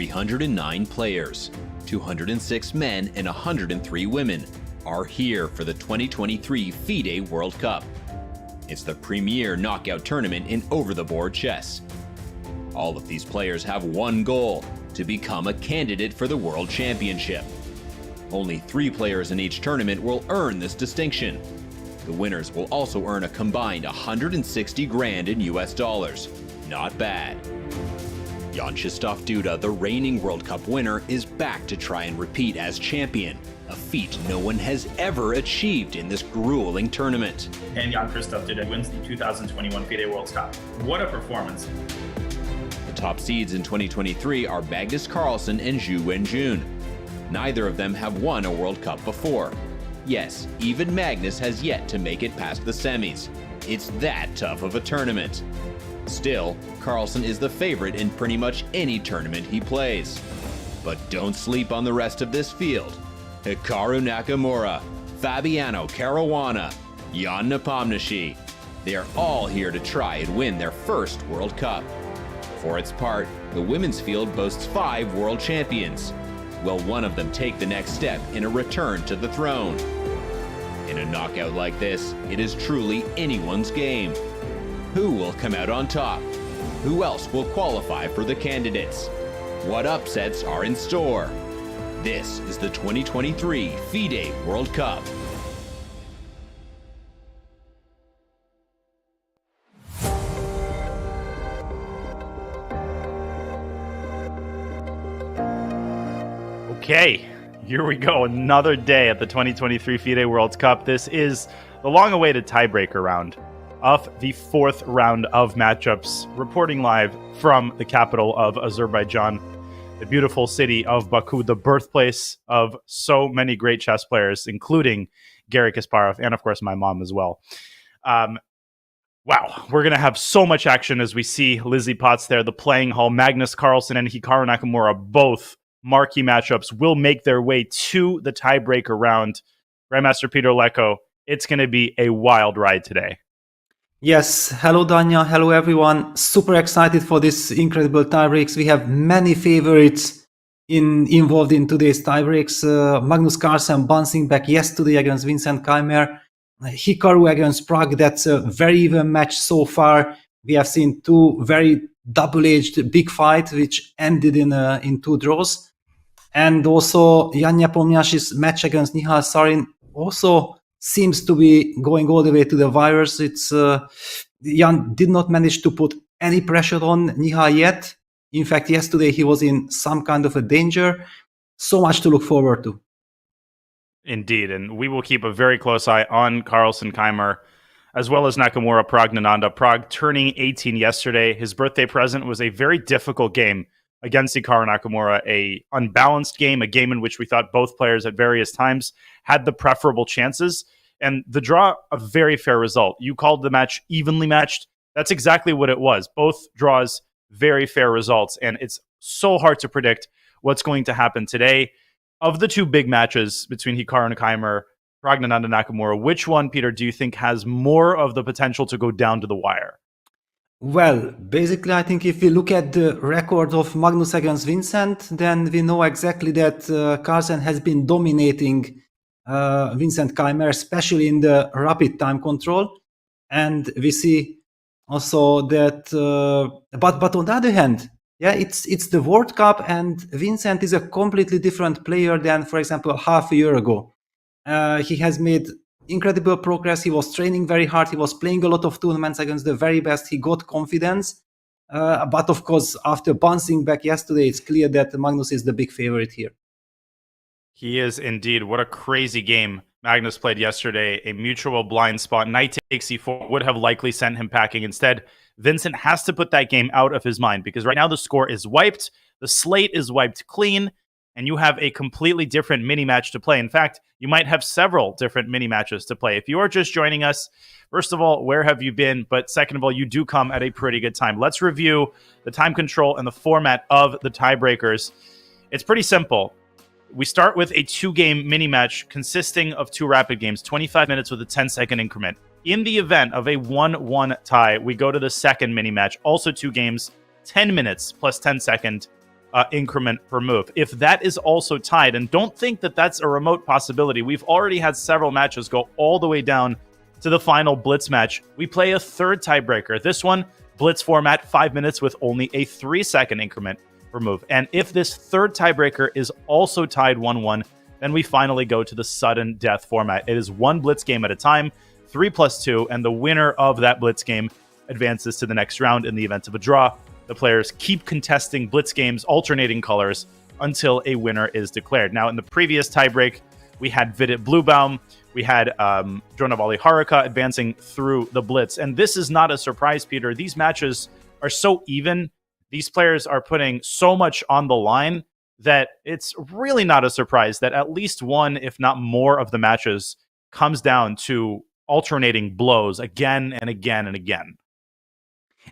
309 players, 206 men and 103 women, are here for the 2023 FIDE World Cup. It's the premier knockout tournament in over-the-board chess. All of these players have one goal: to become a candidate for the World Championship. Only 3 players in each tournament will earn this distinction. The winners will also earn a combined 160 grand in US dollars. Not bad. Jan Krzysztof Duda, the reigning World Cup winner, is back to try and repeat as champion, a feat no one has ever achieved in this grueling tournament. And Jan Krzysztof Duda wins the 2021 FIDE World Cup. What a performance. The top seeds in 2023 are Magnus Carlsen and Zhu Wenjun. Neither of them have won a World Cup before. Yes, even Magnus has yet to make it past the semis. It's that tough of a tournament. Still, Carlsen is the favorite in pretty much any tournament he plays. But don't sleep on the rest of this field. Hikaru Nakamura, Fabiano Caruana, Jan Nepomniachtchi. They are all here to try and win their first World Cup. For its part, the women's field boasts 5 world champions. Will one of them take the next step in a return to the throne? In a knockout like this, it is truly anyone's game. Who will come out on top? Who else will qualify for the candidates? What upsets are in store? This is the 2023 FIDE World Cup. Okay, here we go. Another day at the 2023 FIDE World Cup. This is the long-awaited tiebreaker round of the 4th round of matchups, reporting live from the capital of Azerbaijan, the beautiful city of Baku, the birthplace of so many great chess players, including Garry Kasparov, and of course my mom as well. Wow, we're going to have so much action as we see Lizzie Potts there, the playing hall. Magnus Carlsen and Hikaru Nakamura, both marquee matchups, will make their way to the tiebreaker round. Grandmaster Peter Leko, it's going to be a wild ride today. Yes, hello Danya, hello everyone. Super excited for this incredible tiebreaks. We have many favorites involved in today's tiebreaks. Magnus Carlsen bouncing back yesterday against Vincent Keymer. Hikaru against Pragg, that's a very even match so far. We have seen 2 very double-edged big fights which ended in 2 draws. And also Jan Nepomniachtchi's match against Nihal Sarin also seems to be going all the way to the wires. It's Jan did not manage to put any pressure on Nihal yet. In fact, yesterday he was in some kind of a danger. So much to look forward to. Indeed, and we will keep a very close eye on Carlsen Keymer, as well as Nakamura Praggnanandhaa. Pragg turning 18 yesterday. His birthday present was a very difficult game against Hikaru Nakamura, a unbalanced game, a game in which we thought both players at various times had the preferable chances, and the draw, a very fair result. You called the match evenly matched. That's exactly what it was. Both draws, very fair results, and it's so hard to predict what's going to happen today. Of the 2 big matches between Hikaru and Keymer, Praggnanandhaa Nakamura, which one, Peter, do you think has more of the potential to go down to the wire? Well, basically, I think if we look at the record of Magnus against Vincent, then we know exactly that Carlsen has been dominating Vincent Keymer, especially in the rapid time control. And we see also that, but on the other hand, yeah, it's the World Cup, and Vincent is a completely different player than, for example, half a year ago. He has made incredible progress. He was training very hard. He was playing a lot of tournaments against the very best. He got confidence. But of course, after bouncing back yesterday, it's clear that Magnus is the big favorite here. He is indeed. What a crazy game Magnus played yesterday. A mutual blind spot. Knight takes e4 would have likely sent him packing. Instead, Vincent has to put that game out of his mind, because right now the score is wiped. The slate is wiped clean, and you have a completely different mini-match to play. In fact, you might have several different mini-matches to play. If you are just joining us, first of all, where have you been? But second of all, you do come at a pretty good time. Let's review the time control and the format of the tiebreakers. It's pretty simple. We start with a 2-game mini-match consisting of 2 rapid games, 25 minutes with a 10-second increment. In the event of a 1-1 tie, we go to the second mini-match, also 2 games, 10 minutes plus 10 second increment per move. If that is also tied, and don't think that that's a remote possibility, we've already had several matches go all the way down to the final Blitz match. We play a third tiebreaker. This one, Blitz format, 5 minutes with only a 3-second increment per move. And if this third tiebreaker is also tied 1-1, then we finally go to the sudden death format. It is one Blitz game at a time, 3+2, and the winner of that Blitz game advances to the next round. In the event of a draw, the players keep contesting Blitz games, alternating colors, until a winner is declared. Now, in the previous tiebreak, we had Vidit Bluebaum, we had Dronavali Haruka advancing through the Blitz. And this is not a surprise, Peter. These matches are so even. These players are putting so much on the line that it's really not a surprise that at least one, if not more, of the matches comes down to alternating blows again and again and again.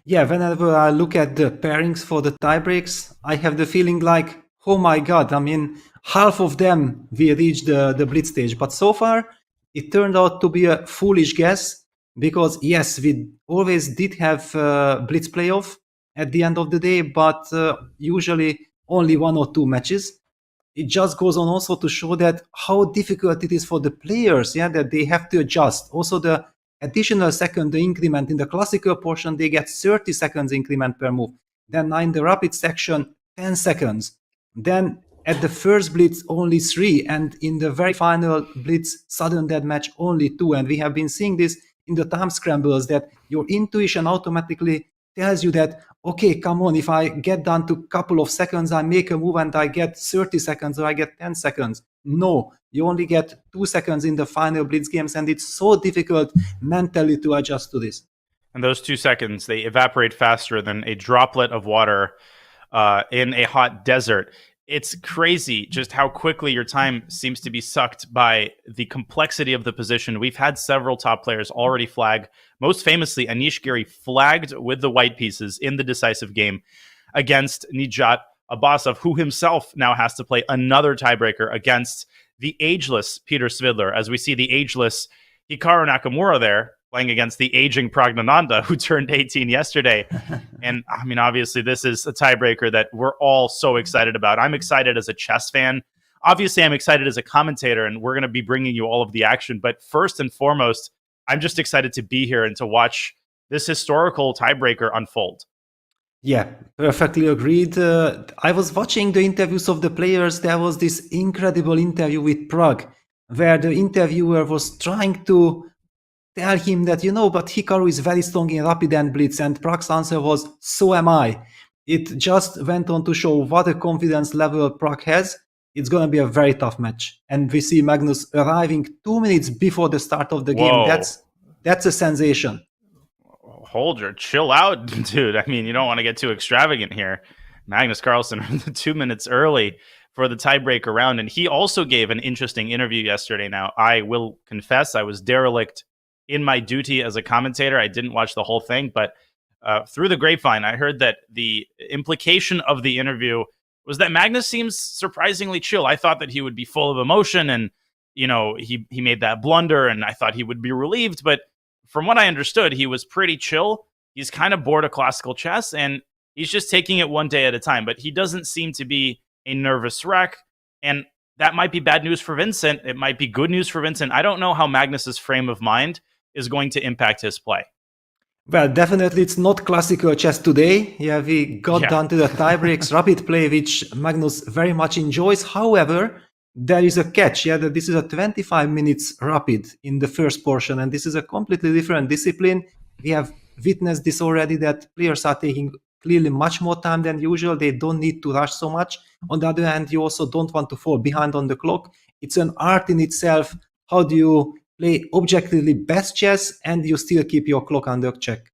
Yeah, whenever I look at the pairings for the tiebreaks, I have the feeling like, oh my god, I mean, half of them will reach the Blitz stage. But so far, it turned out to be a foolish guess because, yes, we always did have Blitz playoff at the end of the day, but usually only 1 or 2 matches. It just goes on also to show that how difficult it is for the players, that they have to adjust. Also, the additional second, the increment in the classical portion, they get 30 seconds increment per move. Then in the rapid section, 10 seconds. Then at the first Blitz, only 3. And in the very final Blitz sudden death match, only 2. And we have been seeing this in the time scrambles, that your intuition automatically tells you that, okay, come on, if I get down to a couple of seconds, I make a move and I get 30 seconds or I get 10 seconds. No, you only get 2 seconds in the final Blitz games, and it's so difficult mentally to adjust to this. And those 2 seconds, they evaporate faster than a droplet of water in a hot desert. It's crazy just how quickly your time seems to be sucked by the complexity of the position. We've had several top players already flag. Most famously, Anish Giri flagged with the white pieces in the decisive game against Nijat Abasov, who himself now has to play another tiebreaker against the ageless Peter Svidler, as we see the ageless Hikaru Nakamura there playing against the aging Praggnanandhaa, who turned 18 yesterday. And I mean, obviously, this is a tiebreaker that we're all so excited about. I'm excited as a chess fan. Obviously, I'm excited as a commentator, and we're going to be bringing you all of the action. But first and foremost, I'm just excited to be here and to watch this historical tiebreaker unfold. Yeah, perfectly agreed. I was watching the interviews of the players. There was this incredible interview with Prag, where the interviewer was trying to tell him that, but Hikaru is very strong in rapid and blitz, and Prag's answer was, so am I. It just went on to show what a confidence level Prag has. It's going to be a very tough match. And we see Magnus arriving 2 minutes before the start of the game. That's a sensation. Chill out, dude. I mean, you don't want to get too extravagant here. Magnus Carlsen 2 minutes early for the tiebreaker round. And he also gave an interesting interview yesterday. Now, I will confess, I was derelict in my duty as a commentator. I didn't watch the whole thing, but through the grapevine, I heard that the implication of the interview was that Magnus seems surprisingly chill. I thought that he would be full of emotion and, he made that blunder and I thought he would be relieved. But from what I understood, he was pretty chill. He's kind of bored of classical chess and he's just taking it one day at a time. But he doesn't seem to be a nervous wreck. And that might be bad news for Vincent. It might be good news for Vincent. I don't know how Magnus's frame of mind is going to impact his play. Well, definitely it's not classical chess today. Yeah, we got down to the tiebreaks rapid play, which Magnus very much enjoys. However, there is a catch, that this is a 25 minutes rapid in the first portion, and this is a completely different discipline. We have witnessed this already, that players are taking clearly much more time than usual. They don't need to rush so much. On the other hand, you also don't want to fall behind on the clock. It's an art in itself. How do you play objectively best chess and you still keep your clock under check?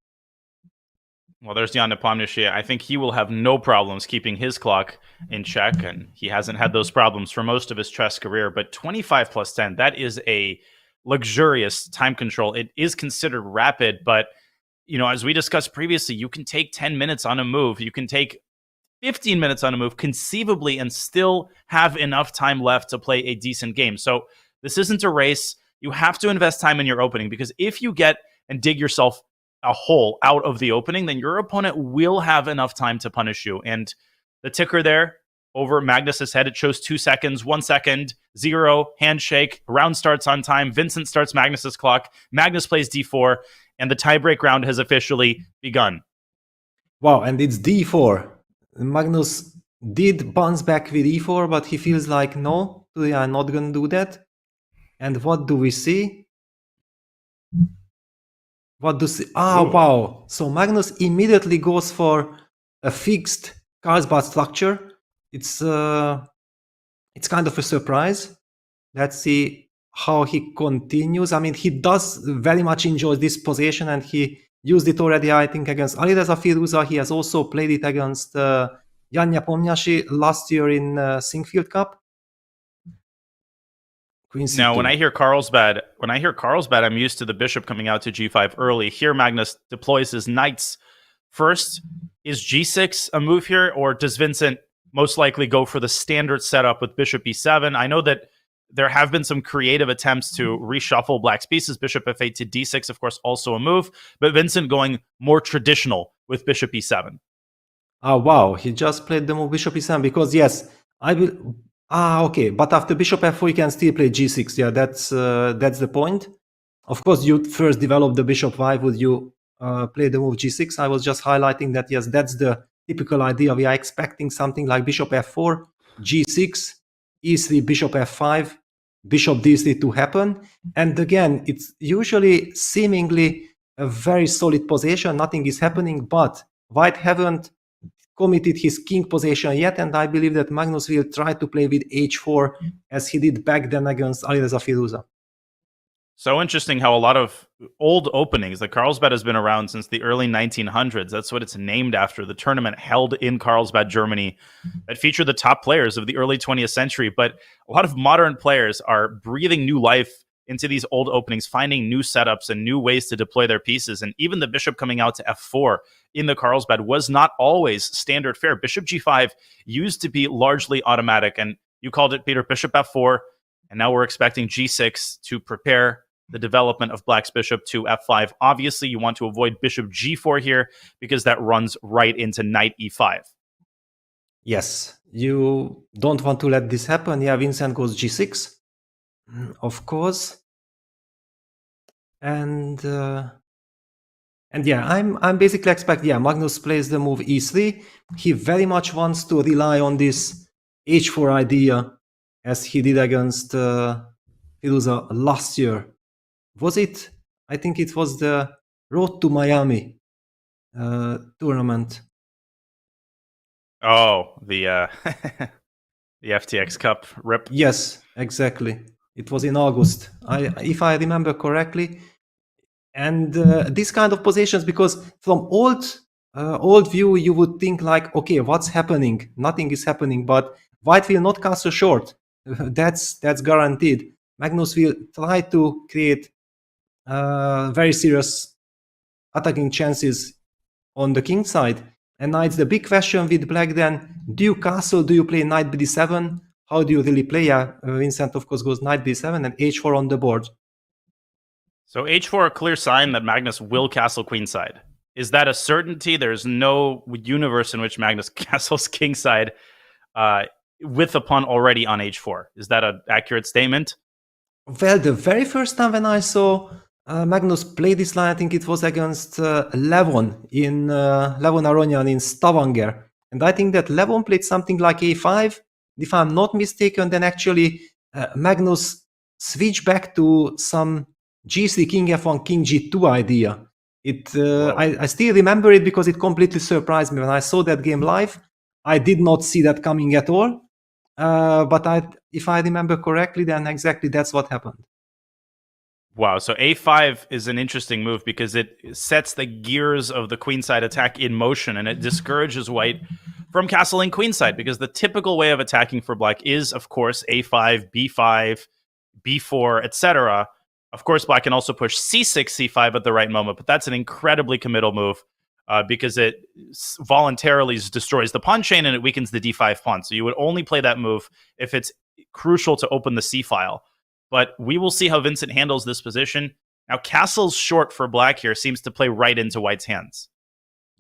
Well, there's Jan Nepomniachtchi. I think he will have no problems keeping his clock in check, and he hasn't had those problems for most of his chess career. But 25 plus 10, that is a luxurious time control. It is considered rapid, but as we discussed previously, you can take 10 minutes on a move. You can take 15 minutes on a move conceivably and still have enough time left to play a decent game. So this isn't a race. You have to invest time in your opening, because if you get and dig yourself a hole out of the opening, then your opponent will have enough time to punish you. And the ticker there over Magnus's head. It shows 2 seconds, 1 second, 0, handshake. Round starts on time. Vincent starts Magnus's clock. Magnus plays d4, and the tiebreak round has officially begun. Wow, and it's d4. Magnus did bounce back with e4, but he feels like, no, today I'm not going to do that. And what do we see? What do see? Wow. So Magnus immediately goes for a fixed Carlsbad structure. It's kind of a surprise. Let's see how he continues. I mean, he does very much enjoy this position, and he used it already, I think, against Alireza Firuza. He has also played it against Jan Nepomniachtchi last year in Singfield Cup. Now, when I hear Carlsbad, I'm used to the bishop coming out to g5 early. Here, Magnus deploys his knights first. Is g6 a move here, or does Vincent most likely go for the standard setup with bishop e7? I know that there have been some creative attempts to reshuffle black's pieces. Bishop f8 to d6, of course, also a move. But Vincent going more traditional with bishop e7. Wow, he just played the move bishop e7 because, yes, I will... okay, but after bishop f4 you can still play g6. Yeah, that's the point. Of course, you first develop the bishop. Why would you play the move g6? I was just highlighting that, yes, that's the typical idea. We are expecting something like bishop f4, g6, e3, bishop f5, bishop d3 to happen. And again, it's usually seemingly a very solid position. Nothing is happening, but white haven't committed his king position yet, and I believe that Magnus will try to play with h4 as he did back then against Alireza Firuza. So interesting how a lot of old openings, the Carlsbad has been around since the early 1900s. That's what it's named after, the tournament held in Carlsbad, Germany, that featured the top players of the early 20th century. But a lot of modern players are breathing new life into these old openings, finding new setups and new ways to deploy their pieces. And even the bishop coming out to f4 in the Carlsbad was not always standard fare. Bishop g5 used to be largely automatic, and you called it, Peter, bishop f4, and now we're expecting g6 to prepare the development of black's bishop to f5. Obviously, you want to avoid bishop g4 here because that runs right into knight e5. Yes, you don't want to let this happen. Yeah, Vincent goes g6, of course. And yeah, I'm basically expecting, yeah, Magnus plays the move e3. He very much wants to rely on this h4 idea as he did against Firuza last year. Was it? I think it was the Road to Miami tournament. Oh, the the FTX Cup rip. Yes, exactly. It was in August, if I remember correctly. And these kind of positions, because from old view, you would think like, okay, what's happening? Nothing is happening, but white will not castle short. That's guaranteed. Magnus will try to create very serious attacking chances on the king side. And now it's the big question with black then, do you castle, do you play knight b7? How do you really play? Vincent, of course, goes knight b7 and h4 on the board. So h4, a clear sign that Magnus will castle queenside. Is that a certainty? There's no universe in which Magnus castles kingside with a pawn already on h4. Is that an accurate statement? Well, the very first time when I saw Magnus play this line, I think it was against Levon in Levon Aronian in Stavanger. And I think that Levon played something like a5. If I'm not mistaken, then actually Magnus switched back to some g3, king f1, king g2 idea. I still remember it because it completely surprised me when I saw that game live. I did not see that coming at all. But if I remember correctly, then exactly that's what happened. Wow, so a5 is an interesting move because it sets the gears of the queenside attack in motion, and it discourages white from castling queenside, because the typical way of attacking for black is, of course, a5, b5, b4, etc. Of course, black can also push c6, c5 at the right moment, but that's an incredibly committal move because it voluntarily destroys the pawn chain and it weakens the d5 pawn. So you would only play that move if it's crucial to open the c file. But we will see how Vincent handles this position. Now, castle's short for black here seems to play right into white's hands.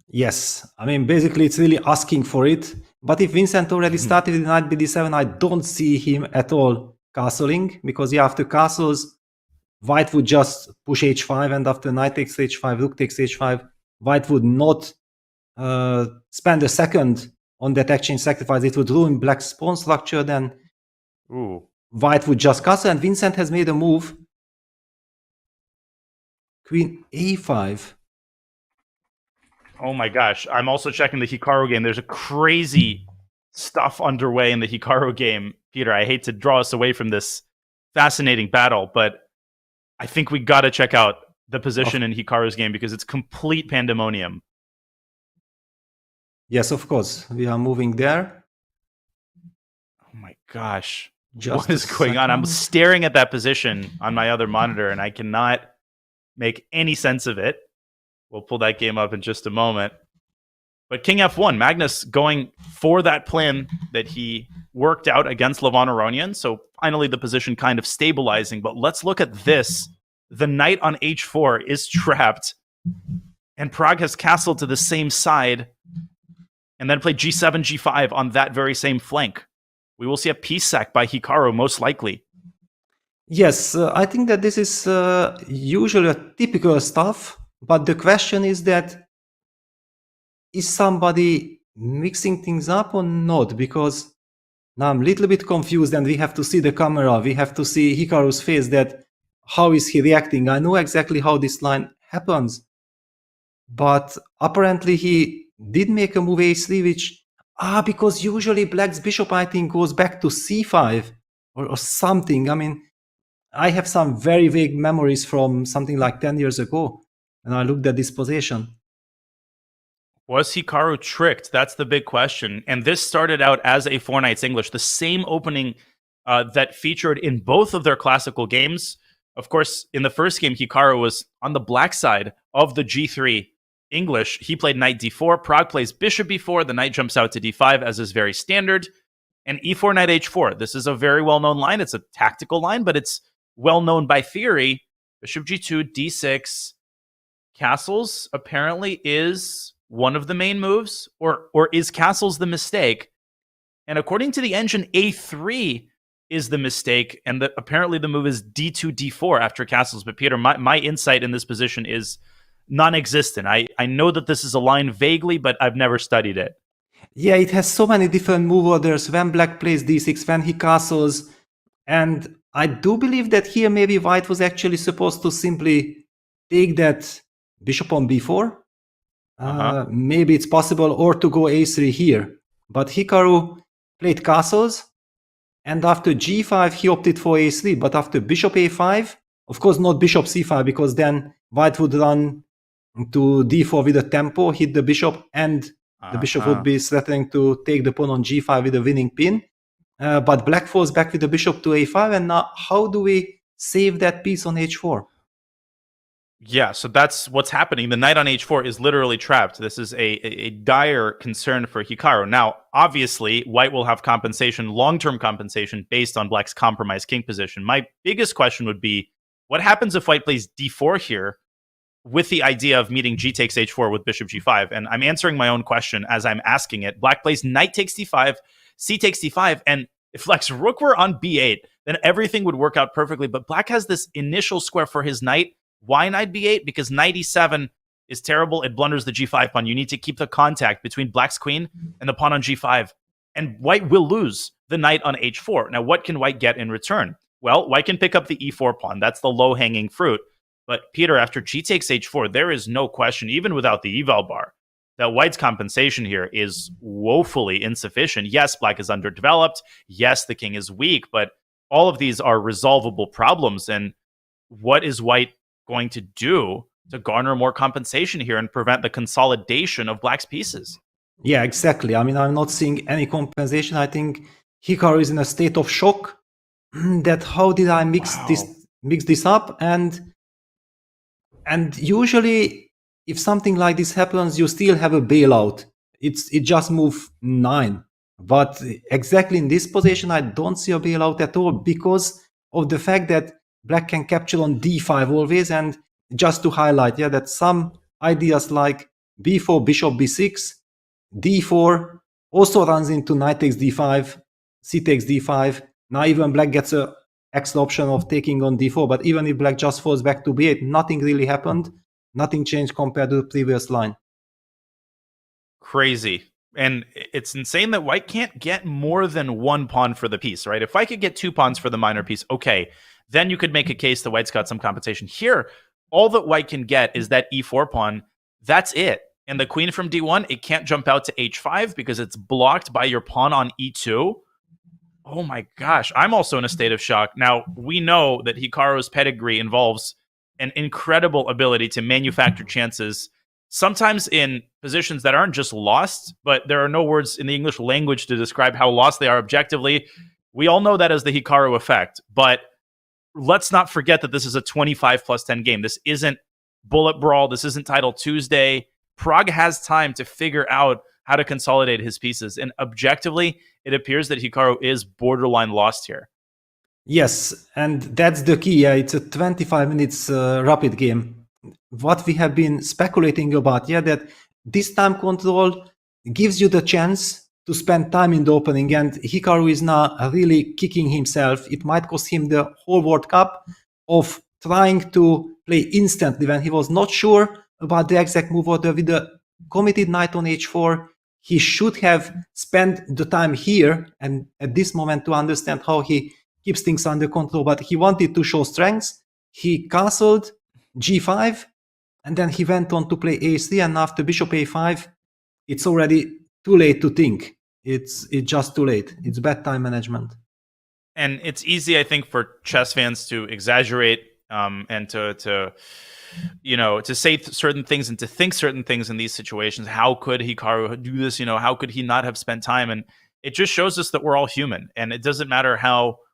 Yes, I mean, basically it's really asking for it. But if Vincent already started with knight bd7, I don't see him at all castling, because after castles, white would just push h5, and after knight takes h5, rook takes h5, white would not spend a second on that exchange sacrifice. It would ruin black's pawn structure. Then white would just castle, and Vincent has made a move. Queen a5. Oh my gosh. I'm also checking the Hikaru game. There's a crazy stuff underway in the Hikaru game. Peter, I hate to draw us away from this fascinating battle, but I think we got to check out the position in Hikaru's game because it's complete pandemonium. Yes, of course. We are moving there. Oh my gosh. Just what is going on? I'm staring at that position on my other monitor and I cannot make any sense of it. We'll pull that game up in just a moment. But King F1, Magnus going for that plan that he worked out against Levon Aronian. So finally the position kind of stabilizing. But let's look at this. The knight on h4 is trapped. And Pragg has castled to the same side. And then played g7, g5 on that very same flank. We will see a piece sack by Hikaru, most likely. Yes, I think that this is usually a typical stuff. But the question is that, is somebody mixing things up or not? Because now I'm a little bit confused and we have to see the camera. We have to see Hikaru's face, that how is he reacting? I know exactly how this line happens. But apparently he did make a move a3, which, because usually black's bishop, I think, goes back to c5 or something. I mean, I have some very vague memories from something like 10 years ago. And I looked at this position. Was Hikaru tricked? That's the big question. And this started out as a Four Knights English, the same opening that featured in both of their classical games. Of course, in the first game, Hikaru was on the black side of the g3 English. He played knight d4. Pragg plays bishop b4. The knight jumps out to d5, as is very standard. And e4, knight h4. This is a very well-known line. It's a tactical line, but it's well-known by theory. Bishop g2, d6. Castles apparently is one of the main moves, or is castles the mistake? And according to the engine, a3 is the mistake, and apparently the move is d2, d4 after castles. But Peter, my insight in this position is non-existent. I know that this is a line vaguely, but I've never studied it. Yeah, it has so many different move orders. When black plays d6, when he castles, and I do believe that here maybe white was actually supposed to simply take that bishop on b4. Maybe it's possible, or to go a3 here. But Hikaru played castles, and after g5 he opted for a3. But after bishop a5, of course not bishop c5, because then white would run to d4 with a tempo, hit the bishop, and the bishop would be threatening to take the pawn on g5 with a winning pin. But black falls back with the bishop to a5, and now how do we save that piece on h4? Yeah, so that's what's happening. The knight on h4 is literally trapped. This is a dire concern for Hikaru. Now, obviously, white will have compensation, long-term compensation, based on black's compromised king position. My biggest question would be, what happens if white plays d4 here with the idea of meeting g takes h4 with bishop g5? And I'm answering my own question as I'm asking it. Black plays knight takes d5, c takes d5, and if black's rook were on b8, then everything would work out perfectly. But black has this initial square for his knight. Why knight b8? Because knight e7 is terrible. It blunders the g5 pawn. You need to keep the contact between black's queen and the pawn on g5. And white will lose the knight on h4. Now, what can white get in return? Well, white can pick up the e4 pawn. That's the low-hanging fruit. But Peter, after g takes h4, there is no question, even without the eval bar, that white's compensation here is woefully insufficient. Yes, black is underdeveloped. Yes, the king is weak. But all of these are resolvable problems. And what is white going to do to garner more compensation here and prevent the consolidation of black's pieces? Yeah, exactly. I mean, I'm not seeing any compensation. I think Hikaru is in a state of shock that how did I mix this up? And usually if something like this happens, you still have a bailout. It just move 9. But exactly in this position, I don't see a bailout at all, because of the fact that black can capture on d5 always. And just to highlight, that some ideas like b4, bishop b6, d4, also runs into knight takes d5, c takes d5. Now even black gets a extra option of taking on d4, but even if black just falls back to b8, nothing really happened. Nothing changed compared to the previous line. Crazy. And it's insane that white can't get more than one pawn for the piece, right? If I could get 2 pawns for the minor piece, okay, then you could make a case that white's got some compensation. Here, all that white can get is that e4 pawn. That's it. And the queen from d1, it can't jump out to h5 because it's blocked by your pawn on e2. Oh my gosh, I'm also in a state of shock. Now, we know that Hikaru's pedigree involves an incredible ability to manufacture chances, sometimes in positions that aren't just lost, but there are no words in the English language to describe how lost they are objectively. We all know that as the Hikaru effect, but let's not forget that this is a 25 plus 10 game. This isn't Bullet Brawl. This isn't Title Tuesday. Pragg has time to figure out how to consolidate his pieces. And objectively, it appears that Hikaru is borderline lost here. Yes, and that's the key. Yeah, it's a 25 minutes rapid game. What we have been speculating about, that this time control gives you the chance to spend time in the opening, and Hikaru is now really kicking himself. It might cost him the whole World Cup of trying to play instantly when he was not sure about the exact move order. With the committed knight on h4, he should have spent the time here and at this moment to understand how he keeps things under control, but he wanted to show strengths. He castled g5, and then he went on to play a3, and after bishop a5, it's already too late to think. It's just too late. It's bad time management. And it's easy, I think, for chess fans to exaggerate and to say certain things and to think certain things in these situations. How could Hikaru do this? How could he not have spent time? And it just shows us that we're all human, and it doesn't matter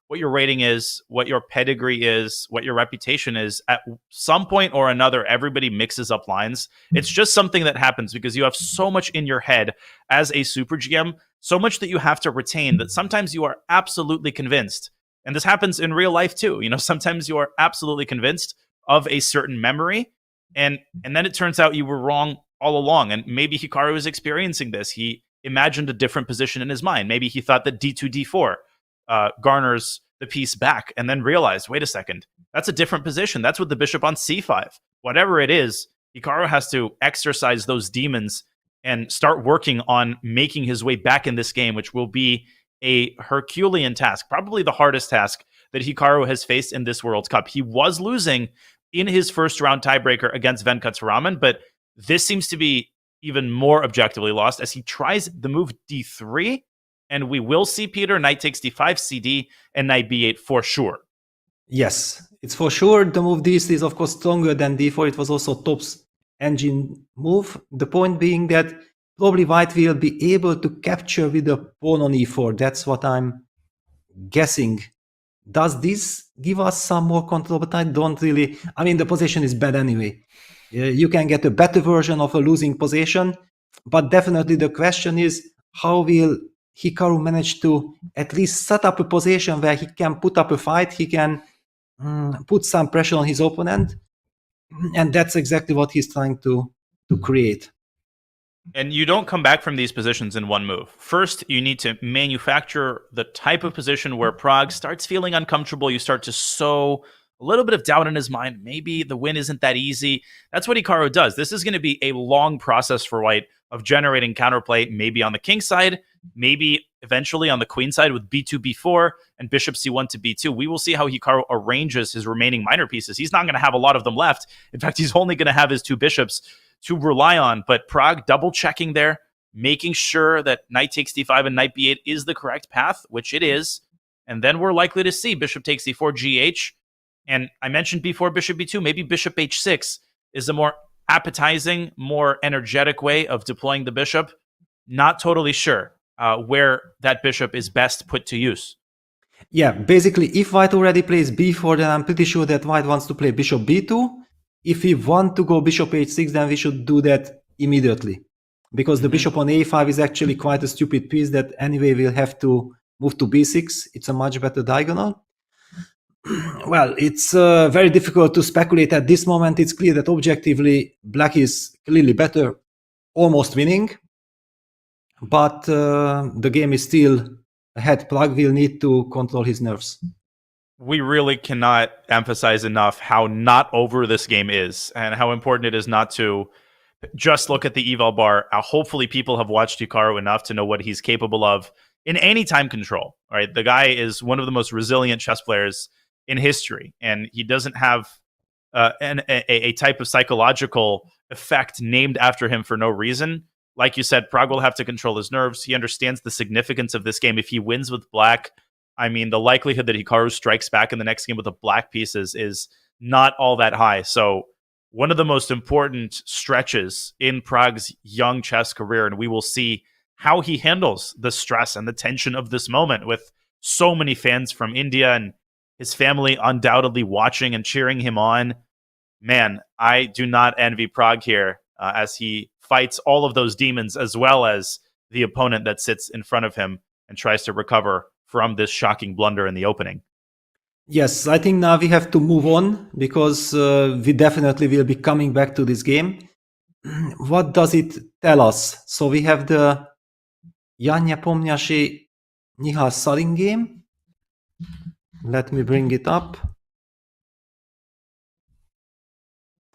what your rating is, what your pedigree is, what your reputation is. At some point or another, everybody mixes up lines. It's just something that happens because you have so much in your head as a super GM, so much that you have to retain, that sometimes you are absolutely convinced. And this happens in real life too. Sometimes you are absolutely convinced of a certain memory, and then it turns out you were wrong all along. And maybe Hikaru is experiencing this. He imagined a different position in his mind. Maybe he thought that d2, d4 garners the piece back, and then realized, wait a second, that's a different position. That's with the bishop on c5. Whatever it is, Hikaru has to exercise those demons and start working on making his way back in this game, which will be a Herculean task, probably the hardest task that Hikaru has faced in this World Cup. He was losing in his first round tiebreaker against Venkataraman, but this seems to be even more objectively lost as he tries the move d3, and we will see, Peter, knight takes d5, cd, and knight b8 for sure. Yes, it's for sure. The move d3 is, of course, stronger than d4. It was also Top's engine move. The point being that probably white will be able to capture with the pawn on e4. That's what I'm guessing. Does this give us some more control? But I don't really... I mean, the position is bad anyway. You can get a better version of a losing position, but definitely the question is, how will Hikaru manage to at least set up a position where he can put up a fight, he can put some pressure on his opponent, and that's exactly what he's trying to create. And you don't come back from these positions in one move. First, you need to manufacture the type of position where Pragg starts feeling uncomfortable. You start to sow a little bit of doubt in his mind. Maybe the win isn't that easy. That's what Hikaru does. This is going to be a long process for white of generating counterplay, maybe on the king side, maybe eventually on the queen side with b2, b4, and bishop c1 to b2. We will see how Hikaru arranges his remaining minor pieces. He's not going to have a lot of them left. In fact, he's only going to have his 2 bishops to rely on. But Pragg double checking there, making sure that knight takes d5 and knight b8 is the correct path, which it is. And then we're likely to see bishop takes e4, gh. And I mentioned b4, bishop b2. Maybe bishop h6 is a more appetizing, more energetic way of deploying the bishop. Not totally sure where that bishop is best put to use. Yeah, basically, if white already plays b4, then I'm pretty sure that white wants to play bishop b2. If we want to go bishop h6, then we should do that immediately. Because the bishop on a5 is actually quite a stupid piece that anyway will have to move to b6. It's a much better diagonal. Well, it's very difficult to speculate at this moment. It's clear that objectively, black is clearly better, almost winning. but the game is still ahead. Pragg will need to control his nerves. We really cannot emphasize enough how not over this game is and how important it is not to just look at the eval bar. Hopefully people have watched Hikaru enough to know what he's capable of in any time control. Right, the guy is one of the most resilient chess players in history, and he doesn't have a type of psychological effect named after him for no reason. Like you said, Pragg will have to control his nerves. He understands the significance of this game. If he wins with black, I mean, the likelihood that Hikaru strikes back in the next game with a black piece is not all that high. So one of the most important stretches in Pragg's young chess career, and we will see how he handles the stress and the tension of this moment with so many fans from India and his family undoubtedly watching and cheering him on. Man, I do not envy Pragg here as he fights all of those demons as well as the opponent that sits in front of him and tries to recover from this shocking blunder in the opening. Yes, I think now we have to move on because we definitely will be coming back to this game. What does it tell us? So we have the Nepomniachtchi Nihal Sarin game. Let me bring it up.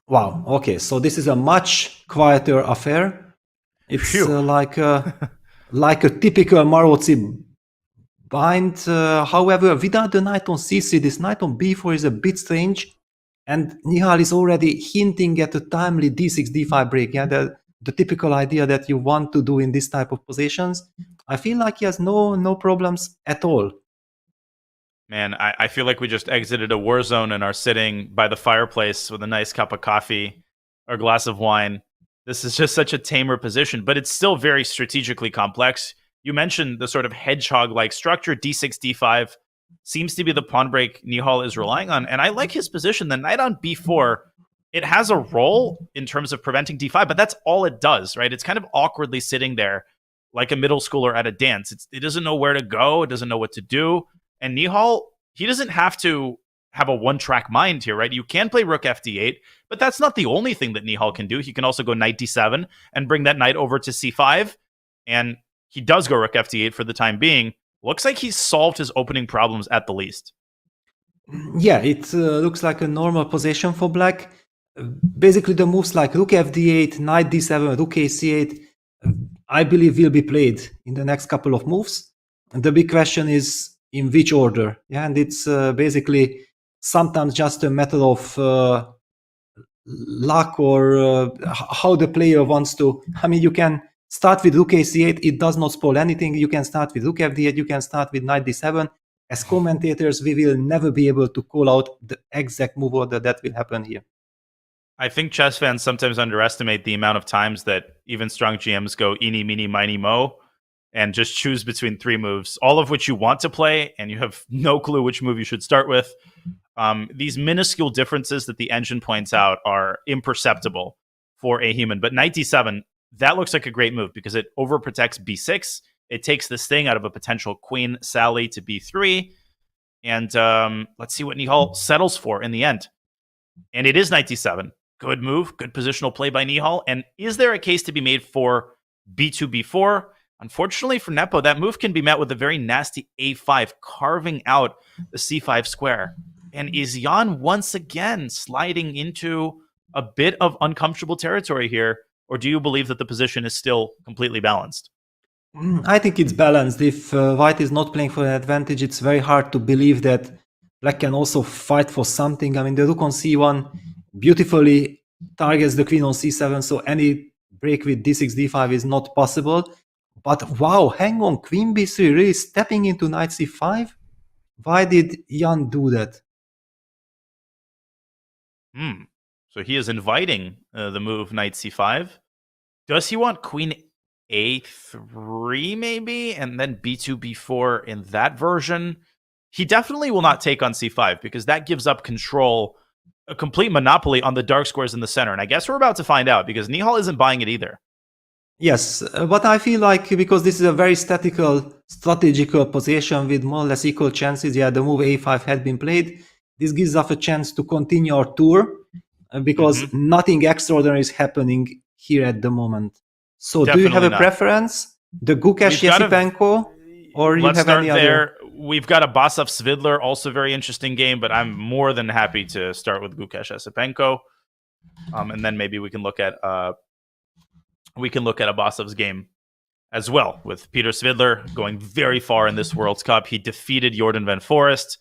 Wow, okay, so this is a much quieter affair. It's like a typical Maróczy bind. However, without the knight on c3, this knight on b4 is a bit strange, and Nihal is already hinting at a timely d6, d5 break. Yeah, the typical idea that you want to do in this type of positions. I feel like he has no problems at all. Man, I feel like we just exited a war zone and are sitting by the fireplace with a nice cup of coffee or glass of wine. This is just such a tamer position, but it's still very strategically complex. You mentioned the sort of hedgehog-like structure. d6, d5 seems to be the pawn break Nihal is relying on, and I like his position. The knight on b4, it has a role in terms of preventing d5, but that's all it does, right? It's kind of awkwardly sitting there like a middle schooler at a dance. It doesn't know where to go. It doesn't know what to do. And Nihal, he doesn't have to have a one-track mind here, right? You can play rook fd8, but that's not the only thing that Nihal can do. He can also go knight d7 and bring that knight over to c5. And he does go rook fd8 for the time being. Looks like he's solved his opening problems at the least. Yeah, it looks like a normal position for black. Basically, the moves like rook fd8, knight d7, rook ac8, I believe will be played in the next couple of moves. And the big question is in which order. Yeah, and it's basically sometimes just a matter of luck or how the player wants to. I mean, you can start with rook ac8, it does not spoil anything. You can start with rook fd8, you can start with knight d7. As commentators, we will never be able to call out the exact move order that will happen here. I think chess fans sometimes underestimate the amount of times that even strong GMs go eeny, meeny, miny, mo, and just choose between three moves, all of which you want to play, and you have no clue which move you should start with. These minuscule differences that the engine points out are imperceptible for a human. But knight d7, that looks like a great move because it overprotects b6. It takes this thing out of a potential queen sally to b3. And let's see what Nihal settles for in the end. And it is knight d7. Good move, good positional play by Nihal. And is there a case to be made for b2, b4? Unfortunately for Nepo, that move can be met with a very nasty a5, carving out the c5 square. And is Jan once again sliding into a bit of uncomfortable territory here? Or do you believe that the position is still completely balanced? I think it's balanced. If white is not playing for an advantage, it's very hard to believe that black can also fight for something. I mean, the rook on c1 beautifully targets the queen on c7, so any break with d6, d5 is not possible. But wow, hang on, queen b3 really stepping into knight c5? Why did Jan do that? So he is inviting the move knight c5. Does he want queen a3 maybe? And then b2, b4 in that version? He definitely will not take on c5 because that gives up control, a complete monopoly on the dark squares in the center. And I guess we're about to find out because Nihal isn't buying it either. Yes, but I feel like because this is a very strategical position with more or less equal chances, yeah, the move a5 had been played. This gives us a chance to continue our tour because nothing extraordinary is happening here at the moment. So Definitely do you have a not. preference? The Gukesh Esipenko, or you let's have start any there. other? We've got Abasov Svidler, also very interesting game, but I'm more than happy to start with Gukesh Esipenko, and then maybe we can look at Abasov's game as well, with Peter Svidler going very far in this World Cup. He defeated Jordan Van Forest,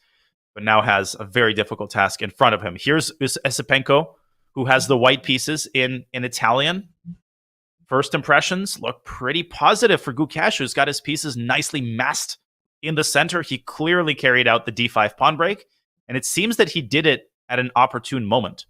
but now has a very difficult task in front of him. Here's Esipenko, who has the white pieces in Italian. First impressions look pretty positive for Gukesh, who's got his pieces nicely massed in the center. He clearly carried out the d5 pawn break, and it seems that he did it at an opportune moment.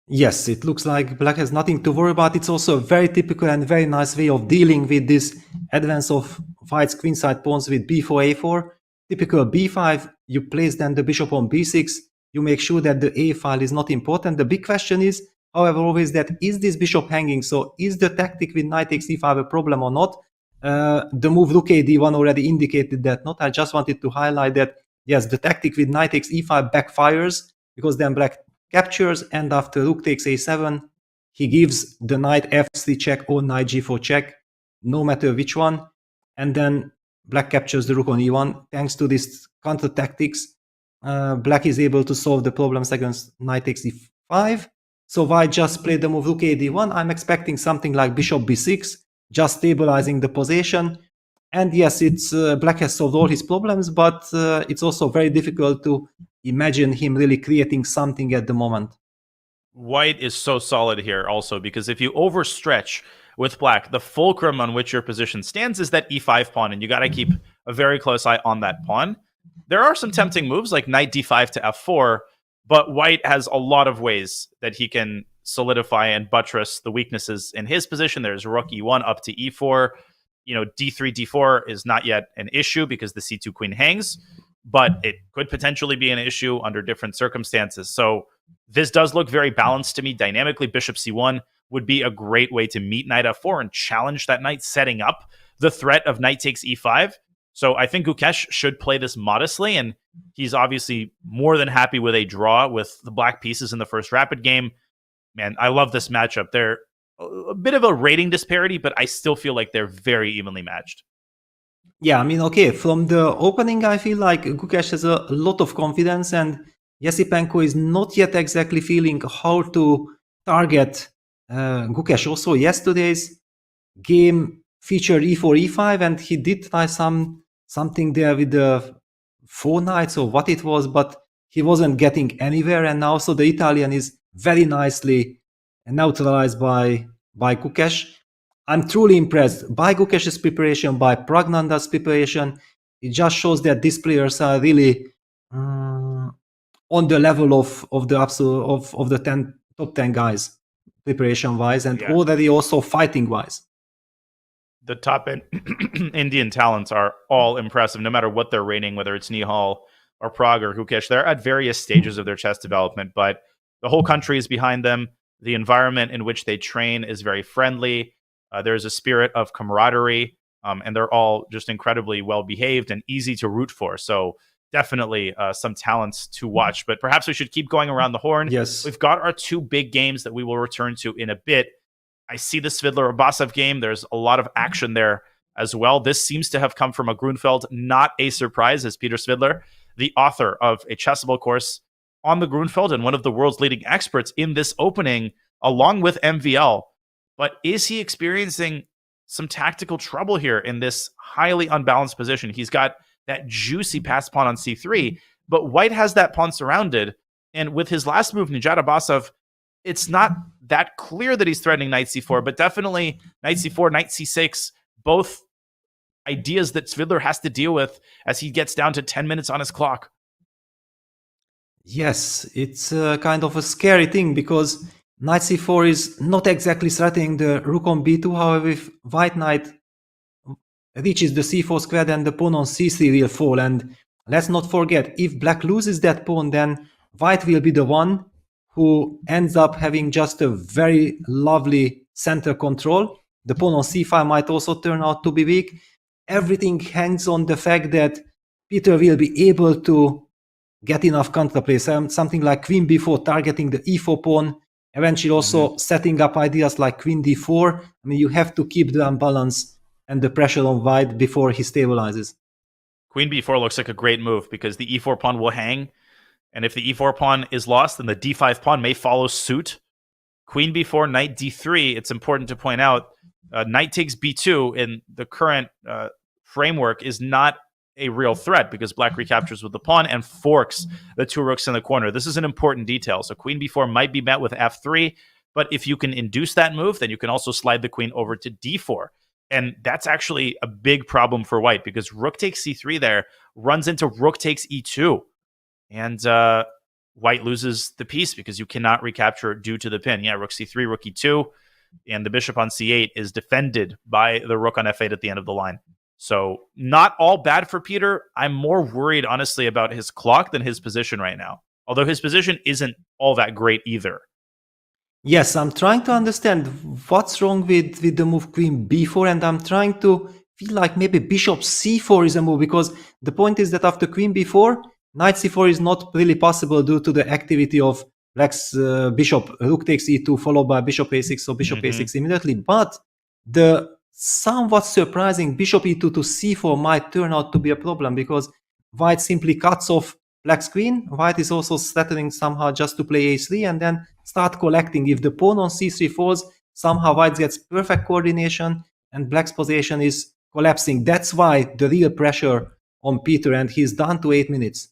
Yes, it looks like black has nothing to worry about. It's also a very typical and very nice way of dealing with this advance of white's queenside pawns with b4, a4. Typical b5, you place then the bishop on b6. You make sure that the a file is not important. The big question is, however, always that is this bishop hanging? So is the tactic with knight takes e5 a problem or not? The move rook a d1 already indicated that not. I just wanted to highlight that, yes, the tactic with knight takes e5 backfires, because then black captures, and after rook takes a7, he gives the knight f3 check or knight g4 check, no matter which one, and then black captures the rook on e1. Thanks to this counter tactics, black is able to solve the problems against knight takes e5. So white just played the move rook a d1. I'm expecting something like bishop b6, just stabilizing the position. And yes, it's black has solved all his problems, but it's also very difficult to imagine him really creating something at the moment. White is so solid here also, because if you overstretch with black, the fulcrum on which your position stands is that e5 pawn, and you got to keep a very close eye on that pawn. There are some tempting moves like knight d5 to f4, but white has a lot of ways that he can solidify and buttress the weaknesses in his position. There's rook e1 up to e4. D3, d4 is not yet an issue because the c2 queen hangs, but it could potentially be an issue under different circumstances. So this does look very balanced to me. Dynamically, bishop c1 would be a great way to meet knight f4 and challenge that knight, setting up the threat of knight takes e5. So I think Gukesh should play this modestly, and he's obviously more than happy with a draw with the black pieces in the first rapid game. Man, I love this matchup. They're a bit of a rating disparity, but I still feel like they're very evenly matched. Yeah, I mean, okay, from the opening, I feel like Gukesh has a lot of confidence, and Esipenko is not yet exactly feeling how to target Gukesh. Also, yesterday's game featured e4, e5, and he did try something there with the 4 knights or what it was, but he wasn't getting anywhere, and now so the Italian is very nicely neutralized by Gukesh. I'm truly impressed by Gukesh's preparation, by Praggnanandhaa's preparation. It just shows that these players are really on the level of the top 10 guys, preparation wise, and already also fighting wise. The top end Indian talents are all impressive, no matter what they're rating, whether it's Nihal or Pragg or Gukesh. They're at various stages of their chess development, but the whole country is behind them. The environment in which they train is very friendly. There's a spirit of camaraderie, and they're all just incredibly well behaved and easy to root for. So definitely some talents to watch. But perhaps we should keep going around the horn. Yes, we've got our 2 big games that we will return to in a bit. I see the Svidler-Abasov game. There's a lot of action there as well. This seems to have come from a Grunfeld, not a surprise, as Peter Svidler, the author of a chessable course on the Grunfeld and one of the world's leading experts in this opening, along with MVL. But is he experiencing some tactical trouble here in this highly unbalanced position? He's got that juicy pass pawn on c3, but white has that pawn surrounded. And with his last move, Nijat Abasov, it's not that clear that he's threatening knight c4, but definitely knight c4, knight c6, both ideas that Svidler has to deal with as he gets down to 10 minutes on his clock. Yes, it's kind of a scary thing, because knight c4 is not exactly threatening the rook on b2. However, if white knight reaches the c4 square, then the pawn on c3 will fall. And let's not forget, if black loses that pawn, then white will be the one who ends up having just a very lovely center control. The pawn on c5 might also turn out to be weak. Everything hangs on the fact that Peter will be able to get enough counterplay, something like queen b4 targeting the e4 pawn, eventually also setting up ideas like queen d4. I mean, you have to keep the unbalance and the pressure on white before he stabilizes. Queen b4 looks like a great move because the e4 pawn will hang. And if the e4 pawn is lost, then the d5 pawn may follow suit. Queen b4, knight d3. It's important to point out, knight takes b2 in the current framework is not a real threat because black recaptures with the pawn and forks the two rooks in the corner. This is an important detail. So queen b4 might be met with f3, but if you can induce that move, then you can also slide the queen over to d4. And that's actually a big problem for white because rook takes c3 there runs into rook takes e2. And white loses the piece because you cannot recapture due to the pin. Yeah, rook c3, rook e2, and the bishop on c8 is defended by the rook on f8 at the end of the line. So not all bad for Peter. I'm more worried, honestly, about his clock than his position right now. Although his position isn't all that great either. Yes, I'm trying to understand what's wrong with the move queen b4, and I'm trying to feel like maybe bishop c4 is a move, because the point is that after queen b4, knight c4 is not really possible due to the activity of black's bishop, rook takes e2, followed by bishop a6, or bishop a6 immediately. But the somewhat surprising bishop e2 to c4 might turn out to be a problem, because white simply cuts off black's queen. White is also threatening somehow just to play a3 and then start collecting. If the pawn on c3 falls, somehow white gets perfect coordination and black's position is collapsing. That's why the real pressure on Peter, and he's down to 8 minutes.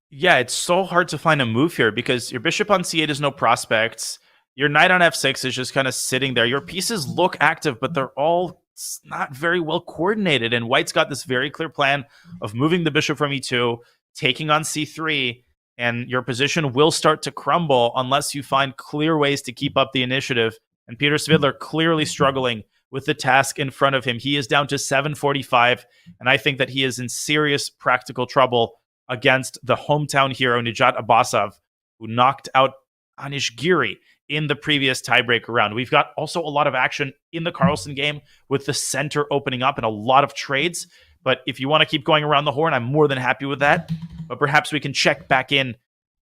Yeah, it's so hard to find a move here because your bishop on c8 is no prospects. Your knight on f6 is just kind of sitting there. Your pieces look active, but they're all not very well coordinated. And white's got this very clear plan of moving the bishop from e2, taking on c3, and your position will start to crumble unless you find clear ways to keep up the initiative. And Peter Svidler clearly struggling with the task in front of him. He is down to 7:45, and I think that he is in serious practical trouble against the hometown hero, Nijat Abasov, who knocked out Anish Giri in the previous tiebreaker round. We've got also a lot of action in the Carlsen game with the center opening up and a lot of trades. But if you want to keep going around the horn, I'm more than happy with that. But perhaps we can check back in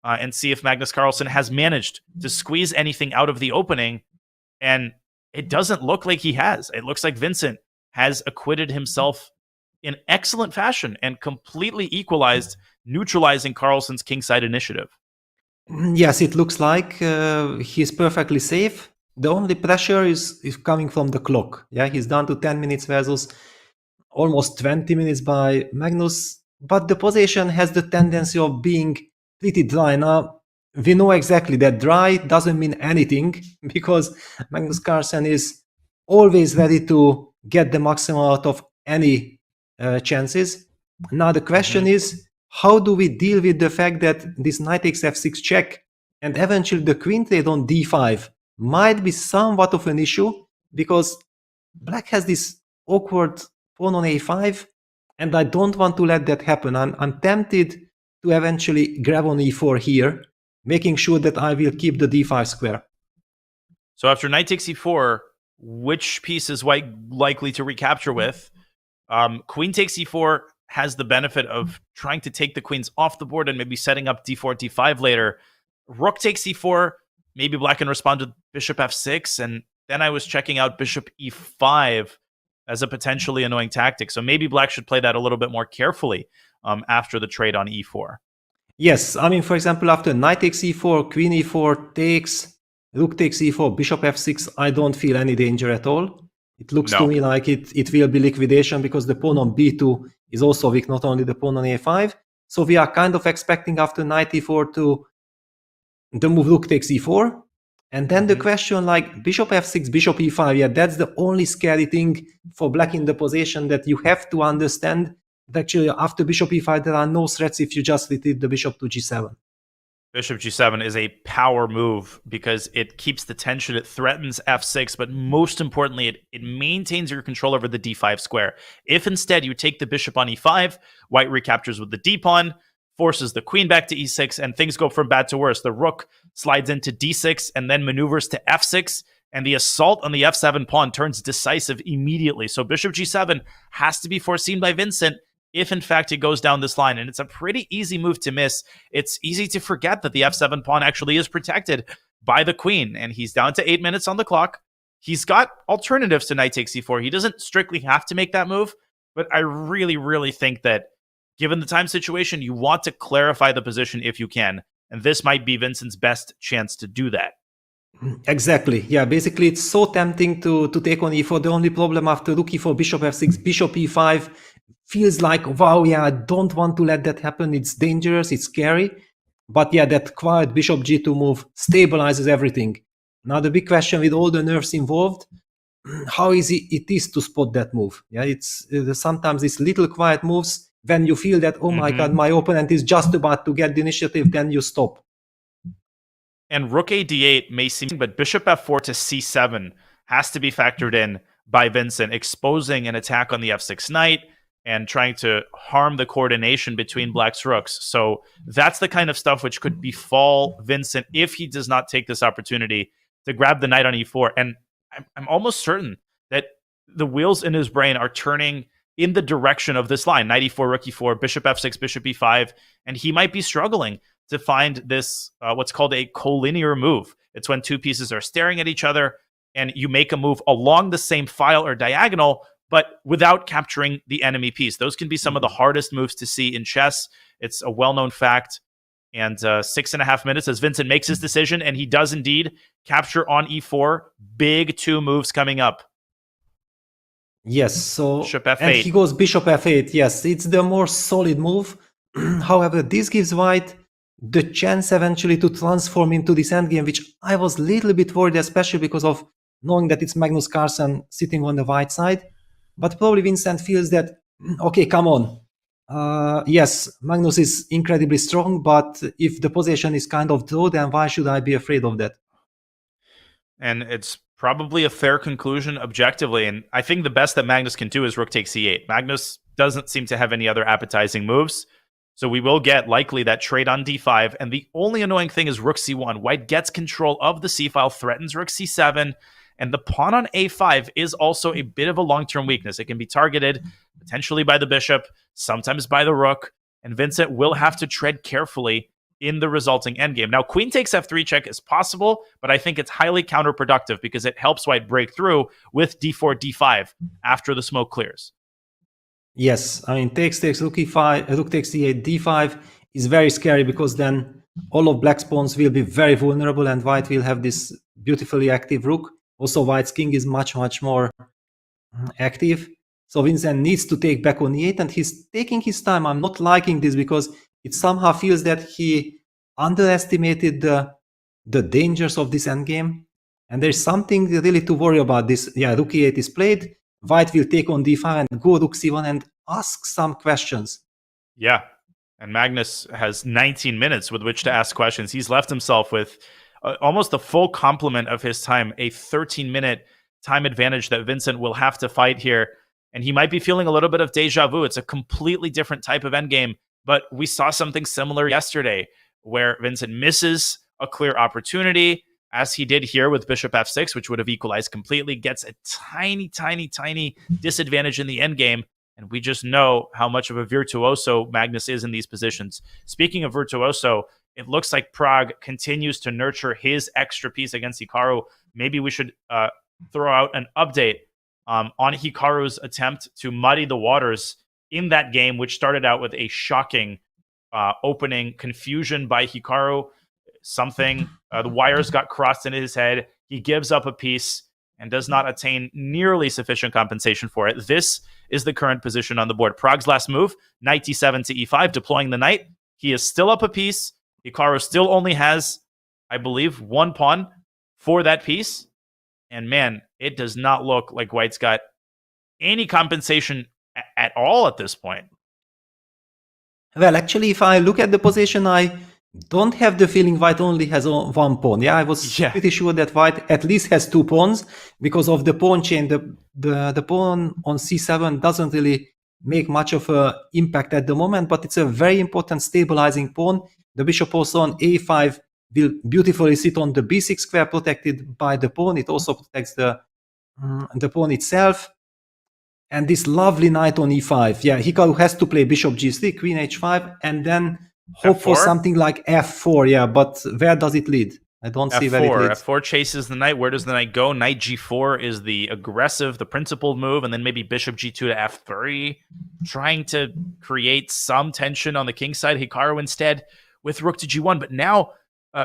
and see if Magnus Carlsen has managed to squeeze anything out of the opening. And it doesn't look like he has. It looks like Vincent has acquitted himself in excellent fashion and completely equalized, neutralizing Carlsen's kingside initiative. Yes, it looks like he's perfectly safe. The only pressure is coming from the clock. Yeah, he's down to 10 minutes versus almost 20 minutes by Magnus. But the position has the tendency of being pretty dry. Now, we know exactly that dry doesn't mean anything, because Magnus Carlsen is always ready to get the maximum out of any chances. Now, the question is, how do we deal with the fact that this knight takes f6 check and eventually the queen trade on d5 might be somewhat of an issue, because black has this awkward pawn on a5, and I don't want to let that happen. I'm tempted to eventually grab on e4 here, making sure that I will keep the d5 square. So after knight takes e4, which piece is white likely to recapture with? Queen takes e4 has the benefit of trying to take the queens off the board and maybe setting up d4, d5 later. Rook takes e4, maybe black can respond with bishop f6, and then I was checking out bishop e5 as a potentially annoying tactic. So maybe black should play that a little bit more carefully after the trade on e4. Yes, I mean, for example, after knight takes e4, queen e4 takes, rook takes e4, bishop f6, I don't feel any danger at all. It looks to me like it will be liquidation, because the pawn on b2 is also weak, not only the pawn on a5. So we are kind of expecting after knight e4 to the move rook takes e4. And then the question, like bishop f6, bishop e5, yeah, that's the only scary thing for black in the position, that you have to understand that actually after bishop e5 there are no threats if you just retreat the bishop to g7. Bishop g7 is a power move because it keeps the tension, it threatens f6, but most importantly, it maintains your control over the d5 square. If instead you take the bishop on e5, white recaptures with the d-pawn, forces the queen back to e6, and things go from bad to worse. The rook slides into d6 and then maneuvers to f6, and the assault on the f7 pawn turns decisive immediately. So bishop g7 has to be foreseen by Vincent if in fact he goes down this line, and it's a pretty easy move to miss. It's easy to forget that the f7 pawn actually is protected by the queen, and he's down to 8 minutes on the clock. he's got alternatives to knight takes e4. He doesn't strictly have to make that move, but I really, really think that given the time situation, you want to clarify the position if you can. And this might be Vincent's best chance to do that. Exactly. Yeah, basically it's so tempting to take on e4. The only problem after rook e4, bishop f6, bishop e5 feels like, wow, yeah, I don't want to let that happen. It's dangerous, it's scary. But yeah, that quiet bishop g2 move stabilizes everything. Now the big question with all the nerves involved, how easy it is to spot that move. Yeah, it's sometimes these little quiet moves, when you feel that, oh my God, my opponent is just about to get the initiative, then you stop. And rook a d8 may seem, but bishop f4 to c7 has to be factored in by Vincent, exposing an attack on the f6 knight and trying to harm the coordination between black's rooks. So that's the kind of stuff which could befall Vincent if he does not take this opportunity to grab the knight on e4. And I'm almost certain that the wheels in his brain are turning in the direction of this line, knight e4, rook e4, bishop f6, bishop e5, and he might be struggling to find this, what's called a collinear move. It's when two pieces are staring at each other and you make a move along the same file or diagonal, but without capturing the enemy piece. Those can be some of the hardest moves to see in chess. It's a well-known fact. And 6.5 minutes as Vincent makes his decision, and he does indeed capture on e4. Big two moves coming up. Yes, so bishop f8. And he goes bishop f8. Yes, it's the more solid move. However, this gives white the chance eventually to transform into this endgame, which I was a little bit worried, especially because of knowing that it's Magnus Carlsen sitting on the white side. But probably Vincent feels that, okay, come on. Yes, Magnus is incredibly strong, but if the position is kind of draw, then why should I be afraid of that? And it's probably a fair conclusion objectively. And I think the best that Magnus can do is rook takes e8. Magnus doesn't seem to have any other appetizing moves. So we will get likely that trade on d5. And the only annoying thing is rook c1. White gets control of the c-file, threatens rook c7. And the pawn on a5 is also a bit of a long-term weakness. It can be targeted potentially by the bishop, sometimes by the rook. And Vincent will have to tread carefully in the resulting endgame. Now, queen takes f3 check is possible, but I think it's highly counterproductive because it helps white break through with d4, d5 after the smoke clears. Yes, I mean, takes, rook e5, rook takes e8, d5 is very scary because then all of black's pawns will be very vulnerable and white will have this beautifully active rook. Also, white's king is much, much more active. So Vincent needs to take back on e8 and he's taking his time. I'm not liking this because it somehow feels that he underestimated the dangers of this endgame. And there's something really to worry about this. Yeah, rook e8 is played. White will take on d5 and go rook c1 and ask some questions. Yeah, and Magnus has 19 minutes with which to ask questions. He's left himself with almost the full complement of his time, a 13-minute time advantage that Vincent will have to fight here. And he might be feeling a little bit of deja vu. It's a completely different type of endgame, but we saw something similar yesterday where Vincent misses a clear opportunity, as he did here with bishop f6, which would have equalized completely, gets a tiny, tiny, tiny disadvantage in the endgame. And we just know how much of a virtuoso Magnus is in these positions. Speaking of virtuoso, it looks like Pragg continues to nurture his extra piece against Hikaru. Maybe we should throw out an update on Hikaru's attempt to muddy the waters in that game, which started out with a shocking opening confusion by Hikaru. Something, the wires got crossed into his head. He gives up a piece and does not attain nearly sufficient compensation for it. This is the current position on the board. Pragg's last move, knight d7 to e5, deploying the knight. He is still up a piece. Hikaru still only has, I believe, one pawn for that piece. And man, it does not look like white's got any compensation at all at this point. Well, actually, if I look at the position, I don't have the feeling white only has one pawn. Yeah, I was pretty sure that white at least has two pawns because of the pawn chain. The pawn on c7 doesn't really make much of an impact at the moment, but it's a very important stabilizing pawn. The bishop also on a5 will beautifully sit on the b6 square protected by the pawn. It also protects the pawn itself. And this lovely knight on e5. Yeah, Hikaru has to play bishop g3, queen h5, and then hope F4? for something like f4. Yeah, but where does it lead? I don't see where it F4. leads. F4 chases the knight. Where does the knight go? Knight G4 is the aggressive, the principled move, and then maybe bishop G2 to F3, trying to create some tension on the king side. Hikaru instead with rook to G1. But now,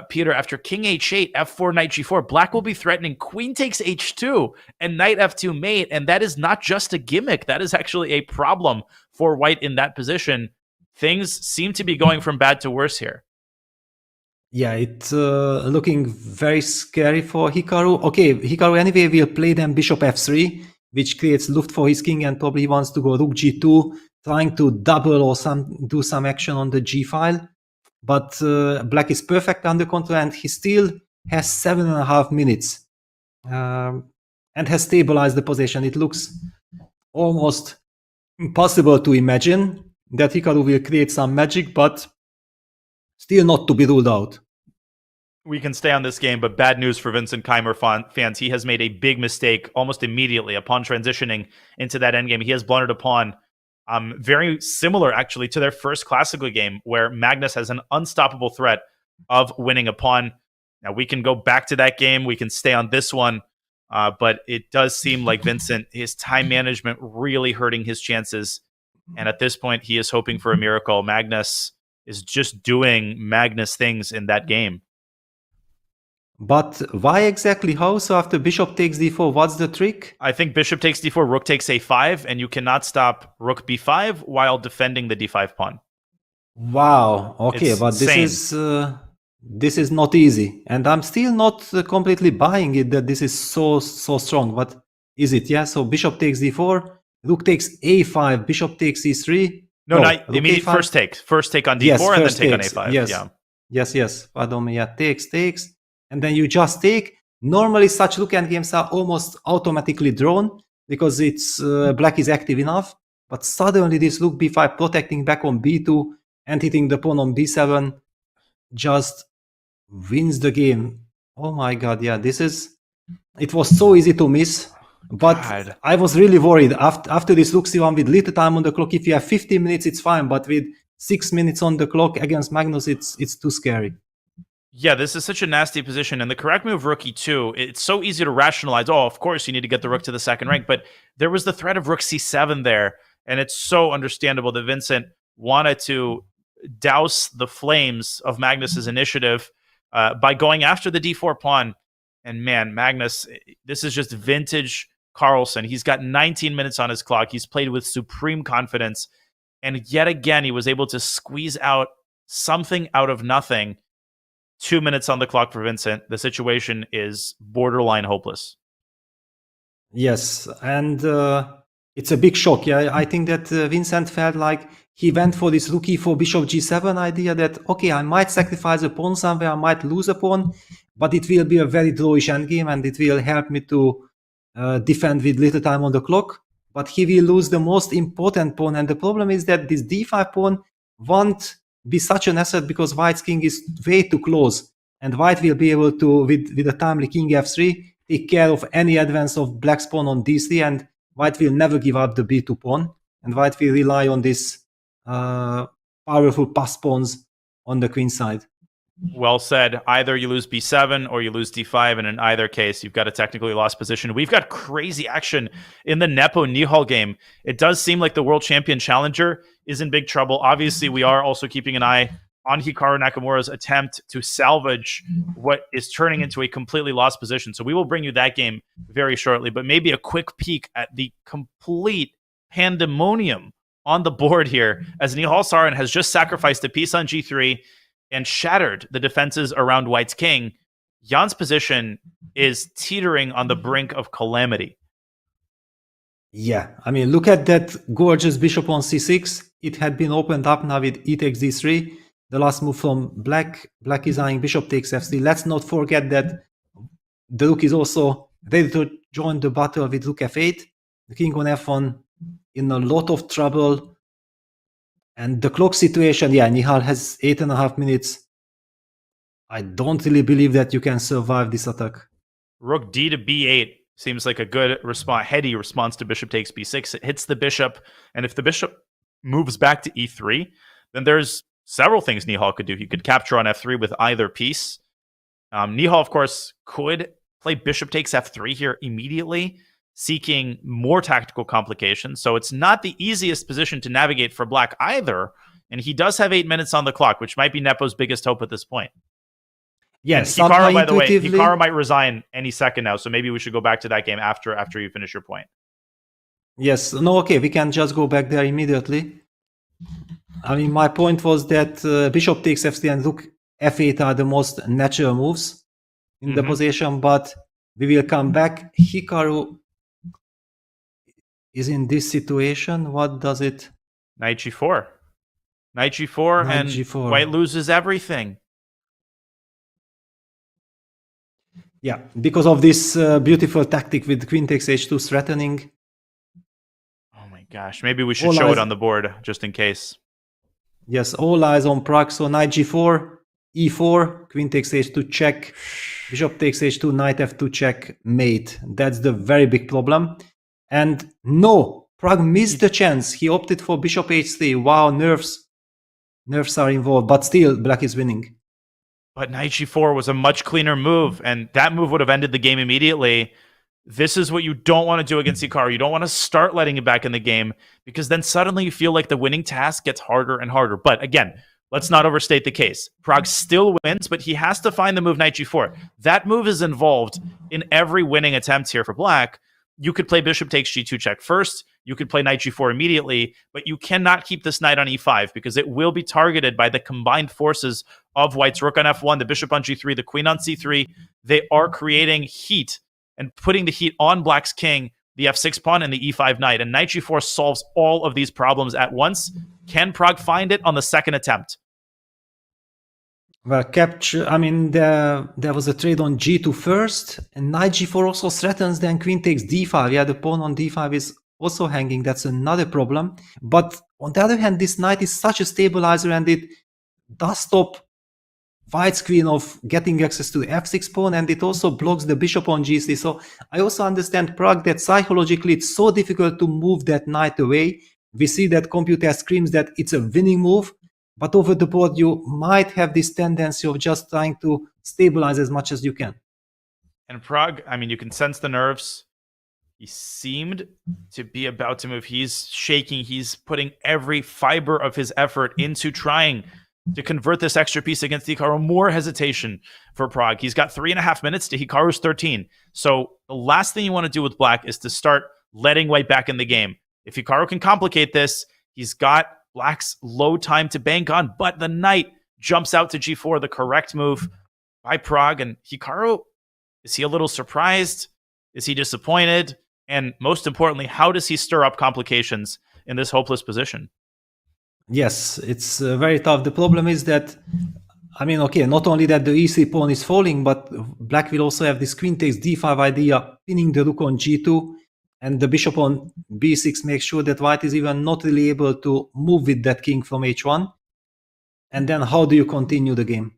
Peter, after king H8, F4, knight G4, black will be threatening queen takes H2 and knight F2 mate, and that is not just a gimmick. That is actually a problem for white in that position. Things seem to be going from bad to worse here. Yeah, it's looking very scary for Hikaru. Okay, Hikaru anyway will play then bishop f3, which creates luft for his king, and probably he wants to go rook g2, trying to double or do some action on the g file. But black is perfect under control, and he still has 7.5 minutes and has stabilized the position. It looks almost impossible to imagine that Hikaru will create some magic, but still not to be ruled out. We can stay on this game, but bad news for Vincent Keymer fans. He has made a big mistake almost immediately upon transitioning into that endgame. He has blundered a pawn, very similar actually to their first classical game, where Magnus has an unstoppable threat of winning a pawn. Now we can go back to that game. We can stay on this one, but it does seem like Vincent, his time management really hurting his chances. And at this point, he is hoping for a miracle. Magnus is just doing Magnus things in that game. But why exactly? How? So after bishop takes d4, what's the trick? I think bishop takes d4, rook takes a5, and you cannot stop rook b5 while defending the d5 pawn. Wow. Okay, It's but insane. This is not easy, and I'm still not completely buying it that this is so strong. But is it? Yeah. So bishop takes d4, rook takes a5, bishop takes e3. No, immediate a5. first take on d4, Yes, and then first take on takes. a5. Yes. Yeah. Yes. Pardon me. Yeah, takes, and then you just take. Normally, such rook endgames are almost automatically drawn because it's black is active enough. But suddenly, this rook b5 protecting back on b2 and hitting the pawn on b7 just wins the game. Oh my god, yeah, it was so easy to miss. But God. I was really worried after this rook c1 with little time on the clock. If you have 15 minutes, it's fine, but with 6 minutes on the clock against Magnus, it's too scary. Yeah, this is such a nasty position. And the correct move, rook e2, it's so easy to rationalize. Oh, of course, you need to get the rook to the second rank. But there was the threat of rook c7 there. And it's so understandable that Vincent wanted to douse the flames of Magnus's initiative by going after the d4 pawn. And man, Magnus, this is just vintage Carlsen. He's got 19 minutes on his clock. He's played with supreme confidence. And yet again, he was able to squeeze out something out of nothing. 2 minutes on the clock for Vincent. The situation is borderline hopeless. Yes, and it's a big shock. Yeah, I think that Vincent felt like he went for this rook e4 bishop g7 idea that, okay, I might sacrifice a pawn somewhere, I might lose a pawn, but it will be a very drawish endgame and it will help me to defend with little time on the clock. But he will lose the most important pawn, and the problem is that this d5 pawn won't be such an asset because white's king is way too close, and white will be able to, with a timely king f3, take care of any advance of black's pawn on d3, and white will never give up the b2 pawn, and white will rely on this powerful pass pawns on the queen side. Well said. Either you lose b7 or you lose d5, and in either case, you've got a technically lost position. We've got crazy action in the Nepo Nihal game. It does seem like the world champion challenger is in big trouble. Obviously, we are also keeping an eye on Hikaru Nakamura's attempt to salvage what is turning into a completely lost position. So we will bring you that game very shortly, but maybe a quick peek at the complete pandemonium on the board here, as Nihal Sarin has just sacrificed a piece on g3 and shattered the defenses around white's king. Jan's position is teetering on the brink of calamity. Yeah, I mean, look at that gorgeous bishop on c6. It had been opened up now with e takes d3. The last move from black. Black is eyeing bishop takes f3. Let's not forget that the rook is also ready to join the battle with rook f8. The king on f1 in a lot of trouble. And the clock situation, yeah, Nihal has 8.5 minutes. I don't really believe that you can survive this attack. Rook d to b8 seems like a good heady response to bishop takes b6. It hits the bishop, and if the bishop moves back to e3, then there's several things Nihal could do. He could capture on f3 with either piece. Nihal, of course, could play bishop takes f3 here immediately, seeking more tactical complications. So it's not the easiest position to navigate for black either. And he does have 8 minutes on the clock, which might be Nepo's biggest hope at this point. Yes, and Hikaru, by the way, Hikaru might resign any second now. So maybe we should go back to that game after you finish your point. Yes, no, okay, we can just go back there immediately. I mean, my point was that bishop takes f3 and rook f8 are the most natural moves in the position, but we will come back. Hikaru is in this situation. What does it? Knight g4. Knight g4, and G4. white loses everything. Yeah, because of this beautiful tactic with queen takes h2 threatening. Oh my gosh, maybe we should show it on the board just in case. Yes, all eyes on Pragg. So knight g4, e4, queen takes h2 check, bishop takes h2, knight f2 check, mate. That's the very big problem. And no, Pragg missed the chance. He opted for bishop h3. Wow, nerves are involved, but still black is winning. But knight g4 was a much cleaner move, and that move would have ended the game immediately. This is what you don't want to do against Hikaru. You don't want to start letting him back in the game, because then suddenly you feel like the winning task gets harder and harder. But again, let's not overstate the case. Pragg still wins, but he has to find the move knight g4. That move is involved in every winning attempt here for black. You could play bishop takes g2 check first. You could play knight g4 immediately, but you cannot keep this knight on e5 because it will be targeted by the combined forces of white's rook on f1, the bishop on g3, the queen on c3. They are creating heat and putting the heat on black's king, the f6 pawn, and the e5 knight. And knight g4 solves all of these problems at once. Can Pragg find it on the second attempt? Well, capture, I mean, there was a trade on g2 first, and knight g4 also threatens, then queen takes d5. Yeah, the pawn on d5 is also hanging. That's another problem. But on the other hand, this knight is such a stabilizer, and it does stop white's queen of getting access to the f6 pawn, and it also blocks the bishop on g3. So I also understand, Pragg, that psychologically it's so difficult to move that knight away. We see that computer screams that it's a winning move, but over the board you might have this tendency of just trying to stabilize as much as you can. And Pragg, I mean, you can sense the nerves. He seemed to be about to move. He's shaking. He's putting every fiber of his effort into trying to convert this extra piece against Hikaru. More hesitation for Pragg. He's got 3.5 minutes to Hikaru's 13. So the last thing you want to do with black is to start letting white back in the game. If Hikaru can complicate this, he's got black's low time to bank on, but the knight jumps out to g4, the correct move by Pragg. And Hikaru, is he a little surprised? Is he disappointed? And most importantly, how does he stir up complications in this hopeless position? Yes, it's very tough. The problem is that, I mean, okay, not only that the e3 pawn is falling, but black will also have this queen takes d5 idea, pinning the rook on g2, and the bishop on b6 makes sure that white is even not really able to move with that king from h1. And then how do you continue the game?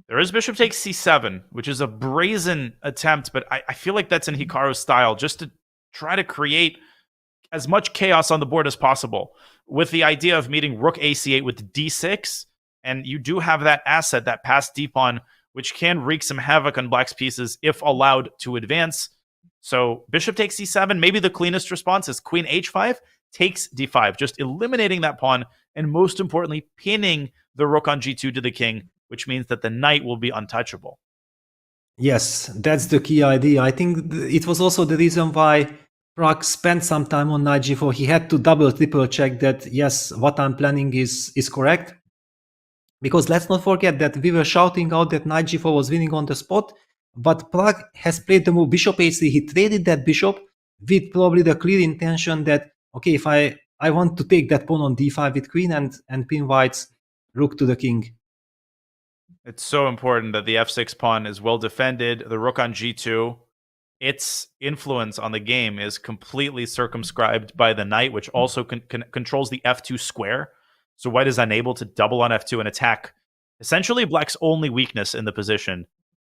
There is bishop takes c7, which is a brazen attempt, but I feel like that's in Hikaru's style, just to try to create as much chaos on the board as possible, with the idea of meeting rook ac8 with d6, and you do have that asset, that passed d-pawn, which can wreak some havoc on black's pieces if allowed to advance. So bishop takes c7, maybe the cleanest response is queen h5, takes d5, just eliminating that pawn, and most importantly, pinning the rook on g2 to the king, which means that the knight will be untouchable. Yes, that's the key idea. I think it was also the reason why Pragg spent some time on knight g4. He had to double, triple check that, yes, what I'm planning is correct. Because let's not forget that we were shouting out that knight g4 was winning on the spot, but Pragg has played the move bishop h3. He traded that bishop with probably the clear intention that, okay, if I want to take that pawn on d5 with queen and pin white's rook to the king. It's so important that the f6 pawn is well defended. The rook on g2, its influence on the game is completely circumscribed by the knight, which also controls the f2 square. So white is unable to double on f2 and attack essentially black's only weakness in the position.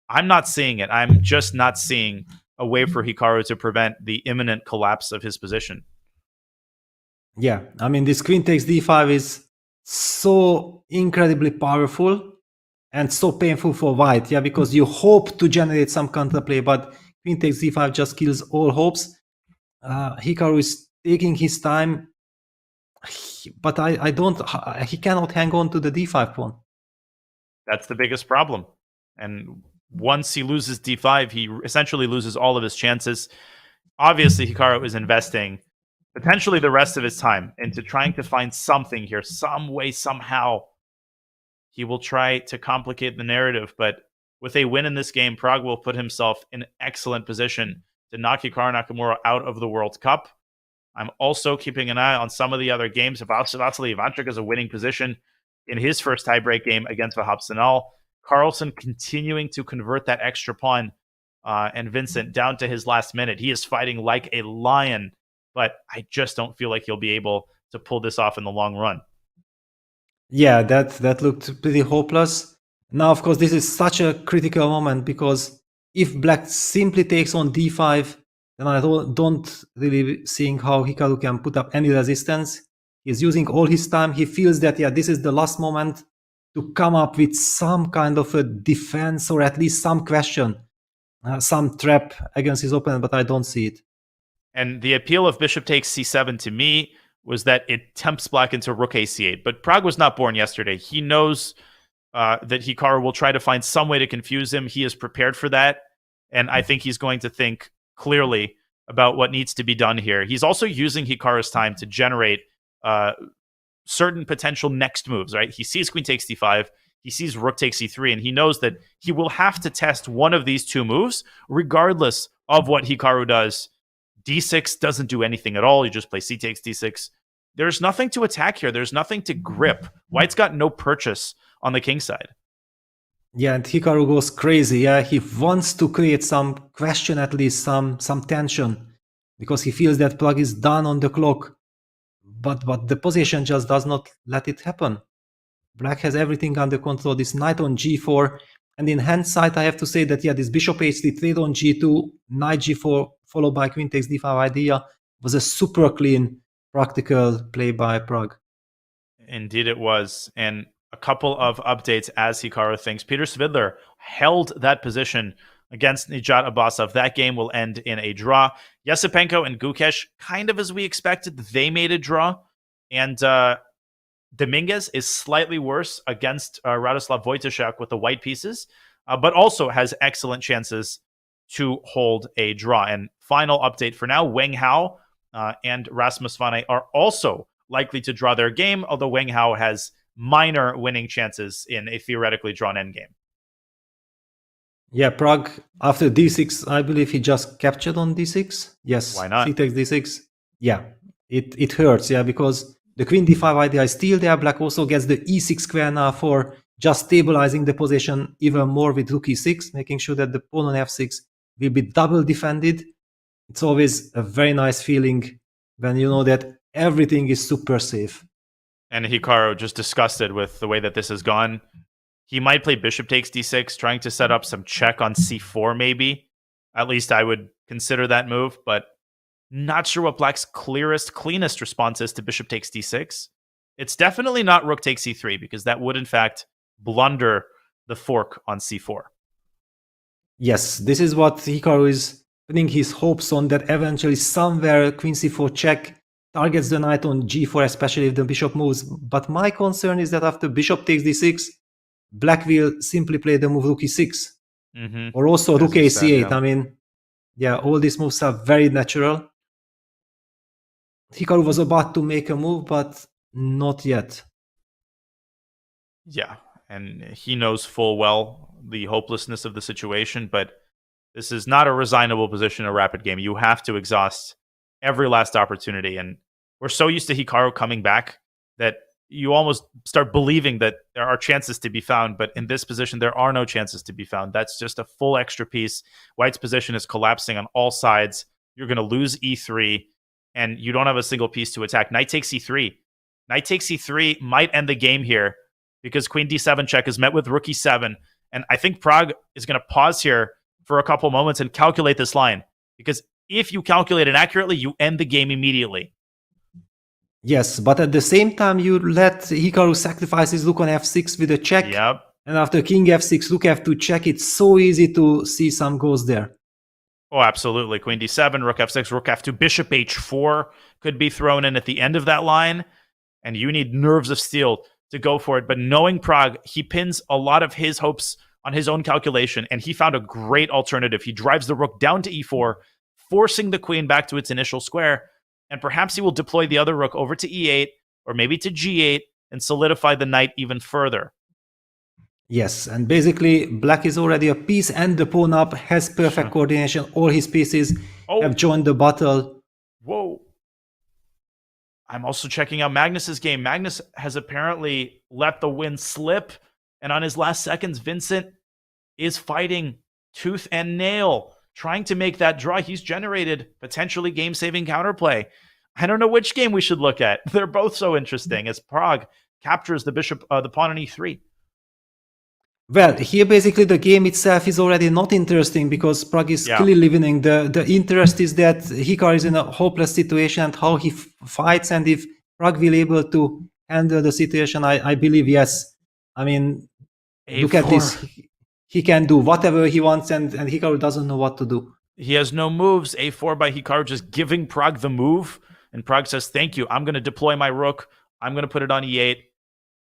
I'm not seeing it. I'm just not seeing a way for Hikaru to prevent the imminent collapse of his position. Yeah, I mean, this queen takes d5 is so incredibly powerful. and so painful for white, yeah, because you hope to generate some counterplay, but queen takes d5 just kills all hopes. Hikaru is taking his time, but I don't. He cannot hang on to the d5 pawn. That's the biggest problem. And once he loses d5, he essentially loses all of his chances. Obviously, Hikaru is investing potentially the rest of his time into trying to find something here, some way, somehow. He will try to complicate the narrative, but with a win in this game, Pragg will put himself in an excellent position to knock Hikaru Nakamura out of the World Cup. I'm also keeping an eye on some of the other games. Vasily Ivanchuk is a winning position in his first tiebreak game against Vahapsanal. Carlsen continuing to convert that extra pawn, and Vincent down to his last minute. He is fighting like a lion, but I just don't feel like he'll be able to pull this off in the long run. Yeah, that looked pretty hopeless. Now, of course, this is such a critical moment because if black simply takes on d5, then I don't really seeing how Hikaru can put up any resistance. He's using all his time. He feels that, yeah, this is the last moment to come up with some kind of a defense or at least some question, some trap against his opponent, but I don't see it. And the appeal of bishop takes c7 to me was that it tempts black into rook a8. But Pragg was not born yesterday. He knows that Hikaru will try to find some way to confuse him. He is prepared for that. And I think he's going to think clearly about what needs to be done here. He's also using Hikaru's time to generate certain potential next moves, right? He sees queen takes d5, he sees rook takes e3, and he knows that he will have to test one of these two moves, regardless of what Hikaru does. d6 doesn't do anything at all. You just play c takes d6. There's nothing to attack here. There's nothing to grip. White's got no purchase on the king side. Yeah, and Hikaru goes crazy. Yeah, he wants to create some question, at least some tension, because he feels that Pragg is done on the clock. But the position just does not let it happen. Black has everything under control. This knight on g4, and in hindsight, I have to say that, yeah, this bishop h3, trade on g2, knight g4, followed by queen takes d5 idea was a super clean, practical play by Pragg. Indeed it was. And a couple of updates as Hikaru thinks. Peter Svidler held that position against Nijat Abasov. That game will end in a draw. Esipenko and Gukesh, kind of as we expected, they made a draw. And Dominguez is slightly worse against Radoslav Wojtaszek with the white pieces, but also has excellent chances to hold a draw. And final update for now, Wang Hao and Rasmus Vane are also likely to draw their game, although Wang Hao has minor winning chances in a theoretically drawn endgame. Yeah, Pragg, after d6, I believe he just captured on d6. Yes, why not? C takes d6. Yeah, it hurts, yeah, because the queen d5 idea is still there. Black also gets the e6 square now for just stabilizing the position even more with rook e6, making sure that the pawn on f6 will be double defended. It's always a very nice feeling when you know that everything is super safe. And Hikaru just disgusted with the way that this has gone. He might play bishop takes d6, trying to set up some check on c4 maybe. At least I would consider that move, but not sure what Black's cleanest response is to bishop takes d6. It's definitely not rook takes e3, because that would in fact blunder the fork on c4. Yes, this is what Hikaru is putting his hopes on, that eventually somewhere queen c4 check targets the knight on g4, especially if the bishop moves. But my concern is that after bishop takes d6, Black will simply play the move rook e6, or also rook a8. Yeah. I mean, yeah, all these moves are very natural. Hikaru was about to make a move, but not yet. Yeah, and he knows full well the hopelessness of the situation, but this is not a resignable position in a rapid game. You have to exhaust every last opportunity, and we're so used to Hikaru coming back that you almost start believing that there are chances to be found, but in this position, there are no chances to be found. That's just a full extra piece. White's position is collapsing on all sides. You're going to lose e3, and you don't have a single piece to attack. Knight takes e3. Knight takes e3 might end the game here, because queen d7 check is met with rook e7, and I think Pragg is going to pause here for a couple moments and calculate this line, because if you calculate it accurately, you end the game immediately. Yes, but at the same time, you let Hikaru sacrifice his rook on f6 with a check. Yep. And after king f6, rook f2 check, it's so easy to see some goes there. Oh, absolutely. Queen d7, rook f6, rook f2, bishop h4 could be thrown in at the end of that line. And you need nerves of steel to go for it. But knowing Pragg, he pins a lot of his hopes on his own calculation, and he found a great alternative. He drives the rook down to e4, forcing the queen back to its initial square, and perhaps he will deploy the other rook over to e8 or maybe to g8 and solidify the knight even further. Yes, and basically black is already a piece and the pawn up, has perfect coordination. All his pieces have joined the battle. Whoa. I'm also checking out Magnus's game. Magnus has apparently let the win slip, and on his last seconds, Vincent is fighting tooth and nail, trying to make that draw. He's generated potentially game-saving counterplay. I don't know which game we should look at. They're both so interesting as Pragg captures the pawn on e3. Well, here basically the game itself is already not interesting because Pragg is clearly winning. The interest is that Hikaru is in a hopeless situation and how he fights, and if Pragg will able to handle the situation, I believe yes. I mean, A4. Look at this. He can do whatever he wants, and Hikaru doesn't know what to do. He has no moves. A4 by Hikaru, just giving Pragg the move. And Pragg says, thank you. I'm going to deploy my rook. I'm going to put it on e8.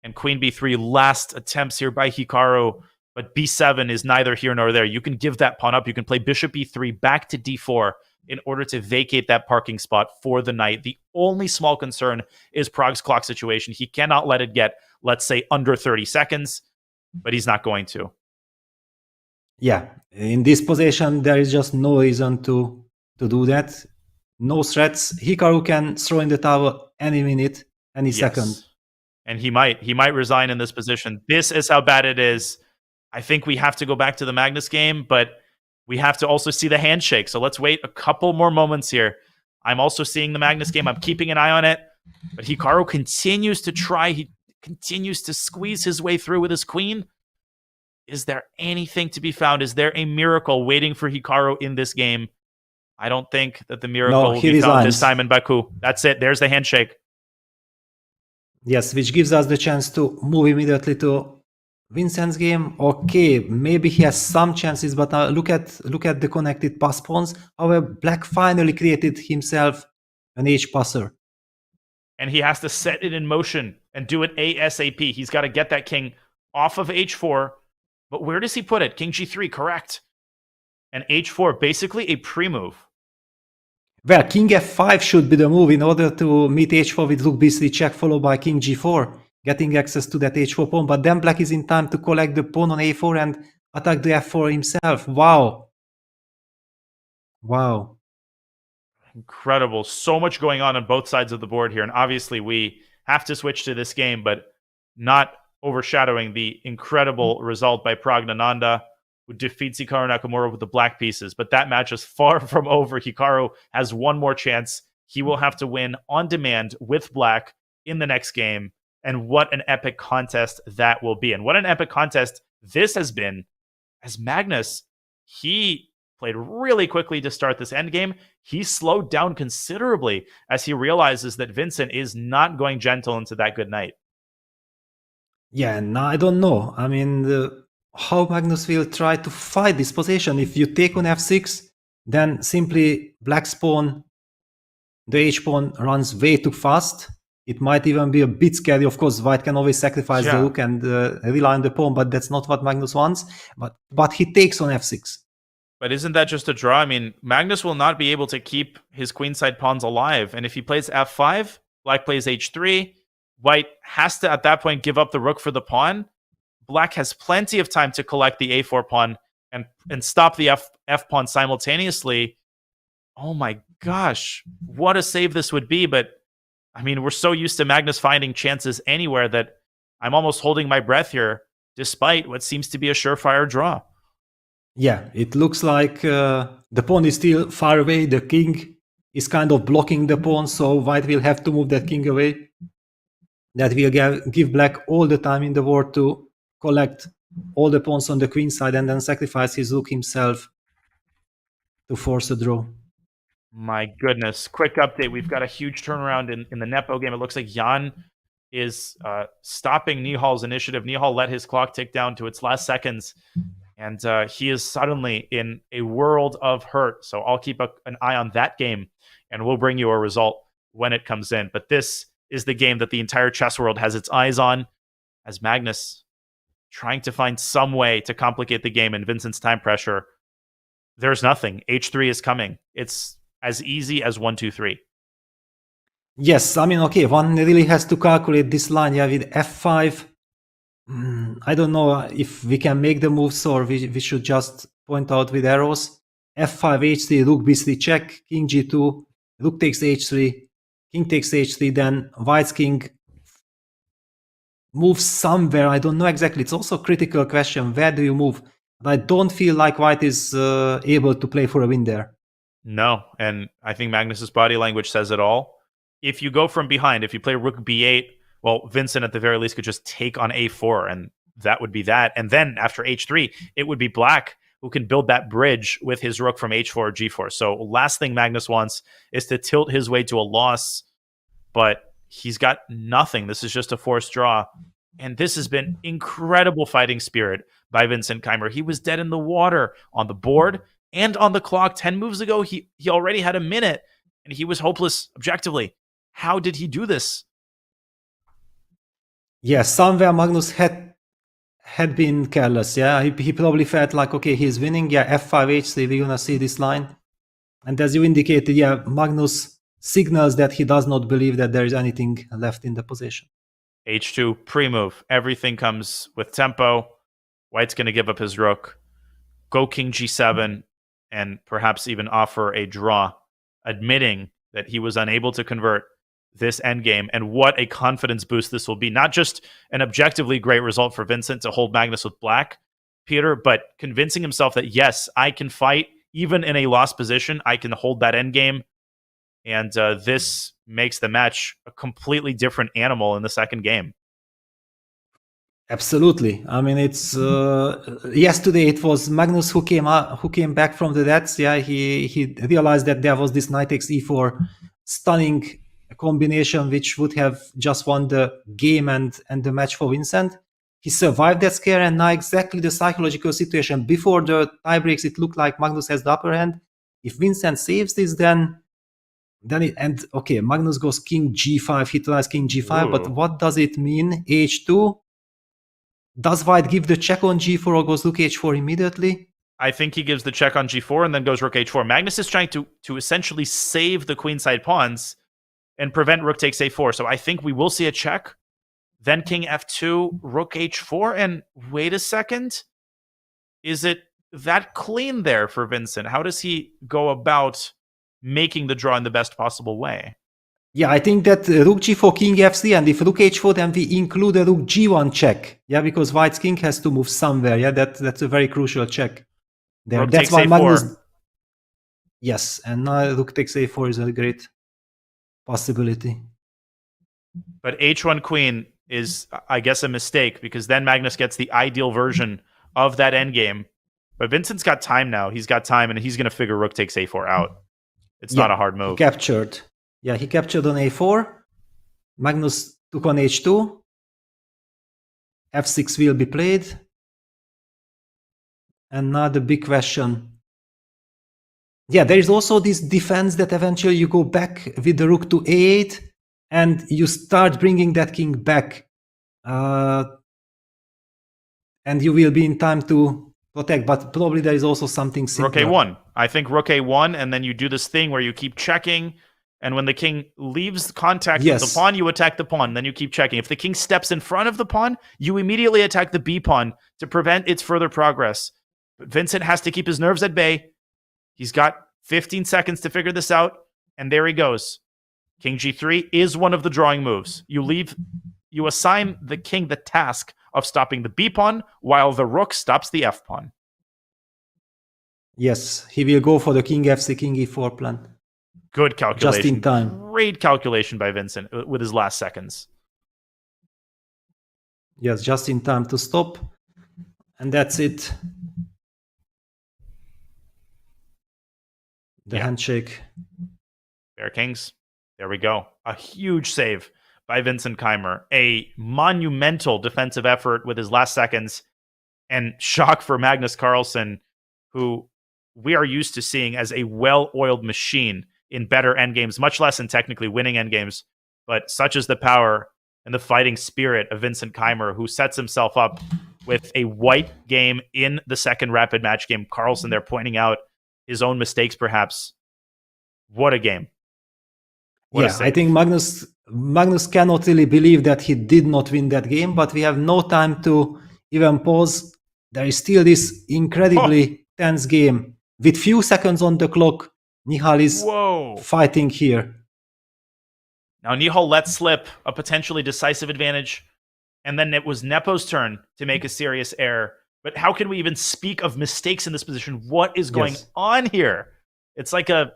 And queen b3, last attempts here by Hikaru. But b7 is neither here nor there. You can give that pawn up. You can play bishop e3 back to d4 in order to vacate that parking spot for the knight. The only small concern is Pragg's clock situation. He cannot let it get, let's say, under 30 seconds. But he's not going to. Yeah, in this position, there is just no reason to do that. No threats. Hikaru can throw in the tower any minute, any second. And he might resign in this position. This is how bad it is. I think we have to go back to the Magnus game, but we have to also see the handshake. So let's wait a couple more moments here. I'm also seeing the Magnus game. I'm keeping an eye on it. But Hikaru continues to try. He continues to squeeze his way through with his queen. Is there anything to be found? Is there a miracle waiting for Hikaru in this game? I don't think that the miracle will be found this time in Baku. That's it. There's the handshake. Yes, which gives us the chance to move immediately to Vincent's game. Okay, maybe he has some chances, but look at the connected pass pawns. However, Black finally created himself an H-passer. And he has to set it in motion and do it ASAP. He's got to get that king off of H4. But where does he put it? King G3, correct. And H4, basically a pre-move. Well, King F5 should be the move in order to meet H4 with Rook B3 check followed by King G4, getting access to that H4 pawn. But then Black is in time to collect the pawn on A4 and attack the F4 himself. Wow. Wow. Incredible. So much going on both sides of the board here. And obviously we have to switch to this game, but not overshadowing the incredible result by Praggnanandhaa, who defeats Hikaru Nakamura with the black pieces. But that match is far from over. Hikaru has one more chance. He will have to win on demand with black in the next game. And what an epic contest that will be. And what an epic contest this has been, as Magnus, he played really quickly to start this endgame. He slowed down considerably as he realizes that Vincent is not going gentle into that good night. Yeah, and I don't know. I mean, how Magnus will try to fight this position. If you take on f6, then simply black's pawn, the h-pawn runs way too fast. It might even be a bit scary. Of course, white can always sacrifice the rook and rely on the pawn, but that's not what Magnus wants. But he takes on f6. But isn't that just a draw? I mean, Magnus will not be able to keep his queenside pawns alive. And if he plays f5, black plays h3, white has to, at that point, give up the rook for the pawn. Black has plenty of time to collect the a4 pawn and stop the f pawn simultaneously. Oh my gosh, what a save this would be. But, I mean, we're so used to Magnus finding chances anywhere that I'm almost holding my breath here, despite what seems to be a surefire draw. Yeah, it looks like the pawn is still far away. The king is kind of blocking the pawn, so white will have to move that king away. That will give black all the time in the war to collect all the pawns on the queen side and then sacrifice his rook himself to force a draw. My goodness. Quick update. We've got a huge turnaround in the Nepo game. It looks like Jan is stopping Nihal's initiative. Nihal let his clock tick down to its last seconds, and he is suddenly in a world of hurt. So I'll keep an eye on that game, and we'll bring you a result when it comes in. But this is the game that the entire chess world has its eyes on, as Magnus trying to find some way to complicate the game in Vincent's time pressure. There's nothing. H3 is coming. It's as easy as 1, 2, 3. Yes, I mean, okay, one really has to calculate this line, yeah, with f5. I don't know if we can make the moves or we should just point out with arrows. f5, h3, rook b3 check, king g2, rook takes h3, king takes h3, then white's king moves somewhere. I don't know exactly. It's also a critical question. Where do you move? But I don't feel like white is able to play for a win there. No, and I think Magnus's body language says it all. If you go from behind, if you play rook b8, well, Vincent at the very least could just take on a4, and that would be that. And then after h3, it would be black who can build that bridge with his rook from h4 or g4. So last thing Magnus wants is to tilt his way to a loss, but he's got nothing. This is just a forced draw. And this has been incredible fighting spirit by Vincent Keymer. He was dead in the water on the board and on the clock. 10 moves ago, he already had a minute, and he was hopeless objectively. How did he do this? Yeah, somewhere Magnus had been careless. Yeah, he probably felt like, okay, he's winning. Yeah, f5, h3, we're gonna see this line. And as you indicated, yeah, Magnus signals that he does not believe that there is anything left in the position. h2, pre-move. Everything comes with tempo. White's going to give up his rook. Go king g7, and perhaps even offer a draw, admitting that he was unable to convert this endgame. And what a confidence boost this will be. Not just an objectively great result for Vincent to hold Magnus with black, Peter, but convincing himself that, yes, I can fight even in a lost position. I can hold that endgame. And this makes the match a completely different animal in the second game. Absolutely. I mean, it's yesterday it was Magnus who came back from the deaths. Yeah, he realized that there was this knight takes e4 stunning combination which would have just won the game and the match for Vincent. He survived that scare, and now exactly the psychological situation. Before the tie breaks, it looked like Magnus has the upper hand. If Vincent saves this, then okay, Magnus goes king g5, he tries king g5. Ooh. But what does it mean? h2. Does white give the check on g4 or goes rook h4 immediately? I think he gives the check on g4 and then goes rook h4. Magnus is trying to essentially save the queenside pawns and prevent rook takes a4. So I think we will see a check. Then king f2, rook h4. And wait a second. Is it that clean there for Vincent? How does he go about making the draw in the best possible way? Yeah, I think that rook g4, king f3, and if rook h4, then we include a rook g1 check. Yeah, because white's king has to move somewhere. Yeah, that's a very crucial check there. Rook That's takes why a4. Magnus. Yes, and now rook takes a4 is a great possibility. But h1 queen is, I guess, a mistake, because then Magnus gets the ideal version of that endgame. But Vincent's got time now. He's got time, and he's going to figure rook takes a4 out. It's not a hard move. He captured. Yeah, he captured on a4. Magnus took on h2. f6 will be played. And now the big question. Yeah, there is also this defense that eventually you go back with the rook to a8 and you start bringing that king back. And you will be in time to protect, but probably there is also something simpler. Rook a1. I think rook a1, and then you do this thing where you keep checking, and when the king leaves contact with the pawn, you attack the pawn, then you keep checking. If the king steps in front of the pawn, you immediately attack the b pawn to prevent its further progress. But Vincent has to keep his nerves at bay. He's got 15 seconds to figure this out, and there he goes. King g3 is one of the drawing moves. You assign the king the task of stopping the b pawn while the rook stops the f pawn. Yes, he will go for the king f6, king e4 plan. Good calculation. Just in time. Great calculation by Vincent with his last seconds. Yes, just in time to stop. And that's it. The handshake. Bear kings. There we go. A huge save by Vincent Keymer. A monumental defensive effort with his last seconds, and shock for Magnus Carlsen, who we are used to seeing as a well-oiled machine in better endgames, much less in technically winning endgames. But such is the power and the fighting spirit of Vincent Keymer, who sets himself up with a white game in the second rapid match game. Carlsen there pointing out his own mistakes, perhaps. What a game. What a Yeah, I save. think Magnus cannot really believe that he did not win that game, but we have no time to even pause. There is still this incredibly tense game. With few seconds on the clock, Nihal is fighting here. Now Nihal let slip a potentially decisive advantage, and then it was Nepo's turn to make a serious error. But how can we even speak of mistakes in this position? What is going on here? It's like a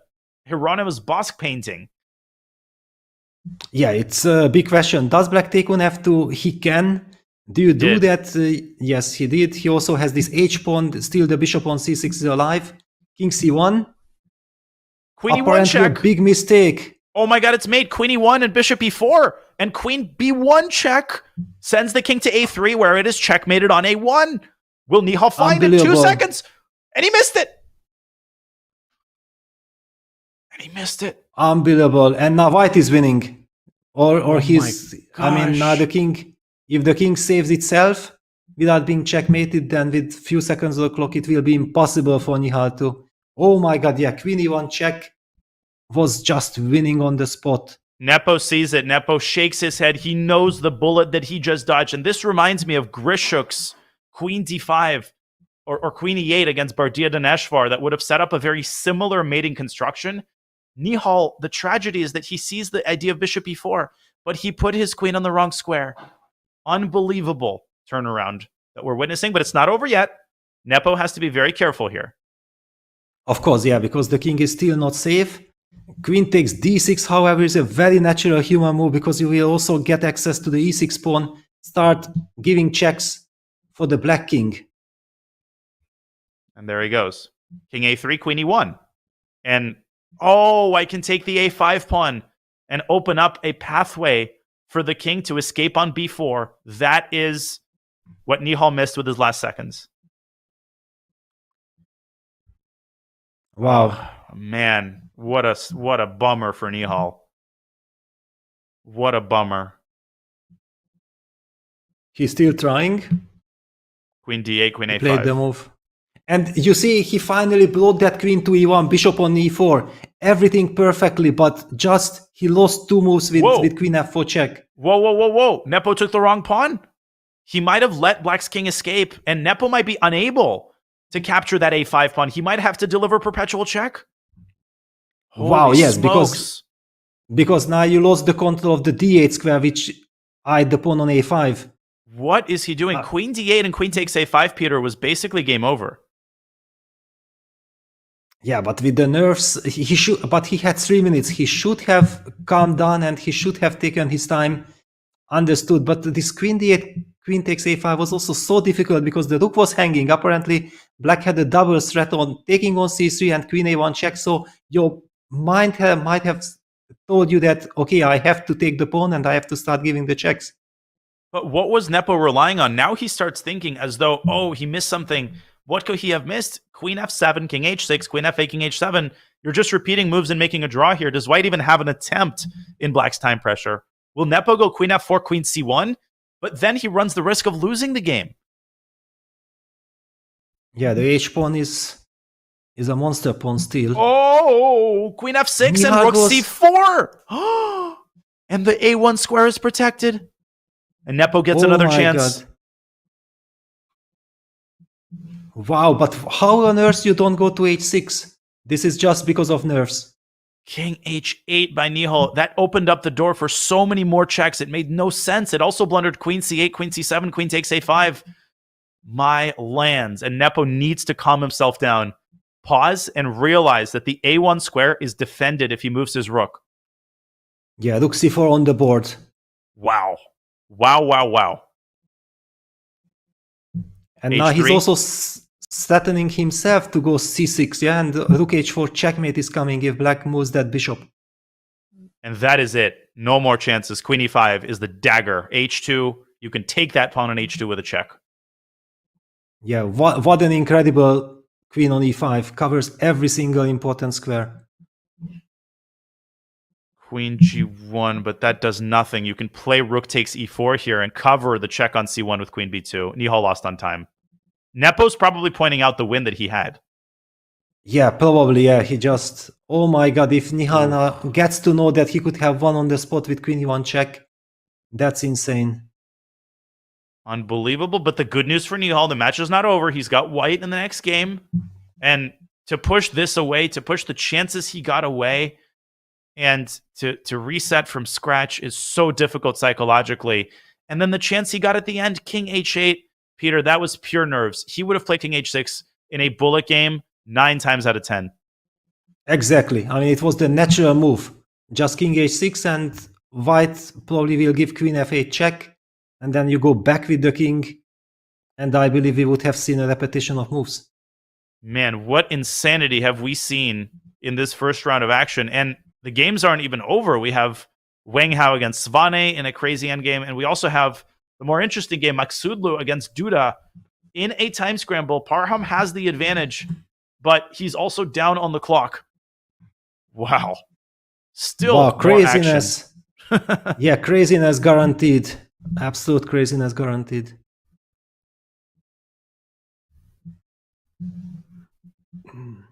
Hieronymus Bosch painting. Yeah, it's a big question. Does Black take on f2? He can. Do you do that? Yes, he did. He also has this h-pawn. Still the bishop on c6 is alive. King c1. Queen e1 Apparently check. a big mistake. Oh my god, it's made. Queen e1 and bishop e4. And queen b1 check. Sends the king to a3 where it is checkmated on a1. Will Nihal find in 2 seconds? And he missed it. Unbelievable. And now white is winning. Or he's... I mean, now the king... If the king saves itself without being checkmated, then with few seconds on the clock, it will be impossible for Nihal to... Oh my god, yeah, queen e1 check was just winning on the spot. Nepo sees it. Nepo shakes his head. He knows the bullet that he just dodged. And this reminds me of Grishuk's queen d5 or queen e8 against Bardia Daneshvar that would have set up a very similar mating construction. Nihal, the tragedy is that he sees the idea of bishop e4, but he put his queen on the wrong square. Unbelievable turnaround that we're witnessing, but it's not over yet. Nepo has to be very careful here. Of course, yeah, because the king is still not safe. Queen takes d6, however, is a very natural human move because you will also get access to the e6 pawn, start giving checks for the black king. And there he goes. King a3, queen e1. And, oh, I can take the a5 pawn and open up a pathway for the king to escape on b4. That is what Nihal missed with his last seconds. Wow. Oh, man, what a bummer for Nihal. What a bummer. He's still trying. Queen d8, queen a5. Played the move. And you see, he finally brought that queen to e1, bishop on e4. Everything perfectly, but just he lost 2 moves with queen f4 check. Whoa. Nepo took the wrong pawn. He might have let Black's king escape, and Nepo might be unable to capture that a5 pawn. He might have to deliver perpetual check. Wow, yes, because now you lost the control of the d8 square, which eyed the pawn on a5. What is he doing? Queen d8 and queen takes a5, Peter, was basically game over. Yeah, but with the nerves, he should. But he had 3 minutes. He should have calmed down and he should have taken his time. Understood. But this queen d8, queen takes a5 was also so difficult because the rook was hanging. Apparently, Black had a double threat on taking on c3 and queen a1 check. So your mind might have told you that, okay, I have to take the pawn and I have to start giving the checks. But what was Nepo relying on? Now he starts thinking as though, oh, he missed something. What could he have missed? Queen f7, king h6, queen f8, king h7. You're just repeating moves and making a draw here. Does white even have an attempt in Black's time pressure? Will Nepo go queen f4, queen c1? But then he runs the risk of losing the game. Yeah, the h-pawn is a monster pawn still. Oh, queen f6 and rook c4. And the a1 square is protected. And Nepo gets another chance. God. Wow, but how on earth you don't go to h6? This is just because of nerves. King h8 by Nihal. That opened up the door for so many more checks. It made no sense. It also blundered queen c8, queen c7, queen takes a5. My lands. And Nepo needs to calm himself down. Pause and realize that the a1 square is defended if he moves his rook. Yeah, rook c4 on the board. Wow. Wow. And H3. now he's also threatening himself to go c6, yeah, and rook h4 checkmate is coming if Black moves that bishop. And that is it. No more chances. Queen e5 is the dagger. h2, you can take that pawn on h2 with a check. Yeah, what an incredible queen on e5. Covers every single important square. Queen g1, but that does nothing. You can play rook takes e4 here and cover the check on c1 with queen b2. Nihal lost on time. Nepo's probably pointing out the win that he had. Yeah, probably, yeah. He just... Oh my god, if Nihal gets to know that he could have won on the spot with queen e1 check, that's insane. Unbelievable, but the good news for Nihal, the match is not over. He's got white in the next game. And to push this away, to push the chances he got away, and to reset from scratch is so difficult psychologically. And then the chance he got at the end, king h8, Peter, that was pure nerves. He would have played king h6 in a bullet game 9 times out of 10. Exactly. I mean, it was the natural move. Just king h6 and white probably will give queen f8 check. And then you go back with the king. And I believe we would have seen a repetition of moves. Man, what insanity have we seen in this first round of action? And the games aren't even over. We have Wang Hao against Svane in a crazy endgame. And we also have the more interesting game, Maksudlu against Duda in a time scramble. Parham has the advantage, but he's also down on the clock. Wow. Still wow, craziness. More Yeah, craziness guaranteed. Absolute craziness guaranteed.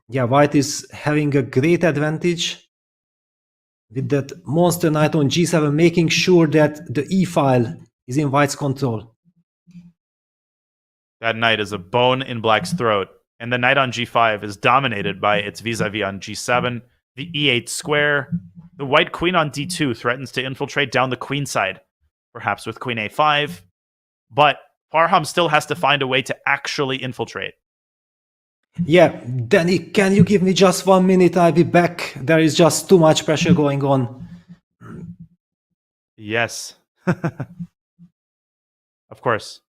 Yeah, white is having a great advantage with that monster knight on g7, making sure that the e-file is in white's control. That knight is a bone in black's throat. And the knight on g5 is dominated by its vis-a-vis on g7. The e8 square. The white queen on d2 threatens to infiltrate down the queen side, perhaps with queen a5. But Parham still has to find a way to actually infiltrate. Yeah, Danny, can you give me just 1 minute? I'll be back. There is just too much pressure going on. Yes. Of course.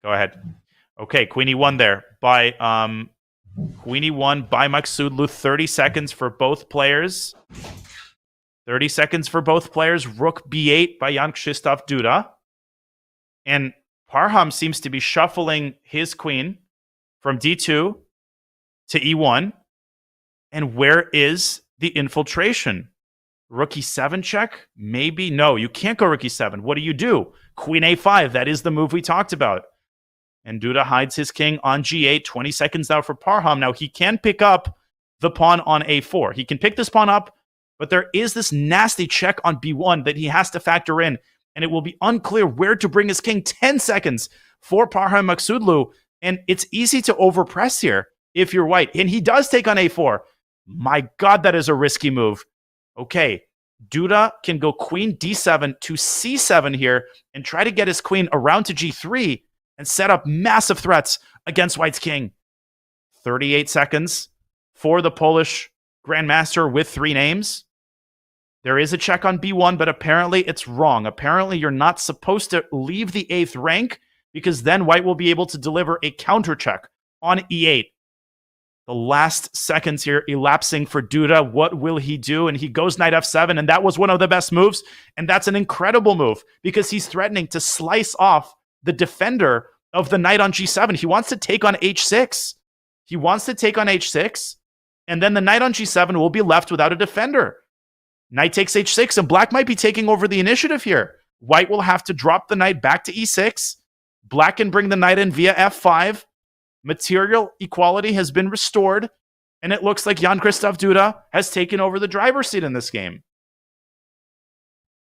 Go ahead. Okay, queen e1 there by queen e1 by Maksudlu. 30 seconds for both players. 30 seconds for both players. Rook b8 by Jan Krzysztof Duda. And Parham seems to be shuffling his queen from d2 to e1. And where is the infiltration? Rook e7 check? Maybe. No, you can't go rook e7. What do? Queen a5. That is the move we talked about. And Duda hides his king on g8. 20 seconds now for Parham. Now he can pick up the pawn on a4. He can pick this pawn up, but there is this nasty check on b1 that he has to factor in. And it will be unclear where to bring his king. 10 seconds for Parham Maksudlu. And it's easy to overpress here if you're white. And he does take on a4. My God, that is a risky move. Okay, Duda can go queen d7 to c7 here and try to get his queen around to g3 and set up massive threats against white's king. 38 seconds for the Polish Grandmaster with 3 names. There is a check on b1, but apparently it's wrong. Apparently you're not supposed to leave the 8th rank because then white will be able to deliver a counter check on e8. The last seconds here elapsing for Duda. What will he do? And he goes knight f7, and that was one of the best moves. And that's an incredible move because he's threatening to slice off the defender of the knight on g7. He wants to take on h6. He wants to take on h6, and then the knight on g7 will be left without a defender. Knight takes h6, and black might be taking over the initiative here. White will have to drop the knight back to e6. Black can bring the knight in via f5. Material equality has been restored, and it looks like Jan Krzysztof Duda has taken over the driver's seat in this game.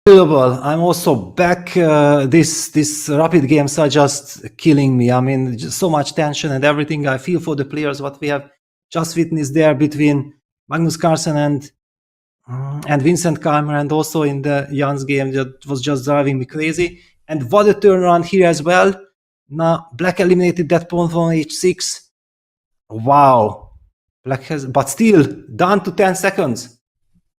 I'm also back. These rapid games are just killing me. I mean, just so much tension and everything. I feel for the players. What we have just witnessed there between Magnus Carlsen and Vincent Keymer, and also in the Jan's game, that was just driving me crazy. And what a turnaround here as well. Now black eliminated that pawn from h6. Wow. Black has, but still down to 10 seconds.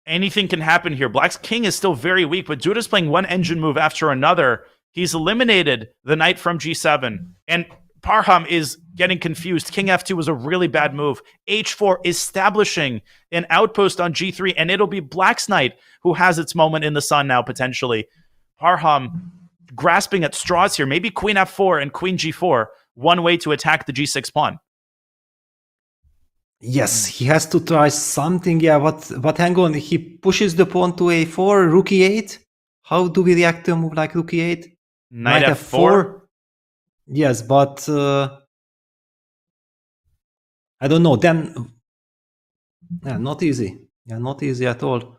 Anything can happen here. Black's king is still very weak, but Duda's playing one engine move after another. He's eliminated the knight from g7. And Parham is getting confused. King f2 was a really bad move. h4 establishing an outpost on g3, and it'll be Black's knight who has its moment in the sun now, potentially. Parham grasping at straws here. Maybe queen f4 and queen g4, one way to attack the g6 pawn. Yes, he has to try something. Yeah, but hang on. He pushes the pawn to a4, rook e8. How do we react to a move like rook e8? Knight f4? Yes, but I don't know. Then, yeah, not easy. Yeah, not easy at all.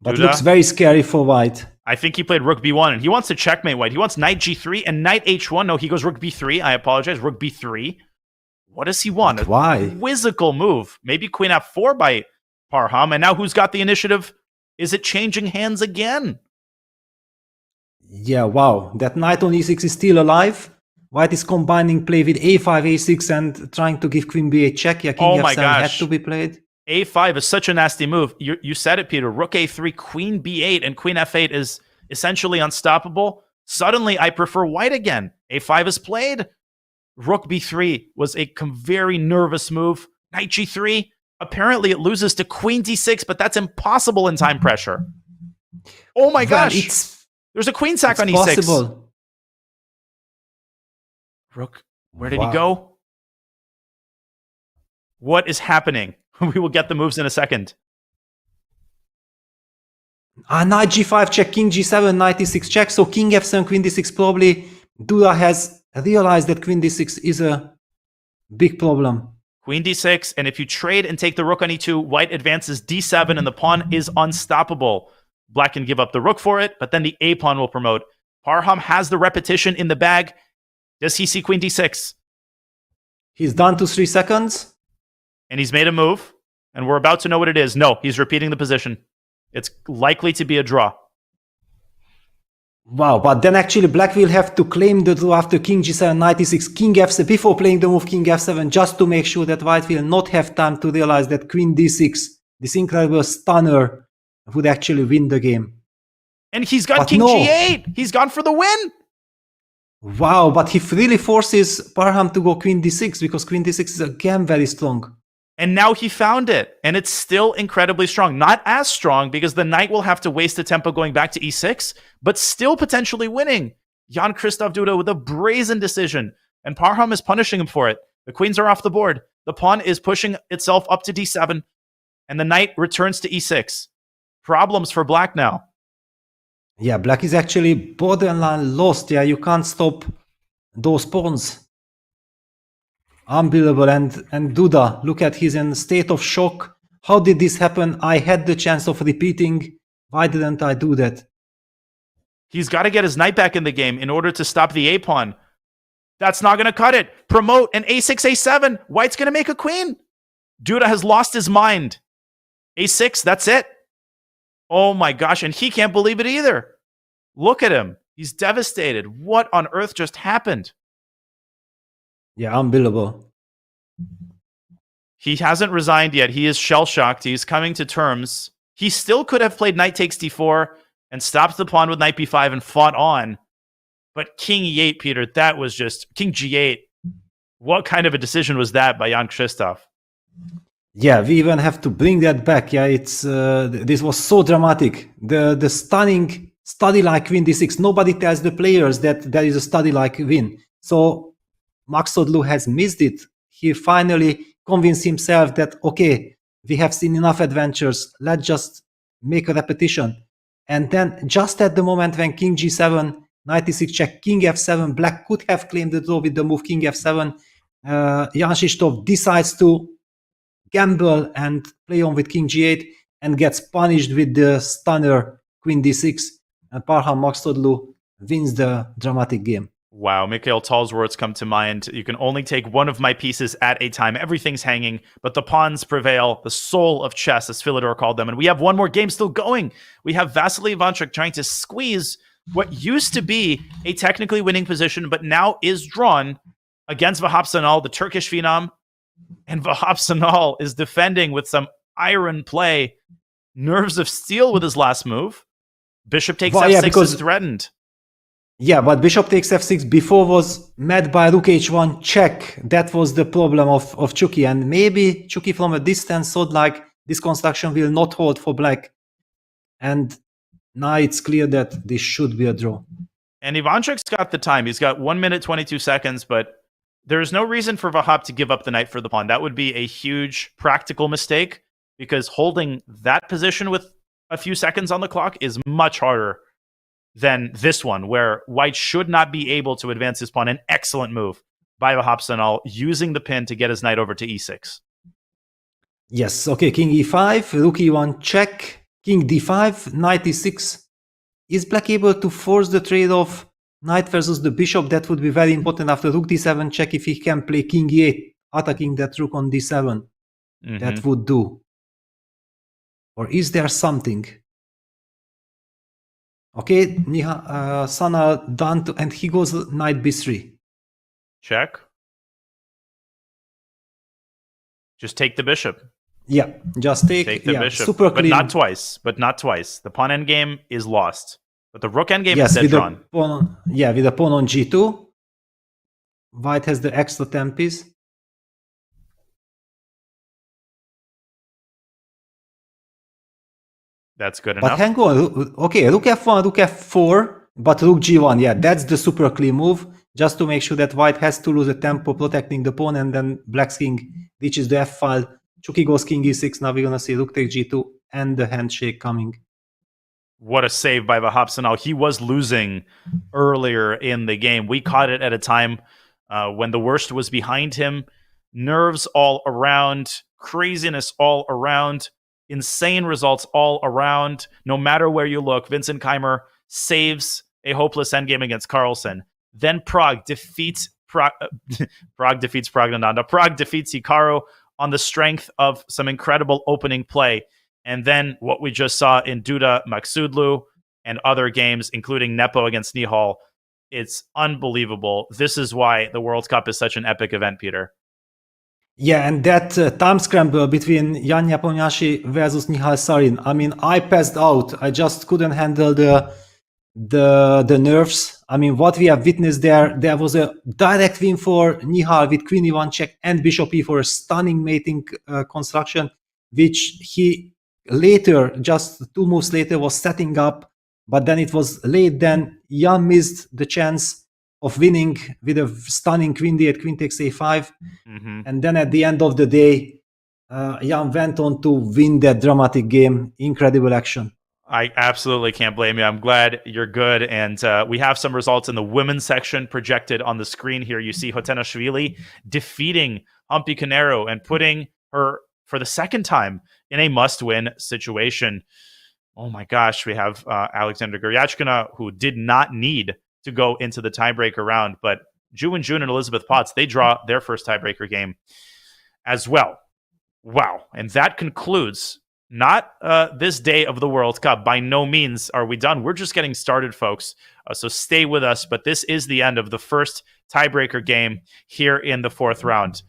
But Duda? Looks very scary for white. I think he played rook b1, and he wants to checkmate white. He wants knight g3 and knight h1. No, he goes rook b3. I apologize. Rook b3. What does he want? But why? A quizzical move. Maybe queen f4 by Parham. And now who's got the initiative? Is it changing hands again? Yeah, wow. That knight on e6 is still alive. White is combining play with a5, a6, and trying to give queen b8 check. Yeah, king f7 had to be played. a5 is such a nasty move. You said it, Peter. Rook a3, queen b8, and queen f8 is essentially unstoppable. Suddenly, I prefer white again. a5 is played. Rook b3 was a very nervous move. Knight g3. Apparently, it loses to queen d6, but that's impossible in time pressure. Oh my gosh. There's a queen sack on e6. Possible. Rook, where did he go? What is happening? We will get the moves in a second. Knight g5 check, king g7, knight e6 check. So king f7, queen d6 probably. Duda has realized that queen d6 is a big problem. Queen d6, and if you trade and take the rook on e2, white advances d7, and the pawn is unstoppable. Black can give up the rook for it, but then the a pawn will promote. Parham has the repetition in the bag. Does he see queen d6? He's down to 3 seconds. And he's made a move, and we're about to know what it is. No, he's repeating the position. It's likely to be a draw. Wow, but then actually black will have to claim the draw after king g7, knight e6, king f7, before playing the move king f7, just to make sure that white will not have time to realize that queen d6, this incredible stunner, would actually win the game. And he's got king g8. He's gone for the win. Wow, but he really forces Parham to go queen d6 because queen d6 is again very strong. And now he found it. And it's still incredibly strong. Not as strong because the knight will have to waste a tempo going back to e6, but still potentially winning. Jan-Krzysztof Duda with a brazen decision. And Parham is punishing him for it. The queens are off the board. The pawn is pushing itself up to d7. And the knight returns to e6. Problems for black now. Yeah, black is actually borderline lost. Yeah, you can't stop those pawns. Unbelievable. And Duda, look at, he's in a state of shock. How did this happen? I had the chance of repeating. Why didn't I do that? He's got to get his knight back in the game in order to stop the a-pawn. That's not going to cut it. Promote an a6, a7. White's going to make a queen. Duda has lost his mind. a6, that's it. Oh my gosh, and he can't believe it either. Look at him. He's devastated. What on earth just happened? Yeah, unbelievable. He hasn't resigned yet. He is shell-shocked. He's coming to terms. He still could have played knight takes d4 and stopped the pawn with knight b5 and fought on. But king e8, Peter, that was just... king g8. What kind of a decision was that by Jan-Krzysztof? Yeah, we even have to bring that back. Yeah, it's this was so dramatic. The stunning study like queen d6. Nobody tells the players that there is a study like win. So Maxodlu has missed it. He finally convinced himself that okay, we have seen enough adventures. Let's just make a repetition. And then just at the moment when king g7, knight e6 check, king f7, black could have claimed the draw with the move king f7. Jan-Krzysztof decides to gamble and play on with king g8 and gets punished with the stunner queen d6, and Parham Maxodlu wins the dramatic game. Wow, Mikhail Tal's words come to mind. You can only take one of my pieces at a time. Everything's hanging, but the pawns prevail. The soul of chess, as Svidler called them. And we have one more game still going. We have Vasily Ivanchuk trying to squeeze what used to be a technically winning position, but now is drawn against Vahap Sanal, the Turkish phenom. And Vahap Sanal is defending with some iron play. Nerves of steel with his last move. Bishop takes f6 is threatened. Yeah, but bishop takes f6 before was met by rook h1 check. That was the problem of Chucky, and maybe Chucky from a distance thought like this construction will not hold for black. And now it's clear that this should be a draw. And Ivanchuk's got the time. He's got 1 minute, 22 seconds, but there's no reason for Vahap to give up the knight for the pawn. That would be a huge practical mistake, because holding that position with a few seconds on the clock is much harder than this one, where white should not be able to advance his pawn. An excellent move by Vahap using the pin to get his knight over to e6. Yes, okay, king e5, rook e1 check, king d5, knight e6. Is black able to force the trade-off knight versus the bishop? That would be very important after rook d7 check. If he can play king e8, attacking that rook on d7, that would do. Or is there something? Okay, Sana done, and he goes knight b3. Check. Just take the bishop. Yeah, just take the bishop. Super but clean. not twice. The pawn endgame is lost. But the rook endgame is dead drawn. With the pawn on g2. White has the extra 10 piece. That's good enough. But hang on. Okay, rook f1, rook f4, but rook g1. Yeah, that's the super clean move. Just to make sure that white has to lose a tempo protecting the pawn, and then black's king reaches the f file. Chucky goes king e6. Now we're going to see rook takes g2 and the handshake coming. What a save by Vahap. He was losing earlier in the game. We caught it at a time when the worst was behind him. Nerves all around, craziness all around, insane results all around. No matter where you look, Vincent Keymer saves a hopeless endgame against Carlsen. Then Prague defeats Praggnanandhaa. Prague defeats Hikaru on the strength of some incredible opening play. And then what we just saw in Duda Maksudlu and other games, including Nepo against Nihal, it's unbelievable. This is why the World Cup is such an epic event, Peter. Yeah, and that time scramble between Nepomniachtchi versus Nihal Sarin. I mean, I passed out. I just couldn't handle the nerves. I mean, what we have witnessed there was a direct win for Nihal with queen e1 check and bishop e4, a stunning mating construction, which he later, just 2 moves later, was setting up, but then it was late. Then Jan missed the chance of winning with a stunning queen d8, queen takes a5. And then at the end of the day, Jan went on to win that dramatic game. Incredible action. I absolutely can't blame you. I'm glad you're good. And we have some results in the women's section projected on the screen here. You see Hotenashvili defeating Humpy Canero and putting her, for the second time, in a must-win situation. Oh my gosh, we have Alexander Guryachkina, who did not need to go into the tiebreaker round, but Ju and Elizabeth Potts, they draw their first tiebreaker game as well. Wow. And that concludes not this day of the World Cup. By no means are we done. We're just getting started, folks. So stay with us. But this is the end of the first tiebreaker game here in the 4th round.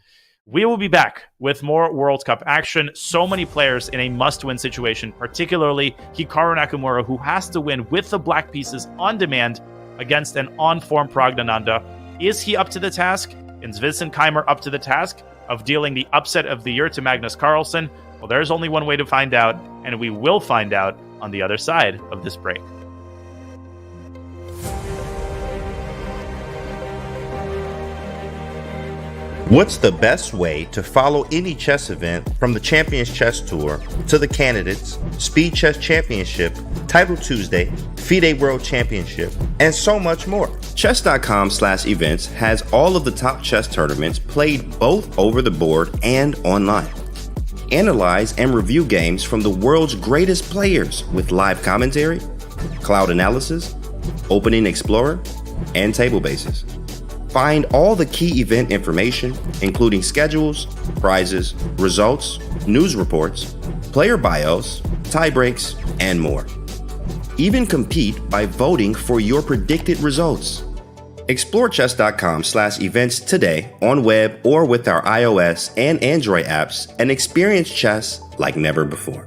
We will be back with more World Cup action. So many players in a must-win situation, particularly Hikaru Nakamura, who has to win with the black pieces on demand against an on-form Praggnanandhaa. Is he up to the task? Is Vincent Keymer up to the task of dealing the upset of the year to Magnus Carlsen? Well, there's only one way to find out, and we will find out on the other side of this break. What's the best way to follow any chess event, from the Champions Chess Tour to the Candidates, Speed Chess Championship, Title Tuesday, FIDE World Championship, and so much more? Chess.com/events has all of the top chess tournaments played both over the board and online. Analyze and review games from the world's greatest players with live commentary, cloud analysis, Opening Explorer, and table bases. Find all the key event information, including schedules, prizes, results, news reports, player bios, tiebreaks, and more. Even compete by voting for your predicted results. Explore chess.com/events today on web or with our iOS and Android apps and experience chess like never before.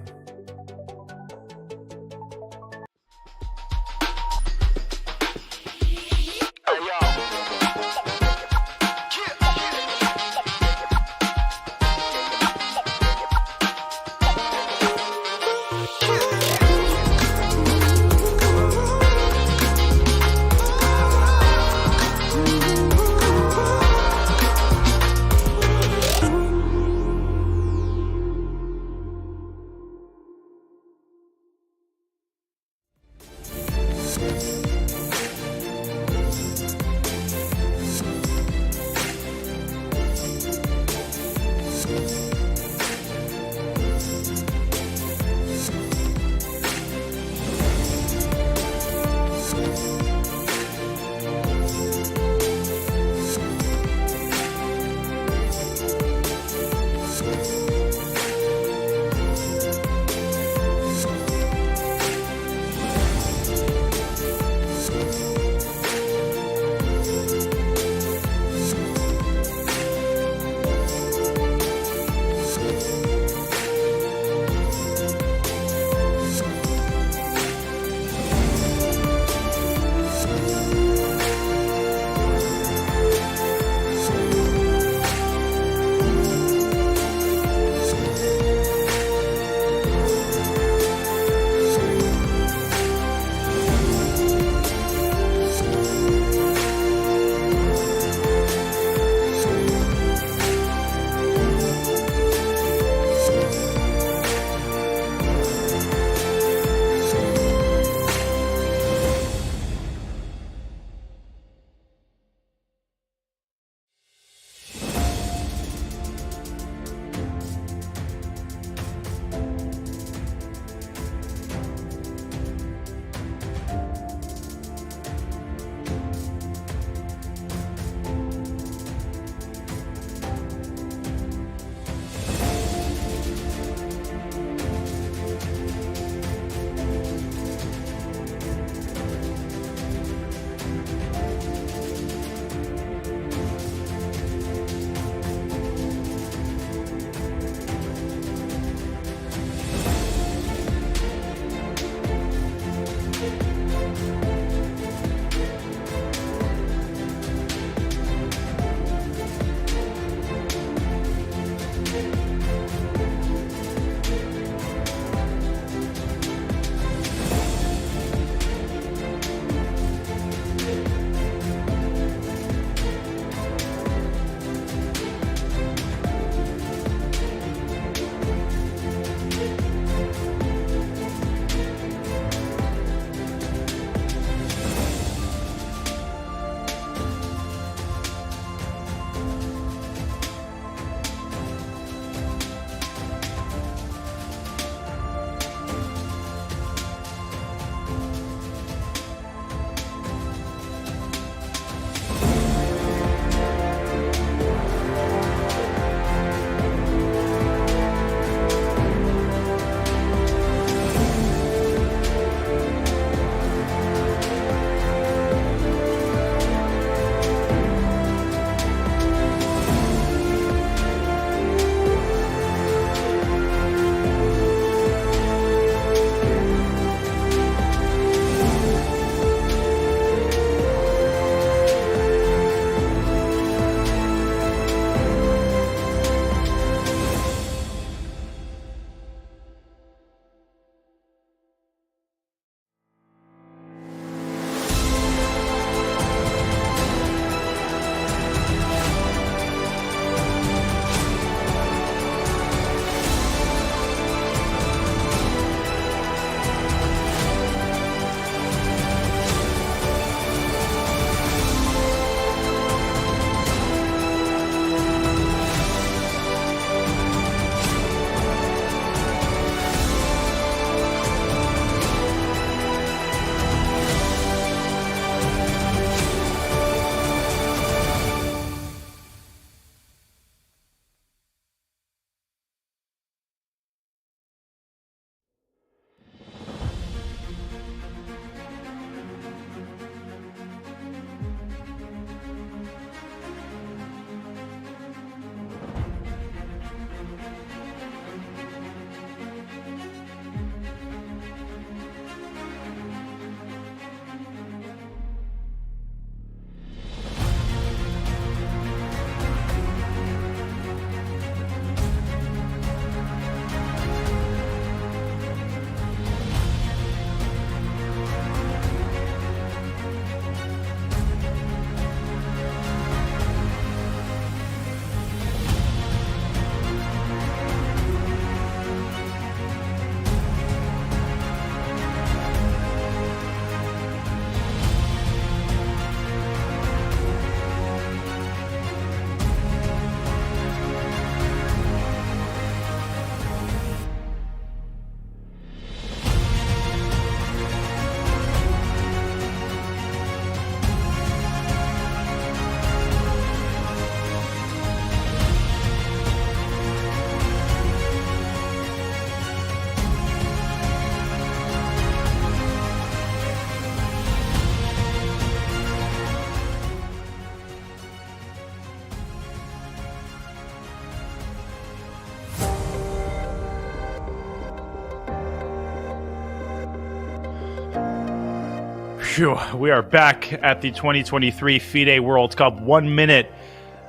Phew, we are back at the 2023 FIDE World Cup 1 minute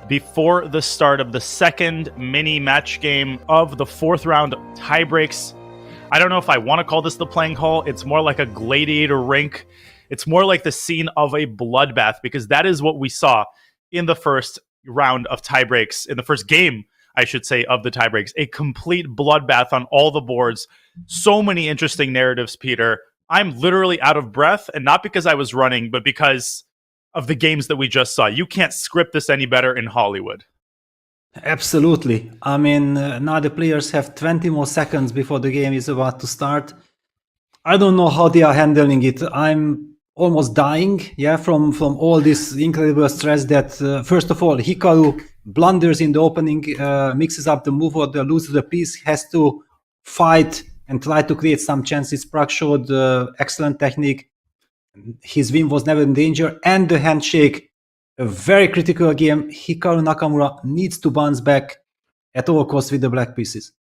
before the start of the second mini match game of the fourth round tiebreaks. I don't know if I want to call this the playing hall. It's more like a gladiator rink. It's more like the scene of a bloodbath, because that is what we saw in the first round of tiebreaks, in the first game, I should say, of the tiebreaks. A complete bloodbath on all the boards. So many interesting narratives, Peter. I'm literally out of breath, and not because I was running, but because of the games that we just saw. You can't script this any better in Hollywood. Absolutely. I mean, now the players have 20 more seconds before the game is about to start. I don't know how they are handling it. I'm almost dying, from all this incredible stress that, first of all, Hikaru blunders in the opening, mixes up the move or loses the piece, has to fight and try to create some chances. Pragg showed excellent technique. His win was never in danger. And the handshake, a very critical game. Hikaru Nakamura needs to bounce back at all costs with the black pieces.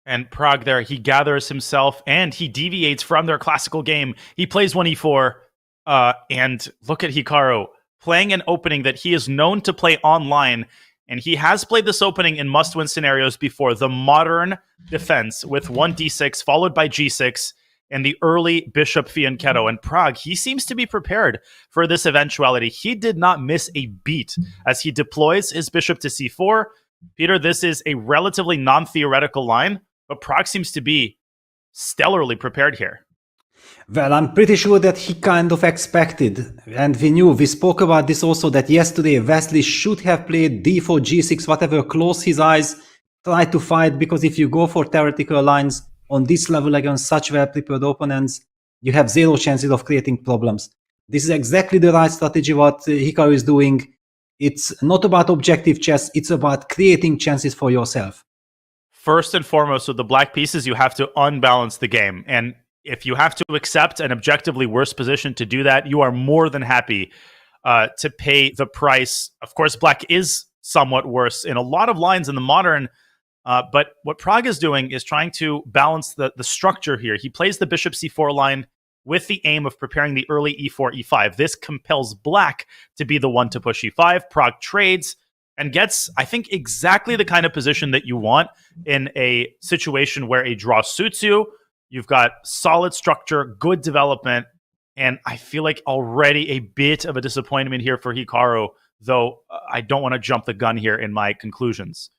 And Pragg there, he gathers himself and he deviates from their classical game. He plays 1e4. And look at Hikaru playing an opening that he is known to play online. And he has played this opening in must-win scenarios before. The modern defense with 1d6 followed by g6 and the early bishop fianchetto. And Pragg, he seems to be prepared for this eventuality. He did not miss a beat as he deploys his bishop to c4. Peter, this is a relatively non-theoretical line, but Pragg seems to be stellarly prepared here. Well, I'm pretty sure that he kind of expected, and we spoke about this also, that yesterday Wesley should have played d4, g6, whatever, close his eyes, try to fight, because if you go for theoretical lines on this level against such well-prepared opponents, you have zero chances of creating problems. This is exactly the right strategy what Hikaru is doing. It's not about objective chess, it's about creating chances for yourself. First and foremost, with the black pieces, you have to unbalance the game. And if you have to accept an objectively worse position to do that, you are more than happy to pay the price. Of course, black is somewhat worse in a lot of lines in the modern, but what Pragg is doing is trying to balance the structure here. He plays the bishop c4 line with the aim of preparing the early e4, e5. This compels black to be the one to push e5. Pragg trades and gets, I think, exactly the kind of position that you want in a situation where a draw suits you. You've got solid structure, good development, and I feel like already a bit of a disappointment here for Hikaru, though I don't want to jump the gun here in my conclusions.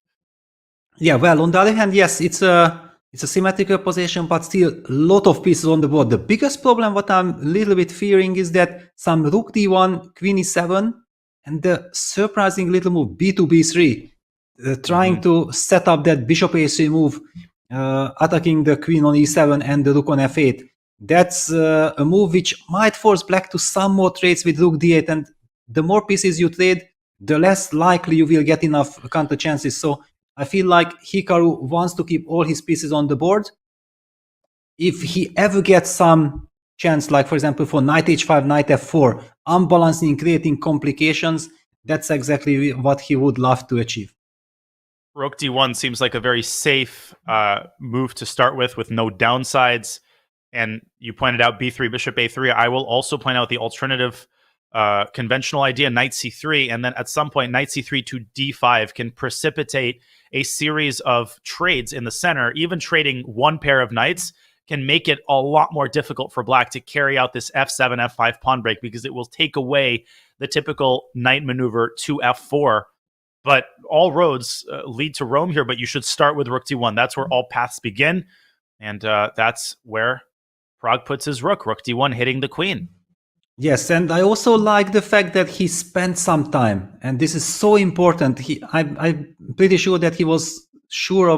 Yeah, well, on the other hand, yes, it's a symmetrical position, but still a lot of pieces on the board. The biggest problem, what I'm a little bit fearing, is that some rook d1, queen e7, and the surprising little move b2, b3, trying to set up that bishop a3 move, attacking the queen on e7 and the rook on f8. That's a move which might force black to some more trades with rook d8, and the more pieces you trade, the less likely you will get enough counter chances. So I feel like Hikaru wants to keep all his pieces on the board. If he ever gets some chance, like for example for knight h5, knight f4, unbalancing, creating complications, that's exactly what he would love to achieve. Rook d1 seems like a very safe move to start with no downsides. And you pointed out b3, bishop a3. I will also point out the alternative conventional idea, knight c3. And then at some point, knight c3 to d5 can precipitate a series of trades in the center. Even trading one pair of knights can make it a lot more difficult for black to carry out this f7, f5 pawn break, because it will take away the typical knight maneuver to f4. But all roads lead to Rome here, but you should start with rook d1. That's where all paths begin. And that's where Pragg puts his rook d1, hitting the queen. Yes, and I also like the fact that he spent some time, and this is so important. I'm pretty sure that he was sure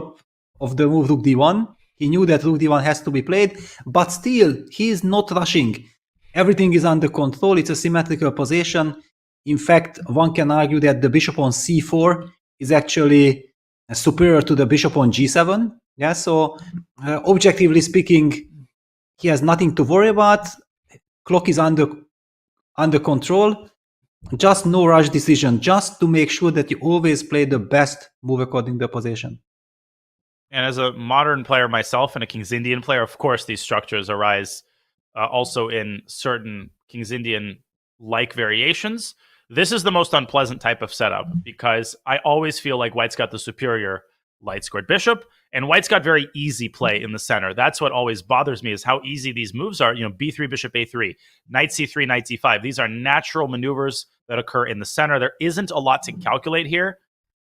of the move rook d1. He knew that rook d1 has to be played, but still, he is not rushing. Everything is under control. It's a symmetrical position. In fact, one can argue that the bishop on c4 is actually superior to the bishop on g7. Yeah, so objectively speaking, he has nothing to worry about. Clock is under control. Just no rush decision, just to make sure that you always play the best move according to the position. And as a modern player myself and a King's Indian player, of course, these structures arise also in certain King's Indian-like variations. This is the most unpleasant type of setup because I always feel like white's got the superior light-squared bishop, and white's got very easy play in the center. That's what always bothers me, is how easy these moves are. B3, bishop a3, knight c3, knight c5. These are natural maneuvers that occur in the center. There isn't a lot to calculate here.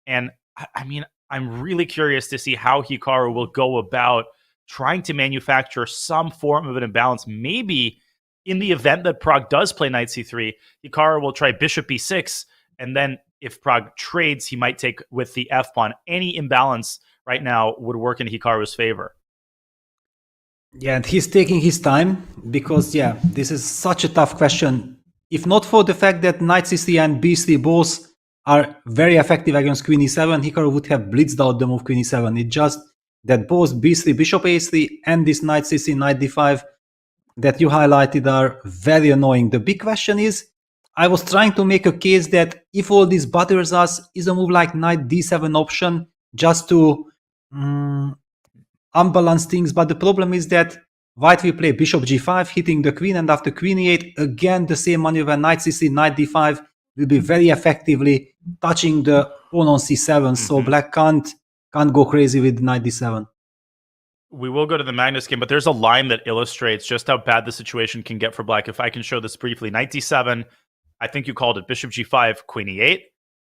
And I mean, I'm really curious to see how Hikaru will go about trying to manufacture some form of an imbalance. Maybe in the event that Pragg does play knight c3, Hikaru will try bishop b6, and then if Pragg trades, he might take with the f-pawn. Any imbalance right now would work in Hikaru's favor. Yeah, and he's taking his time because, this is such a tough question. If not for the fact that knight c3 and b3 both are very effective against queen e7, Hikaru would have blitzed out the move queen e7. It's just that both b3, bishop a3, and this knight c3, knight d5 that you highlighted are very annoying. The big question is, I was trying to make a case that if all this bothers us, is a move like knight d7 option just to unbalance things. But the problem is that white will play bishop g5, hitting the queen, and after queen e8, again the same maneuver, knight c3, knight d5 will be very effectively touching the pawn on c7. So black can't go crazy with knight d7. We will go to the Magnus game, but there's a line that illustrates just how bad the situation can get for black. If I can show this briefly, knight d7, I think you called it bishop g5, queen e8,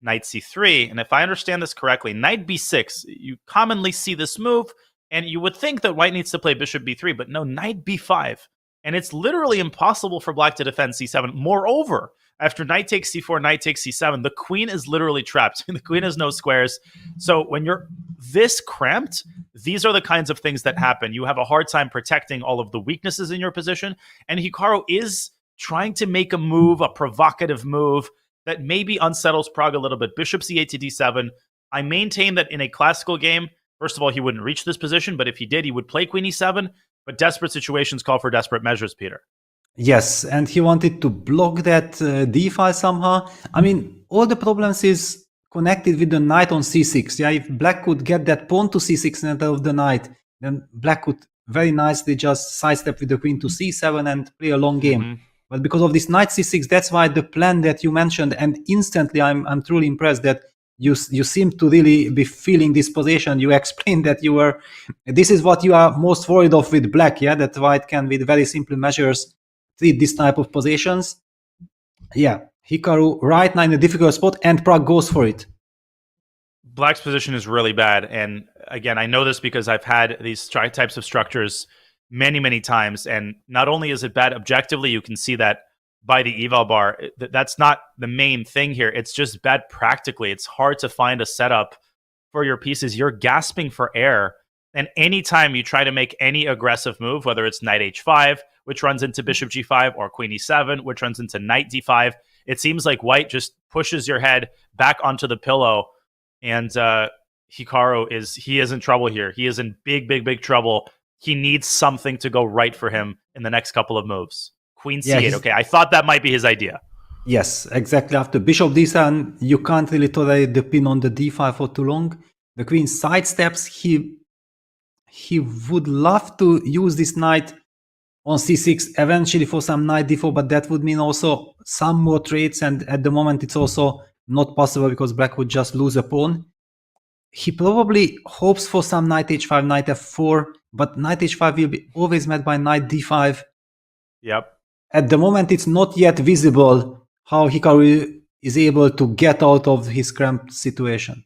knight c3, and if I understand this correctly, knight b6, you commonly see this move, and you would think that white needs to play bishop b3, but no, knight b5. And it's literally impossible for black to defend c7. Moreover, after knight takes c4, knight takes c7, the queen is literally trapped. The queen has no squares. So when you're this cramped, these are the kinds of things that happen. You have a hard time protecting all of the weaknesses in your position, and Hikaru is trying to make a move, a provocative move that maybe unsettles Pragg a little bit. Bishop c8 to d7. I maintain that in a classical game, first of all, he wouldn't reach this position, but if he did, he would play queen e7. But desperate situations call for desperate measures, Peter. Yes, and he wanted to block that d-file somehow. I mean, all the problems is connected with the knight on c6. Yeah, if black could get that pawn to c6 instead of the knight, then black could very nicely just sidestep with the queen to c7 and play a long game. But because of this knight c6, that's why the plan that you mentioned, and instantly I'm truly impressed that you seem to really be feeling this position. You explained that this is what you are most worried of with black, yeah, that white can with very simple measures treat this type of positions. Yeah, Hikaru right now in a difficult spot, and Pragg goes for it. Black's position is really bad, and again, I know this because I've had these types of structures many, many times, and not only is it bad objectively, you can see that by the eval bar. That's not the main thing here. It's just bad practically. It's hard to find a setup for your pieces. You're gasping for air, and anytime you try to make any aggressive move, whether it's knight h5, which runs into bishop g5, or queen e7, which runs into knight d5, it seems like white just pushes your head back onto the pillow, and Hikaru is in trouble here. He is in big, big, big trouble. He needs something to go right for him in the next couple of moves. Queen c8. Okay, I thought that might be his idea. Yes, exactly. After bishop d7, you can't really tolerate the pin on the d5 for too long. The queen sidesteps. He would love to use this knight on c6 eventually for some knight d4, but that would mean also some more trades, and at the moment it's also not possible because black would just lose a pawn. He probably hopes for some knight h5, knight f4, but knight h5 will be always met by knight d5. Yep. At the moment, it's not yet visible how Hikaru is able to get out of his cramped situation.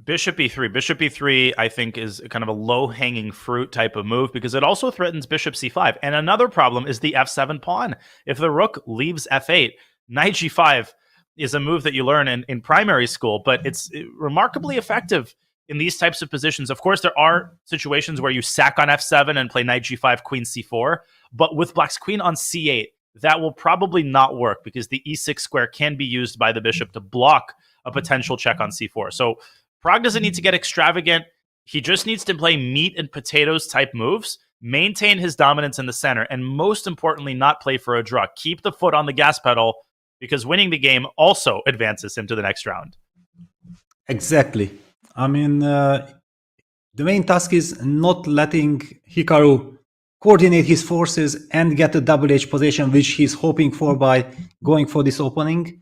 Bishop e3. Bishop e3, I think, is kind of a low-hanging fruit type of move because it also threatens bishop c5. And another problem is the f7 pawn. If the rook leaves f8, knight g5 is a move that you learn in primary school, but it's remarkably effective in these types of positions. Of course, there are situations where you sack on f7 and play knight g5, queen c4, but with black's queen on c8, that will probably not work because the e6 square can be used by the bishop to block a potential check on c4. So Pragg doesn't need to get extravagant. He just needs to play meat and potatoes type moves, maintain his dominance in the center, and most importantly, not play for a draw. Keep the foot on the gas pedal because winning the game also advances him to the next round. Exactly. I mean, the main task is not letting Hikaru coordinate his forces and get a double H position, which he's hoping for by going for this opening.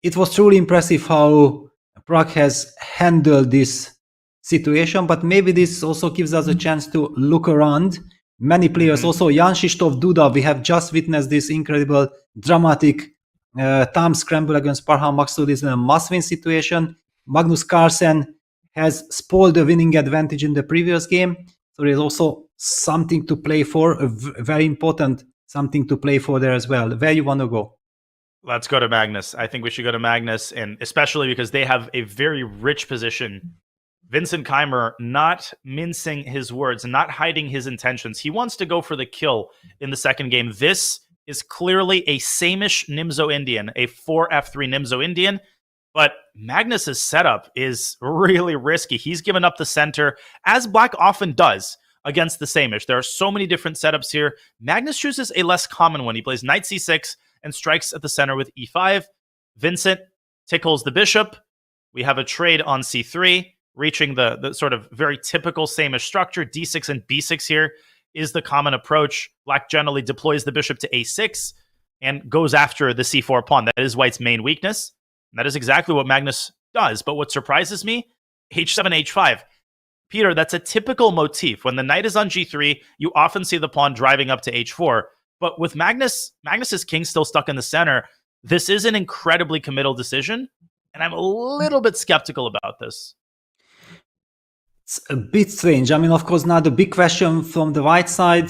It was truly impressive how Pragg has handled this situation, but maybe this also gives us a chance to look around. Many players, also Jan Krzysztof Duda, we have just witnessed this incredible dramatic time scramble against Parham Maksudis in a must-win situation. Magnus Carlsen has spoiled the winning advantage in the previous game, so there's also something to play for, a very important something to play for there as well. Where you want to go? Let's go to Magnus. I think we should go to Magnus, and especially because they have a very rich position. Vincent Keymer not mincing his words, not hiding his intentions. He wants to go for the kill in the second game. This is clearly a same-ish Nimzo Indian, a 4F3 Nimzo Indian, but Magnus's setup is really risky. He's given up the center, as Black often does against the same-ish. There are so many different setups here. Magnus chooses a less common one. He plays knight c6 and strikes at the center with e5. Vincent tickles the bishop. We have a trade on c3, reaching the sort of very typical same-ish structure. d6 and b6 here is the common approach. Black generally deploys the bishop to a6 and goes after the c4 pawn. That is White's main weakness. And that is exactly what Magnus does. But what surprises me, h7, h5. Peter, that's a typical motif. When the knight is on g3, you often see the pawn driving up to h4. But with Magnus's king still stuck in the center, this is an incredibly committal decision. And I'm a little bit skeptical about this. It's a bit strange. I mean, of course, now the big question from the right side,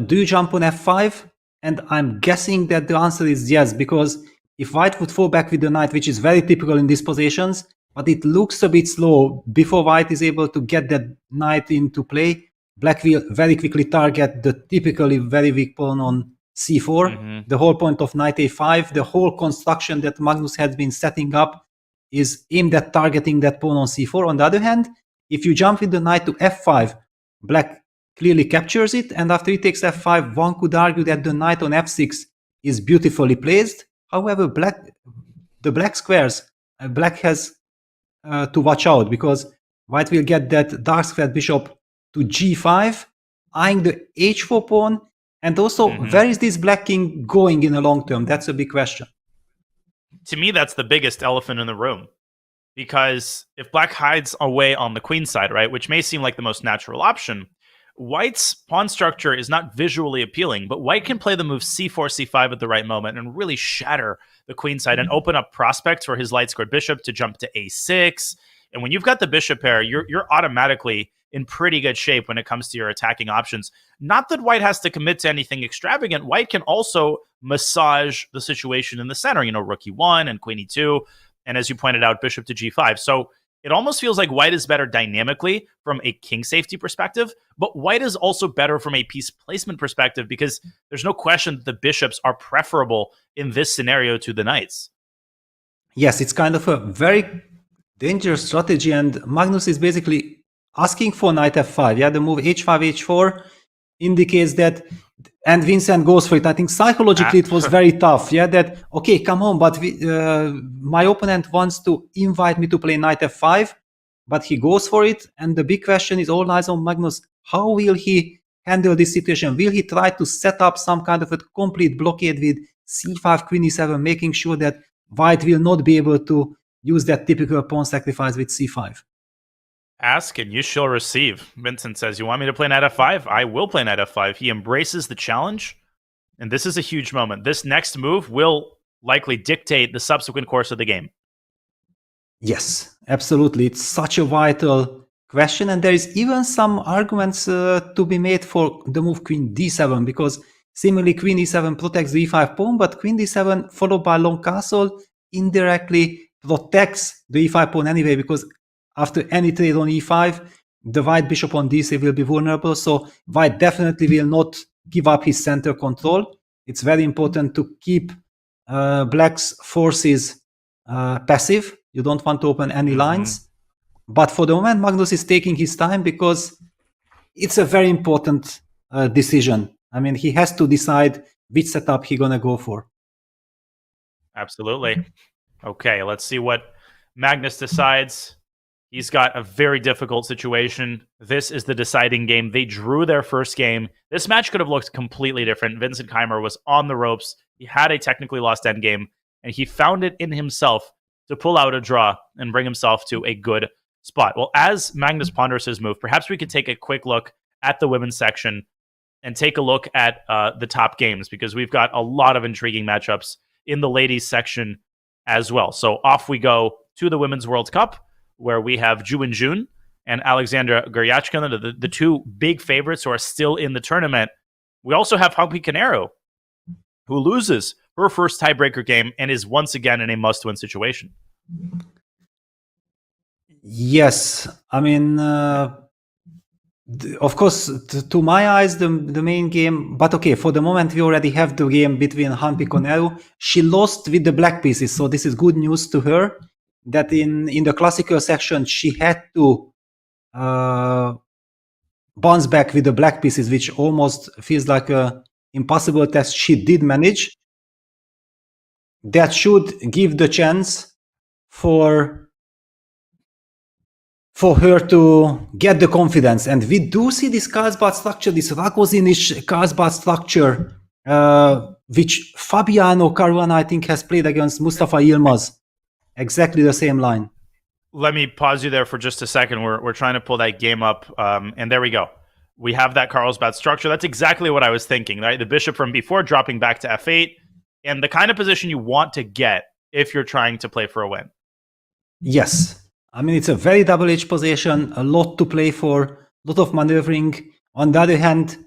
do you jump on f5? And I'm guessing that the answer is yes, because if White would fall back with the knight, which is very typical in these positions, but it looks a bit slow before White is able to get that knight into play, Black will very quickly target the typically very weak pawn on c4. The whole point of knight a5, the whole construction that Magnus has been setting up is aimed at targeting that pawn on c4. On the other hand, if you jump with the knight to f5, Black clearly captures it, and after he takes f5, one could argue that the knight on f6 is beautifully placed. However, the black squares, Black has to watch out, because White will get that dark squared bishop to g5, eyeing the h4 pawn, and also where is this Black king going in the long term? That's a big question. To me, that's the biggest elephant in the room. Because if Black hides away on the queen side, right, which may seem like the most natural option, White's pawn structure is not visually appealing, but White can play the move c4, c5 at the right moment and really shatter the queen side and open up prospects for his light squared bishop to jump to a6. And when you've got the bishop pair, you're automatically in pretty good shape when it comes to your attacking options. Not that White has to commit to anything extravagant. White can also massage the situation in the center, rook e1 and queen e2. And as you pointed out, bishop to g5. So it almost feels like White is better dynamically from a king safety perspective, but White is also better from a piece placement perspective, because there's no question that the bishops are preferable in this scenario to the knights. Yes, it's kind of a very dangerous strategy, and Magnus is basically asking for knight f5. Yeah, the move h5, h4 indicates that, and Vincent goes for it. I think psychologically it was very tough. Yeah, that, okay, come on, but my opponent wants to invite me to play knight f5, but he goes for it. And the big question is all eyes on Magnus. How will he handle this situation? Will he try to set up some kind of a complete blockade with c5, queen e7, making sure that White will not be able to use that typical pawn sacrifice with c5? Ask and you shall receive. Vincent says, you want me to play knight f5? I will play knight f5. He embraces the challenge, and this is a huge moment. This next move will likely dictate the subsequent course of the game. Yes, absolutely. It's such a vital question, and there is even some arguments to be made for the move queen d7, because seemingly queen e7 protects the e5 pawn, but queen d7 followed by long castle indirectly protects the e5 pawn anyway, because after any trade on e5, the white bishop on d6 will be vulnerable, so White definitely will not give up his center control. It's very important to keep Black's forces passive. You don't want to open any lines. But for the moment, Magnus is taking his time, because it's a very important decision. I mean, he has to decide which setup he's going to go for. Absolutely. Okay, let's see what Magnus decides. He's got a very difficult situation. This is the deciding game. They drew their first game. This match could have looked completely different. Vincent Keymer was on the ropes. He had a technically lost endgame, and he found it in himself to pull out a draw and bring himself to a good spot. Well, as Magnus ponders his move, perhaps we could take a quick look at the women's section and take a look at the top games, because we've got a lot of intriguing matchups in the ladies section as well. So off we go to the Women's World Cup, where we have Ju In-jun and Alexandra Guryachkina, the two big favorites who are still in the tournament. We also have Hikaru, who loses her first tiebreaker game and is once again in a must-win situation. Yes, I mean, of course, to my eyes, the main game. But okay, for the moment, we already have the game between Hikaru. She lost with the black pieces, so this is good news to her. That in the classical section, she had to bounce back with the black pieces, which almost feels like a impossible test. She did manage. That should give the chance for her to get the confidence. And we do see this Carlsbad structure, this Ragozinish Carlsbad structure, which Fabiano Caruana, I think, has played against Mustafa Yilmaz. Exactly the same line. Let me pause you there for just a second. We're trying to pull that game up, and there we go. We have that Carlsbad structure. That's exactly what I was thinking, right? The bishop from before dropping back to f8, and the kind of position you want to get if you're trying to play for a win. Yes. I mean, it's a very double-edged position, a lot to play for, a lot of maneuvering. On the other hand,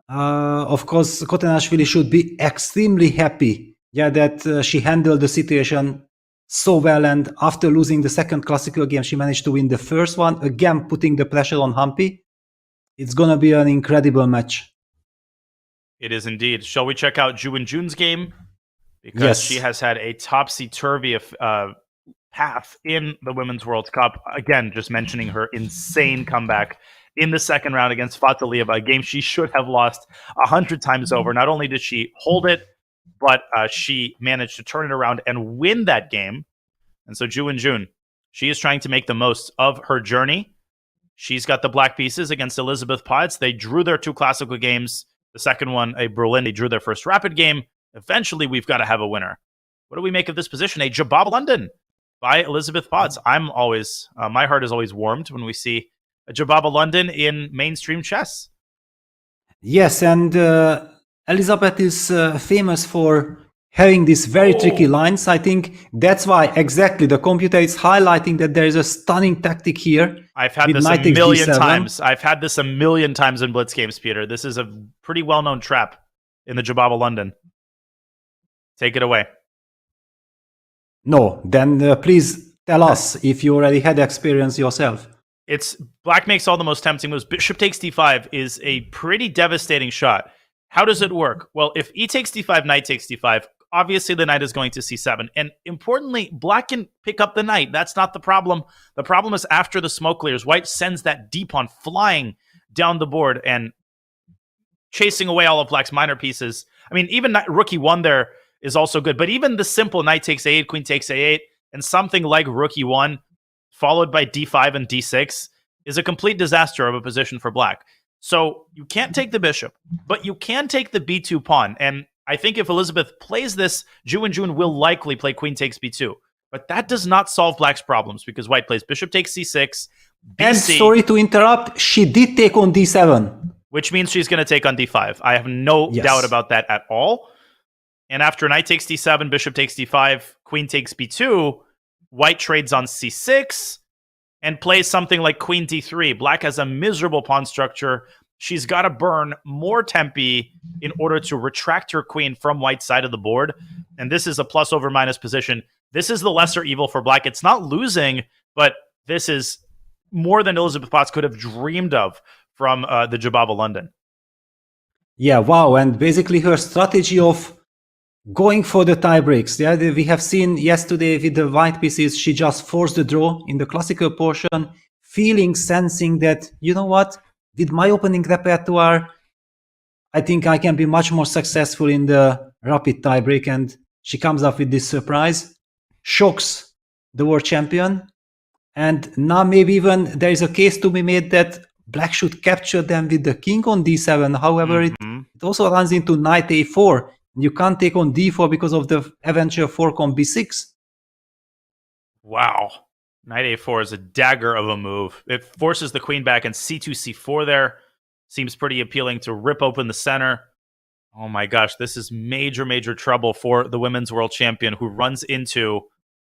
of course, Kotenashvili should be extremely happy, that she handled the situation so well, and after losing the second classical game, she managed to win the first one, again putting the pressure on Hampi. It's going to be an incredible match. It is indeed. Shall we check out Ju In-jun's game? Because yes, she has had a topsy-turvy path in the Women's World Cup. Again, just mentioning her insane comeback in the second round against Fatalieva, a game she should have lost 100 times over. Not only did she hold it, but she managed to turn it around and win that game. And so Ju In-jun, she is trying to make the most of her journey. She's got the black pieces against Elizabeth Potts. They drew their two classical games. The second one, a Berlin, they drew their first rapid game. Eventually, we've got to have a winner. What do we make of this position? A Jabab London by Elizabeth Potts. I'm always, my heart is always warmed when we see a Jababa London in mainstream chess. Yes, and Elizabeth is famous for having these very tricky lines. I think that's why exactly the computer is highlighting that there is a stunning tactic here. I've had this a million times. I've had this a million times in Blitz games, Peter. This is a pretty well-known trap in the Jababa London. Take it away. No, then please tell us if you already had experience yourself. It's black makes all the most tempting moves. Bishop takes d5 is a pretty devastating shot. How does it work? Well, if e takes d5, knight takes d5, obviously the knight is going to c7. And importantly, black can pick up the knight. That's not the problem. The problem is after the smoke clears, white sends that d-pawn flying down the board and chasing away all of black's minor pieces. I mean, even rook e1 there is also good. But even the simple knight takes a8, queen takes a8, and something like rook e1 followed by d5 and d6 is a complete disaster of a position for black. So you can't take the bishop, but you can take the b2 pawn. And I think if Elizabeth plays this, Ju In-jun will likely play queen takes b2. But that does not solve black's problems because white plays bishop takes c6, bc. And sorry to interrupt, she did take on d7. Which means she's going to take on d5. I have no doubt about that at all. And after knight takes d7, bishop takes d5, queen takes b2, white trades on c6 and plays something like queen d3. Black has a miserable pawn structure. She's got to burn more tempi in order to retract her queen from white's side of the board. And this is a plus over minus position. This is the lesser evil for black. It's not losing, but this is more than Elizabeth Potts could have dreamed of from the Jababa London. Yeah, wow. And basically her strategy of going for the tie breaks. Yeah, we have seen yesterday with the white pieces, she just forced the draw in the classical portion, sensing that, you know what, with my opening repertoire, I think I can be much more successful in the rapid tie break. And she comes up with this surprise, shocks the world champion. And now maybe even there is a case to be made that black should capture them with the king on d7. However, it also runs into knight a4. You can't take on d4 because of the eventual fork on b6. Wow. Knight a4 is a dagger of a move. It forces the queen back, and c2, c4 there seems pretty appealing to rip open the center. Oh my gosh, this is major, major trouble for the women's world champion, who runs into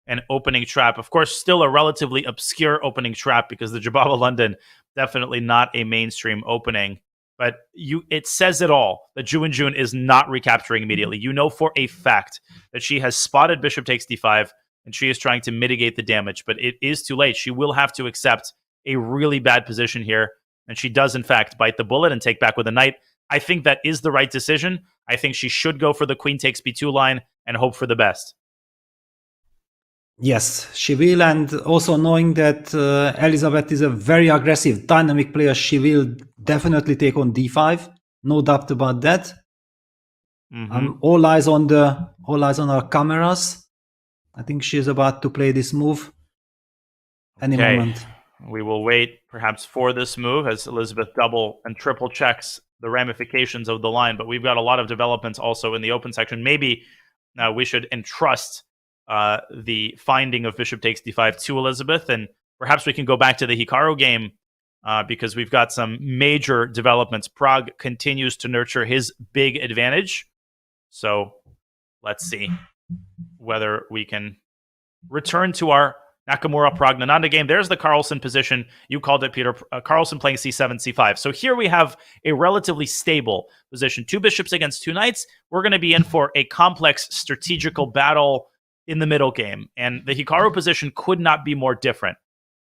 an opening trap. Of course, still a relatively obscure opening trap, because the Jababa London, definitely not a mainstream opening. But it says it all that Ju Wenjun is not recapturing immediately. You know for a fact that she has spotted bishop takes d5, and she is trying to mitigate the damage, but it is too late. She will have to accept a really bad position here, and she does, in fact, bite the bullet and take back with a knight. I think that is the right decision. I think she should go for the queen takes b2 line and hope for the best. Yes, she will, and also knowing that Elizabeth is a very aggressive, dynamic player, she will definitely take on d5. No doubt about that. All eyes on our cameras. I think she's about to play this move any moment. We will wait perhaps for this move as Elizabeth double and triple checks the ramifications of the line. But we've got a lot of developments also in the open section. Maybe we should entrust the finding of bishop takes d5 to Elizabeth, and perhaps we can go back to the Hikaru game because we've got some major developments. Pragg continues to nurture his big advantage. So let's see whether we can return to our Nakamura Praggnanandhaa game. There's the Carlsen position. You called it, Peter. Carlsen playing c7, c5. So here we have a relatively stable position. 2 bishops against 2 knights. We're going to be in for a complex strategical battle in the middle game. And the Hikaru position could not be more different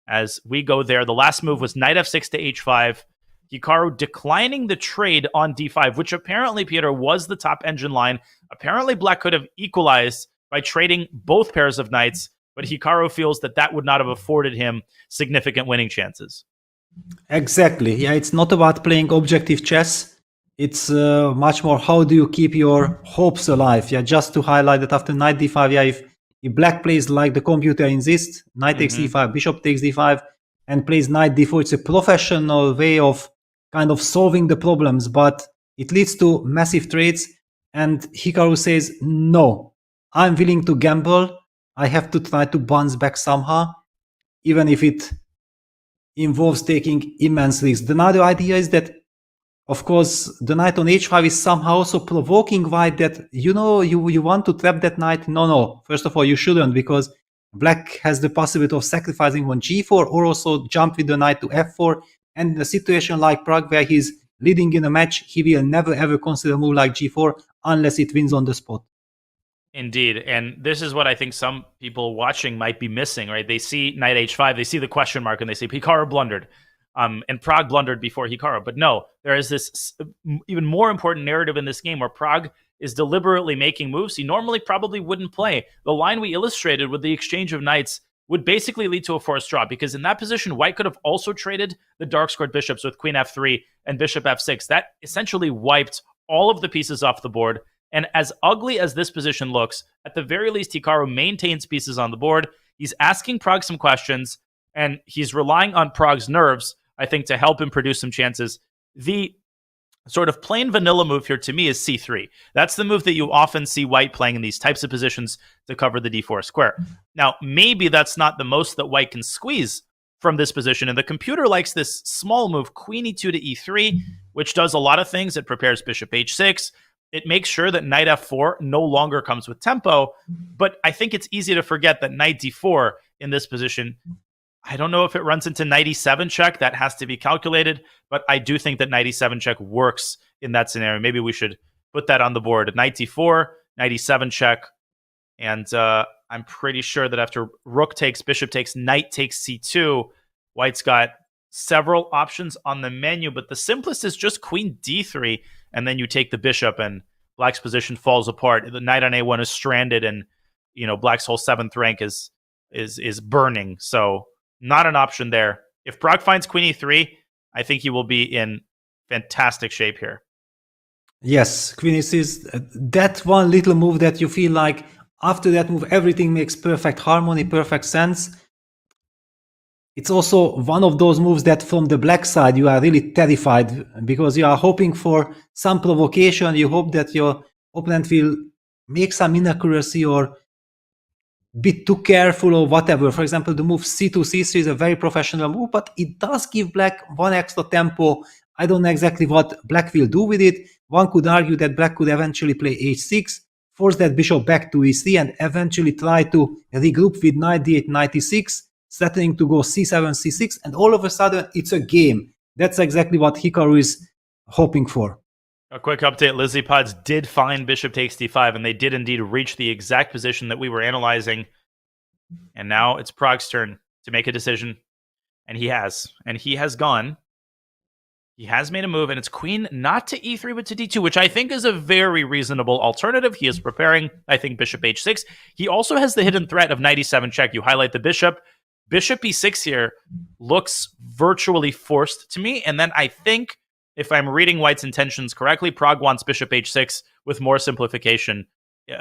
as we go there. The last move was knight f6 to h5. Hikaru declining the trade on d5, which apparently, Peter, was the top engine line. Apparently, black could have equalized by trading both pairs of knights, but Hikaru feels that that would not have afforded him significant winning chances. Exactly. Yeah, it's not about playing objective chess. It's much more how do you keep your hopes alive. Yeah, just to highlight that after knight d5, yeah, if black plays like the computer insists, knight takes d5, bishop takes d5, and plays knight d4, it's a professional way of kind of solving the problems, but it leads to massive trades. And Hikaru says, no, I'm willing to gamble. I have to try to bounce back somehow, even if it involves taking immense risks. Another idea is that, of course, the knight on h5 is somehow also provoking white that, you want to trap that knight. No. First of all, you shouldn't, because black has the possibility of sacrificing on g4 or also jump with the knight to f4. And in a situation like Pragg, where he's leading in a match, he will never ever consider a move like g4 unless it wins on the spot. Indeed. And this is what I think some people watching might be missing, right? They see knight h5, they see the question mark, and they say Hikaru blundered. And Pragg blundered before Hikaru. But no, there is this even more important narrative in this game where Pragg is deliberately making moves he normally probably wouldn't play. The line we illustrated with the exchange of knights would basically lead to a forced draw, because in that position, white could have also traded the dark-squared bishops with queen f3 and bishop f6. That essentially wiped all of the pieces off the board. And as ugly as this position looks, at the very least, Hikaru maintains pieces on the board. He's asking Pragg some questions, and he's relying on Pragg's nerves, I think, to help him produce some chances. The sort of plain vanilla move here to me is c3. That's the move that you often see white playing in these types of positions to cover the d4 square. Now, maybe that's not the most that white can squeeze from this position, and the computer likes this small move, queen e2 to e3, which does a lot of things. It prepares bishop h6. It makes sure that knight f4 no longer comes with tempo, but I think it's easy to forget that knight d4 in this position, I don't know if it runs into knight e7 check. That has to be calculated, but I do think that knight e7 check works in that scenario. Maybe we should put that on the board. Knight d4, knight e7 check, and I'm pretty sure that after rook takes, bishop takes, knight takes c2, white's got several options on the menu, but the simplest is just queen d3, and then you take the bishop, and black's position falls apart. The knight on a1 is stranded, and black's whole 7th rank is burning. So not an option there. If Pragg finds queen e3, I think he will be in fantastic shape here. Yes, queen e3 is that one little move that you feel like after that move everything makes perfect harmony, perfect sense. it's also one of those moves that from the black side you are really terrified, because you are hoping for some provocation. You hope that your opponent will make some inaccuracy or be too careful or whatever. For example, the move c2, c3 is a very professional move, but it does give black one extra tempo. I don't know exactly what black will do with it. One could argue that black could eventually play h6, force that bishop back to e3, and eventually try to regroup with knight d8, knight e6, threatening to go c7, c6, and all of a sudden it's a game. That's exactly what Hikaru is hoping for. A quick update, Lizzie Pods did find bishop takes d5, and they did indeed reach the exact position that we were analyzing. And now it's Prag's turn to make a decision. And he has. And he has gone. He has made a move, and it's queen not to e3, but to d2, which I think is a very reasonable alternative. He is preparing, I think, bishop h6. He also has the hidden threat of knight e7 check. You highlight the bishop. Bishop e6 here looks virtually forced to me. And then I think, if I'm reading White's intentions correctly, Pragg wants bishop h6 with more simplification,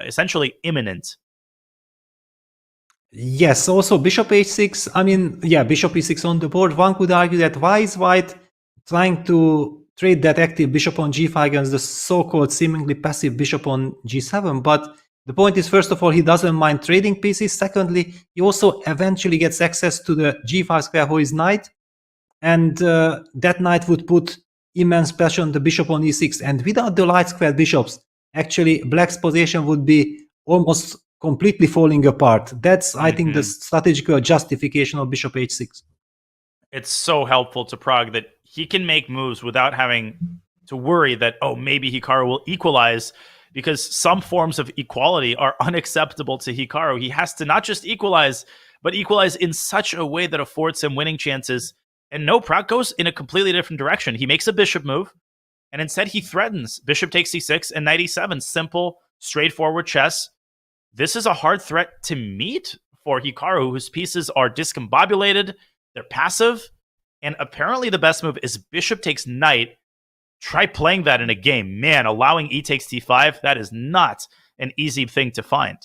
essentially imminent. Yes, also bishop h6. I mean, yeah, bishop e6 on the board. One could argue that why is White trying to trade that active bishop on g5 against the so-called seemingly passive bishop on g7? But the point is, first of all, he doesn't mind trading pieces. Secondly, he also eventually gets access to the g5 square for his knight, and that knight would put immense pressure on the bishop on e6. And without the light square bishops, actually, black's position would be almost completely falling apart. That's, I think, the strategical justification of bishop h6. It's so helpful to Pragg that he can make moves without having to worry that, oh, maybe Hikaru will equalize, because some forms of equality are unacceptable to Hikaru. He has to not just equalize, but equalize in such a way that affords him winning chances. And no, Pragg goes in a completely different direction. He makes a bishop move, and instead he threatens bishop takes c6 and knight e7. Simple, straightforward chess. This is a hard threat to meet for Hikaru, whose pieces are discombobulated, they're passive, and apparently the best move is bishop takes knight. Try playing that in a game. Man, allowing e takes d5, that is not an easy thing to find.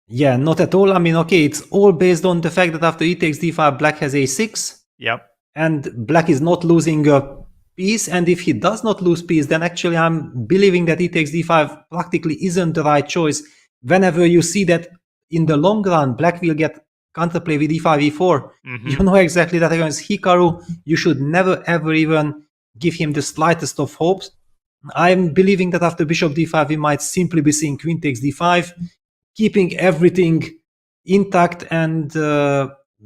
Yeah, not at all. I mean, okay, it's all based on the fact that after e takes d5, black has a6. Yep. And black is not losing a piece. And if he does not lose piece, then actually I'm believing that e takes d5 practically isn't the right choice. Whenever you see that in the long run, black will get counterplay with e5, e4, you know exactly that against Hikaru, you should never ever even give him the slightest of hopes. I'm believing that after bishop d5, we might simply be seeing queen takes d5, keeping everything intact and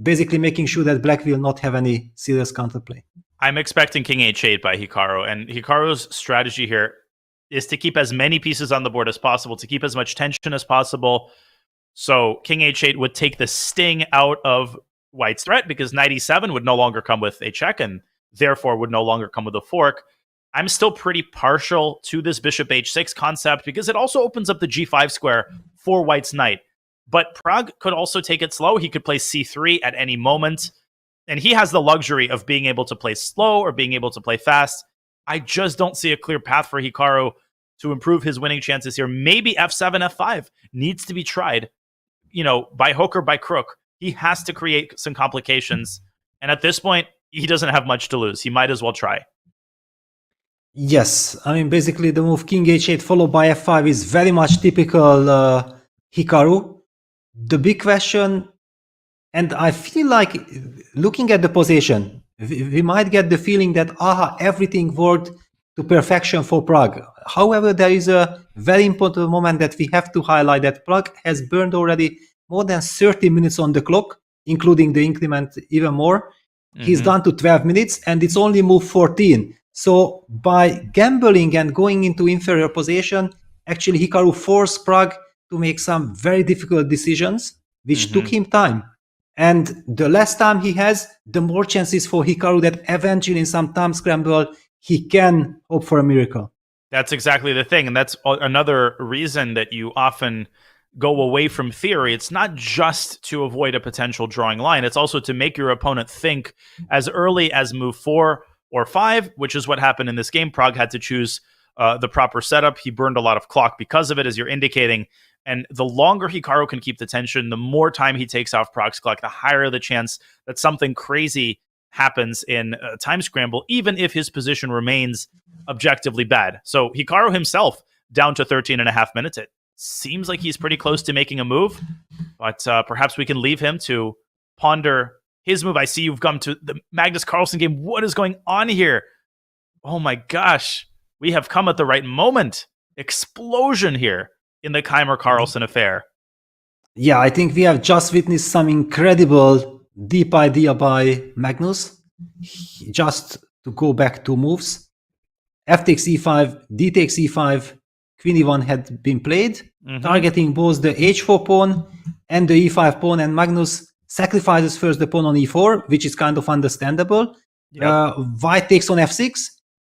basically making sure that black will not have any serious counterplay. I'm expecting king h8 by Hikaru, and Hikaru's strategy here is to keep as many pieces on the board as possible, to keep as much tension as possible. So king h8 would take the sting out of White's threat, because knight e7 would no longer come with a check and therefore would no longer come with a fork. I'm still pretty partial to this bishop h6 concept because it also opens up the g5 square for White's knight. But Pragg could also take it slow. He could play c3 at any moment, and he has the luxury of being able to play slow or being able to play fast. I just don't see a clear path for Hikaru to improve his winning chances here. Maybe f7, f5 needs to be tried, you know, by hook or by crook. He has to create some complications. And at this point, he doesn't have much to lose. He might as well try. Yes, I mean, basically the move king h8 followed by f5 is very much typical Hikaru. The big question, and I feel like looking at the position, we might get the feeling that, everything worked to perfection for Pragg. However, there is a very important moment that we have to highlight, that Pragg has burned already more than 30 minutes on the clock, including the increment even more. He's down to 12 minutes, and it's only move 14. So by gambling and going into inferior position, actually Hikaru forced Pragg to make some very difficult decisions, which took him time. And the less time he has, the more chances for Hikaru that eventually in some time scramble, he can hope for a miracle. That's exactly the thing. And that's another reason that you often go away from theory. It's not just to avoid a potential drawing line. It's also to make your opponent think as early as move 4 or 5, which is what happened in this game. Pragg had to choose the proper setup. He burned a lot of clock because of it, as you're indicating. And the longer Hikaru can keep the tension, the more time he takes off Prag's clock, the higher the chance that something crazy happens in a time scramble, even if his position remains objectively bad. So Hikaru himself down to 13 and a half minutes. It seems like he's pretty close to making a move, but perhaps we can leave him to ponder his move. I see you've come to the Magnus Carlsen game. What is going on here? Oh my gosh. We have come at the right moment. Explosion here in the Keymer Carlsen affair. Yeah, I think we have just witnessed some incredible deep idea by Magnus. Just to go back 2 moves. F takes e5, d takes e5, queen e1 had been played, targeting both the h4 pawn and the e5 pawn, and Magnus sacrifices first the pawn on e4, which is kind of understandable. Yep. White takes on f6,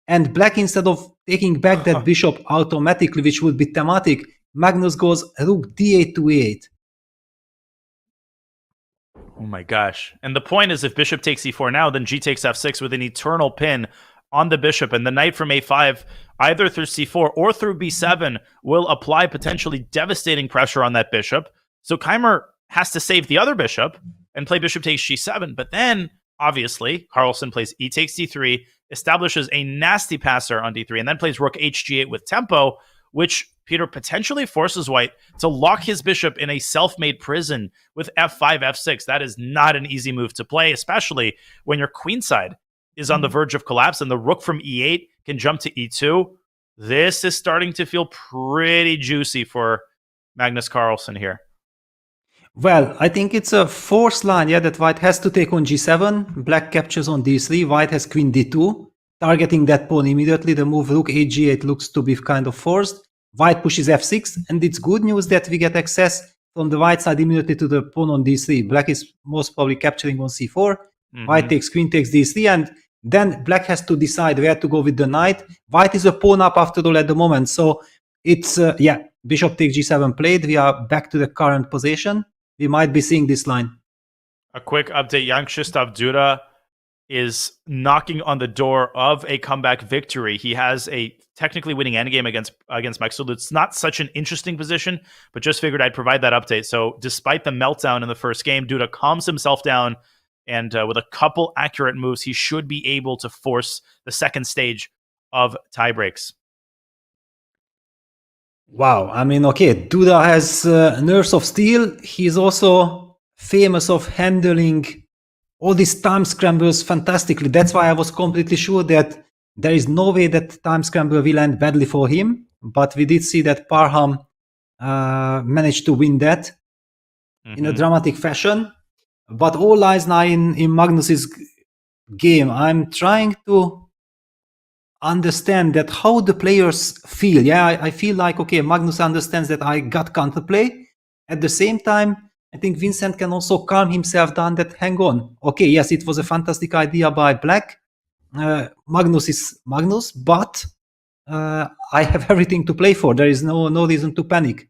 and black, instead of taking back that bishop automatically, which would be thematic, Magnus goes rook d8 to e8. Oh my gosh. And the point is, if bishop takes e4 now, then g takes f6 with an eternal pin on the bishop, and the knight from a5, either through c4 or through b7, will apply potentially devastating pressure on that bishop. So Keymer has to save the other bishop and play bishop takes g7. But then, obviously, Carlsen plays e takes d3, establishes a nasty passer on d3, and then plays rook hg8 with tempo, which, Peter, potentially forces white to lock his bishop in a self-made prison with f5, f6. That is not an easy move to play, especially when your queenside is on the verge of collapse and the rook from e8 can jump to e2. This is starting to feel pretty juicy for Magnus Carlsen here. Well, I think it's a forced line, yeah, that white has to take on g7, black captures on d3, white has queen d2, targeting that pawn immediately. The move rook hg8 looks to be kind of forced. White pushes f6, and it's good news that we get access from the white side immediately to the pawn on d3. Black is most probably capturing on c4. White takes queen takes d3, and then black has to decide where to go with the knight. White is a pawn up after all at the moment, so it's bishop takes g7 played. We are back to the current position. We might be seeing this line. A quick update: Jan Krzysztof Duda is knocking on the door of a comeback victory. He has a technically winning endgame against Maxwell. It's not such an interesting position, but just figured I'd provide that update. So despite the meltdown in the first game, Duda calms himself down, and with a couple accurate moves, he should be able to force the second stage of tiebreaks. Wow, I mean, okay, Duda has nerves of steel. He's also famous of handling all these time scrambles fantastically. That's why I was completely sure that there is no way that time scramble will end badly for him. But we did see that Parham managed to win that in a dramatic fashion. But all lies now in Magnus's game. I'm trying to understand that how the players feel. Yeah, I feel like, okay, Magnus understands that I got counterplay. At the same time, I think Vincent can also calm himself down that, hang on. Okay, yes, it was a fantastic idea by black. Magnus is Magnus, but I have everything to play for. There is no reason to panic.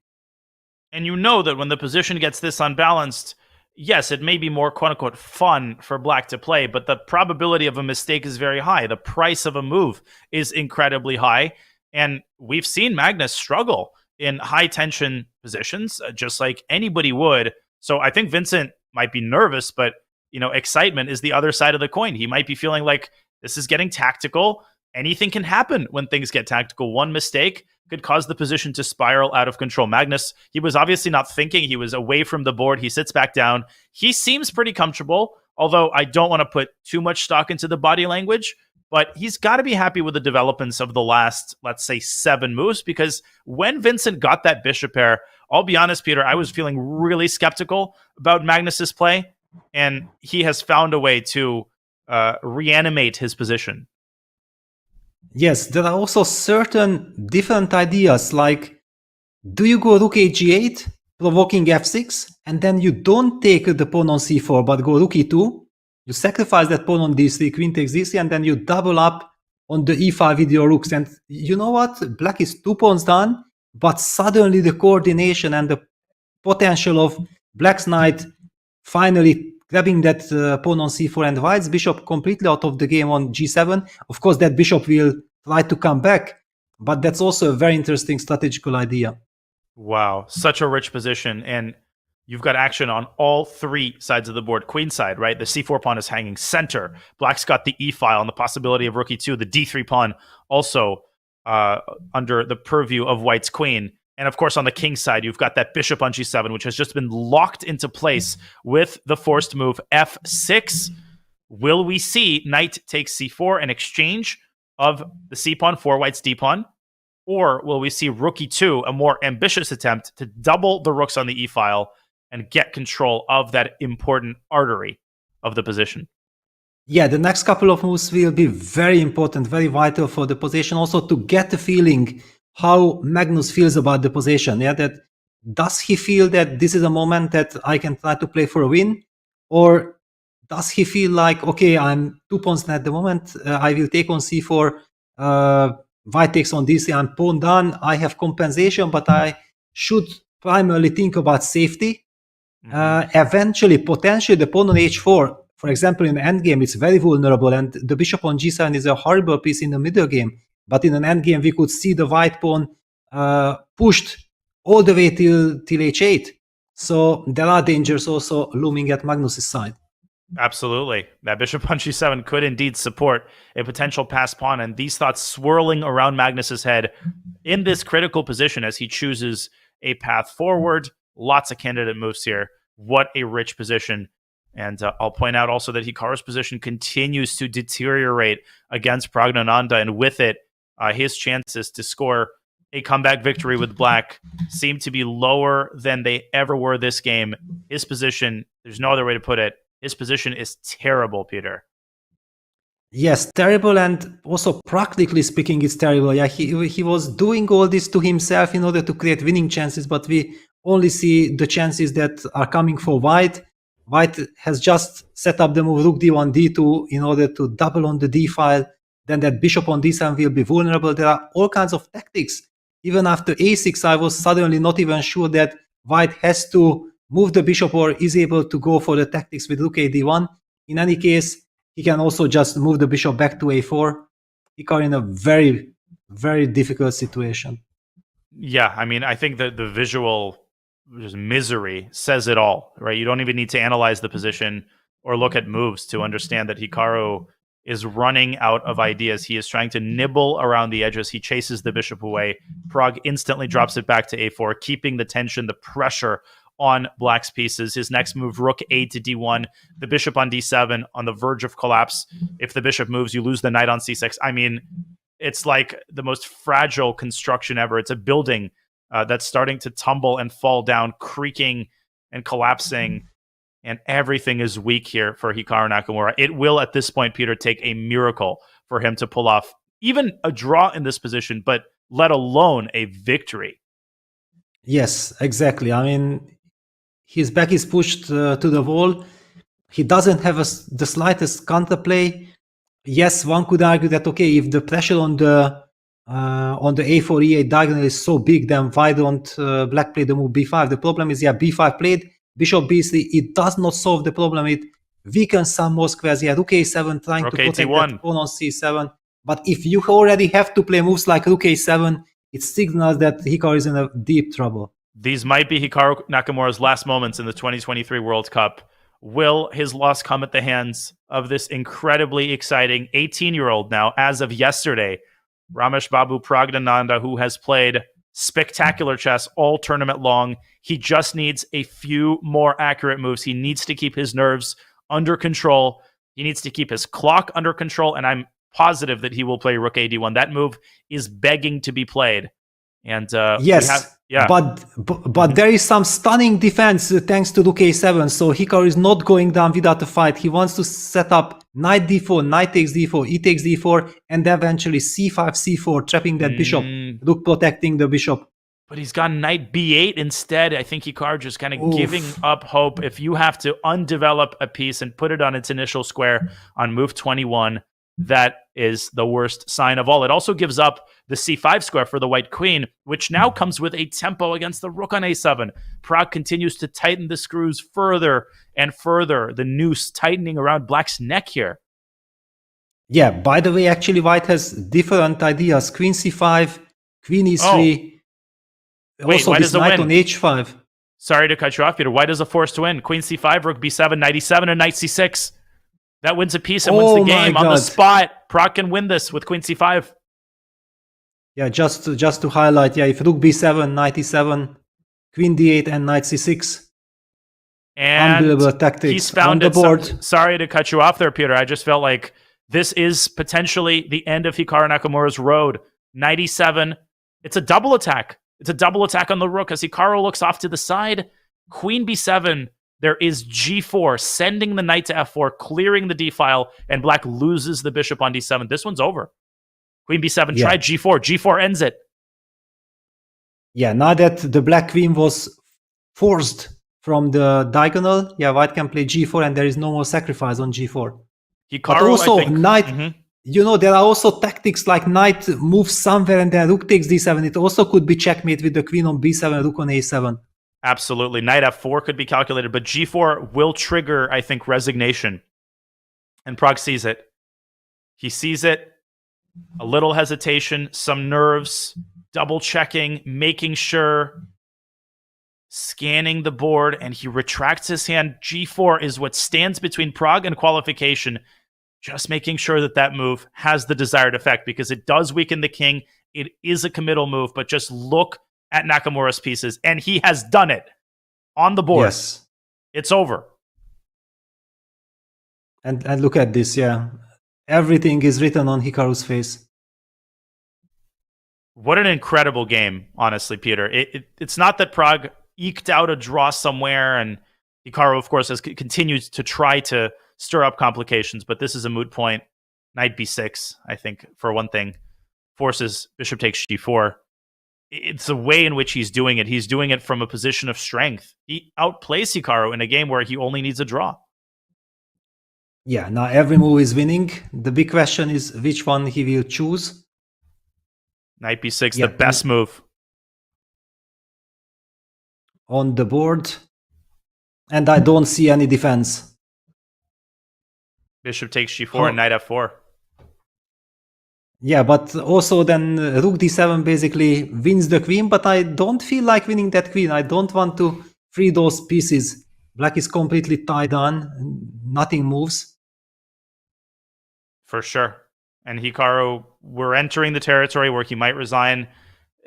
And you know that when the position gets this unbalanced, yes, it may be more quote-unquote fun for black to play, but the probability of a mistake is very high. The price of a move is incredibly high. And we've seen Magnus struggle in high-tension positions, just like anybody would. So I think Vincent might be nervous, but excitement is the other side of the coin. He might be feeling like this is getting tactical. Anything can happen when things get tactical. One mistake could cause the position to spiral out of control. Magnus, he was obviously not thinking. He was away from the board. He sits back down. He seems pretty comfortable, although I don't want to put too much stock into the body language. But he's got to be happy with the developments of the last, let's say, 7 moves, because when Vincent got that bishop pair, I'll be honest, Peter, I was feeling really skeptical about Magnus's play, and he has found a way to reanimate his position. Yes, there are also certain different ideas, like, do you go rook hg8, provoking f6, and then you don't take the pawn on c4, but go rook e2, you sacrifice that pawn on d3, queen takes d3, and then you double up on the e5 with your rooks. And you know what? Black is 2 pawns down, but suddenly the coordination and the potential of black's knight finally grabbing that pawn on c4 and white's bishop completely out of the game on g7. Of course, that bishop will try to come back, but that's also a very interesting strategical idea. Wow, such a rich position. And you've got action on all three sides of the board. Queen side, right? The c4 pawn is hanging center. Black's got the e-file and the possibility of rook e2. The d3 pawn also under the purview of white's queen. And of course, on the king side, you've got that bishop on g7, which has just been locked into place with the forced move f6. Will we see knight takes c4 in exchange of the c pawn for white's d pawn? Or will we see rook e2, a more ambitious attempt to double the rooks on the e-file and get control of that important artery of the position? Yeah, the next couple of moves will be very important, very vital for the position. Also to get the feeling how Magnus feels about the position. Yeah, that does he feel that this is a moment that I can try to play for a win? Or does he feel like, okay, I'm 2 pawns at the moment, I will take on c4, white takes on d3, I'm pawn done, I have compensation, but I should primarily think about safety. Eventually, potentially, the pawn on h4, for example, in endgame, it's very vulnerable, and the bishop on g7 is a horrible piece in the middle game. But in an endgame, we could see the white pawn pushed all the way till h8. So there are dangers also looming at Magnus's side. Absolutely. That bishop on g7 could indeed support a potential pass pawn, and these thoughts swirling around Magnus's head in this critical position as he chooses a path forward. Lots of candidate moves here. What a rich position. And I'll point out also that Hikaru's position continues to deteriorate against Praggnanandhaa, and with it, his chances to score a comeback victory with black seem to be lower than they ever were this game. His position, there's no other way to put it, his position is terrible, Peter. Yes, terrible, and also practically speaking, it's terrible. Yeah, he was doing all this to himself in order to create winning chances, but we only see the chances that are coming for white. White has just set up the move rook d1, d2 in order to double on the d file. Then that bishop on d7 will be vulnerable. There are all kinds of tactics. Even after a6, I was suddenly not even sure that white has to move the bishop or is able to go for the tactics with rook a d1. In any case, he can also just move the bishop back to a4. Hikaru in a very, very difficult situation. Yeah, I mean, I think that the visual just misery says it all, right? You don't even need to analyze the position or look at moves to understand that Hikaru is running out of ideas. He is trying to nibble around the edges. He chases the bishop away. Pragg instantly drops it back to a4, keeping the tension, the pressure on black's pieces. His next move, rook a to d1, the bishop on d7 on the verge of collapse. If the bishop moves, you lose the knight on c6. I mean, it's like the most fragile construction ever. It's a building that's starting to tumble and fall down, creaking and collapsing, and everything is weak here for Hikaru Nakamura. It will, at this point, Peter, take a miracle for him to pull off even a draw in this position, but let alone a victory. Yes, exactly. I mean, his back is pushed to the wall. He doesn't have the slightest counterplay. Yes, one could argue that, okay, if the pressure on the a4 e8 diagonal is so big, then why don't black play the move b5? The problem is, yeah, b5 played, bishop b3. It does not solve the problem. It weakens some more squares. Yeah, rook a7 trying rook to protect a1. that pawn on c7. But if you already have to play moves like rook a7, it signals that Hikaru is in a deep trouble. These might be Hikaru Nakamura's last moments in the 2023 World Cup. Will his loss come at the hands of this incredibly exciting 18-year-old now, as of yesterday, Ramesh Babu Praggnanandhaa, who has played spectacular chess all tournament long? He just needs a few more accurate moves. He needs to keep his nerves under control. He needs to keep his clock under control, and I'm positive that he will play rook a d1. That move is begging to be played. And yes, but there is some stunning defense thanks to rook a7. So Hikaru is not going down without a fight. He wants to set up knight d4, knight takes d4, e takes d4, and eventually c5, c4, trapping that bishop, rook protecting the bishop. But he's got knight b8 instead. I think Hikaru just kind of giving up hope. If you have to undevelop a piece and put it on its initial square on move 21, that is the worst sign of all. It also gives up the c5 square for the white queen, which now comes with a tempo against the rook on a7. Pragg continues to tighten the screws further and further, the noose tightening around black's neck here. Yeah, by the way, actually white has different ideas. Queen c5, queen e3, Wait, Also, why this does it knight win? on h5. Sorry to cut you off, Peter. Why does a forced win? Queen c5, rook b7, knight e7, and knight c6. That wins a piece and wins the Oh my game on the God. spot. Pragg can win this with queen c5. Yeah, just to highlight, yeah, if rook b7, knight e7, queen d8, and knight c6. And Unbelievable tactics he's found on the it. board. Sorry to cut you off there, Peter. I just felt like this is potentially the end of Hikaru Nakamura's road. Knight e7. It's a double attack. It's a double attack on the rook as Hikaru looks off to the side. Queen b7. There is g4, sending the knight to f4, clearing the d-file, and black loses the bishop on d7. This one's over. Queen b7, Yeah. try g4. g4 ends it. Yeah, now that the black queen was forced from the diagonal, yeah, white can play g4 and there is no more sacrifice on g4. Hikaru, But also, I think, knight, Mhm. you know, there are also tactics like knight moves somewhere and then rook takes d7. It also could be checkmate with the queen on b7, rook on a7. Absolutely. Knight f4 could be calculated, but g4 will trigger, I think, resignation. And Pragg sees it. He sees it. A little hesitation, some nerves, double checking, making sure, scanning the board, and he retracts his hand. G4 is what stands between Pragg and qualification. Just making sure that that move has the desired effect because it does weaken the king. It is a committal move, but just look at Nakamura's pieces, and he has done it on the board. Yes. It's over. And look at this, yeah. Everything is written on Hikaru's face. What an incredible game, honestly, Peter. It's not that Pragg eked out a draw somewhere, and Hikaru, of course, has continued to try to stir up complications, but this is a moot point. Knight b6, I think, for one thing, forces bishop takes g4. It's the way in which he's doing it. He's doing it from a position of strength. He outplays Hikaru in a game where he only needs a draw. Yeah, now every move is winning. The big question is which one he will choose. Knight b6, Yeah, the best move. On the board. And I don't see any defense. Bishop takes g4 and knight f4. Yeah, but also then rook d7 basically wins the queen, but I don't feel like winning that queen. I don't want to free those pieces. Black is completely tied on. Nothing moves. For sure. And Hikaru, we're entering the territory where he might resign.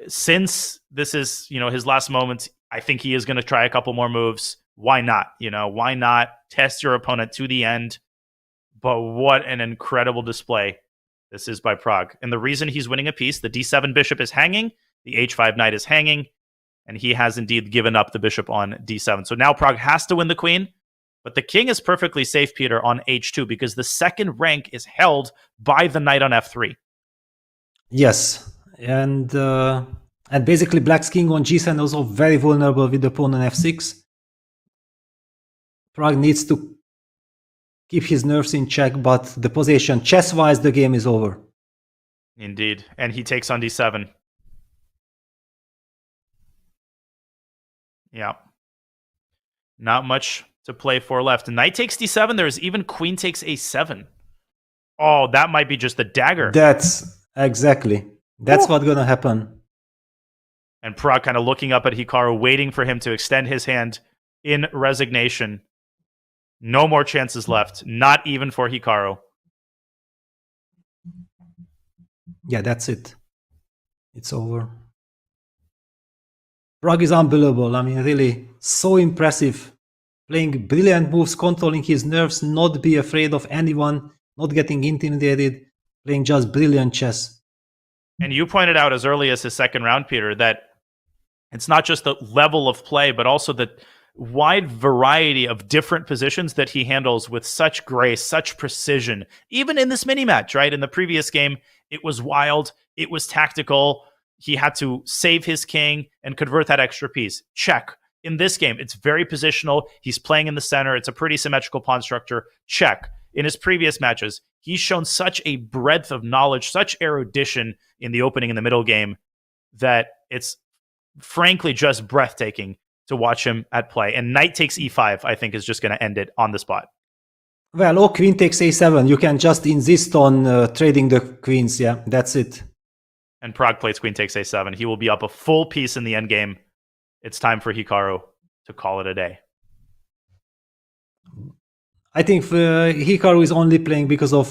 Since this is, his last moments, I think he is going to try a couple more moves. Why not? Why not test your opponent to the end? But what an incredible display this is by Pragg. And the reason he's winning a piece, the d7 bishop is hanging, the h5 knight is hanging, and he has indeed given up the bishop on d7. So now Pragg has to win the queen, but the king is perfectly safe, Peter, on h2 because the second rank is held by the knight on f3. Yes, and basically Black's king on g7 is also very vulnerable with the pawn on f6. Pragg needs to keep his nerves in check, but the position, chess-wise, the game is over. Indeed, and he takes on d7. Yeah. Not much to play for left. Knight takes d7. There's even queen takes a7. Oh, that might be just the dagger. That's exactly. That's what's going to happen. And Pragg kind of looking up at Hikaru, waiting for him to extend his hand in resignation. No more chances left. Not even for Hikaru. Yeah, that's it. It's over. Pragg is unbelievable. I mean, really, so impressive. Playing brilliant moves, controlling his nerves, not be afraid of anyone, not getting intimidated, playing just brilliant chess. And you pointed out as early as his second round, Peter, that it's not just the level of play, but also the wide variety of different positions that he handles with such grace, such precision. Even in this mini match, right? In the previous game, it was wild. It was tactical. He had to save his king and convert that extra piece. Check. In this game, it's very positional. He's playing in the center. It's a pretty symmetrical pawn structure. Check. In his previous matches, he's shown such a breadth of knowledge, such erudition in the opening and the middle game that it's frankly just breathtaking to watch him at play. And knight takes e5, I think, is just going to end it on the spot. Well, or queen takes a7. You can just insist on trading the queens. Yeah, that's it. And Pragg plays queen takes a7. He will be up a full piece in the endgame it's time for Hikaru to call it a day. I think Hikaru is only playing because of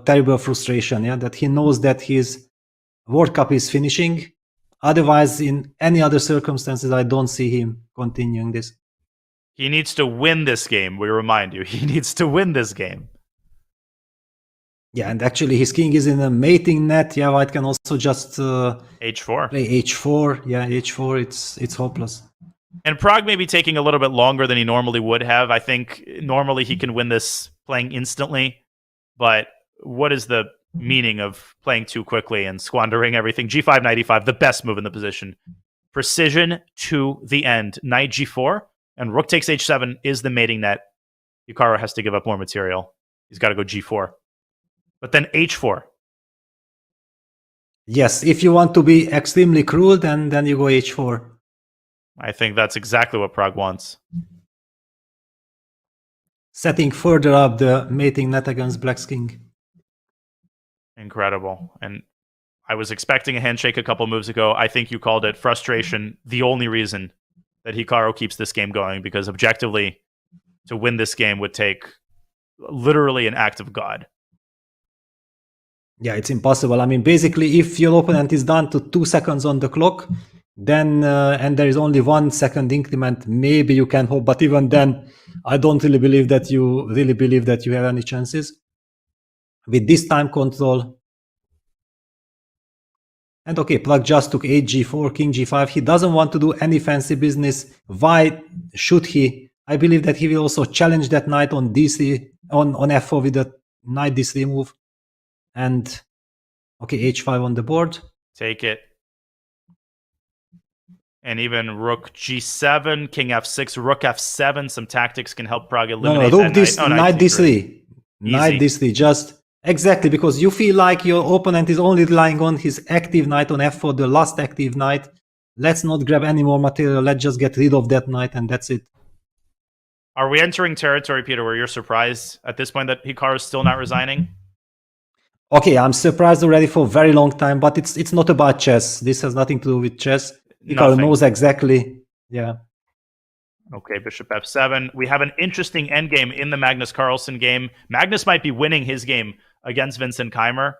terrible frustration, that he knows that his World Cup is finishing. Otherwise, in any other circumstances, I don't see him continuing this. He needs to win this game, we remind you. He needs to win this game. Yeah, and actually his king is in a mating net. Yeah, White can also just H4. play H4. Yeah, H4, it's hopeless. And Pragg may be taking a little bit longer than he normally would have. I think normally he can win this playing instantly. But what is the meaning of playing too quickly and squandering everything? G5, knight e5, the best move in the position. Precision to the end. Knight G4 and rook takes H7 is the mating net. Hikaru has to give up more material. He's got to go G4. But then H4. Yes, if you want to be extremely cruel, then you go H4. I think that's exactly what Pragg wants. Setting further up the mating net against Black's king. Incredible. And I was expecting a handshake a couple moves ago. I think you called it frustration. The only reason that Hikaru keeps this game going, because objectively, to win this game would take literally an act of God. Yeah, it's impossible. I mean, basically, if your opponent is down to 2 seconds on the clock, then and there is only 1 second increment, maybe you can hope. But even then, I don't really believe that you have any chances with this time control. And okay, Pragg just took H4, King G5. He doesn't want to do any fancy business. Why should he? I believe that he will also challenge that knight on D3, on F4 with the knight D3 move. And okay, H5 on the board. Take it. And even rook G7, King F6, rook F7. Some tactics can help Pragg eliminate rook that knight D3. Knight D3, just exactly, because you feel like your opponent is only relying on his active knight on F4, the last active knight. Let's not grab any more material. Let's just get rid of that knight, and that's it. Are we entering territory, Peter, where you're surprised at this point that Hikaru is still not resigning? Okay, I'm surprised already for a very long time, but it's not about chess. This has nothing to do with chess. Hikaru knows exactly. Yeah. Okay, bishop F7. We have an interesting endgame in the Magnus Carlsen game. Magnus might be winning his game against Vincent Keymer.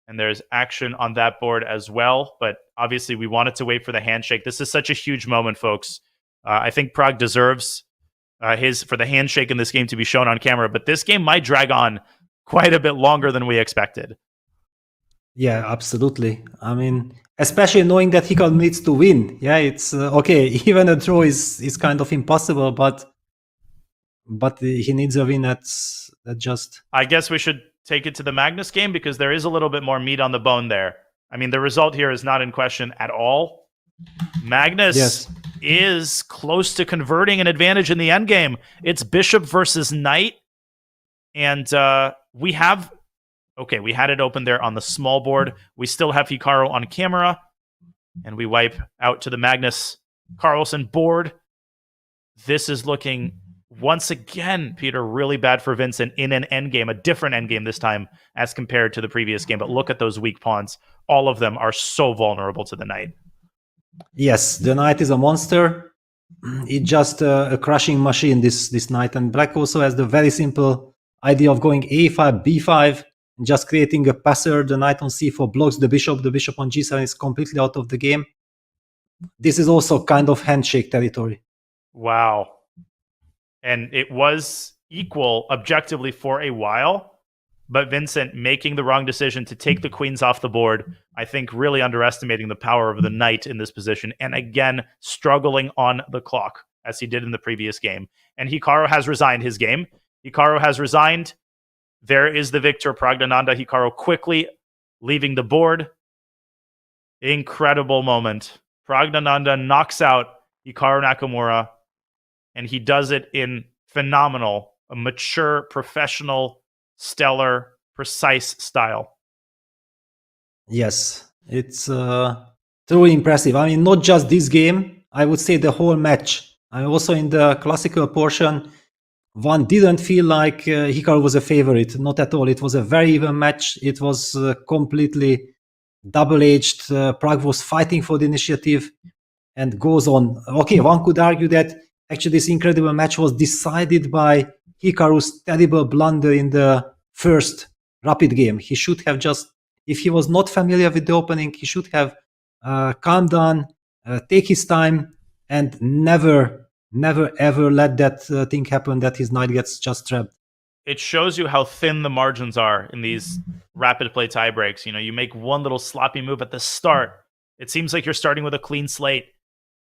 And there's action on that board as well. But obviously, we wanted to wait for the handshake. This is such a huge moment, folks. I think Pragg deserves for the handshake in this game to be shown on camera. But this game might drag on quite a bit longer than we expected. Yeah, absolutely. I mean, especially knowing that Hikaru needs to win. Yeah, it's okay. Even a draw is kind of impossible, but he needs a win. That just. I guess we should take it to the Magnus game because there is a little bit more meat on the bone there. I mean, the result here is not in question at all. Magnus is close to converting an advantage in the endgame. It's bishop versus knight, and we had it open there on the small board. We still have Hikaru on camera, and we wipe out to the Magnus Carlsen board. This is looking, once again, Peter, really bad for Vincent in an endgame, a different endgame this time as compared to the previous game. But look at those weak pawns. All of them are so vulnerable to the knight. Yes, the knight is a monster. It's just a crushing machine, this knight. And Black also has the very simple idea of going A5, B5, just creating a passer. The knight on C4 blocks the bishop. The bishop on G7 is completely out of the game. This is also kind of handshake territory. Wow. And it was equal objectively for a while, but Vincent making the wrong decision to take the queens off the board, I think really underestimating the power of the knight in this position, and again, struggling on the clock, as he did in the previous game. And Hikaru has resigned his game. Hikaru has resigned. There is the victor, Praggnanandhaa. Hikaru quickly leaving the board. Incredible moment. Praggnanandhaa knocks out Hikaru Nakamura, and he does it in phenomenal, a mature, professional, stellar, precise style. Yes, it's truly impressive. I mean, not just this game, I would say the whole match. I also in the classical portion, one didn't feel like Hikaru was a favorite. Not at all. It was a very even match. It was completely double-edged. Pragg was fighting for the initiative. and goes on. Okay, one could argue that actually this incredible match was decided by Hikaru's terrible blunder in the first rapid game. He should have just, if he was not familiar with the opening, he should have calmed down, take his time, and never ever let that thing happen that his knight gets just trapped. It shows you how thin the margins are in these rapid play tie breaks. You know, you make one little sloppy move at the start. It seems like you're starting with a clean slate.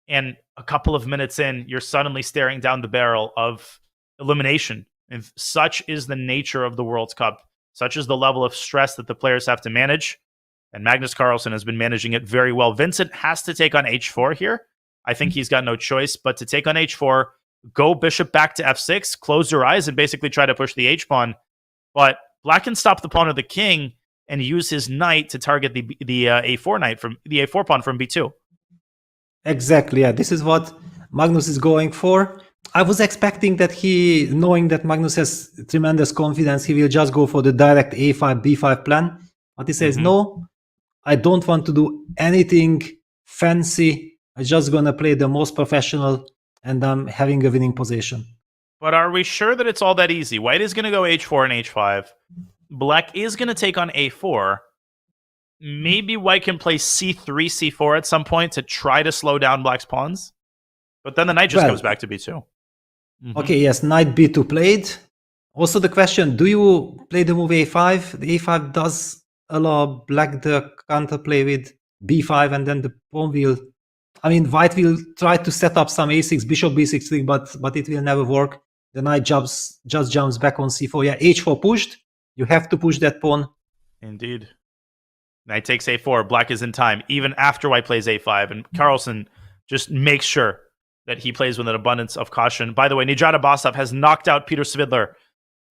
And a couple of minutes in, you're suddenly staring down the barrel of elimination. And such is the nature of the World Cup. Such is the level of stress that the players have to manage. And Magnus Carlsen has been managing it very well. Vincent has to take on h4 here. I think he's got no choice but to take on h4, go bishop back to f6, close your eyes, and basically try to push the h-pawn. But black can stop the pawn of the king and use his knight to target the a4 knight from the a4 pawn from b2. Exactly, yeah. This is what Magnus is going for. I was expecting that he, knowing that Magnus has tremendous confidence, he will just go for the direct a5, b5 plan. But he says, no, I don't want to do anything fancy. I'm just going to play the most professional, and I'm having a winning position. But are we sure that it's all that easy? White is going to go h4 and h5. Black is going to take on a4. Maybe white can play c3, c4 at some point to try to slow down black's pawns. But then the knight just comes back to b2. Okay, yes, knight b2 played. Also the question, do you play the move a5? The a5 does allow black the counterplay with b5, and then the pawn will... I mean, white will try to set up some a6, bishop b6 thing, but it will never work. The knight just jumps back on c4. Yeah, h4 pushed. You have to push that pawn. Indeed. Knight takes a4. Black is in time, even after white plays a5. And Carlsen just makes sure that he plays with an abundance of caution. By the way, Abasov has knocked out Peter Svidler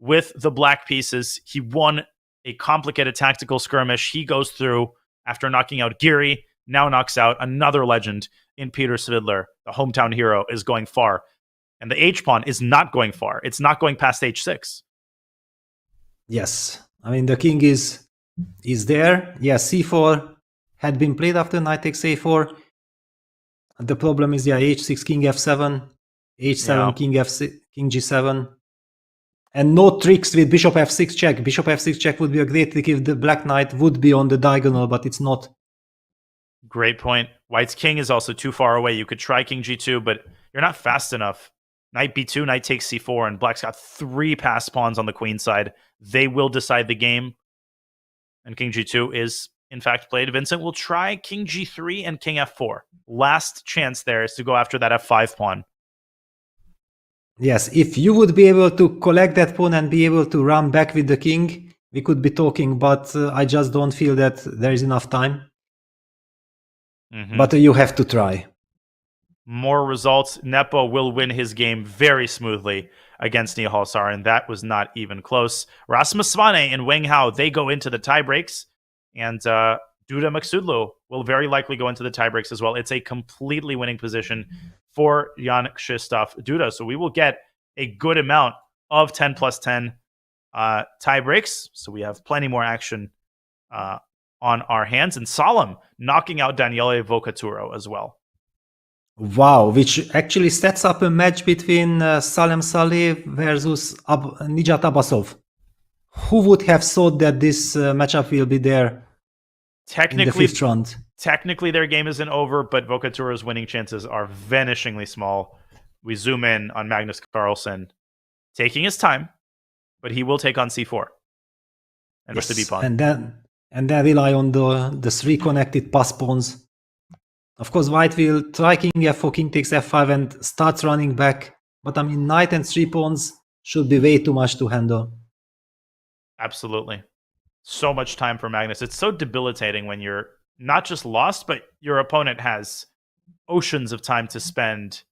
with the black pieces. He won a complicated tactical skirmish. He goes through after knocking out Giri, now knocks out another legend in Peter Svidler. The hometown hero is going far. And the h-pawn is not going far. It's not going past h6. Yes. I mean, the king is there. Yeah, c4 had been played after knight takes a4. The problem is, yeah, h6, king f7, h7, king f6, king g7. And no tricks with bishop f6 check. Bishop f6 check would be a great trick if the black knight would be on the diagonal, but it's not. Great point. White's king is also too far away. You could try king g2, but you're not fast enough. Knight b2, knight takes c4, and black's got 3 passed pawns on the queen side. They will decide the game. And king g2 is, in fact, played. Vincent will try king g3 and king f4. Last chance there is to go after that f5 pawn. Yes, if you would be able to collect that pawn and be able to run back with the king, we could be talking, but I just don't feel that there is enough time. But you have to try. More results. Nepo will win his game very smoothly against Nihal Sarin. That was not even close. Rasmus Svane and Wang Hao, they go into the tiebreaks. And Duda Maksudlu will very likely go into the tiebreaks as well. It's a completely winning position for Jan Krzysztof Duda. So we will get a good amount of 10 plus 10 tiebreaks. So we have plenty more action on our hands. And Salem knocking out Daniele Vocaturo as well. Wow, which actually sets up a match between Salem Saleh versus Nijat Abasov. Who would have thought that this matchup will be there in the 5th round? Technically, their game isn't over, but Vocaturo's winning chances are vanishingly small. We zoom in on Magnus Carlsen, taking his time, but he will take on c4 and push the b pawn. And then rely on the 3 connected pass pawns. Of course, white will try king f4, king takes f5, and starts running back. But I mean, knight and 3 pawns should be way too much to handle. Absolutely. So much time for Magnus. It's so debilitating when you're not just lost, but your opponent has oceans of time to spend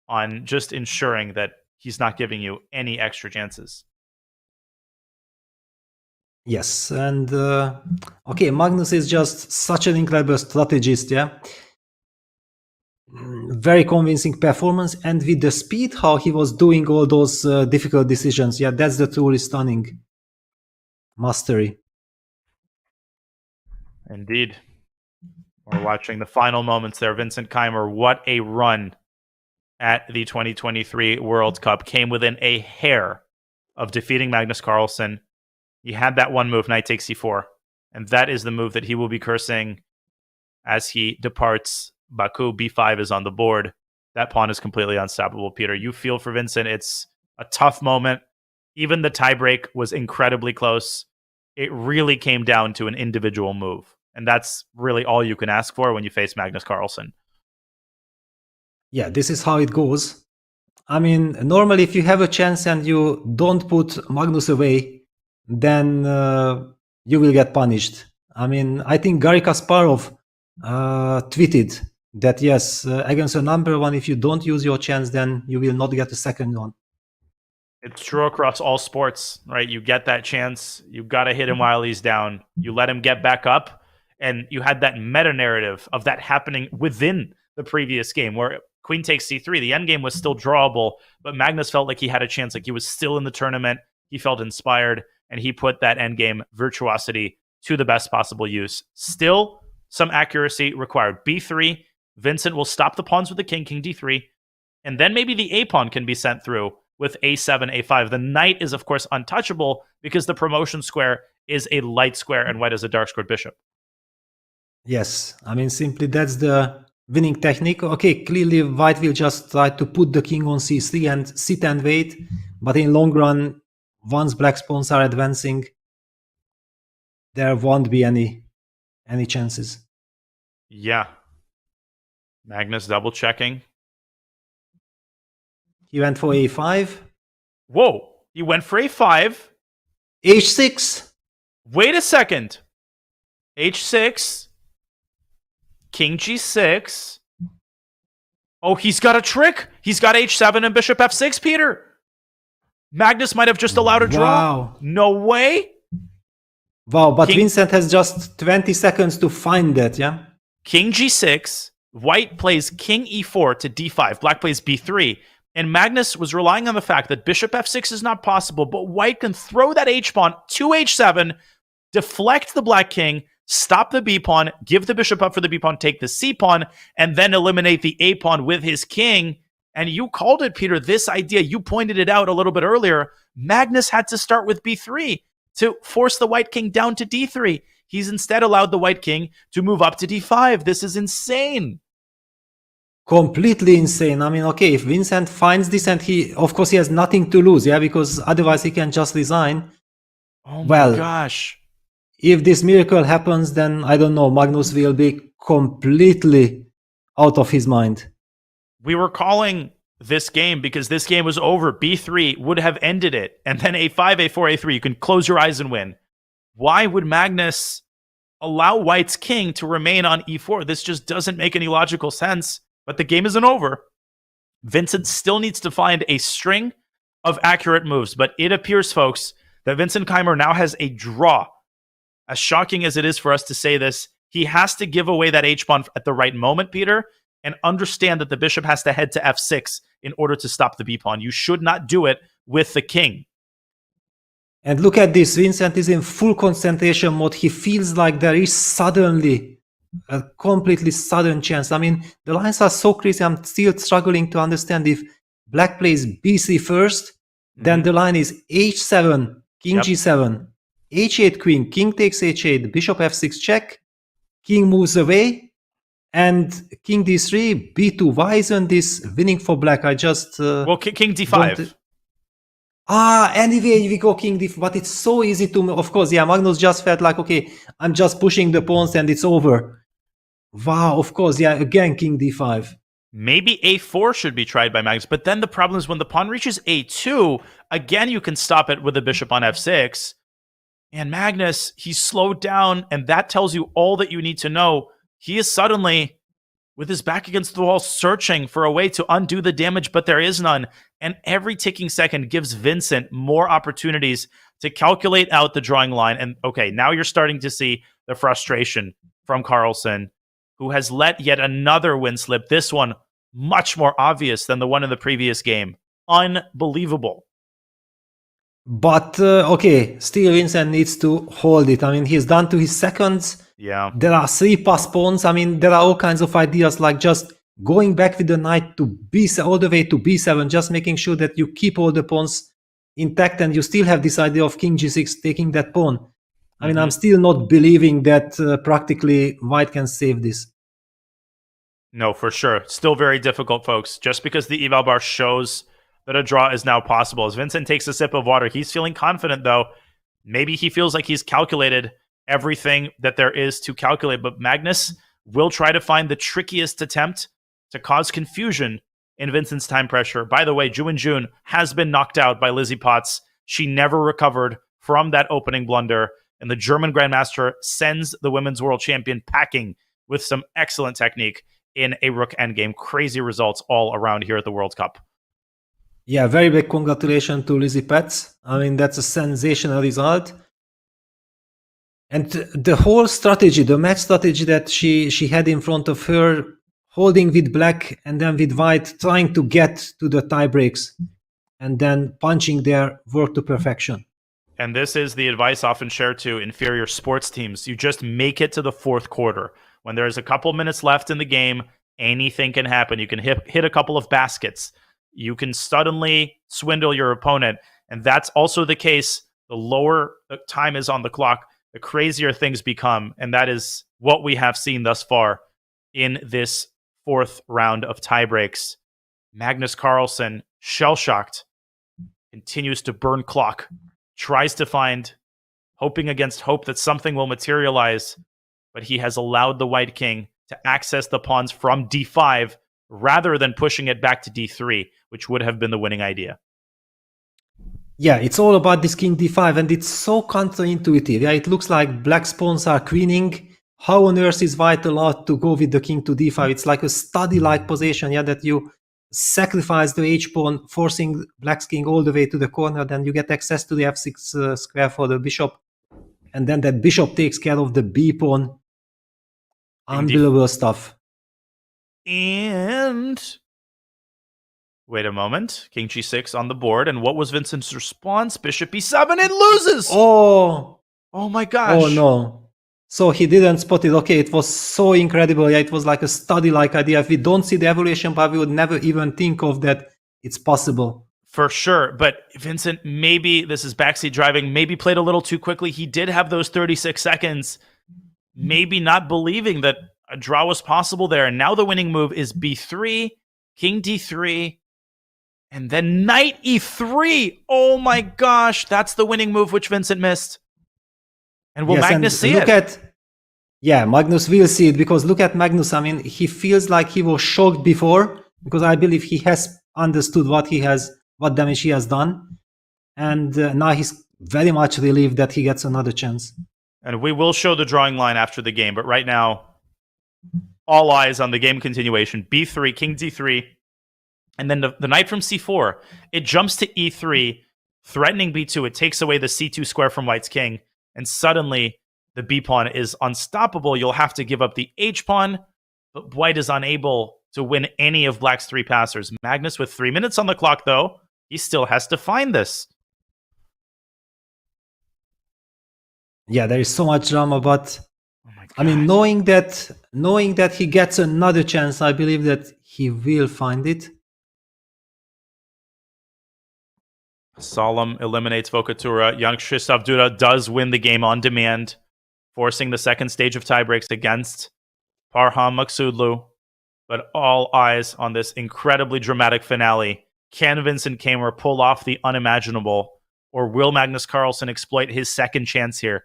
on just ensuring that he's not giving you any extra chances. Yes, and okay, Magnus is just such an incredible strategist, yeah. Very convincing performance, and with the speed how he was doing all those difficult decisions, yeah, that's the truly stunning mastery. Indeed. We're watching the final moments there. Vincent Keymer, what a run at the 2023 World Cup. Came within a hair of defeating Magnus Carlsen. He had that one move, knight takes c4. And that is the move that he will be cursing as he departs. Baku, b5 is on the board. That pawn is completely unstoppable, Peter. You feel for Vincent. It's a tough moment. Even the tiebreak was incredibly close. It really came down to an individual move. And that's really all you can ask for when you face Magnus Carlsen. Yeah, this is how it goes. I mean, normally if you have a chance and you don't put Magnus away, then you will get punished. I mean, I think Garry Kasparov tweeted that yes, against a number one, if you don't use your chance, then you will not get a second one. It's true across all sports, right? You get that chance, you got to hit him while he's down, you let him get back up, and you had that meta narrative of that happening within the previous game where queen takes c3. The endgame was still drawable, but Magnus felt like he had a chance, like he was still in the tournament. He felt inspired, and he put that endgame virtuosity to the best possible use. Still, some accuracy required. b3, Vincent will stop the pawns with the king, king d3, and then maybe the a-pawn can be sent through with a7, a5. The knight is, of course, untouchable because the promotion square is a light square and white is a dark squared bishop. Yes, I mean, simply that's the winning technique. Okay, clearly white will just try to put the king on c3 and sit and wait, but in long run, once black's pawns are advancing, there won't be any chances. Yeah. Magnus double checking. He went for a5. Whoa, he went for a5. h6. Wait a second. h6. King g6. Oh, he's got a trick. He's got h7 and bishop f6, Peter. Magnus might have just allowed a draw. Wow. No way. Wow, but Vincent has just 20 seconds to find that, yeah? King g6. White plays king e4 to d5. Black plays b3. And Magnus was relying on the fact that bishop f6 is not possible, but white can throw that h-pawn to h7, deflect the black king, stop the b-pawn, give the bishop up for the b-pawn, take the c-pawn, and then eliminate the a-pawn with his king. And you called it, Peter, this idea. You pointed it out a little bit earlier. Magnus had to start with b3 to force the white king down to d3. He's instead allowed the white king to move up to d5. This is insane. Completely insane. I mean, okay, if Vincent finds this and of course, he has nothing to lose, yeah, because otherwise he can just resign. Oh my gosh. If this miracle happens, then I don't know, Magnus will be completely out of his mind. We were calling this game because this game was over. b3 would have ended it. And then a5, a4, a3. You can close your eyes and win. Why would Magnus allow white's king to remain on e4? This just doesn't make any logical sense. But the game isn't over. Vincent still needs to find a string of accurate moves. But it appears, folks, that Vincent Keymer now has a draw. As shocking as it is for us to say this, he has to give away that h-pawn at the right moment, Peter, and understand that the bishop has to head to f6 in order to stop the b-pawn. You should not do it with the king. And look at this. Vincent is in full concentration mode. He feels like there is suddenly a completely sudden chance. I mean, the lines are so crazy. I'm still struggling to understand if black plays b3 first, then the line is h7, king g7, h8 queen, king takes h8, bishop f6 check, king moves away, and king d3, b2. Why isn't this winning for black? I just... well, king d5. Anyway, we go king d5, but it's so easy to... Of course, yeah, Magnus just felt like, okay, I'm just pushing the pawns and it's over. Wow, of course, yeah, again, king d5. Maybe a4 should be tried by Magnus, but then the problem is when the pawn reaches a2, again, you can stop it with a bishop on f6. And Magnus, he's slowed down, and that tells you all that you need to know. He is suddenly, with his back against the wall, searching for a way to undo the damage, but there is none. And every ticking second gives Vincent more opportunities to calculate out the drawing line. And okay, now you're starting to see the frustration from Carlsen, who has let yet another win slip. This one much more obvious than the one in the previous game. Unbelievable. But, okay, still Vincent needs to hold it. I mean, he's down to his seconds. Yeah. There are 3 passed pawns. I mean, there are all kinds of ideas like just going back with the knight to b7, all the way to b7, just making sure that you keep all the pawns intact, and you still have this idea of king g6 taking that pawn. I mean, I'm still not believing that practically white can save this. No, for sure. Still very difficult, folks. Just because the eval bar shows that a draw is now possible. As Vincent takes a sip of water, he's feeling confident, though. Maybe he feels like he's calculated everything that there is to calculate, but Magnus will try to find the trickiest attempt to cause confusion in Vincent's time pressure. By the way, Jun has been knocked out by Lizzie Potts. She never recovered from that opening blunder, and the German Grandmaster sends the Women's World Champion packing with some excellent technique in a rook endgame. Crazy results all around here at the World Cup. Yeah, very big congratulations to Lizzie Potts. I mean, that's a sensational result. And the whole strategy, the match strategy that she had in front of her, holding with black and then with white, trying to get to the tie breaks and then punching their work to perfection. And this is the advice often shared to inferior sports teams. You just make it to the fourth quarter. When there's a couple minutes left in the game, anything can happen. You can hit a couple of baskets. You can suddenly swindle your opponent. And that's also the case. The lower time is on the clock, the crazier things become. And that is what we have seen thus far in this fourth round of tiebreaks. Magnus Carlsen, shell-shocked, continues to burn clock, tries to find, hoping against hope that something will materialize, but he has allowed the White King to access the pawns from d5 rather than pushing it back to d3, which would have been the winning idea. Yeah, it's all about this king d5, and it's so counterintuitive. Yeah, it looks like black's pawns are queening. How on earth is white allowed to go with the king to d5? It's like a study-like position, yeah, that you sacrifice the h-pawn, forcing black's king all the way to the corner, then you get access to the f6 square for the bishop, and then that bishop takes care of the b-pawn. Unbelievable stuff. And wait a moment. King g6 on the board. And what was Vincent's response? Bishop e7. It loses! Oh my gosh. Oh no. So he didn't spot it. Okay, it was so incredible. Yeah, it was like a study-like idea. If we don't see the evaluation bar, we would never even think of that it's possible. For sure. But Vincent, maybe this is backseat driving, maybe played a little too quickly. He did have those 36 seconds. Maybe not believing that a draw was possible there. And now the winning move is b3, king d3, and then knight e3. Oh my gosh, that's the winning move which Vincent missed. And will Magnus see it? Yeah, Magnus will see it, because look at Magnus. I mean, he feels like he was shocked before, because I believe he has understood what damage he has done. And now he's very much relieved that he gets another chance. And we will show the drawing line after the game, but right now, all eyes on the game continuation. b3, king d3, and then the knight from c4. It jumps to e3, threatening b2. It takes away the c2 square from white's king, and suddenly the b-pawn is unstoppable. You'll have to give up the h-pawn, but white is unable to win any of black's 3 passers. Magnus with 3 minutes on the clock, though, he still has to find this. Yeah, there is so much drama, but I mean, knowing that he gets another chance, I believe that he will find it. Solemn eliminates Vokatura. Young Krzysztof Duda does win the game on demand, forcing the second stage of tiebreaks against Parham Maksudlu. But all eyes on this incredibly dramatic finale. Can Vincent Keymer pull off the unimaginable, or will Magnus Carlsen exploit his second chance here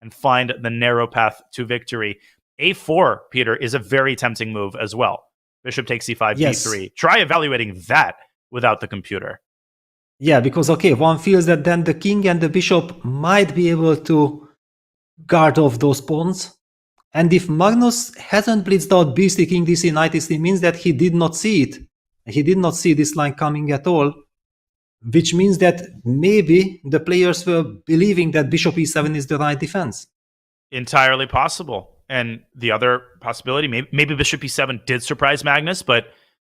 and find the narrow path to victory? A4, Peter, is a very tempting move as well. Bishop takes c5, yes. b3. Try evaluating that without the computer. Yeah, because, okay, one feels that then the king and the bishop might be able to guard off those pawns. And if Magnus hasn't blitzed out b3, king d3, knight e3, means that he did not see it. He did not see this line coming at all, which means that maybe the players were believing that bishop e7 is the right defense. Entirely possible. And the other possibility, maybe bishop e7 did surprise Magnus, but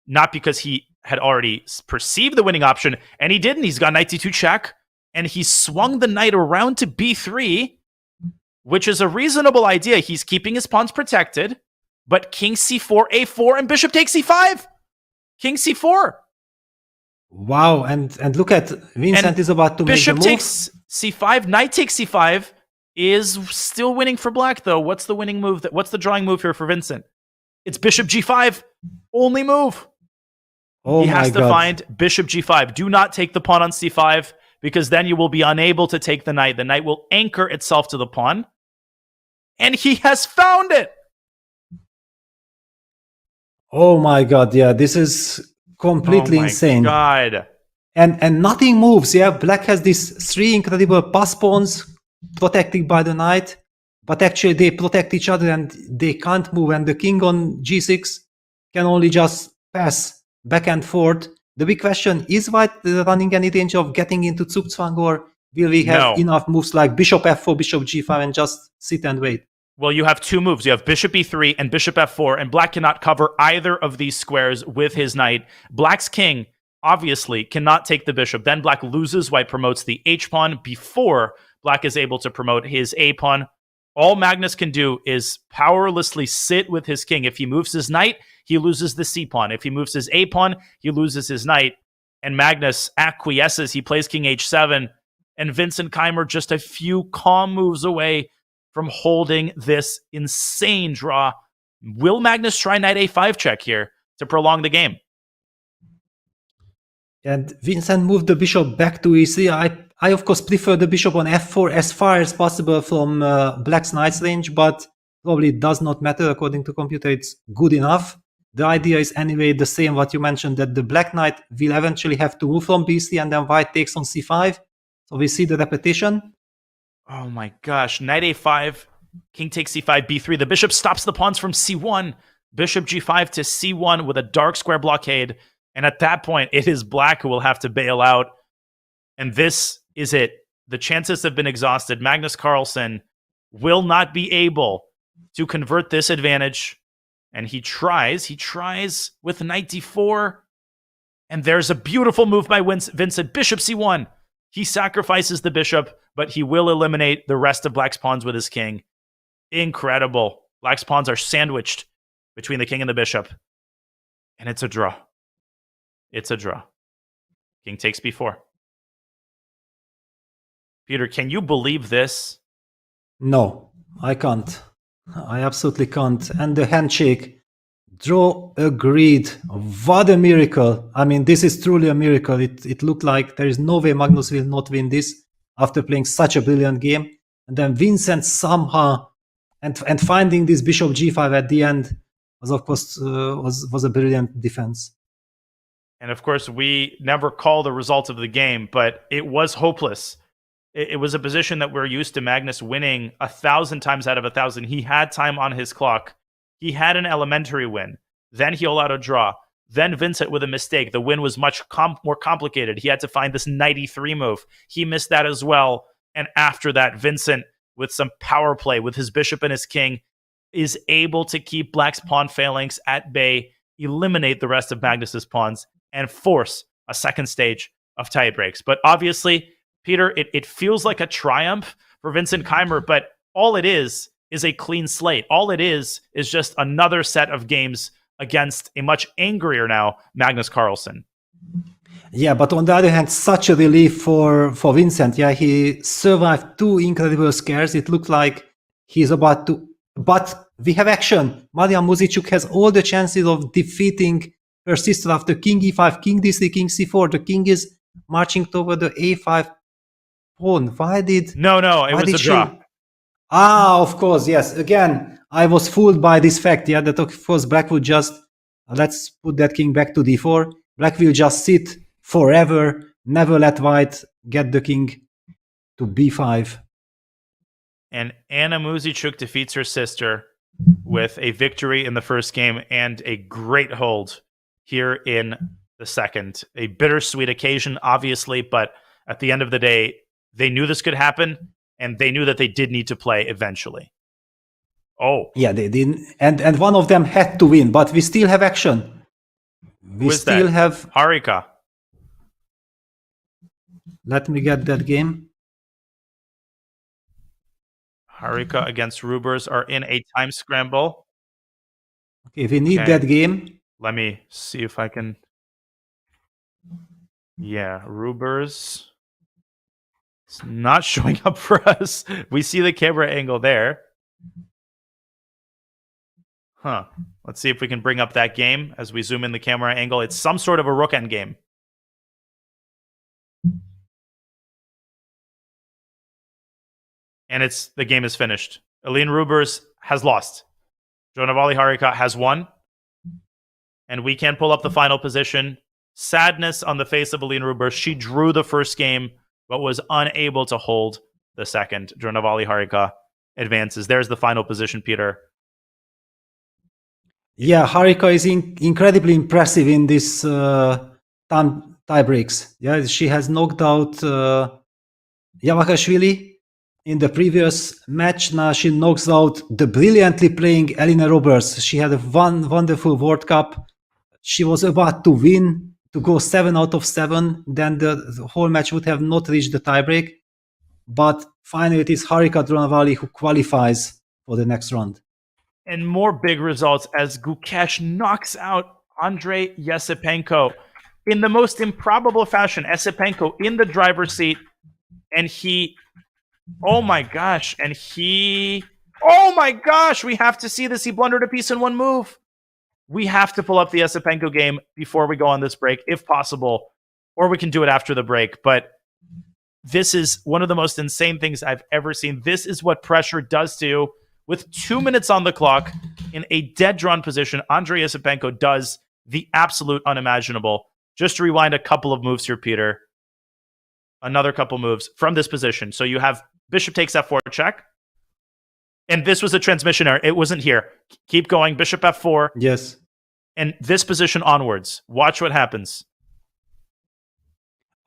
not because he had already perceived the winning option, and he didn't. He's got knight d2 check, and he swung the knight around to b3, which is a reasonable idea. He's keeping his pawns protected, but king c4, a4, and bishop takes c5. King c4. Wow, and look at Vincent And is about to make the Bishop move. takes c5, knight takes c5 is still winning for black, though. What's the winning move? What's the drawing move here for Vincent? It's bishop g5. Only move. Oh He my has to God. find bishop g5. Do not take the pawn on c5, because then you will be unable to take the knight. The knight will anchor itself to the pawn. And he has found it. Oh my God, yeah, this is completely Oh my insane. God. And nothing moves, yeah. Black has these 3 incredible pass pawns protected by the knight, but actually they protect each other and they can't move, and the king on g6 can only just pass back and forth. The big question, is white running any danger of getting into Zugzwang, or will we have No. enough moves like bishop f4, bishop g5 and just sit and wait? Well, you have 2 moves. You have bishop e3 and bishop f4, and black cannot cover either of these squares with his knight. Black's king, obviously, cannot take the bishop. Then black loses. White promotes the h-pawn before black is able to promote his a-pawn. All Magnus can do is powerlessly sit with his king. If he moves his knight, he loses the c-pawn. If he moves his a-pawn, he loses his knight. And Magnus acquiesces. He plays king h7, and Vincent Keymer just a few calm moves away from holding this insane draw. Will Magnus try knight a5 check here to prolong the game? And Vincent moved the bishop back to e3. I of course prefer the bishop on f4 as far as possible from black's knight's range, but probably it does not matter. According to computer, it's good enough. The idea is anyway the same what you mentioned, that the black knight will eventually have to move from b3 and then white takes on c5. So we see the repetition. Oh my gosh. Knight a5, king takes c5, b3. The bishop stops the pawns from c1. Bishop g5 to c1 with a dark square blockade. And at that point, it is black who will have to bail out. And this is it. The chances have been exhausted. Magnus Carlsen will not be able to convert this advantage. And he tries with knight d4. And there's a beautiful move by Vincent. Bishop c1. He sacrifices the bishop, but he will eliminate the rest of black's pawns with his king. Incredible. Black's pawns are sandwiched between the king and the bishop. And it's a draw. It's a draw. King takes b4. Peter, can you believe this? No, I can't. I absolutely can't. And the handshake, draw agreed. What a miracle. I mean, this is truly a miracle. It looked like there is no way Magnus will not win this after playing such a brilliant game. And then Vincent somehow, and finding this bishop g5 at the end was, of course, was a brilliant defense. And of course, we never call the result of the game, but it was hopeless. It was a position that we're used to Magnus winning 1,000 times out of 1,000. He had time on his clock. He had an elementary win. Then he allowed a draw. Then Vincent with a mistake. The win was much more complicated. He had to find this knight e3 move. He missed that as well. And after that, Vincent, with some power play with his bishop and his king, is able to keep black's pawn phalanx at bay, eliminate the rest of Magnus's pawns, and force a second stage of tiebreaks. But obviously, Peter, it feels like a triumph for Vincent Keymer, but all it is a clean slate. All it is just another set of games against a much angrier now Magnus Carlsen. Yeah, but on the other hand, such a relief for Vincent. Yeah, he survived 2 incredible scares. It looked like he's about to... But we have action. Maria Muzicuk has all the chances of defeating her sister after king e5, king d3, king c4. The king is marching toward the a5 pawn. Why did... No, it was a draw. Of course, yes. Again, I was fooled by this fact, yeah, that of course black would just... let's put that king back to d4. Black will just sit forever, never let white get the king to b5. And Anna Muzicuk defeats her sister with a victory in the first game and a great hold here in the second. A bittersweet occasion, obviously, but at the end of the day, they knew this could happen, and they knew that they did need to play eventually. Oh. Yeah, they didn't. And one of them had to win, but we still have action. We still have... Harika. Let me get that game. Harika against Rubers are in a time scramble. Okay, we need Okay. that game. Let me see if I can. Yeah, Rubers. It's not showing up for us. We see the camera angle there. Huh. Let's see if we can bring up that game as we zoom in the camera angle. It's some sort of a rook end game. And the game is finished. Aline Rubers has lost. Jonavali Harika has won. And we can pull up the final position. Sadness on the face of Aline Rubers. She drew the first game, but was unable to hold the second. Jonavali Harika advances. There's the final position, Peter. Yeah, Harika is incredibly impressive in this tie breaks. Yeah, she has knocked out Yavakashvili in the previous match. Now she knocks out the brilliantly playing Elina Roberts. She had a wonderful World Cup. She was about to win, to go 7 out of 7. Then the whole match would have not reached the tiebreak. But finally, it is Harika Dronavali who qualifies for the next round. And more big results as Gukesh knocks out Andrei Esipenko in the most improbable fashion. Esipenko in the driver's seat, and oh my gosh, we have to see this. He blundered a piece in one move. We have to pull up the Esipenko game before we go on this break, if possible, or we can do it after the break. But this is one of the most insane things I've ever seen. This is what pressure does to you. With 2 minutes on the clock, in a dead drawn position, Andrei Esipenko does the absolute unimaginable. Just to rewind a couple of moves here, Peter. Another couple moves from this position. So you have bishop takes f4 check. And this was a transmission error. It wasn't here. Keep going. Bishop f4. Yes. And this position onwards. Watch what happens.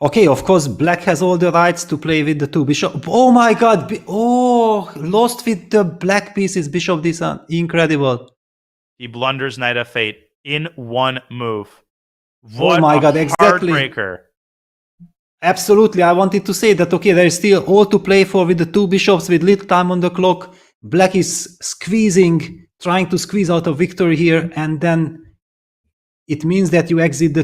Okay, of course, black has all the rights to play with the two bishop. Oh my god! Lost with the black pieces. Bishop d7. Incredible. He blunders knight f8 in one move. What oh my god, exactly. Heartbreaker. Absolutely. I wanted to say that, okay, there is still all to play for with the two bishops with little time on the clock. Black is trying to squeeze out a victory here, and then it means that you exit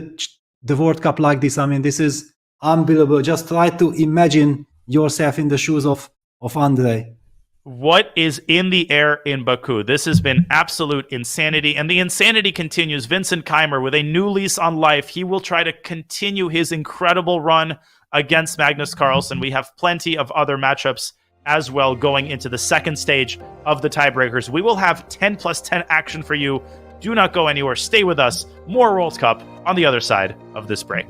the World Cup like this. I mean, this is unbelievable. Just try to imagine yourself in the shoes of Andrei. What is in the air in Baku? This has been absolute insanity, and the insanity continues. Vincent Keymer with a new lease on life. He will try to continue his incredible run against Magnus Carlsen. We have plenty of other matchups as well going into the second stage of the tiebreakers. We will have 10 plus 10 action for you. Do not go anywhere. Stay with us. More World Cup on the other side of this break.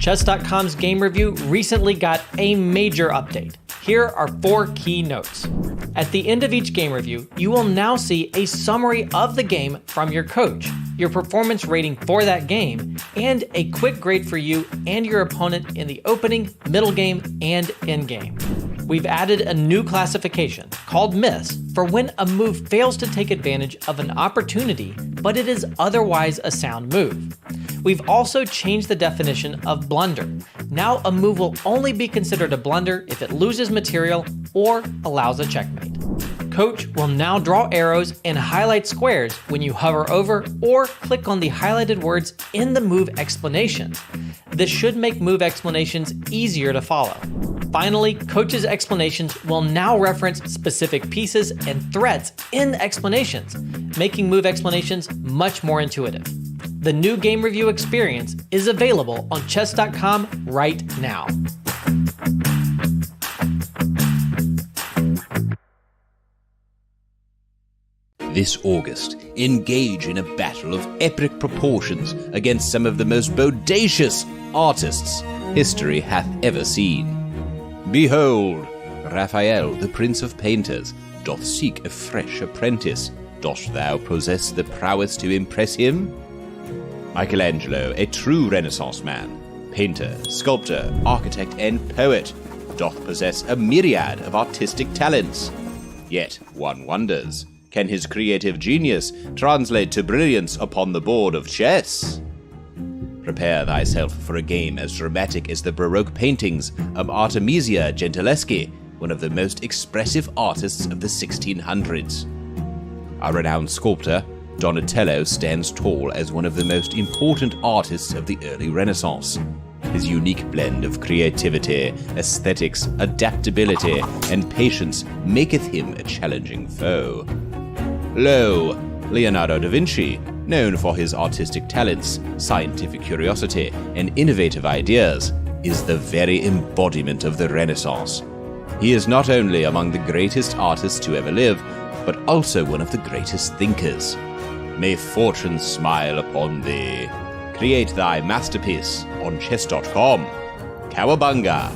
Chess.com's game review recently got a major update. Here are 4 key notes. At the end of each game review, you will now see a summary of the game from your coach, your performance rating for that game, and a quick grade for you and your opponent in the opening, middle game, and end game. We've added a new classification called miss for when a move fails to take advantage of an opportunity, but it is otherwise a sound move. We've also changed the definition of blunder. Now a move will only be considered a blunder if it loses material or allows a checkmate. Coach will now draw arrows and highlight squares when you hover over or click on the highlighted words in the move explanations. This should make move explanations easier to follow. Finally, Coach's explanations will now reference specific pieces and threats in the explanations, making move explanations much more intuitive. The new game review experience is available on chess.com right now. This August, engage in a battle of epic proportions against some of the most bodacious artists history hath ever seen. Behold, Raphael, the prince of painters, doth seek a fresh apprentice. Dost thou possess the prowess to impress him? Michelangelo, a true Renaissance man, painter, sculptor, architect, and poet, doth possess a myriad of artistic talents. Yet one wonders, can his creative genius translate to brilliance upon the board of chess? Prepare thyself for a game as dramatic as the Baroque paintings of Artemisia Gentileschi, one of the most expressive artists of the 1600s. A renowned sculptor, Donatello stands tall as one of the most important artists of the early Renaissance. His unique blend of creativity, aesthetics, adaptability, and patience maketh him a challenging foe. Lo, Leonardo da Vinci, known for his artistic talents, scientific curiosity, and innovative ideas, is the very embodiment of the Renaissance. He is not only among the greatest artists to ever live, but also one of the greatest thinkers. May fortune smile upon thee. Create thy masterpiece on chess.com. Cowabunga!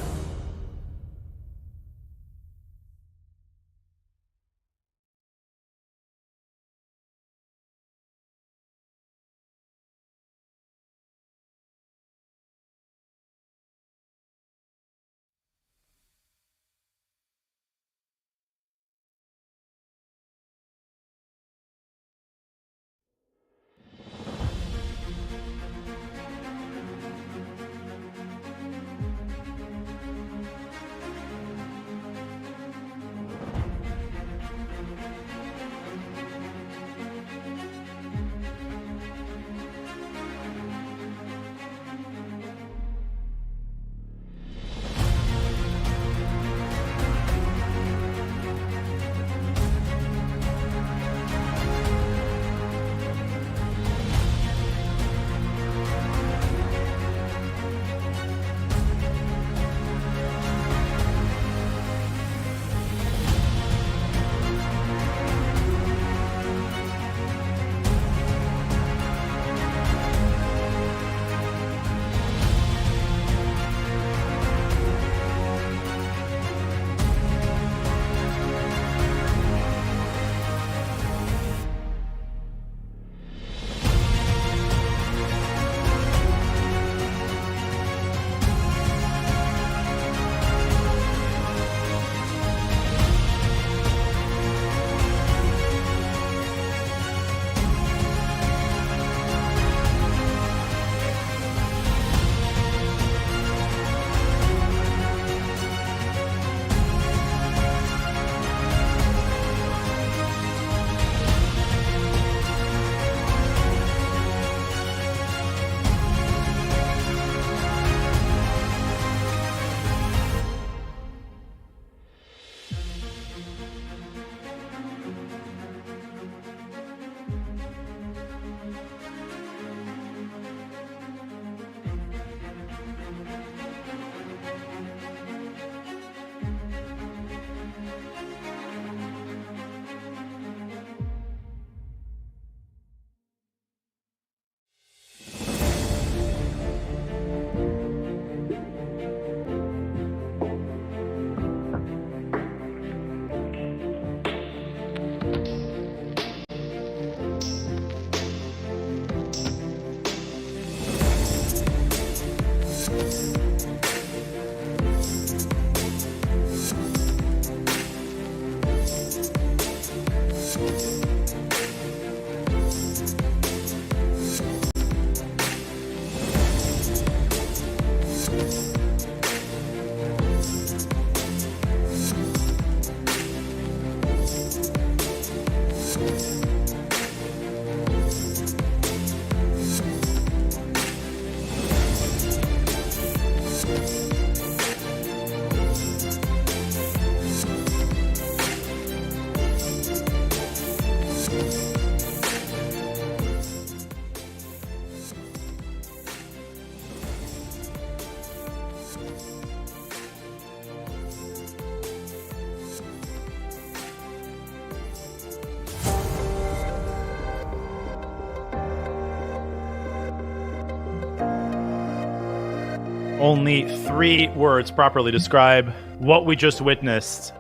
Only 3 words properly describe what we just witnessed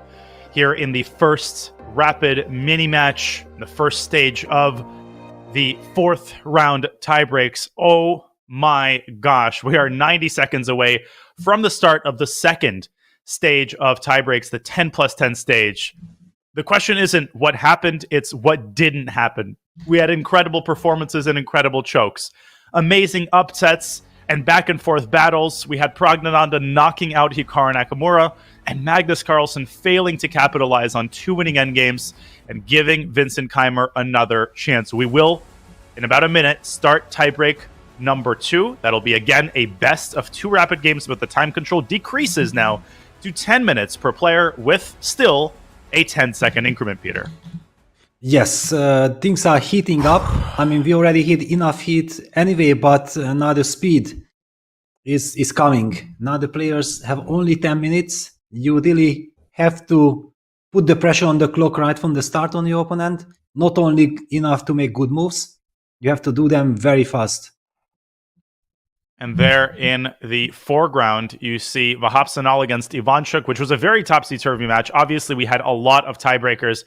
here in the first rapid mini-match, the first stage of the 4th round tiebreaks. Oh my gosh, we are 90 seconds away from the start of the second stage of tiebreaks, the 10 plus 10 stage. The question isn't what happened, it's what didn't happen. We had incredible performances and incredible chokes. amazing upsets and back and forth battles. We had Praggnanandhaa knocking out Hikaru Nakamura, and Magnus Carlsen failing to capitalize on 2 winning endgames and giving Vincent Keymer another chance. We will, in about a minute, start tiebreak number 2. That'll be, again, a best of 2 rapid games, but the time control decreases now to 10 minutes per player with still a 10-second increment, Peter. Yes, things are heating up. I mean, we already hit enough heat anyway, but now the speed is coming. Now the players have only 10 minutes. You really have to put the pressure on the clock right from the start on your opponent. Not only enough to make good moves, you have to do them very fast. And there in the foreground, you see Vahapsanal against Ivanchuk, which was a very topsy-turvy match. Obviously, we had a lot of tiebreakers.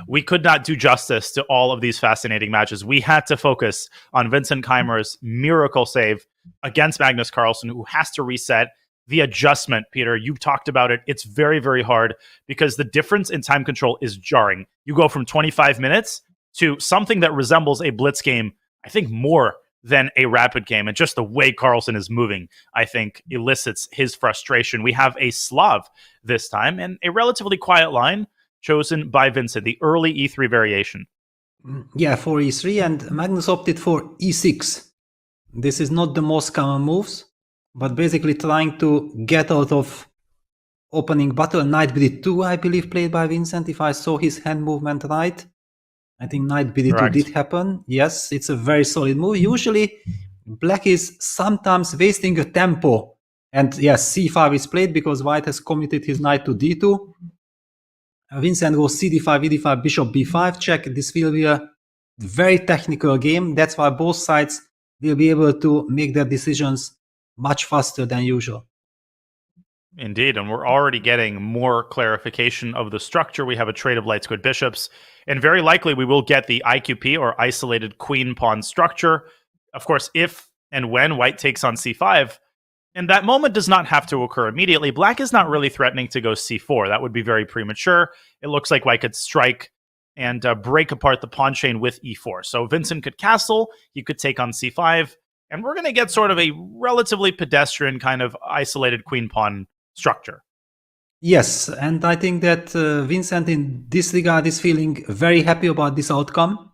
We could not do justice to all of these fascinating matches. We had to focus on Vincent Keymer's miracle save against Magnus Carlsen, who has to reset. The adjustment, Peter, you talked about it. It's very, very hard because the difference in time control is jarring. You go from 25 minutes to something that resembles a blitz game, I think more than a rapid game. And just the way Carlsen is moving, I think, elicits his frustration. We have a Slav this time and a relatively quiet line chosen by Vincent, the early E3 variation. Yeah, for E3, and Magnus opted for E6. This is not the most common moves, but basically trying to get out of opening battle. Knight BD2, I believe, played by Vincent, if I saw his hand movement right. I think Knight BD2 Correct. did happen. Yes, it's a very solid move. Usually, Black is sometimes wasting a tempo. And yes, C5 is played because White has committed his knight to D2. Vincent goes CD5, ED5, Bishop B5 check. This will be a very technical game. That's why both sides will be able to make their decisions much faster than usual. Indeed, and we're already getting more clarification of the structure. We have a trade of light squid bishops, and very likely we will get the IQP, or isolated queen-pawn structure. Of course, if and when White takes on C5, and that moment does not have to occur immediately. Black is not really threatening to go C4. That would be very premature. It looks like White could strike and break apart the pawn chain with E4. So Vincent could castle, he could take on C5, and we're going to get sort of a relatively pedestrian kind of isolated queen-pawn structure. Yes, and I think that Vincent in this regard is feeling very happy about this outcome.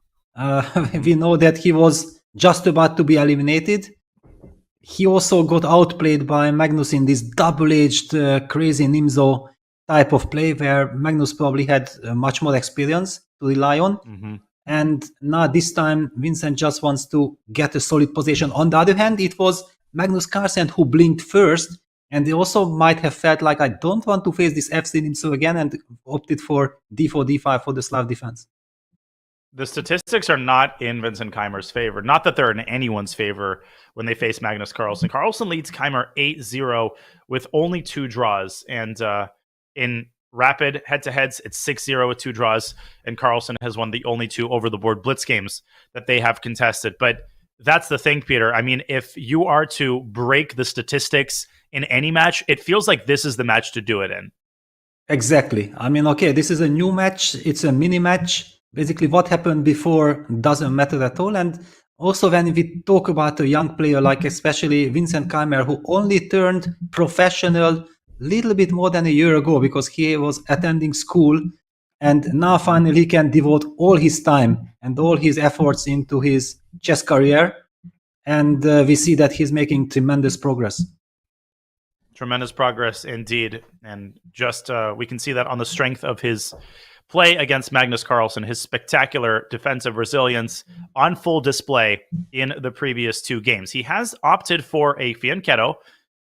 We know that he was just about to be eliminated. He also got outplayed by Magnus in this double-edged crazy Nimzo type of play where Magnus probably had much more experience to rely on. Mm-hmm. And now this time Vincent just wants to get a solid position. On the other hand, it was Magnus Carlsen who blinked first, and they also might have felt like, I don't want to face this FC Nimzo again, and opted for D4, D5 for the Slav defense. The statistics are not in Vincent Keymer's favor. Not that they're in anyone's favor when they face Magnus Carlsen. Carlsen leads Keymer 8-0 with only 2 draws. And in rapid head-to-heads, it's 6-0 with 2 draws. And Carlsen has won the only 2 over-the-board blitz games that they have contested. But that's the thing, Peter. I mean, if you are to break the statistics in any match, it feels like this is the match to do it in. Exactly. I mean, okay, this is a new match. It's a mini match. Basically, what happened before doesn't matter at all. And also, when we talk about a young player, like especially Vincent Keymer, who only turned professional a little bit more than a year ago because he was attending school, and now finally he can devote all his time and all his efforts into his chess career. And we see that he's making tremendous progress. Tremendous progress indeed. And just we can see that on the strength of his play against Magnus Carlsen, his spectacular defensive resilience on full display in the previous 2 games. He has opted for a fianchetto,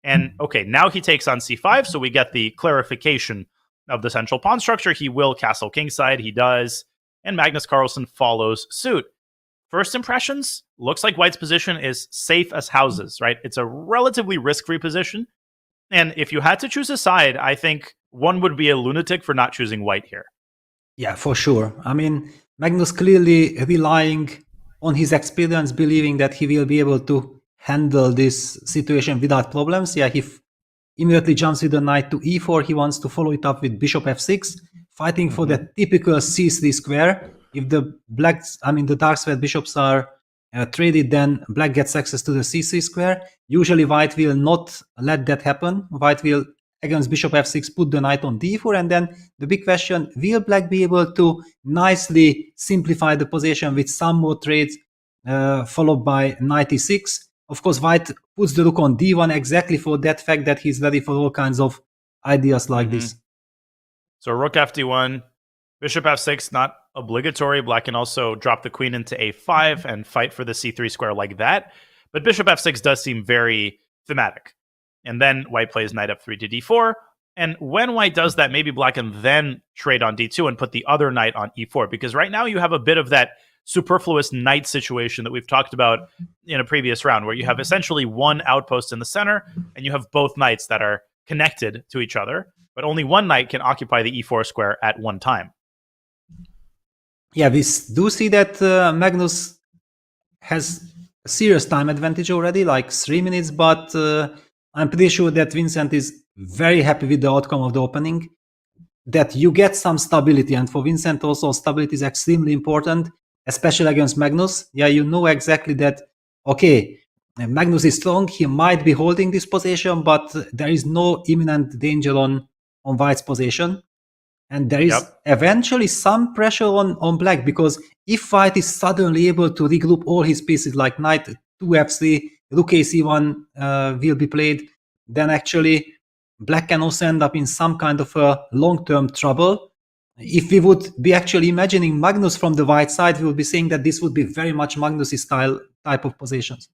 and okay, now he takes on C5, so we get the clarification of the central pawn structure. He will castle kingside, he does, and Magnus Carlsen follows suit. First impressions, looks like White's position is safe as houses, right? It's a relatively risk-free position, and if you had to choose a side, I think one would be a lunatic for not choosing White here. Yeah, for sure. I mean, Magnus clearly relying on his experience, believing that he will be able to handle this situation without problems. Yeah, he immediately jumps with the knight to e4. He wants to follow it up with bishop f6, fighting for the typical c3 square. If the dark square bishops are traded, then black gets access to the c3 square. Usually white will not let that happen. White will, against bishop f6, put the knight on d4, and then the big question, will black be able to nicely simplify the position with some more trades, followed by knight e6? Of course, white puts the rook on d1 exactly for that fact that he's ready for all kinds of ideas like this. So rook fd1, bishop f6, not obligatory. Black can also drop the queen into a5 and fight for the c3 square like that. But bishop f6 does seem very thematic. And then white plays knight f3 to d4. And when white does that, maybe black can then trade on d2 and put the other knight on e4. Because right now you have a bit of that superfluous knight situation that we've talked about in a previous round, where you have essentially one outpost in the center and you have both knights that are connected to each other, but only one knight can occupy the e4 square at one time. Yeah, we do see that Magnus has a serious time advantage already, like 3 minutes, but I'm pretty sure that Vincent is very happy with the outcome of the opening, that you get some stability, and for Vincent also stability is extremely important, especially against Magnus. Yeah, you know exactly that, okay, Magnus is strong, he might be holding this position, but there is no imminent danger on white's position. And there is eventually some pressure on black, because if white is suddenly able to regroup all his pieces, like knight 2f3, rook ac1 will be played, then actually black can also end up in some kind of a long-term trouble. If we would be actually imagining Magnus from the white side, we would be saying that this would be very much Magnus' style type of positions.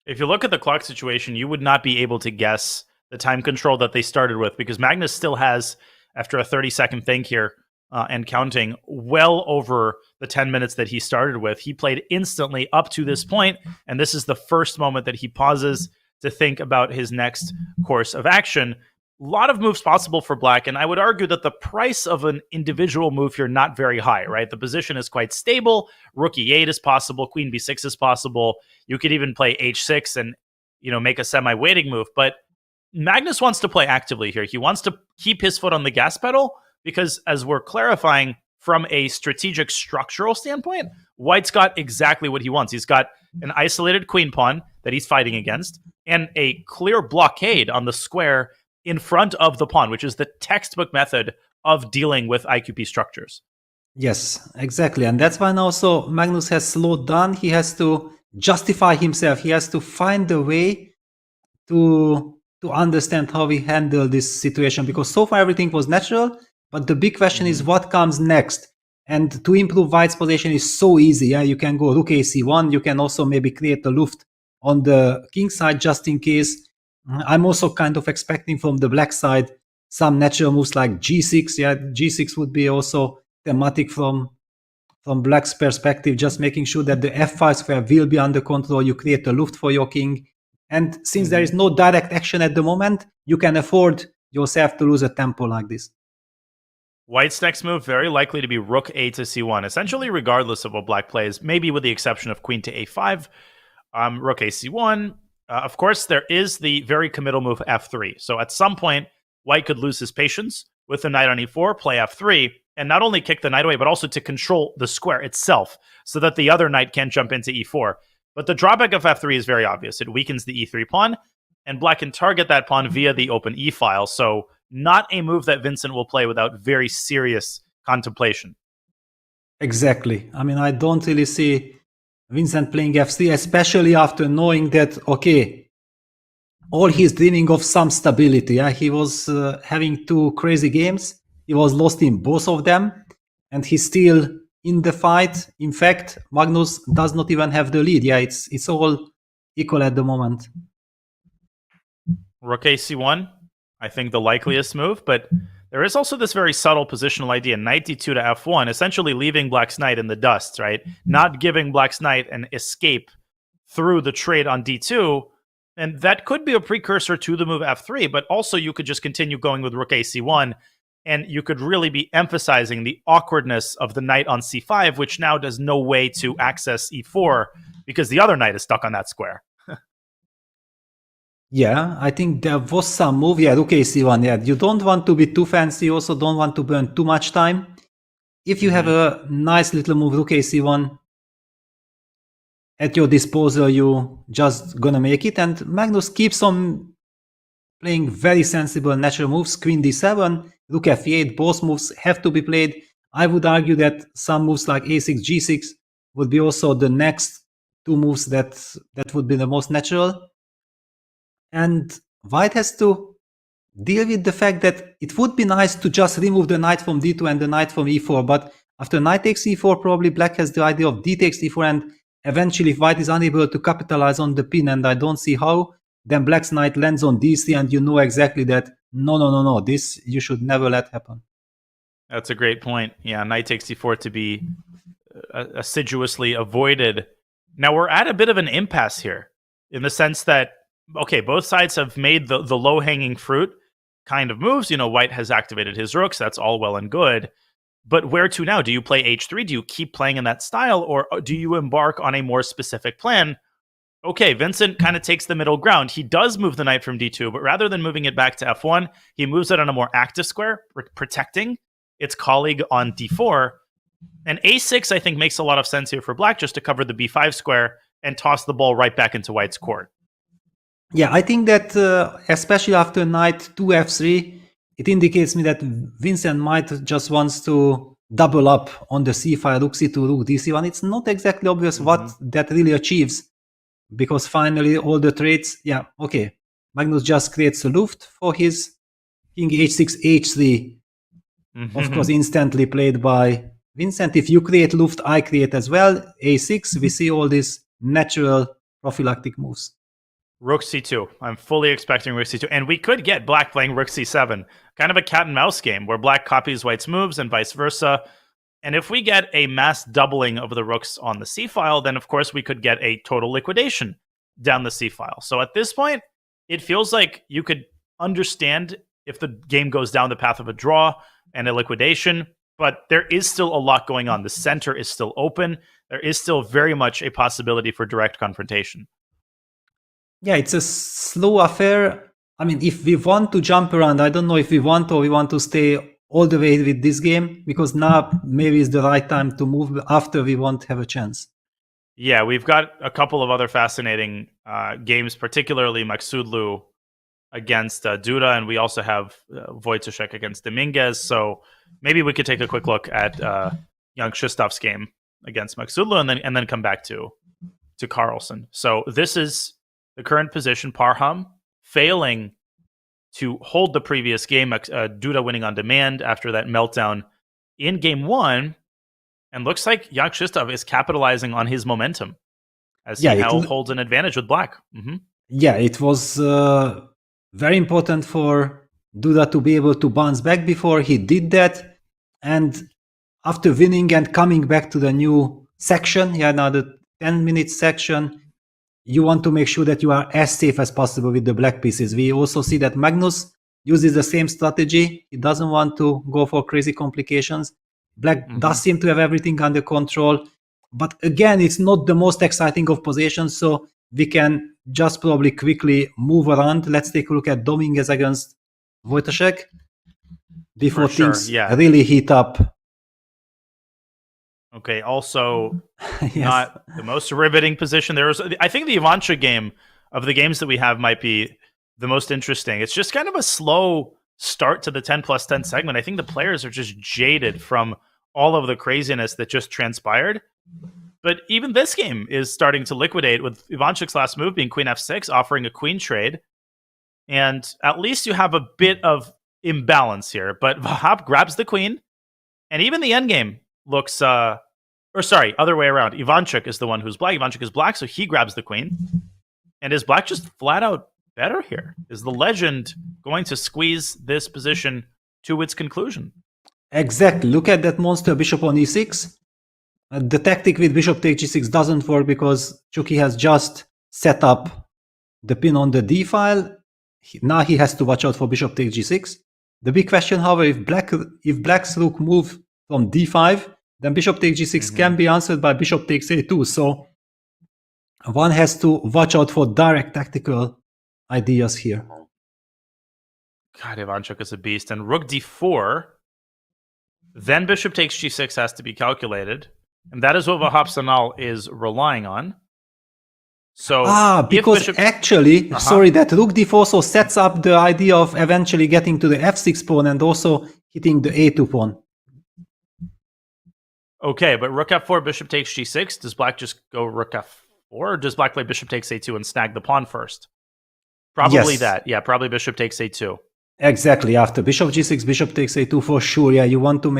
If you look at the clock situation, you would not be able to guess the time control that they started with, because Magnus still has, after a 30-second think here and counting, well over the 10 minutes that he started with. He played instantly up to this point, and this is the first moment that he pauses to think about his next course of action. A lot of moves possible for black, and I would argue that the price of an individual move here not very high, right? The position is quite stable. Rook e8 is possible. Queen b6 is possible. You could even play h6 and, make a semi-waiting move. But Magnus wants to play actively here. He wants to keep his foot on the gas pedal because, as we're clarifying from a strategic structural standpoint, white's got exactly what he wants. He's got an isolated queen pawn that he's fighting against and a clear blockade on the square in front of the pawn, which is the textbook method of dealing with IQP structures. Yes, exactly. And that's why now so Magnus has slowed down. He has to justify himself. He has to find a way to understand how we handle this situation, because so far everything was natural, but the big question is what comes next. And to improve white's position is so easy. Yeah, you can go rook ac1. You can also maybe create a luft on the king side just in case. I'm also kind of expecting from the black side some natural moves like g6. Yeah, g6 would be also thematic from black's perspective, just making sure that the f5 square will be under control. You create a luft for your king. And since there is no direct action at the moment, you can afford yourself to lose a tempo like this. White's next move very likely to be rook a to c1, essentially regardless of what black plays, maybe with the exception of queen to a5. Rook a c1. Of course, there is the very committal move f3. So at some point, white could lose his patience with the knight on e4, play f3, and not only kick the knight away, but also to control the square itself so that the other knight can't jump into e4. But the drawback of f3 is very obvious. It weakens the e3 pawn, and black can target that pawn via the open e file. So not a move that Vincent will play without very serious contemplation. Exactly. I mean, I don't really see Vincent playing f3, especially after knowing that, okay, all he's dreaming of some stability. Yeah? He was having 2 crazy games. He was lost in both of them, and he's still in the fight. In fact, Magnus does not even have the lead. Yeah, it's all equal at the moment. Rook a c1, I think the likeliest move, but there is also this very subtle positional idea, knight d2 to f1, essentially leaving black's knight in the dust, right? Not giving black's knight an escape through the trade on d2, and that could be a precursor to the move f3, but also you could just continue going with rook a c1, and you could really be emphasizing the awkwardness of the knight on c5, which now does no way to access e4 because the other knight is stuck on that square. Yeah, I think there was some move. Yeah, rook a c1. Yeah, you don't want to be too fancy. You also don't want to burn too much time. If you have a nice little move, rook a c1, at your disposal, you just gonna make it. And Magnus keeps on playing very sensible natural moves. Queen d7, rook f8, both moves have to be played. I would argue that some moves like a6, g6 would be also the next two moves that would be the most natural. And White has to deal with the fact that it would be nice to just remove the knight from d2 and the knight from e4, but after knight takes e4, probably black has the idea of d takes d4, and eventually if white is unable to capitalize on the pin, and I don't see how, then black's knight lands on d3, and you know exactly that, no, this you should never let happen. That's a great point. Yeah, knight takes d4 to be assiduously avoided. Now we're at a bit of an impasse here, in the sense that, okay, both sides have made the low-hanging fruit kind of moves. White has activated his rooks. That's all well and good. But where to now? Do you play h3? Do you keep playing in that style? Or do you embark on a more specific plan? Okay, Vincent kind of takes the middle ground. He does move the knight from d2, but rather than moving it back to f1, he moves it on a more active square, protecting its colleague on d4. And a6, I think, makes a lot of sense here for black, just to cover the b5 square and toss the ball right back into white's court. Yeah, I think that especially after knight 2 f3, it indicates me that Vincent might just wants to double up on the c file, rook c2, rook dc1. It's not exactly obvious what that really achieves, because finally all the traits, yeah, okay. Magnus just creates a luft for his king h6, h3, of course instantly played by Vincent. If you create luft, I create as well. a6, we see all these natural prophylactic moves. Rook c2. I'm fully expecting rook c2. And we could get black playing rook c7. Kind of a cat and mouse game where black copies white's moves and vice versa. And if we get a mass doubling of the rooks on the c file, then of course we could get a total liquidation down the c file. So at this point, it feels like you could understand if the game goes down the path of a draw and a liquidation. But there is still a lot going on. The center is still open. There is still very much a possibility for direct confrontation. Yeah, it's a slow affair. I mean, if we want to jump around, I don't know if we want or we want to stay all the way with this game, because now maybe is the right time to move after we won't have a chance. Yeah, we've got a couple of other fascinating games, particularly Maksudlu against Duda, and we also have Wojciech against Dominguez. So maybe we could take a quick look at young Krzysztof's game against Maksudlu and then come back to Carlsen. So this is the current position. Parham failing to hold the previous game. Duda winning on demand after that meltdown in game one. And looks like Jan Krzysztof is capitalizing on his momentum as he now holds an advantage with black. Yeah, it was very important for Duda to be able to bounce back before he did that. And after winning and coming back to the new section, now the 10-minute section, you want to make sure that you are as safe as possible with the black pieces. We also see that Magnus uses the same strategy. He doesn't want to go for crazy complications. Black does seem to have everything under control. But again, it's not the most exciting of positions, so we can just probably quickly move around. Let's take a look at Dominguez against Wojciech before things really heat up. Okay, also not the most riveting position. I think the Ivanchuk game of the games that we have might be the most interesting. It's just kind of a slow start to the 10+10 segment. I think the players are just jaded from all of the craziness that just transpired. But even this game is starting to liquidate, with Ivanchuk's last move being queen f6, offering a queen trade. And at least you have a bit of imbalance here. But Vahap grabs the queen, and even the endgame looks, other way around. Ivanchuk is the one who's black. Ivanchuk is black, so he grabs the queen. And is black just flat out better here? Is the legend going to squeeze this position to its conclusion? Exactly. Look at that monster bishop on e6. The tactic with bishop takes g6 doesn't work because Chucky has just set up the pin on the d file. Now he has to watch out for bishop takes g6. The big question, however, if black's rook move from d5, then bishop takes g6 can be answered by bishop takes a2. So one has to watch out for direct tactical ideas here. God, Ivanchuk is a beast. And rook d4, then bishop takes g6 has to be calculated. And that is what Vahap Sanal is relying on. So because bishop, actually, sorry, that rook d4 also sets up the idea of eventually getting to the f6 pawn and also hitting the a2 pawn. okay, but rook f4, bishop takes g6. Does black just go rook f4, or does black play bishop takes a2 and snag the pawn first? Probably Yes. that. Yeah, probably bishop takes a2. Exactly, after bishop g6, bishop takes a2 for sure. Yeah, you want to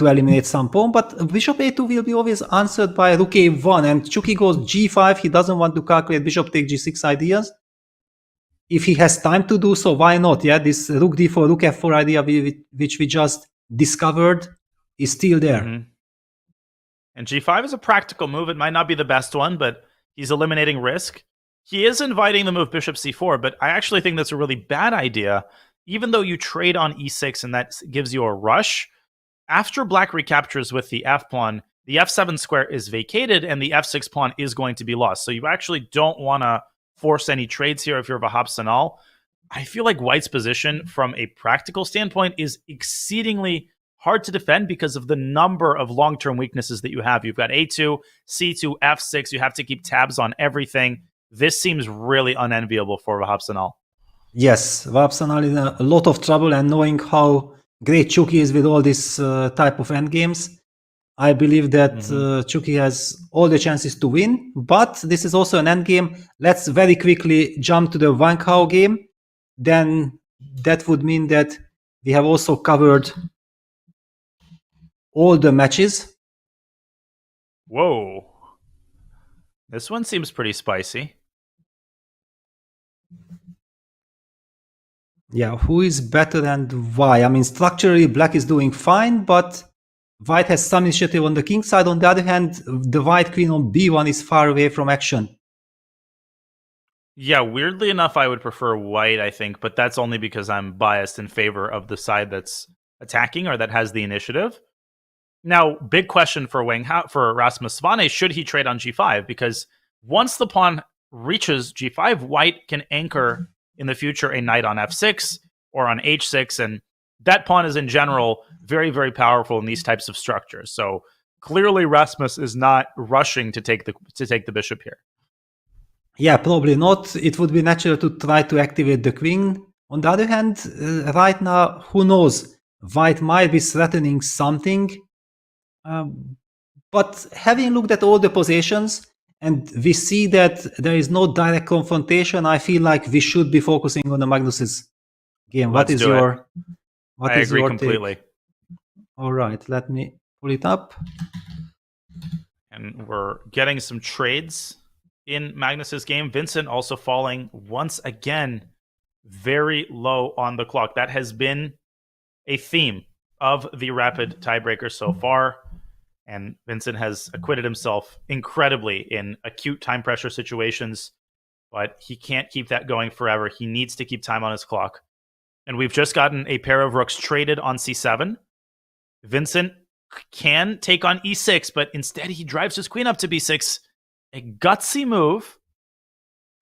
eliminate some pawn, but bishop a2 will be always answered by rook a1, and Chucky goes g5. He doesn't want to calculate bishop take g6 ideas. If he has time to do so, why not? Yeah, this rook d4, rook f4 idea which we just discovered is still there. Mm-hmm. And g5 is a practical move. It might not be the best one, but he's eliminating risk. He is inviting the move bishop c4, but I actually think that's a really bad idea. Even though you trade on e6 and that gives you a rush, after black recaptures with the f pawn, the f7 square is vacated and the f6 pawn is going to be lost. So you actually don't want to force any trades here if you're Vahapsanal. I feel like white's position from a practical standpoint is exceedingly hard to defend because of the number of long-term weaknesses that you have. You've got a2, c2, f6. You have to keep tabs on everything. This seems really unenviable for Vahapsanal. Yes, Vahapsanal is in a lot of trouble, and knowing how great Chucky is with all this type of endgames, I believe that Chucky has all the chances to win, but this is also an endgame. Let's very quickly jump to the Wankau game. Then that would mean that we have also covered all the matches. Whoa. This one seems pretty spicy. Yeah, who is better and why? I mean, structurally, black is doing fine, but white has some initiative on the king side. On the other hand, the white queen on b1 is far away from action. Yeah, weirdly enough, I would prefer white, I think, but that's only because I'm biased in favor of the side that's attacking or that has the initiative. Now, big question for for Rasmus Svane, should he trade on g5? Because once the pawn reaches g5, white can anchor in the future a knight on f6 or on h6, and that pawn is in general very, very powerful in these types of structures. So clearly Rasmus is not rushing to take the bishop here. Yeah, probably not. It would be natural to try to activate the queen. On the other hand, right now, who knows? White might be threatening something. But having looked at all the positions, and we see that there is no direct confrontation, I feel like we should be focusing on the Magnus's game. I agree your completely. take? All right, let me pull it up. And we're getting some trades in Magnus's game. Vincent also falling once again very low on the clock. That has been a theme of the rapid tiebreaker so far. And Vincent has acquitted himself incredibly in acute time pressure situations, but he can't keep that going forever. He needs to keep time on his clock. And we've just gotten a pair of rooks traded on c7. Vincent can take on e6, but instead he drives his queen up to b6. A gutsy move,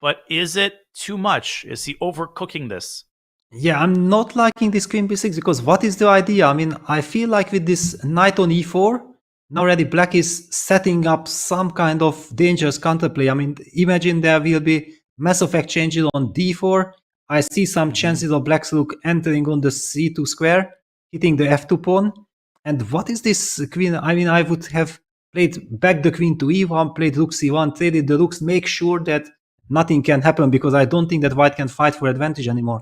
but is it too much? Is he overcooking this? Yeah, I'm not liking this queen b6 because what is the idea? I mean, I feel like with this knight on e4, now already black is setting up some kind of dangerous counterplay. I mean, imagine there will be massive exchanges on d4. I see some chances of black's rook entering on the c2 square, hitting the f2 pawn. And what is this queen? I mean, I would have played back the queen to e1, played rook c1, traded the rooks, make sure that nothing can happen because I don't think that white can fight for advantage anymore.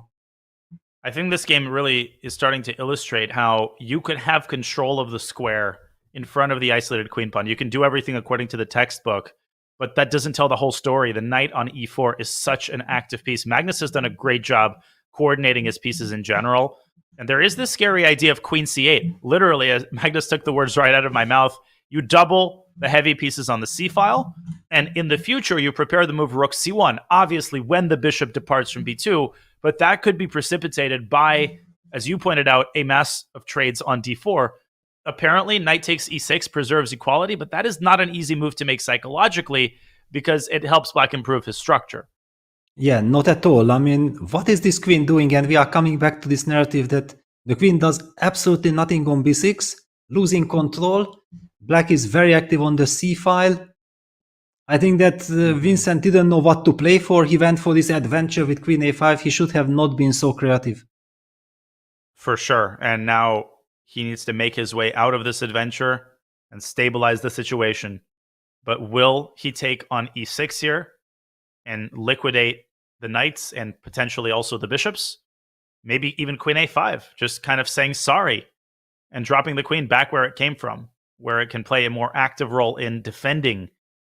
I think this game really is starting to illustrate how you could have control of the square in front of the isolated queen pawn. You can do everything according to the textbook, but that doesn't tell the whole story. The knight on e4 is such an active piece. Magnus has done a great job coordinating his pieces in general. And there is this scary idea of queen c8. Literally, as Magnus took the words right out of my mouth, you double the heavy pieces on the c file, and in the future, you prepare the move rook c1, obviously when the bishop departs from b2, but that could be precipitated by, as you pointed out, a mass of trades on d4. Apparently, knight takes e6 preserves equality, but that is not an easy move to make psychologically because it helps black improve his structure. Yeah, not at all. I mean, what is this queen doing? And we are coming back to this narrative that the queen does absolutely nothing on b6, losing control. Black is very active on the c file. I think that Vincent didn't know what to play for. He went for this adventure with Queen A5. He should have not been so creative. For sure. And now he needs to make his way out of this adventure and stabilize the situation. But will he take on E6 here and liquidate the knights and potentially also the bishops? Maybe even Queen A5, just kind of saying sorry and dropping the queen back where it came from, where it can play a more active role in defending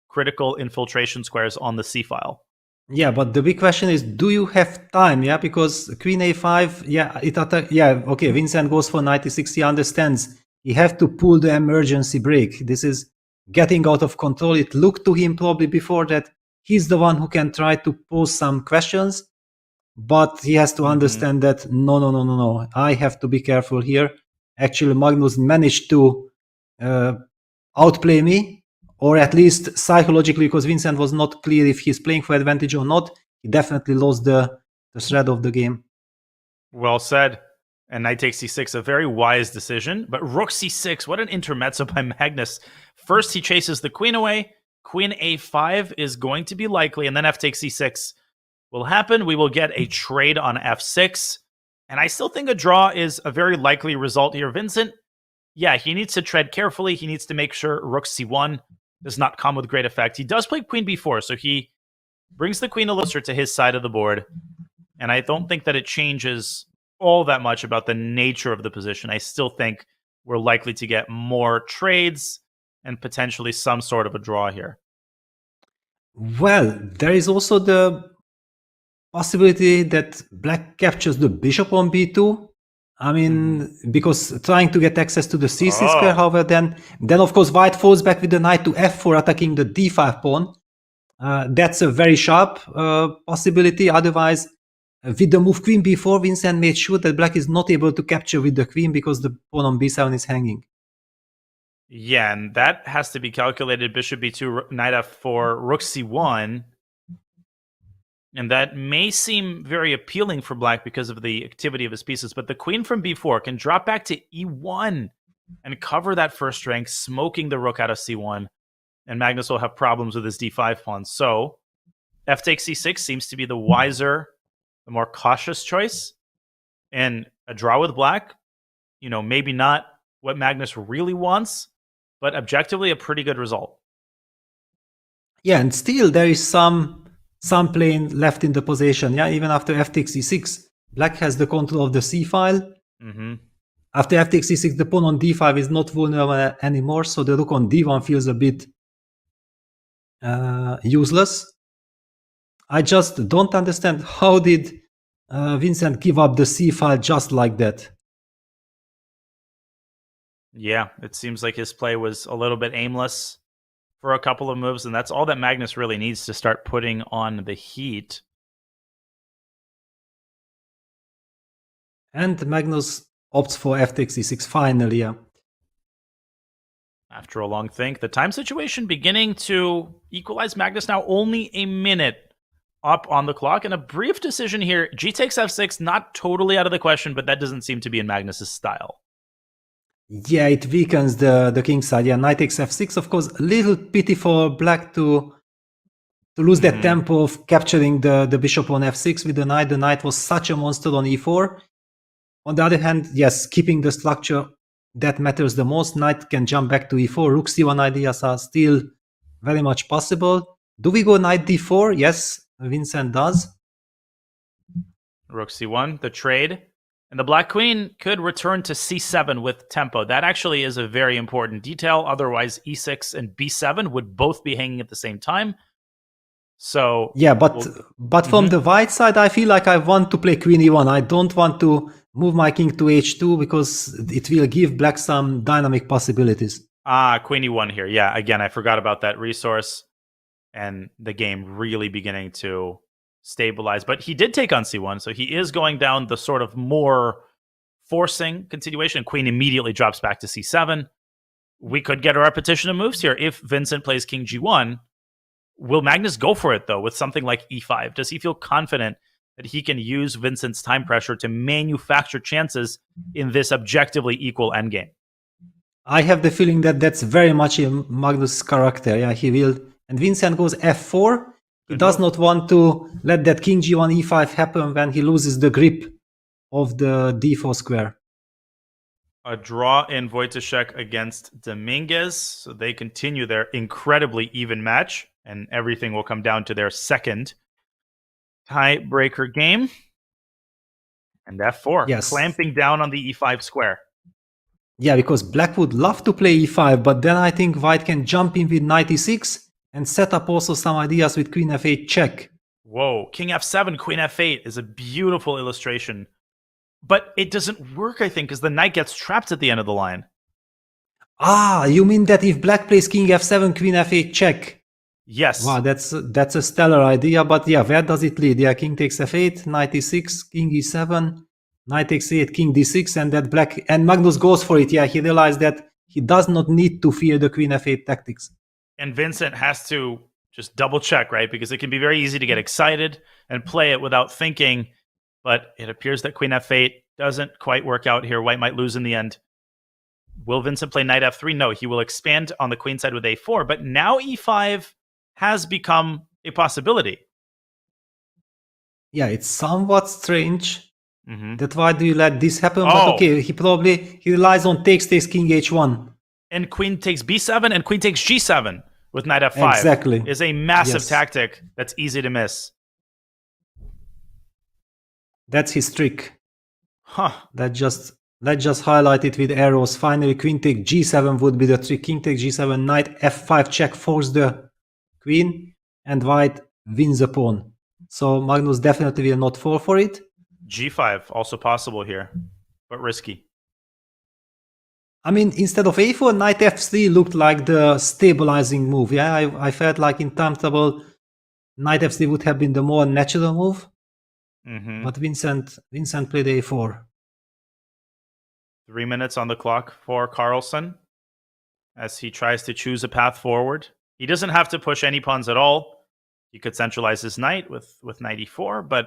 critical infiltration squares on the c-file. Yeah, but the big question is, do you have time? Yeah, because Queen A5, okay, Vincent goes for knight E6. He understands he has to pull the emergency brake. This is getting out of control. It looked to him probably before that he's the one who can try to pose some questions, but he has to understand that no, I have to be careful here. Actually, Magnus managed to outplay me, or at least psychologically, because Vincent was not clear if he's playing for advantage or not. He definitely lost the thread of the game. Well said. And knight takes c6, a very wise decision. But rook c6, what an intermezzo by Magnus. First, he chases the queen away. Queen a5 is going to be likely, and then f takes c6 will happen. We will get a trade on f6. And I still think a draw is a very likely result here. Vincent, yeah, he needs to tread carefully. He needs to make sure rook c1 does not come with great effect. He does play queen b4, so he brings the queen a little closer to his side of the board. And I don't think that it changes all that much about the nature of the position. I still think we're likely to get more trades and potentially some sort of a draw here. Well, there is also the possibility that black captures the bishop on b2. I mean, because trying to get access to the c6 square, however, then of course white falls back with the knight to f4, attacking the d5 pawn. That's a very sharp possibility. Otherwise, with the move queen b4, Vincent made sure that black is not able to capture with the queen because the pawn on b7 is hanging. Yeah, and that has to be calculated. Bishop b2, knight f4, rook c1. And that may seem very appealing for black because of the activity of his pieces, but the queen from b4 can drop back to e1 and cover that first rank, smoking the rook out of c1. And Magnus will have problems with his d5 pawn. So f takes c6 seems to be the wiser, the more cautious choice. And a draw with black, maybe not what Magnus really wants, but objectively a pretty good result. Yeah, and still there is some plane left in the position. Yeah, even after f takes e6, black has the control of the c file. After f takes e6, the pawn on d5 is not vulnerable anymore, so the rook on d1 feels a bit useless. I just don't understand how did Vincent give up the c file just like that. Yeah, it seems like his play was a little bit aimless for a couple of moves, and that's all that Magnus really needs to start putting on the heat. And Magnus opts for f takes e6 finally. Yeah. After a long think, the time situation beginning to equalize. Magnus now only a minute up on the clock, and a brief decision here. G takes f6, not totally out of the question, but that doesn't seem to be in Magnus's style. Yeah, it weakens the king side. Yeah, knight takes f6. Of course, a little pity for black to lose that tempo of capturing the bishop on f6 with the knight. The knight was such a monster on e4. On the other hand, yes, keeping the structure, that matters the most. Knight can jump back to e4. Rook c1 ideas are still very much possible. Do we go knight d4? Yes, Vincent does. Rook c1, the trade. And the black queen could return to c7 with tempo. That actually is a very important detail. Otherwise, e6 and b7 would both be hanging at the same time. So yeah, but from the white side, I feel like I want to play queen e1. I don't want to move my king to h2 because it will give black some dynamic possibilities. Queen e1 here. Yeah, again, I forgot about that resource. And the game really beginning to stabilize. But he did take on c1, so he is going down the sort of more forcing continuation. Queen immediately drops back to c7. We could get a repetition of moves here. If Vincent plays king g1, will Magnus go for it, though, with something like e5? Does he feel confident that he can use Vincent's time pressure to manufacture chances in this objectively equal endgame? I have the feeling that that's very much in Magnus' character. Yeah, he will And Vincent goes f4. He Good does move. not want to let that king g1 e5 happen when he loses the grip of the d4 square. A draw in Wojciech against Dominguez. So they continue their incredibly even match, and everything will come down to their second tiebreaker game. And f4, Yes. clamping down on the e5 square. Yeah, because black would love to play e5, but then I think white can jump in with knight e6 and set up also some ideas with queen f8 check. Whoa, king f7, queen f8 is a beautiful illustration. But it doesn't work, I think, because the knight gets trapped at the end of the line. Ah, you mean that if black plays king f7, queen f8 check? Yes. Wow, that's a stellar idea, but yeah, where does it lead? Yeah, king takes f8, knight e6, king e7, knight takes 8, king d6, and that black, and Magnus goes for it. Yeah, he realized that he does not need to fear the queen f8 tactics. And Vincent has to just double check, right? Because it can be very easy to get excited and play it without thinking. But it appears that queen f8 doesn't quite work out here. White might lose in the end. Will Vincent play knight f3? No, he will expand on the queen side with a4. But now e5 has become a possibility. Yeah, it's somewhat strange. Mm-hmm. That why do you let this happen? But okay, he relies on takes king h1. And queen takes b7 and queen takes g7 with knight f5. Exactly. Is a massive Yes. tactic that's easy to miss. That's his trick. Huh. Let's just highlight it with arrows. Finally, queen take g7 would be the trick. King take g7, knight f5 check, force the queen, and white wins a pawn. So Magnus definitely will not fall for it. g5 also possible here, but risky. I mean, instead of a4, knight f3 looked like the stabilizing move. Yeah, I felt like in time table, knight f3 would have been the more natural move. Mm-hmm. But Vincent played a4. 3 minutes on the clock for Carlsen as he tries to choose a path forward. He doesn't have to push any pawns at all. He could centralize his knight with knight e4, but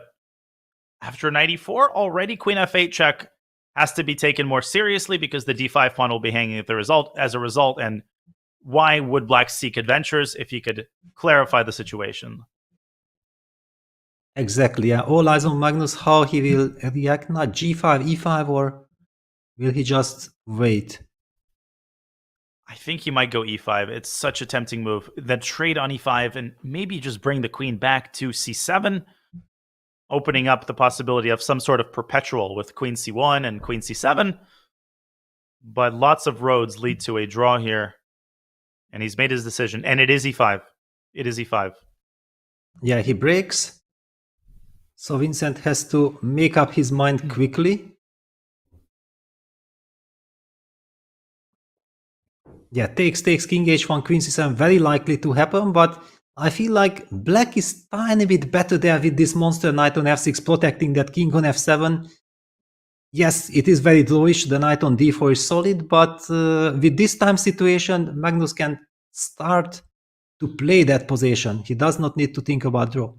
after knight e4, already queen f8 check has to be taken more seriously because the d5 pawn will be hanging as a result. And why would black seek adventures if he could clarify the situation? Exactly, yeah. All eyes on Magnus, how he will react now. G5, E5, or will he just wait? I think he might go e5. It's such a tempting move. Then trade on e5 and maybe just bring the queen back to c7, opening up the possibility of some sort of perpetual with queen c1 and queen c7. But lots of roads lead to a draw here. And he's made his decision. And it is e5. It is e5. Yeah, he breaks. So Vincent has to make up his mind quickly. Yeah, takes king h1, queen c7, very likely to happen, but I feel like black is tiny bit better there with this monster knight on f6 protecting that king on f7. Yes, it is very drawish, the knight on d4 is solid, but with this time situation, Magnus can start to play that position. He does not need to think about draw.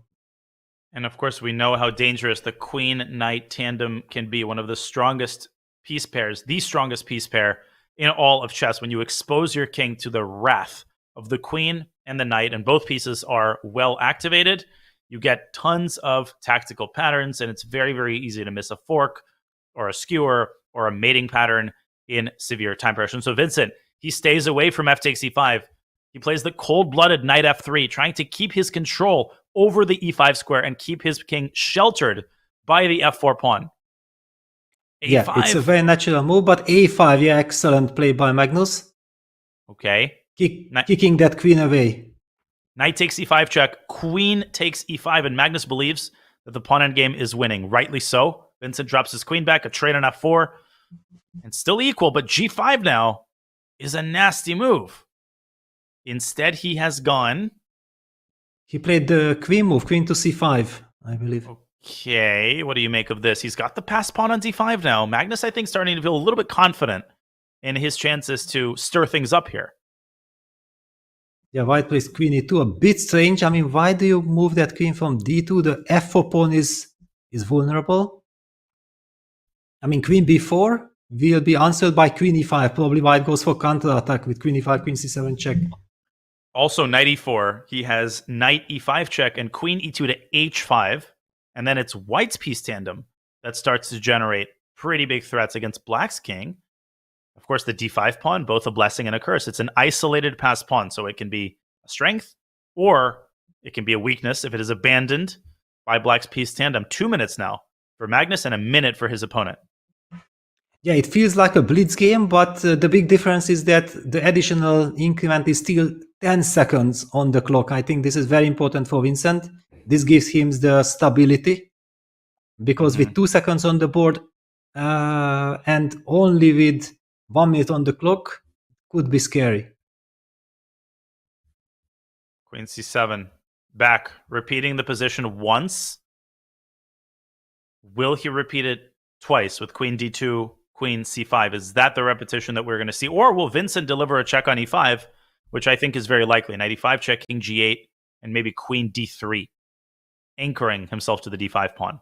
And of course, we know how dangerous the queen-knight tandem can be. One of the strongest piece pairs, the strongest piece pair in all of chess. When you expose your king to the wrath of the queen and the knight, and both pieces are well activated, you get tons of tactical patterns, and it's very, very easy to miss a fork or a skewer or a mating pattern in severe time pressure. So Vincent, he stays away from f takes e5. He plays the cold-blooded knight f3, trying to keep his control over the e5 square and keep his king sheltered by the f4 pawn. A5. Yeah, it's a very natural move, but a5, yeah, excellent play by Magnus. Okay. Kicking that queen away. Knight takes e5 check, queen takes e5, and Magnus believes that the pawn endgame is winning. Rightly so. Vincent drops his queen back, a trade on f4, and still equal, but g5 now is a nasty move. Instead, he has gone... He played the queen move, queen to c5, I believe. Okay, what do you make of this? He's got the passed pawn on d5 now. Magnus, I think, starting to feel a little bit confident in his chances to stir things up here. Yeah, white plays queen e2, a bit strange. I mean, why do you move that queen from d2? The f4 pawn is vulnerable. I mean, queen b4 will be answered by queen e5. Probably white goes for counterattack with queen e5, queen c7 check. Also, knight e4, he has knight e5 check and queen e2 to h5. And then it's white's piece tandem that starts to generate pretty big threats against black's king. Of course, the d5 pawn, both a blessing and a curse. It's an isolated passed pawn, so it can be a strength or it can be a weakness if it is abandoned by black's piece tandem. 2 minutes now for Magnus and a minute for his opponent. Yeah, it feels like a blitz game, but the big difference is that the additional increment is still 10 seconds on the clock. I think this is very important for Vincent. This gives him the stability, because with 2 seconds on the board and only with 1 minute on the clock, could be scary. Queen c7. Back, repeating the position once. Will he repeat it twice with queen d2, queen c5? Is that the repetition that we're going to see? Or will Vincent deliver a check on e5, which I think is very likely? Knight e5 check, king g8, and maybe queen d3, anchoring himself to the d5 pawn.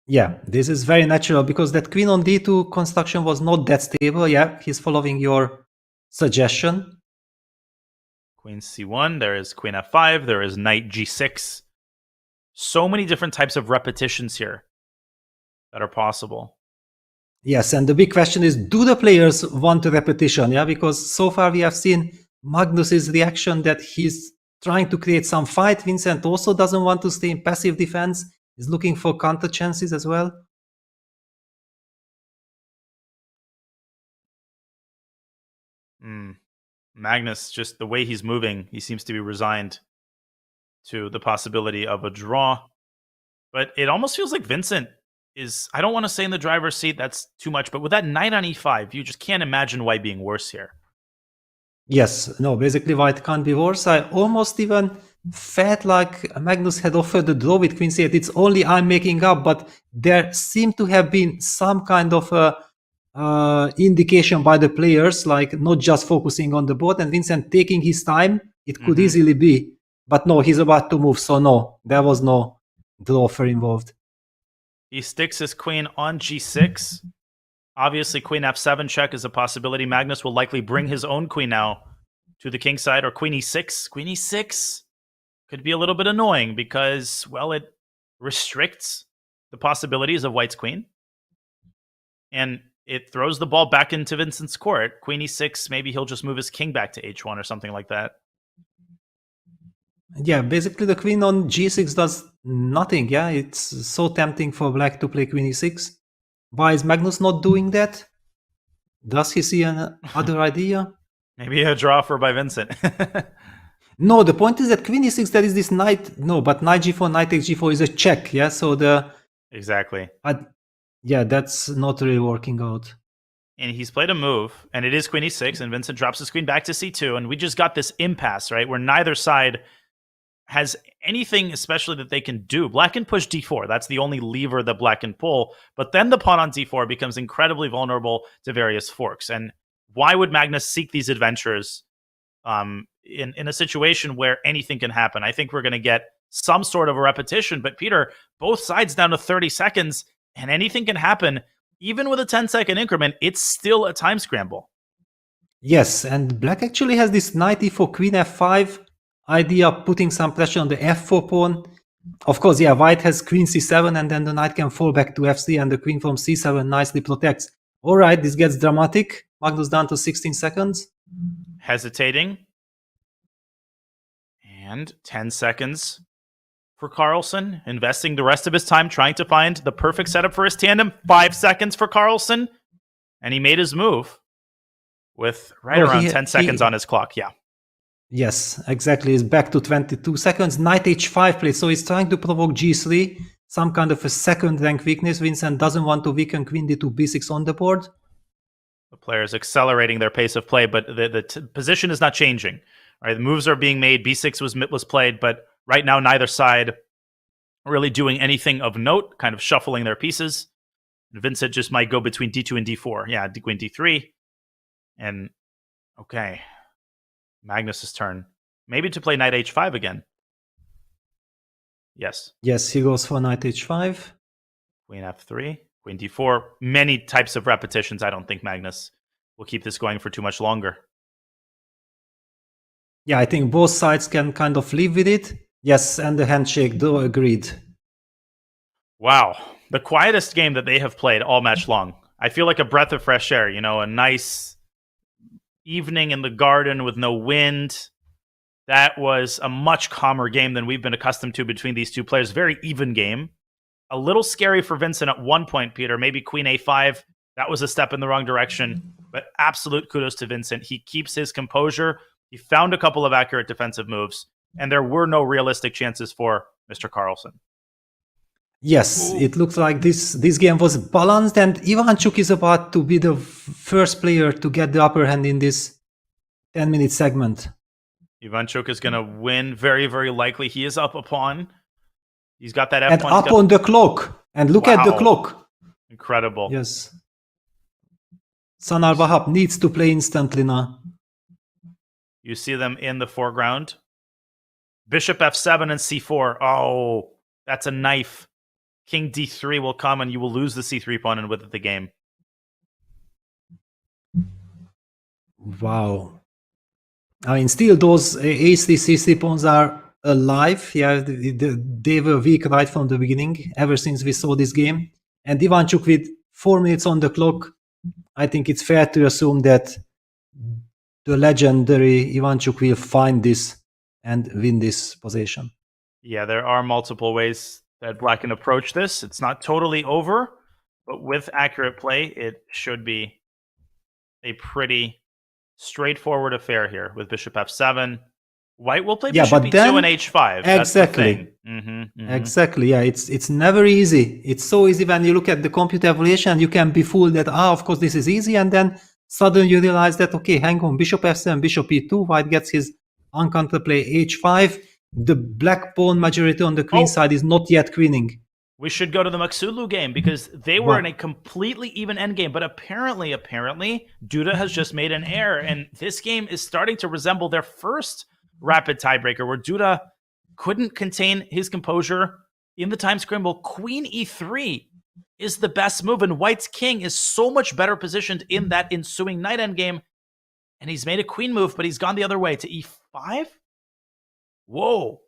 Yeah, this is very natural because that queen on d2 construction was not that stable. Yeah, he's following your suggestion. Queen c1, there is queen f5, there is knight g6. So many different types of repetitions here that are possible. Yes, and the big question is, do the players want a repetition? Yeah, because so far we have seen Magnus's reaction that he's trying to create some fight. Vincent also doesn't want to stay in passive defense. He's looking for counter chances as well. Magnus, just the way he's moving, he seems to be resigned to the possibility of a draw. But it almost feels like Vincent is, I don't want to say in the driver's seat, that's too much, but with that knight on e5, you just can't imagine white being worse here. Yes, no, basically white can't be worse. I almost even felt like Magnus had offered the draw with queen c8. It's only I'm making up, but there seemed to have been some kind of indication by the players, like not just focusing on the board and Vincent taking his time. It could easily be, but no, he's about to move, so no, there was no draw offer involved. He sticks his queen on g6. Obviously, queen f7 check is a possibility. Magnus will likely bring his own queen now to the king side, or queen e6. Queen e6 could be a little bit annoying because, well, it restricts the possibilities of white's queen. And it throws the ball back into Vincent's court. Queen e6, maybe he'll just move his king back to h1 or something like that. Yeah, basically the queen on g6 does nothing. Yeah, it's so tempting for black to play queen e6. Why is Magnus not doing that? Does he see another idea? Maybe a draw for by Vincent. No, the point is that queen e6, there is this knight. No, but knight g4, knight takes g4 is a check. Yeah, so the... Exactly. Yeah, that's not really working out. And he's played a move, and it is queen e6, and Vincent drops his queen back to c2, and we just got this impasse, right, where neither side has anything especially that they can do. Black can push d4. That's the only lever that black can pull. But then the pawn on d4 becomes incredibly vulnerable to various forks. And why would Magnus seek these adventures in a situation where anything can happen? I think we're going to get some sort of a repetition. But Peter, both sides down to 30 seconds, and anything can happen. Even with a 10-second increment, it's still a time scramble. Yes, and black actually has this knight e4, queen f5 idea, putting some pressure on the f4 pawn. Of course, yeah, white has queen c7, and then the knight can fall back to f3, and the queen from c7 nicely protects. All right, this gets dramatic. Magnus down to 16 seconds. Hesitating. And 10 seconds for Carlsen, investing the rest of his time trying to find the perfect setup for his tandem. 5 seconds for Carlsen, and he made his move with around 10 seconds on his clock. Yeah. Yes, exactly. He's back to 22 seconds. Knight h5 play. So he's trying to provoke g3, some kind of a second rank weakness. Vincent doesn't want to weaken queen d2, b6 on the board. The players accelerating their pace of play, but the position is not changing. Right, the moves are being made. b6 was played, but right now neither side really doing anything of note, kind of shuffling their pieces. And Vincent just might go between d2 and d4. Yeah, queen d3. And, okay. Magnus's turn. Maybe to play knight h5 again. Yes. Yes, he goes for knight h5. Queen f3. Queen d4. Many types of repetitions. I don't think Magnus will keep this going for too much longer. Yeah, I think both sides can kind of live with it. Yes, and the handshake, though, agreed. Wow. The quietest game that they have played all match long. I feel like a breath of fresh air, a nice evening in the garden with no wind. That was a much calmer game than we've been accustomed to between these two players. Very even game. A little scary for Vincent at one point, Peter. Maybe Queen A5. That was a step in the wrong direction. But absolute kudos to Vincent. He keeps his composure. He found a couple of accurate defensive moves. And there were no realistic chances for Mr. Carlsen. Yes, it looks like this game was balanced, and Ivanchuk is about to be the first player to get the upper hand in this 10-minute segment. Ivanchuk is going to win very, very likely. He is up a pawn. He's got that F and pawn. up on the clock. And look at the clock. Incredible. Yes. Sanar Wahab needs to play instantly now. You see them in the foreground. Bishop F7 and C4. Oh, that's a knife. King D3 will come and you will lose the C3 pawn and with it the game. Wow. I mean, still those A3, C3 pawns are alive. Yeah, they were weak right from the beginning, ever since we saw this game. And Ivanchuk with 4 minutes on the clock, I think it's fair to assume that the legendary Ivanchuk will find this and win this position. Yeah, there are multiple ways that Black can approach this. It's not totally over, but with accurate play, it should be a pretty straightforward affair here with Bishop F7. White will play Bishop E2 and H5. Exactly. Exactly. Yeah, it's never easy. It's so easy when you look at the computer evaluation. You can be fooled that of course this is easy, and then suddenly you realize that okay, hang on, Bishop F7, Bishop E2. White gets his uncounter play H5. The black pawn majority on the queen side is not yet queening. We should go to the Maksulu game because they were in a completely even endgame. But apparently, Duda has just made an error. And this game is starting to resemble their first rapid tiebreaker where Duda couldn't contain his composure in the time scramble. Queen E3 is the best move. And White's king is so much better positioned in that ensuing knight endgame. And he's made a queen move, but he's gone the other way to E5. Whoa.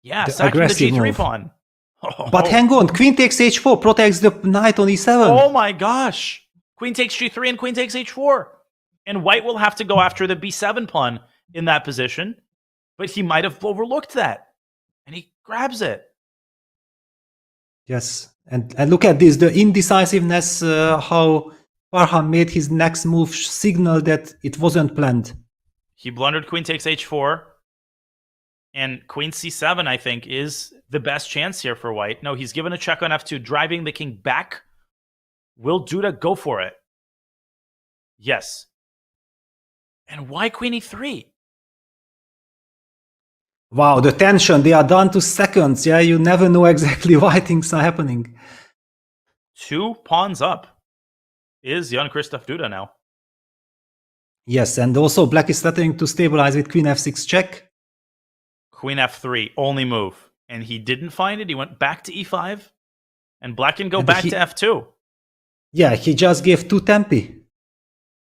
Yeah, sacking the G3 move. Pawn. But hang on, queen takes H4, protects the knight on E7. Oh my gosh. Queen takes G3 and queen takes H4. And White will have to go after the B7 pawn in that position. But he might have overlooked that. And he grabs it. Yes. And look at this, the indecisiveness, how Parham made his next move signal that it wasn't planned. He blundered queen takes H4. And queen C7, I think, is the best chance here for White. No, he's given a check on F2, driving the king back. Will Duda go for it? Yes. And why queen E3? Wow, the tension. They are down to seconds. Yeah, you never know exactly why things are happening. 2 pawns up is Jan Krzysztof Duda now. Yes, and also Black is threatening to stabilize with queen F6 check. Queen F3, only move. And he didn't find it. He went back to E5. And Black can go back to F2. Yeah, he just gave 2 tempi.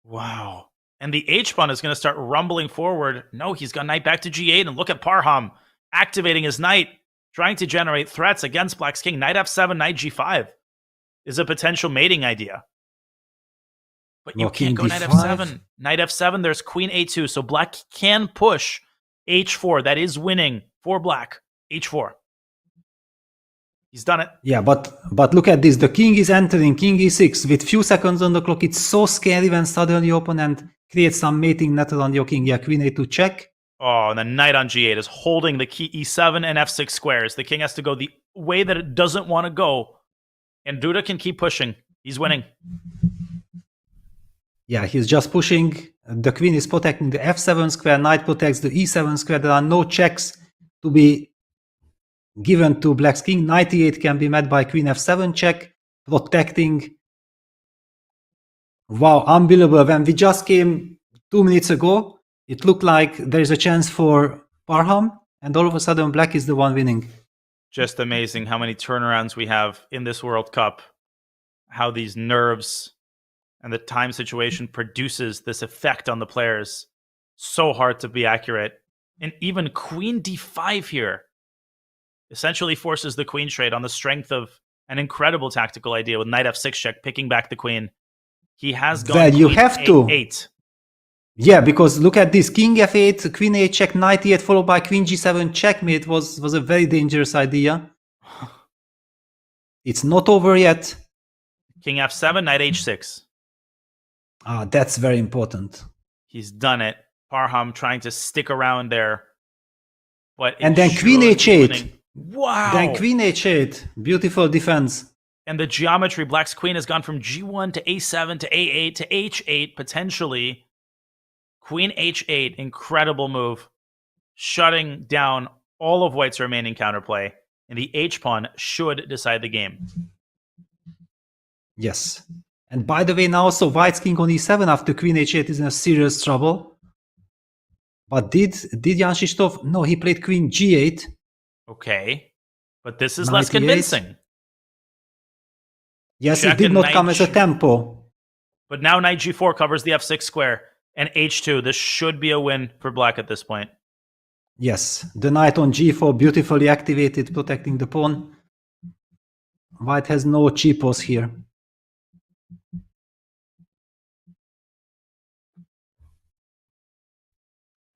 Wow. And the H-pawn is going to start rumbling forward. No, he's got knight back to G8. And look at Parham activating his knight, trying to generate threats against Black's king. Knight F7, knight G5 is a potential mating idea. But you can't go knight F7. Knight F7, there's queen A2. So Black can push H4. That is winning for Black. H4. He's done it. Yeah, but look at this. The king is entering king E6 with few seconds on the clock. It's so scary when suddenly your opponent creates some mating net on your king. Yeah, queen A2 check. Oh, and the knight on G8 is holding the key E7 and F6 squares. The king has to go the way that it doesn't want to go. And Duda can keep pushing. He's winning. Yeah, he's just pushing. The queen is protecting the F7 square. Knight protects the E7 square. There are no checks to be given to Black's king. Knight E8 can be met by queen F7 check, protecting. Wow, unbelievable. When we just came 2 minutes ago, it looked like there is a chance for Parham, and all of a sudden Black is the one winning. Just amazing how many turnarounds we have in this World Cup. How these nerves and the time situation produces this effect on the players. So hard to be accurate. And even queen d5 here essentially forces the queen trade on the strength of an incredible tactical idea with knight f6 check, picking back the queen. He has gone Well, you queen have to. a8. Yeah, because look at this. King f8, queen a8 check, knight e8 followed by queen g7 checkmate was a very dangerous idea. It's not over yet. King f7, knight h6. That's very important. He's done it. Parham trying to stick around there. But And then queen should be h8. winning. Wow. Then queen h8. Beautiful defense. And the geometry, Black's queen has gone from g1 to a7 to a8 to h8 potentially. Queen h8, incredible move. Shutting down all of White's remaining counterplay. And the h-pawn should decide the game. Yes. And by the way, now also White's king on e7 after queen h8 is in a serious trouble. But did Jan Krzysztof? No, he played queen g8. Okay. But this is Knight less e8. convincing. Yes, Check it did and not knight come as a tempo. But now knight g4 covers the f6 square. And h2, this should be a win for Black at this point. Yes, the knight on g4 beautifully activated, protecting the pawn. White has no cheapos here.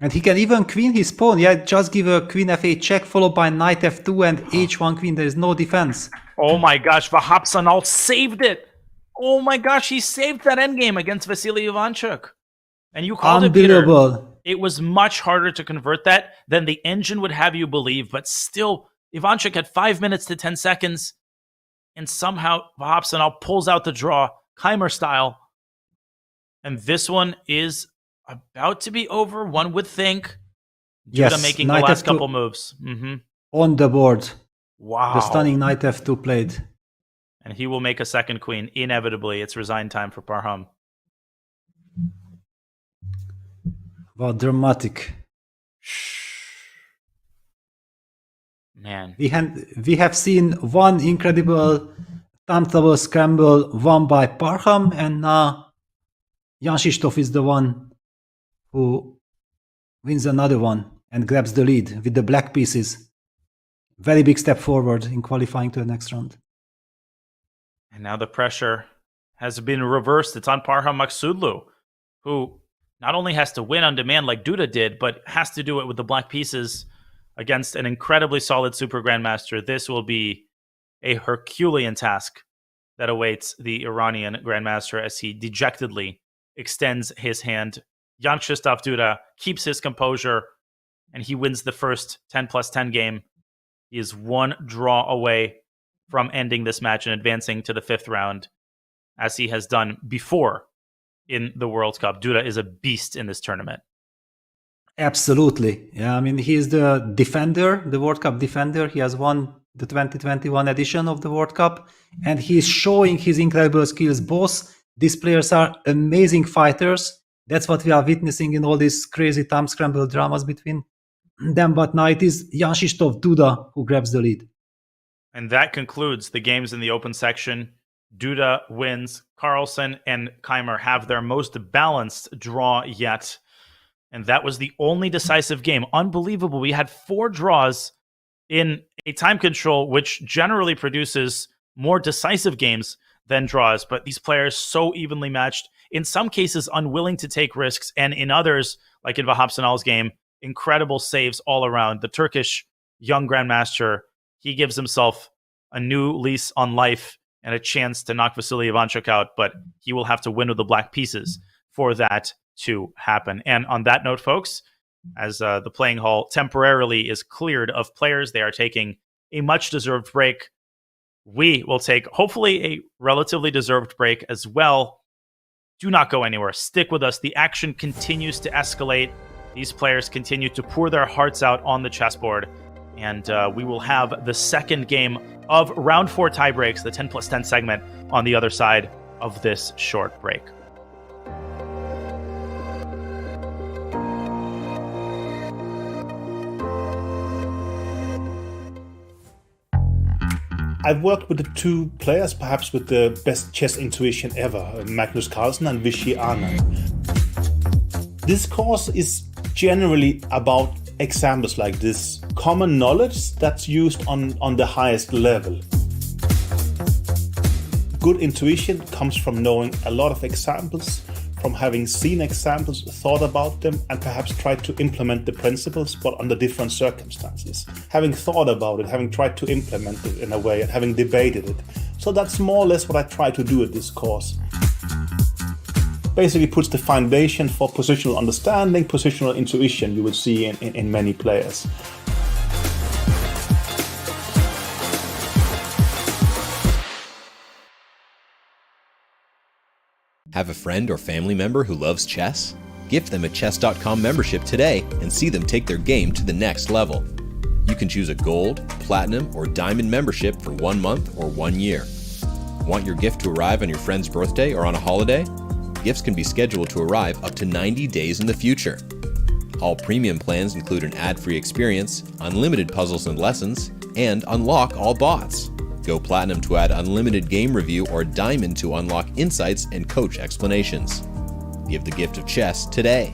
And he can even queen his pawn. Yeah, just give a queen f8 check followed by knight f2 and h1 queen. There is no defense. Oh my gosh, Vahapsanal saved it. Oh my gosh, he saved that endgame against Vasily Ivanchuk. And you called it, Peter. Unbelievable. It was much harder to convert that than the engine would have you believe, but still, Ivanchuk had 5 minutes to 10 seconds, and somehow Vahapsanal pulls out the draw, Keymer style. And this one is about to be over, one would think. Yes, Duda making the knight last f2 couple moves. on the board. Wow. The stunning knight f2 played. And he will make a second queen, inevitably. It's resign time for Parham. Wow, dramatic. Man. We have seen one incredible time travel scramble won by Parham, and now Jan Krzysztof is the one who wins another one and grabs the lead with the black pieces. Very big step forward in qualifying to the next round. And now the pressure has been reversed. It's on Parham Maksudlu, who not only has to win on demand like Duda did, but has to do it with the black pieces against an incredibly solid Super Grandmaster. This will be a Herculean task that awaits the Iranian Grandmaster as he dejectedly extends his hand. Jan Krzysztof Duda keeps his composure, and he wins the first 10+10 game. He is one draw away from ending this match and advancing to the 5th round, as he has done before in the World Cup. Duda is a beast in this tournament. Absolutely. Yeah, I mean, he is the defender, the World Cup defender. He has won the 2021 edition of the World Cup, and he's showing his incredible skills. Both these players are amazing fighters. That's what we are witnessing in all these crazy time scramble dramas between them. But now it is Jan Krzysztof Duda who grabs the lead. And that concludes the games in the open section. Duda wins. Carlsen and Keymer have their most balanced draw yet. And that was the only decisive game. Unbelievable. We had 4 draws in a time control, which generally produces more decisive games than draws. But these players so evenly matched, in some cases unwilling to take risks, and in others, like in Vahapsanal's game, incredible saves all around. The Turkish young Grandmaster, he gives himself a new lease on life and a chance to knock Vasily Ivanchuk out, but he will have to win with the black pieces for that to happen. And on that note, folks, as the playing hall temporarily is cleared of players, they are taking a much-deserved break. We will take, hopefully, a relatively deserved break as well. Do not go anywhere. Stick with us. The action continues to escalate. These players continue to pour their hearts out on the chessboard. And we will have the second game of round 4 tiebreaks, the 10+10 segment, on the other side of this short break. I've worked with the 2 players, perhaps with the best chess intuition ever, Magnus Carlsen and Vishy Anand. This course is generally about examples like this. Common knowledge that's used on the highest level. Good intuition comes from knowing a lot of examples, from having seen examples, thought about them, and perhaps tried to implement the principles, but under different circumstances. Having thought about it, having tried to implement it in a way, and having debated it. So that's more or less what I try to do at this course. Basically puts the foundation for positional understanding, positional intuition you would see in many players. Have a friend or family member who loves chess? Gift them a chess.com membership today and see them take their game to the next level. You can choose a gold, platinum, or diamond membership for 1 month or 1 year. Want your gift to arrive on your friend's birthday or on a holiday? Gifts can be scheduled to arrive up to 90 days in the future. All premium plans include an ad-free experience, unlimited puzzles and lessons, and unlock all bots. Go Platinum to add unlimited game review or Diamond to unlock insights and coach explanations. Give the gift of chess today.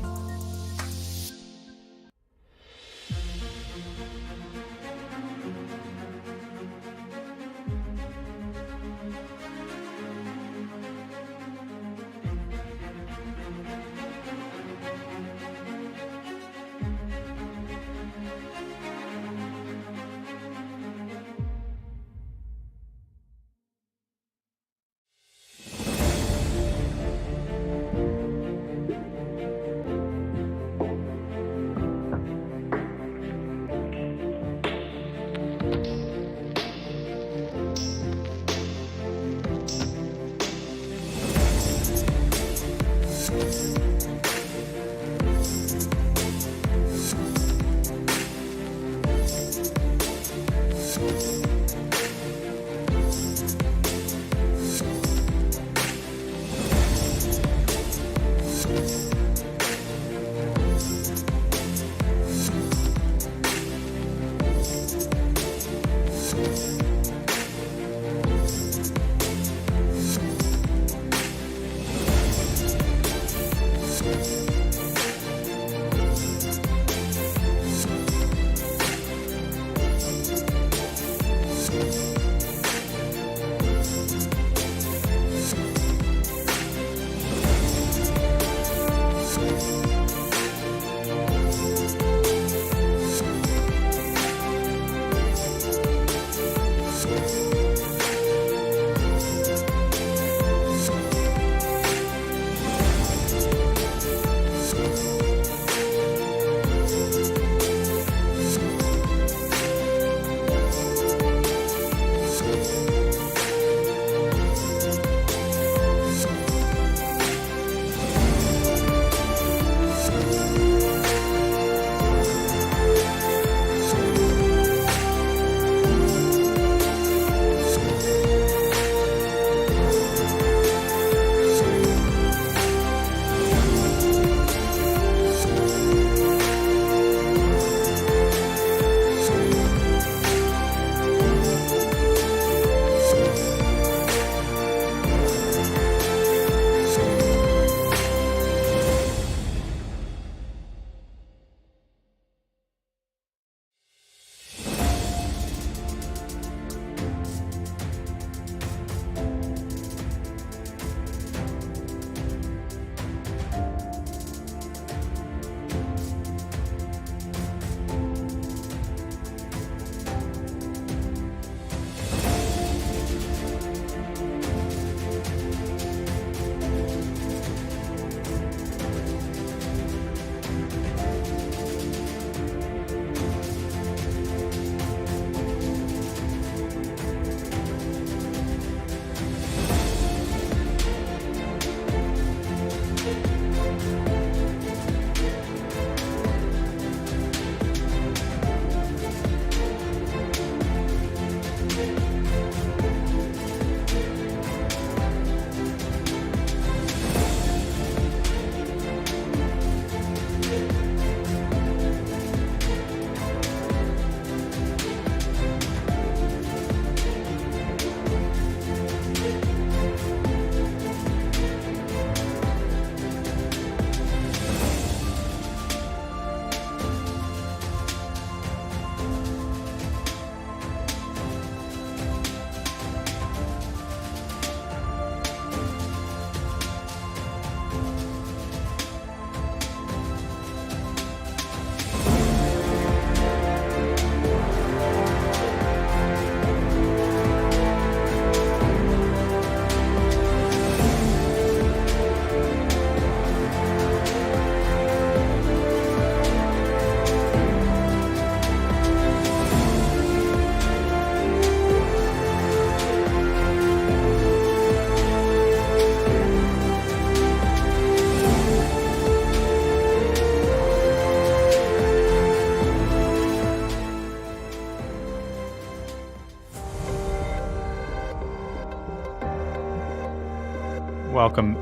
Welcome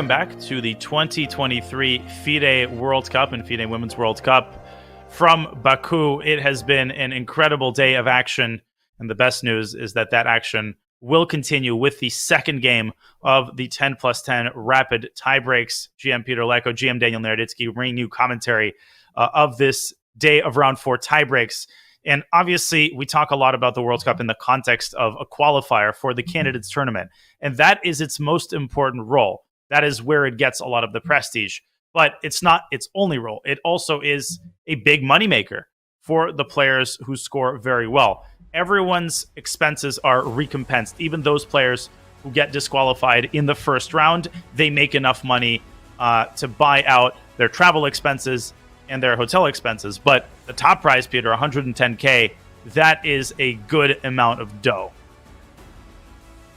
back to the 2023 FIDE World Cup and FIDE Women's World Cup from Baku. It has been an incredible day of action, and the best news is that action will continue with the second game of the 10+10 rapid tiebreaks. GM Peter Leko, GM Daniel Naroditsky bringing you commentary of this day of round 4 tiebreaks. And obviously, we talk a lot about the World Cup in the context of a qualifier for the candidates tournament. And that is its most important role. That is where it gets a lot of the prestige. But it's not its only role. It also is a big moneymaker for the players who score very well. Everyone's expenses are recompensed. Even those players who get disqualified in the first round, they make enough money to buy out their travel expenses and their hotel expenses. But the top prize, Peter, 110K, that is a good amount of dough.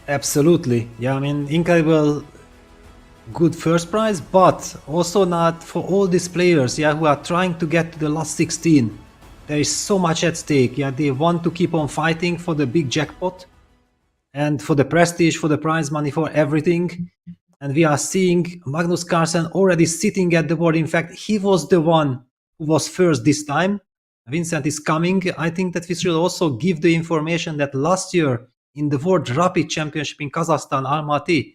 Absolutely. Yeah, I mean, incredible, good first prize, but also not for all these players, yeah, who are trying to get to the last 16. There is so much at stake. Yeah, they want to keep on fighting for the big jackpot and for the prestige, for the prize money, for everything. And we are seeing Magnus Carlsen already sitting at the board. In fact, he was the one who was first this time. Vincent is coming. I think that we should also give the information that last year in the World Rapid Championship in Kazakhstan, Almaty,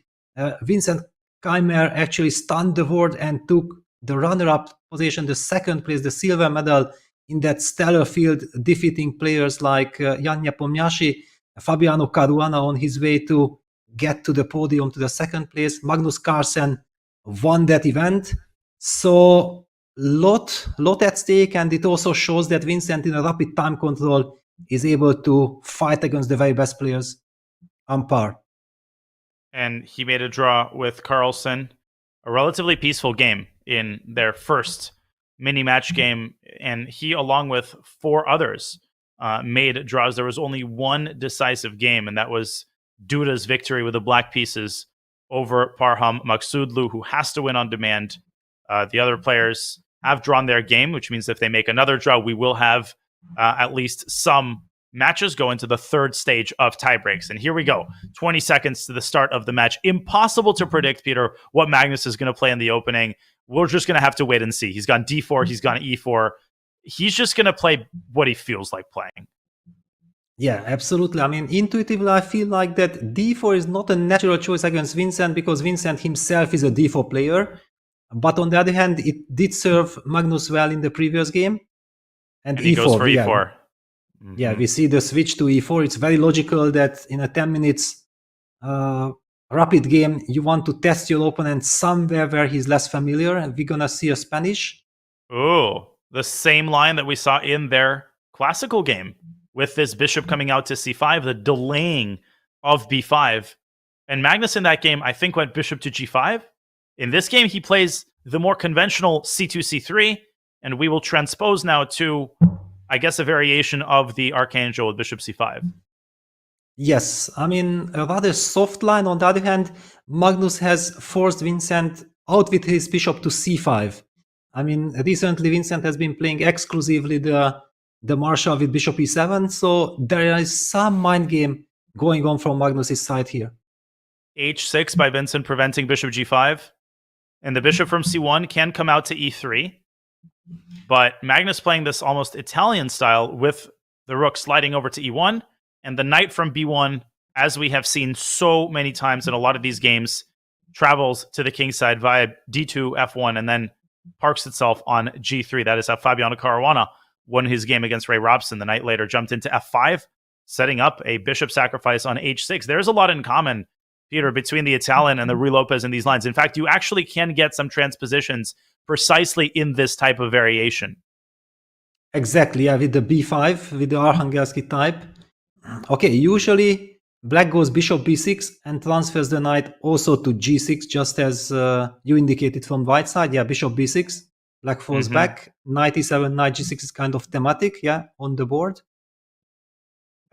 Vincent Keymer actually stunned the world and took the runner-up position, the second place, the silver medal in that stellar field, defeating players like Jan Nepomniachtchi, Fabiano Caruana on his way to get to the podium, to the second place. Magnus Carlsen won that event. So lot at stake, and it also shows that Vincent in a rapid time control is able to fight against the very best players on par. And he made a draw with Carlsen, a relatively peaceful game in their first mini-match game, and he, along with 4 others, made draws. There was only one decisive game, and that was Duda's victory with the black pieces over Parham Maksudlu, who has to win on demand. The other players have drawn their game, which means if they make another draw, we will have at least some matches go into the third stage of tiebreaks. And here we go, 20 seconds to the start of the match. Impossible to predict, Peter, what Magnus is going to play in the opening. We're just going to have to wait and see. He's gone D4, he's gone E4. He's just going to play what he feels like playing. Yeah, absolutely. I mean, intuitively, I feel like that D4 is not a natural choice against Vincent because Vincent himself is a D4 player. But on the other hand, it did serve Magnus well in the previous game. And he E4, goes for yeah. E4. Yeah, we see the switch to E4. It's very logical that in a 10 minutes rapid game, you want to test your opponent somewhere where he's less familiar. And we're going to see a Spanish. Ooh, the same line that we saw in their classical game with this bishop coming out to C5, the delaying of B5. And Magnus in that game, I think, went bishop to G5. In this game, he plays the more conventional C2, C3, and we will transpose now to, I guess, a variation of the Archangel with bishop C5. Yes, I mean, a rather soft line. On the other hand, Magnus has forced Vincent out with his bishop to C5. I mean, recently Vincent has been playing exclusively the Marshal with bishop E7, so there is some mind game going on from Magnus' side here. H6 by Vincent preventing bishop G5. And the bishop from C1 can come out to E3. But Magnus playing this almost Italian style with the rook sliding over to E1. And the knight from B1, as we have seen so many times in a lot of these games, travels to the king side via D2, F1, and then parks itself on G3. That is how Fabiano Caruana won his game against Ray Robson. The knight later jumped into F5, setting up a bishop sacrifice on H6. There's a lot in common, Peter, between the Italian and the Ruy Lopez in these lines. In fact, you actually can get some transpositions precisely in this type of variation. Exactly, yeah, with the B5, with the Archangelsky type. Okay, usually black goes bishop B6 and transfers the knight also to G6, just as you indicated from white side. Yeah, bishop B6, black falls back, knight E7, knight G6 is kind of thematic, yeah, on the board.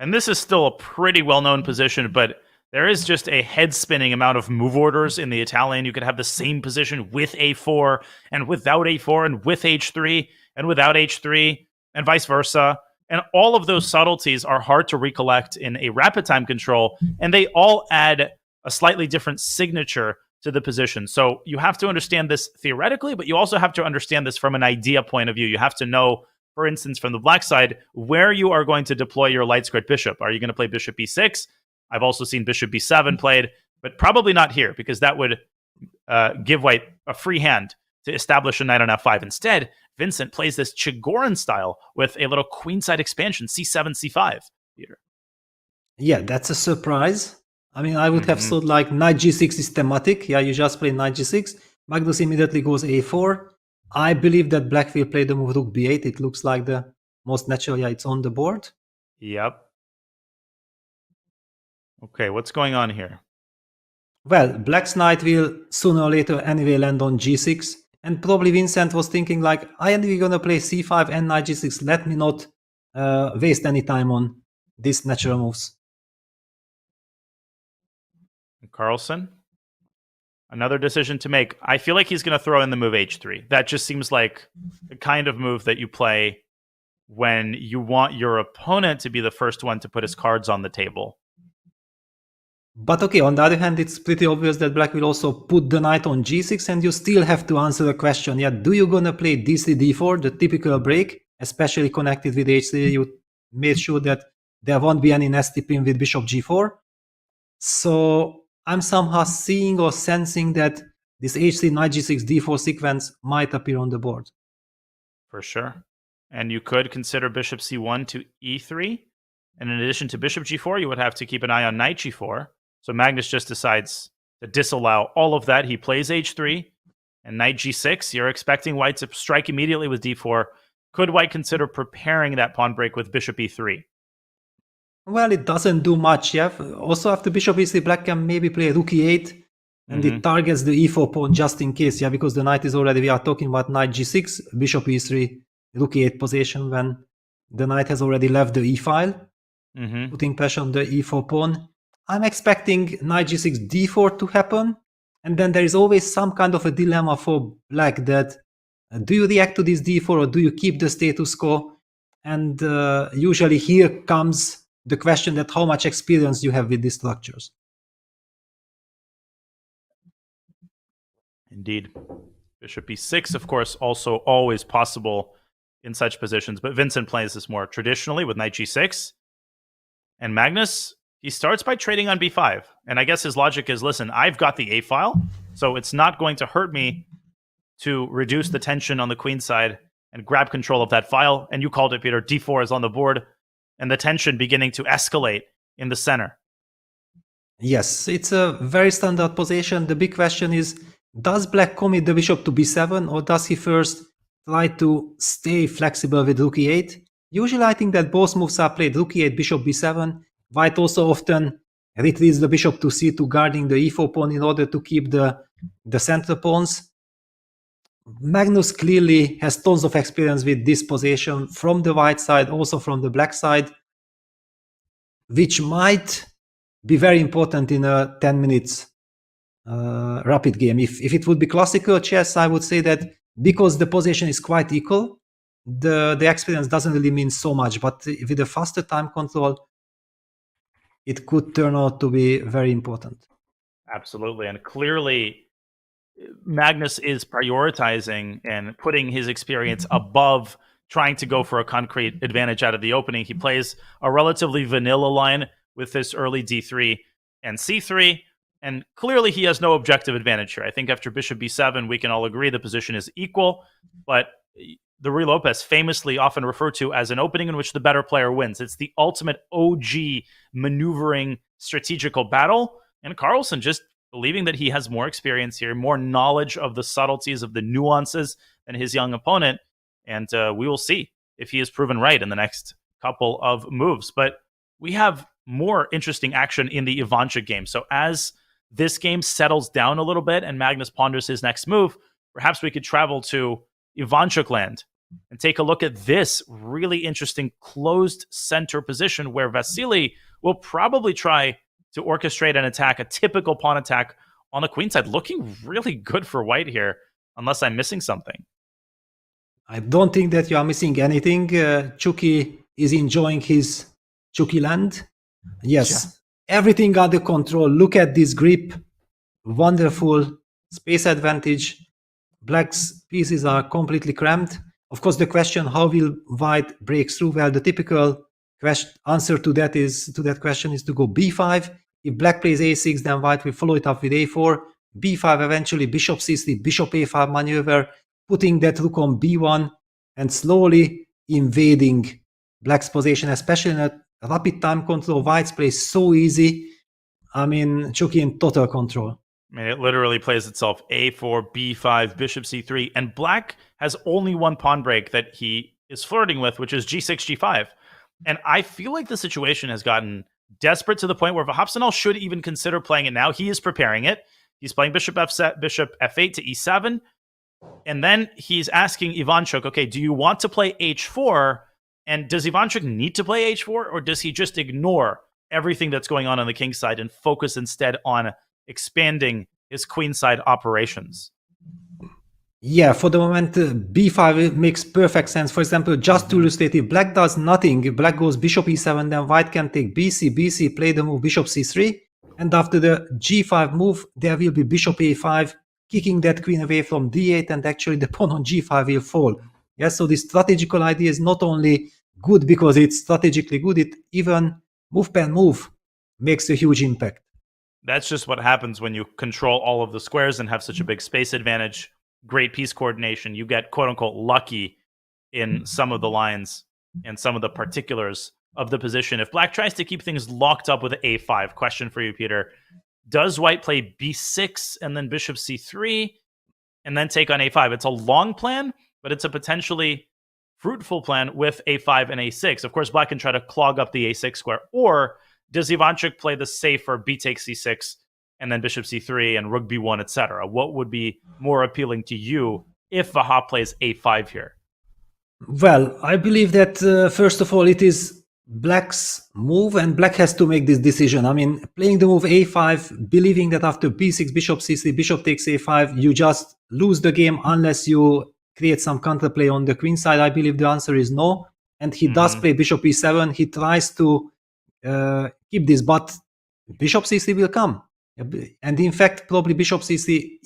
And this is still a pretty well-known position, but there is just a head-spinning amount of move orders in the Italian. You could have the same position with A4 and without A4 and with H3 and without H3 and vice versa. And all of those subtleties are hard to recollect in a rapid time control, and they all add a slightly different signature to the position. So you have to understand this theoretically, but you also have to understand this from an idea point of view. You have to know, for instance, from the black side, where you are going to deploy your light squared bishop. Are you going to play bishop b6? I've also seen bishop b7 played, but probably not here, because that would give white a free hand to establish a knight on f5. Instead, Vincent plays this Chigorin style with a little queenside expansion, c7, c5. Peter. Yeah, that's a surprise. I mean, I would have thought like knight g6 is thematic. Yeah, you just play knight g6. Magnus immediately goes a4. I believe that black will play the move rook b8. It looks like the most natural. Yeah, it's on the board. Yep. Okay, what's going on here? Well, black's knight will sooner or later anyway land on g6. And probably Vincent was thinking like, I am going to play c5 and knight g6. Let me not waste any time on these natural moves. Carlsen, another decision to make. I feel like he's going to throw in the move h3. That just seems like the kind of move that you play when you want your opponent to be the first one to put his cards on the table. But okay, on the other hand, it's pretty obvious that black will also put the knight on g6, and you still have to answer the question, yeah, do you gonna play d3, d4, the typical break, especially connected with h3, you made sure that there won't be any nasty pin with bishop g4. So I'm somehow seeing or sensing that this h3, knight g6, d4 sequence might appear on the board. For sure. And you could consider bishop c1 to e3. And in addition to bishop g4, you would have to keep an eye on knight g4. So Magnus just decides to disallow all of that. He plays h3 and knight g6. You're expecting white to strike immediately with d4. Could white consider preparing that pawn break with bishop e3? Well, it doesn't do much. Yeah. Also, after bishop e3, black can maybe play rook e8, and it targets the e4 pawn just in case. Yeah, because the knight is already. We are talking about knight g6, bishop e3, rook e8 position when the knight has already left the e file, putting pressure on the e4 pawn. I'm expecting knight g6, d4 to happen, and then there is always some kind of a dilemma for black that do you react to this d4 or do you keep the status quo? And usually here comes the question that how much experience you have with these structures. Indeed. Bishop e6, of course, also always possible in such positions, but Vincent plays this more traditionally with knight g6. And Magnus, he starts by trading on b5. And I guess his logic is, listen, I've got the a file, so it's not going to hurt me to reduce the tension on the queen side and grab control of that file. And you called it, Peter, d4 is on the board, and the tension beginning to escalate in the center. Yes, it's a very standard position. The big question is, does black commit the bishop to b7, or does he first try to stay flexible with rook e8? Usually I think that both moves are played, rook e8, bishop b7. White also often retreats the bishop to c2, guarding the e4 pawn in order to keep the center pawns. Magnus clearly has tons of experience with this position from the white side, also from the black side, which might be very important in a 10 minutes rapid game. If it would be classical chess, I would say that because the position is quite equal, the experience doesn't really mean so much, but with a faster time control, it could turn out to be very important. Absolutely. And clearly, Magnus is prioritizing and putting his experience above trying to go for a concrete advantage out of the opening. He plays a relatively vanilla line with this early d3 and c3, and clearly he has no objective advantage here. I think after bishop b7, we can all agree the position is equal, but the Ruy Lopez famously often referred to as an opening in which the better player wins. It's the ultimate OG maneuvering strategical battle, and Carlsen just believing that he has more experience here, more knowledge of the subtleties of the nuances than his young opponent, and we will see if he is proven right in the next couple of moves. But we have more interesting action in the Ivanchuk game. So as this game settles down a little bit and Magnus ponders his next move, perhaps we could travel to Ivanchuk land and take a look at this really interesting closed center position where Vasily will probably try to orchestrate an attack, a typical pawn attack on the queen side. Looking really good for white here, unless I'm missing something. I don't think that you are missing anything. Chucky is enjoying his Chucky land. Yes, everything under control. Look at this grip. Wonderful space advantage. Black's pieces are completely cramped. Of course, the question, how will white break through? Well, the typical answer to that question is to go b5. If black plays a6, then white will follow it up with a4. b5, eventually bishop c3, bishop a5 maneuver, putting that rook on b1 and slowly invading black's position, especially in a rapid time control. White's plays so easy. I mean, Chucky in total control. I mean, it literally plays itself a4, b5, bishop c3, and black has only one pawn break that he is flirting with, which is g6, g5. And I feel like the situation has gotten desperate to the point where Vahapsanal should even consider playing it now. He is preparing it. He's playing bishop f7, bishop f8 to e7. And then he's asking Ivanchuk, okay, do you want to play h4? And does Ivanchuk need to play h4? Or does he just ignore everything that's going on the king side and focus instead on expanding his queenside operations? Yeah, for the moment, b5 makes perfect sense. For example, just to illustrate, if black does nothing, if black goes bishop e7, then white can take bc, play the move bishop c3, and after the g5 move, there will be bishop a5, kicking that queen away from d8, and actually the pawn on g5 will fall. Yeah, so this strategical idea is not only good because it's strategically good, it even move per move makes a huge impact. That's just what happens when you control all of the squares and have such a big space advantage. Great piece coordination. You get quote-unquote lucky in some of the lines and some of the particulars of the position. If black tries to keep things locked up with a5, question for you, Peter. Does white play b6 and then bishop c3 and then take on a5? It's a long plan, but it's a potentially fruitful plan with a5 and a6. Of course, black can try to clog up the a6 square. Or does Ivanchuk play the safer b takes c6 and then bishop c3 and rook b1, etc.? What would be more appealing to you if Vahap plays a5 here? Well, I believe that first of all, it is black's move, and black has to make this decision. I mean, playing the move a5, believing that after b6, bishop c3, bishop takes a5, you just lose the game unless you create some counterplay on the queen side. I believe the answer is no. And he does play bishop e7. He tries to keep this, but bishop c3 will come. And in fact, probably bishop c3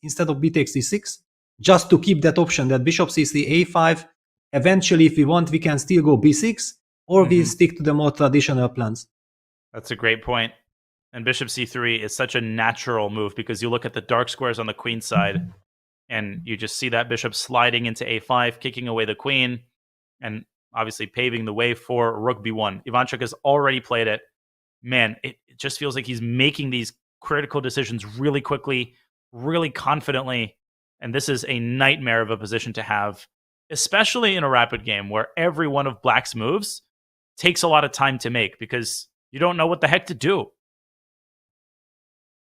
instead of b takes c6, just to keep that option that bishop c3, a5. Eventually, if we want, we can still go b6, or we stick to the more traditional plans. That's a great point. And bishop c3 is such a natural move because you look at the dark squares on the queen side and you just see that bishop sliding into a5, kicking away the queen, and obviously paving the way for rook b1. Ivanchuk has already played it. Man, it just feels like he's making these critical decisions really quickly, really confidently, and this is a nightmare of a position to have, especially in a rapid game where every one of black's moves takes a lot of time to make because you don't know what the heck to do.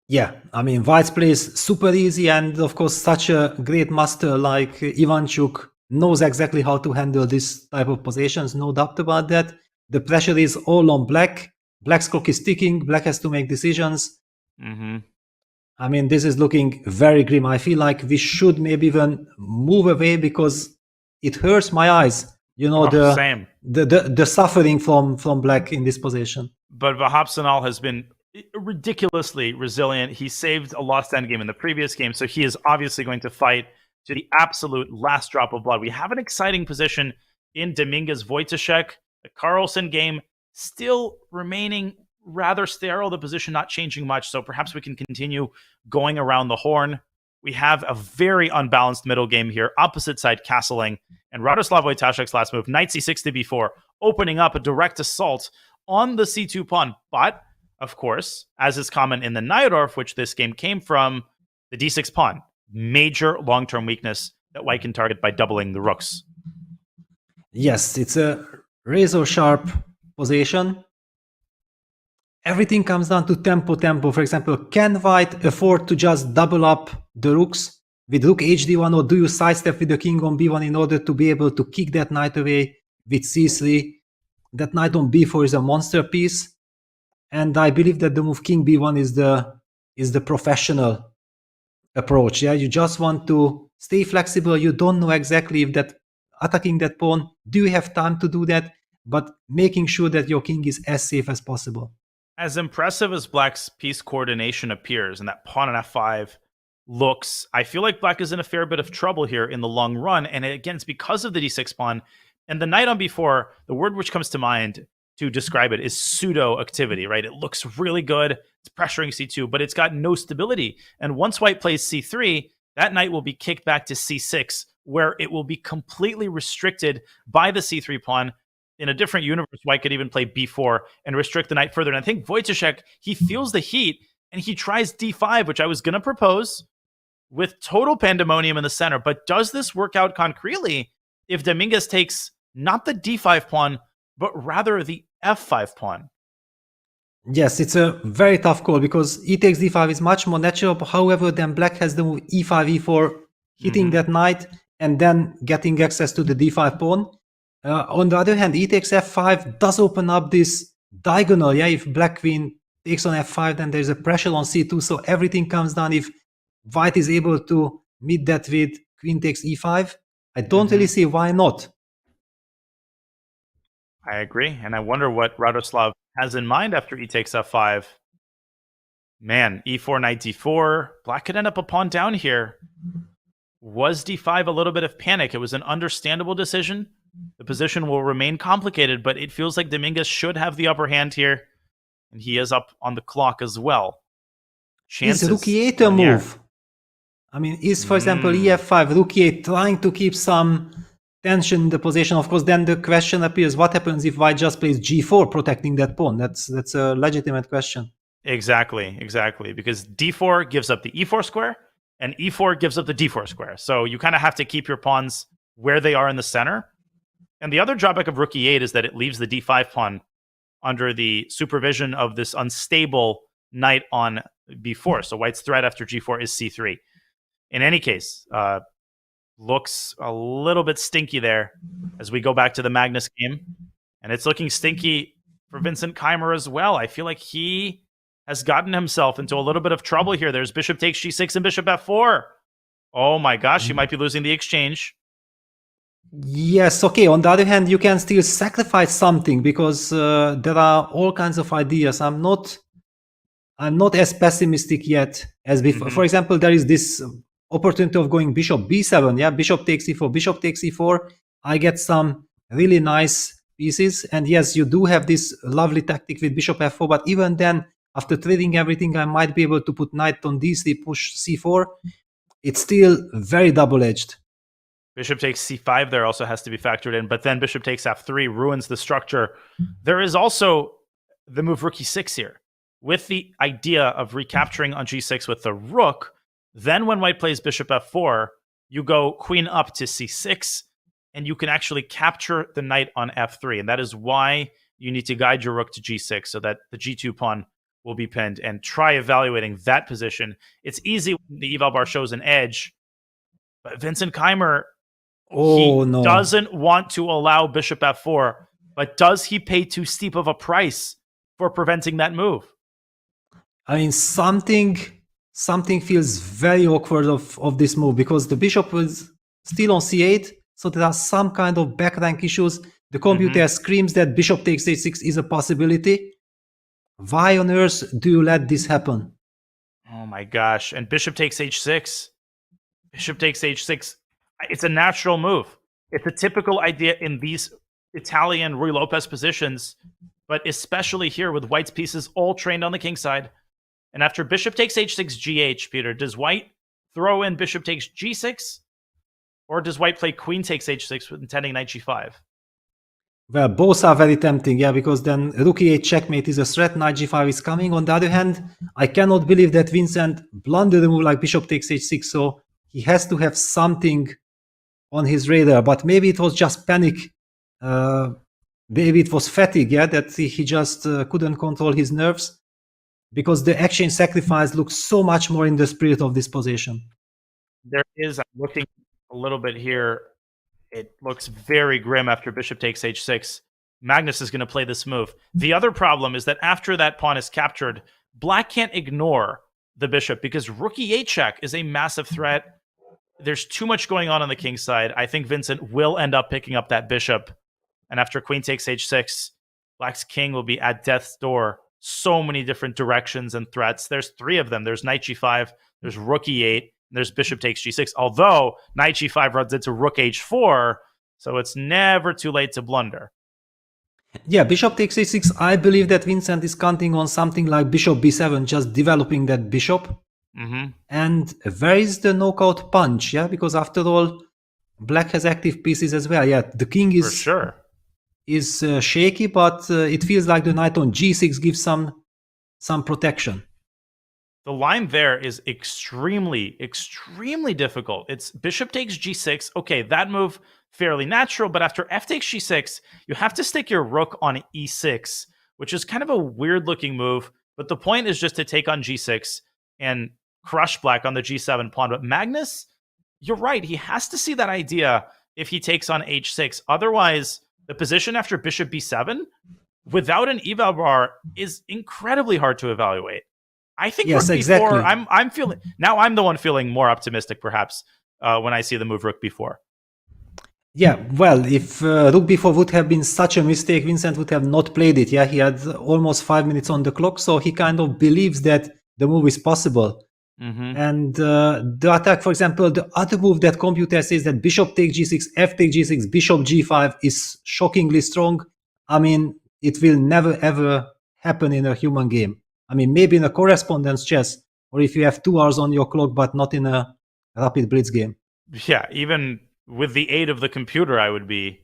Yeah, I mean, white's plays super easy, and of course, such a great master like Ivanchuk knows exactly how to handle this type of positions, no doubt about that. The pressure is all on black. Black's clock is ticking. Black has to make decisions. I mean, this is looking very grim. I feel like we should maybe even move away because it hurts my eyes. You know, the suffering from black in this position. But Vahapsanal has been ridiculously resilient. He saved a lost endgame in the previous game, so he is obviously going to fight to the absolute last drop of blood. We have an exciting position in Dominguez Wojtaszek. The Carlsen game still remaining rather sterile, the position not changing much, so perhaps we can continue going around the horn. We have a very unbalanced middle game here, opposite side castling, and Radoslav Wojtaszek's last move, knight c6 to b4, opening up a direct assault on the c2 pawn. But, of course, as is common in the Najdorf, which this game came from, the d6 pawn, major long-term weakness that white can target by doubling the rooks. Yes, it's a razor-sharp position. Everything comes down to tempo. For example, can white afford to just double up the rooks with rook hd1, or do you sidestep with the king on b1 in order to be able to kick that knight away with c3? That knight on b4 is a monster piece, and I believe that the move king b1 is the professional approach. Yeah, you just want to stay flexible. You don't know exactly if that attacking that pawn, do you have time to do that? But making sure that your king is as safe as possible. As impressive as Black's piece coordination appears, and that pawn on f5 looks, I feel like Black is in a fair bit of trouble here in the long run. And again, it's because of the d6 pawn. And the knight on b4, the word which comes to mind to describe it is pseudo activity, right? It looks really good. It's pressuring c2, but it's got no stability. And once white plays c3, that knight will be kicked back to c6, where it will be completely restricted by the c3 pawn. In a different universe, white could even play b4 and restrict the knight further. And I think Wojciech, he feels the heat and he tries d5, which I was going to propose, with total pandemonium in the center. But does this work out concretely if Dominguez takes not the d5 pawn, but rather the f5 pawn? Yes, it's a very tough call because e takes d5 is much more natural. However, then Black has the move e5, e4, hitting that knight and then getting access to the d5 pawn. On the other hand, e takes f5 does open up this diagonal. Yeah, if Black queen takes on f5, then there's a pressure on c2, so everything comes down if white is able to meet that with queen takes e5. I don't really see why not. I agree, and I wonder what Radoslav has in mind after e takes f5. Man, e4, knight d4. Black could end up a pawn down here. Was d5 a little bit of panic? It was an understandable decision. The position will remain complicated, but it feels like Dominguez should have the upper hand here, and he is up on the clock as well. Is rook e8 a move? I mean, is, for example, ef5, rook e8 trying to keep some tension in the position? Of course, then the question appears, what happens if white just plays g4, protecting that pawn? That's a legitimate question. Exactly, because d4 gives up the e4 square, and e4 gives up the d4 square. So you kind of have to keep your pawns where they are in the center. And the other drawback of rook e8 is that it leaves the d5 pawn under the supervision of this unstable knight on b4. So white's threat after g4 is c3. In any case, looks a little bit stinky there as we go back to the Magnus game. And it's looking stinky for Vincent Keymer as well. I feel like he has gotten himself into a little bit of trouble here. There's bishop takes g6 and bishop f4. Oh my gosh, he might be losing the exchange. Yes, okay. On the other hand, you can still sacrifice something because there are all kinds of ideas. I'm not as pessimistic yet as before. For example, there is this opportunity of going bishop b7. Yeah, bishop takes e4, bishop takes e4. I get some really nice pieces. And yes, you do have this lovely tactic with bishop f4. But even then, after trading everything, I might be able to put knight on d3, push c4. It's still very double-edged. Bishop takes c5 there also has to be factored in, but then bishop takes f3 ruins the structure. There is also the move rook e6 here, with the idea of recapturing on g6 with the rook. Then when white plays bishop f4, you go queen up to c6, and you can actually capture the knight on f3. And that is why you need to guide your rook to g6 so that the g2 pawn will be pinned, and try evaluating that position. It's easy when the eval bar shows an edge, but Vincent Keymer, doesn't want to allow bishop f4, but does he pay too steep of a price for preventing that move? I mean, something feels very awkward of this move because the bishop was still on c8, so there are some kind of back rank issues. The computer screams that bishop takes h6 is a possibility. Why on earth do you let this happen? Oh my gosh. And bishop takes h6. Bishop takes h6. It's a natural move. It's a typical idea in these Italian Ruy Lopez positions, but especially here with white's pieces all trained on the king side. And after bishop takes h6 gh, Peter, does white throw in bishop takes g6? Or does white play queen takes h6 with intending knight g5? Well, both are very tempting, yeah, because then rook e8 checkmate is a threat, knight g5 is coming. On the other hand, I cannot believe that Vincent blundered a move like bishop takes h6, so he has to have something on his radar, but maybe it was just panic. Maybe it was fatigue, yeah, that he just couldn't control his nerves, because the exchange sacrifice looks so much more in the spirit of this position. There is, I'm looking a little bit here, it looks very grim after bishop takes h6. Magnus is going to play this move. The other problem is that after that pawn is captured, black can't ignore the bishop because rook e8 check is a massive threat. There's too much going on the king side. I think Vincent will end up picking up that bishop. And after queen takes h6, black's king will be at death's door. so many different directions and threats. There's 3 of them. There's knight g5, there's rook e8, and there's bishop takes g6. Although knight g5 runs into rook h4, so it's never too late to blunder. Yeah, bishop takes a6. I believe that Vincent is counting on something like bishop b7, just developing that bishop. And where is the knockout punch? Yeah, because after all, black has active pieces as well. Yeah, the king is For sure. is shaky, but it feels like the knight on g6 gives some protection. The line there is extremely, extremely difficult. It's bishop takes g6. Okay, that move fairly natural, but after f takes g6, you have to stick your rook on e6, which is kind of a weird looking move, but the point is just to take on g6 and crush black on the g7 pawn. But Magnus, you're right, he has to see that idea if he takes on h6. Otherwise, the position after bishop b7 without an eval bar is incredibly hard to evaluate. I think Yes, rook exactly. b4, I'm feeling now. I'm the one feeling more optimistic, perhaps, when I see the move rook b4. Yeah, well, if rook b4 would have been such a mistake, Vincent would have not played it. Yeah, he had almost 5 minutes on the clock, so he kind of believes that the move is possible. And the attack, for example, the other move that computer says that bishop takes g6, f takes g6, bishop g5 is shockingly strong. I mean, it will never ever happen in a human game. I mean, maybe in a correspondence chess, or if you have 2 hours on your clock, but not in a rapid blitz game. Yeah, even with the aid of the computer, I would be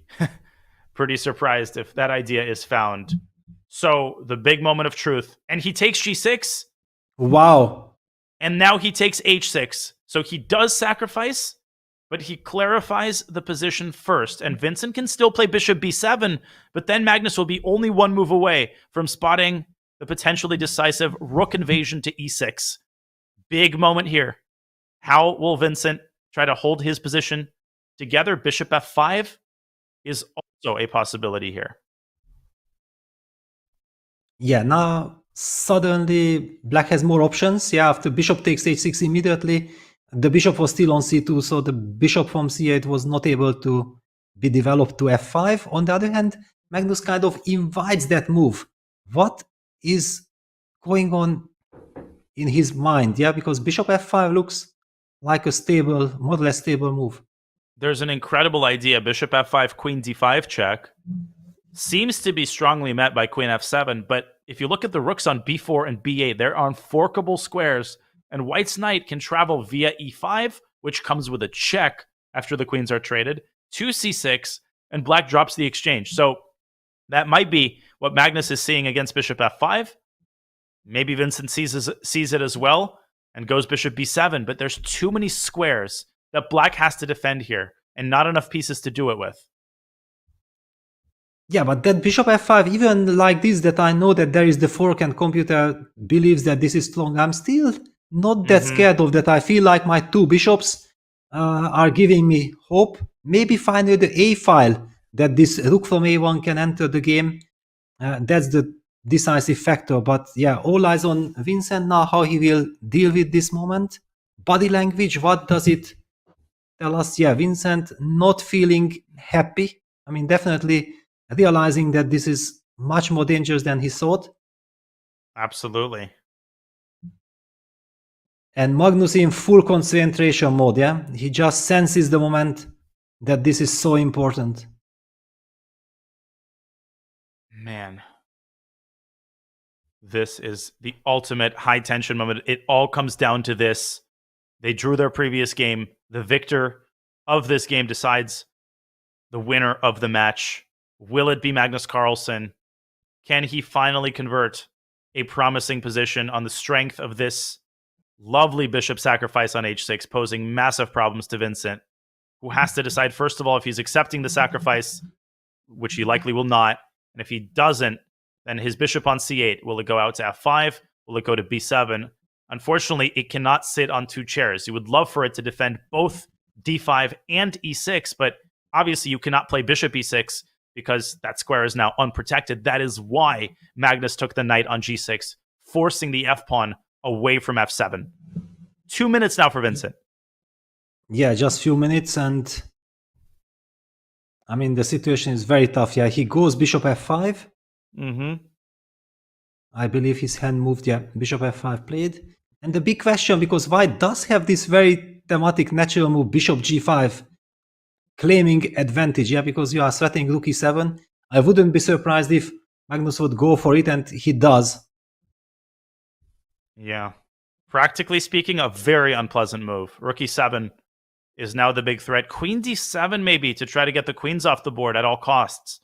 pretty surprised if that idea is found. So the big moment of truth, and he takes g6. Wow. And now he takes h6. So he does sacrifice, but he clarifies the position first. And Vincent can still play bishop b7, but then Magnus will be only 1 move away from spotting the potentially decisive rook invasion to e6. Big moment here. How will Vincent try to hold his position together? Bishop f5 is also a possibility here. Yeah, now suddenly black has more options. Yeah, after bishop takes h6 immediately, the bishop was still on c2, so the bishop from c8 was not able to be developed to f5. On the other hand, Magnus kind of invites that move. What is going on in his mind? Yeah, because bishop f5 looks like a stable, more or less stable move. There's an incredible idea. Bishop f5, queen d5 check. Seems to be strongly met by queen f7, but if you look at the rooks on b4 and b8, they're unforkable squares, and white's knight can travel via e5, which comes with a check after the queens are traded, to c6, and black drops the exchange. So that might be what Magnus is seeing against bishop f5. Maybe Vincent sees it as well and goes bishop b7, but there's too many squares that black has to defend here, and not enough pieces to do it with. Yeah, but that bishop f5, even like this, that I know that there is the fork and computer believes that this is strong, I'm still not that scared of that. I feel like my 2 bishops are giving me hope. Maybe finally the a file, that this rook from a1 can enter the game. That's the decisive factor. But yeah, all eyes on Vincent now, how he will deal with this moment. Body language, what does it tell us? Yeah, Vincent not feeling happy. I mean, definitely realizing that this is much more dangerous than he thought. Absolutely. And Magnus in full concentration mode, yeah? He just senses the moment that this is so important. Man. This is the ultimate high-tension moment. It all comes down to this. They drew their previous game. The victor of this game decides the winner of the match. Will it be Magnus Carlsen? Can he finally convert a promising position on the strength of this lovely bishop sacrifice on h6, posing massive problems to Vincent, who has to decide, first of all, if he's accepting the sacrifice, which he likely will not. And if he doesn't, then his bishop on c8, will it go out to f5? Will it go to b7? Unfortunately, it cannot sit on 2 chairs. You would love for it to defend both d5 and e6, but obviously you cannot play bishop e6 because that square is now unprotected. That is why Magnus took the knight on g6, forcing the f-pawn away from f7. 2 minutes now for Vincent. Yeah, just few minutes, and I mean, the situation is very tough. Yeah, he goes bishop f5. I believe his hand moved, yeah, bishop f5 played. And the big question, because white does have this very thematic natural move, bishop g5, claiming advantage, yeah, because you are threatening rook e7. I wouldn't be surprised if Magnus would go for it, and he does. Yeah. Practically speaking, a very unpleasant move. Rook e7 is now the big threat. Queen d7 maybe to try to get the queens off the board at all costs.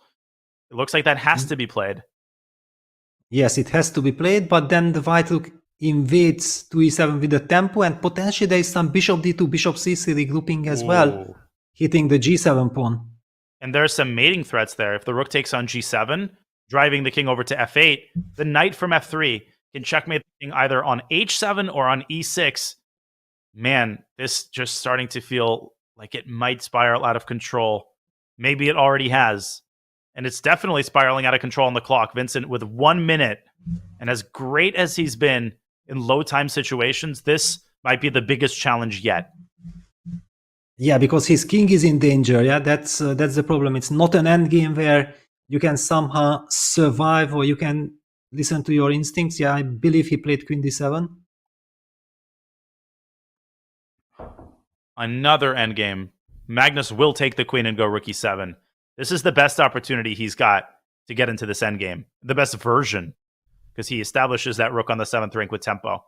It looks like that has to be played. Yes, it has to be played, but then the white rook invades to e7 with the tempo, and potentially there is some bishop d2, bishop c3 regrouping as well, hitting the g7 pawn. And there's some mating threats there. If the rook takes on g7, driving the king over to f8, the knight from f3 can checkmate the king either on h7 or on e6. Man, this just starting to feel like it might spiral out of control. Maybe it already has. And it's definitely spiraling out of control on the clock. Vincent with 1 minute. And as great as he's been in low time situations, this might be the biggest challenge yet. Yeah, because his king is in danger. Yeah, that's the problem. It's not an endgame where you can somehow survive or you can listen to your instincts. Yeah, I believe he played queen d7. Another endgame. Magnus will take the queen and go rook e7. This is the best opportunity he's got to get into this endgame. The best version, because he establishes that rook on the 7th rank with tempo.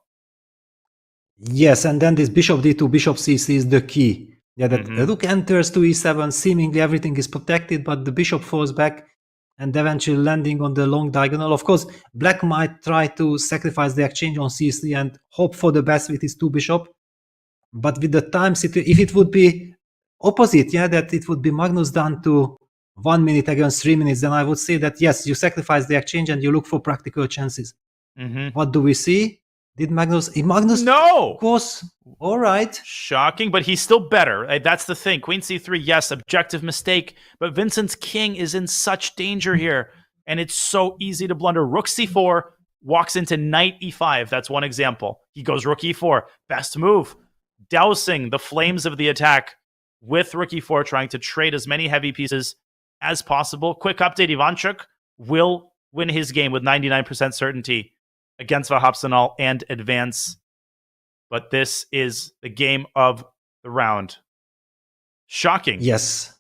Yes, and then this bishop d2, bishop c3 is the key. Yeah, that rook enters to e7, seemingly everything is protected, but the bishop falls back and eventually landing on the long diagonal. Of course, black might try to sacrifice the exchange on c3 and hope for the best with his two bishop. But with the time situation, if it would be opposite, yeah, that it would be Magnus down to 1 minute against 3 minutes, then I would say that yes, you sacrifice the exchange and you look for practical chances. What do we see? Did Magnus? No! Of course. All right. Shocking, but he's still better. That's the thing. Queen c3, yes, objective mistake, but Vincent's king is in such danger here, and it's so easy to blunder. Rook c4 walks into knight e5. That's one example. He goes rook e4. Best move. Dousing the flames of the attack with rook e4, trying to trade as many heavy pieces as possible. Quick update, Ivanchuk will win his game with 99% certainty against Vahapsanal and advance. But this is the game of the round. Shocking. Yes.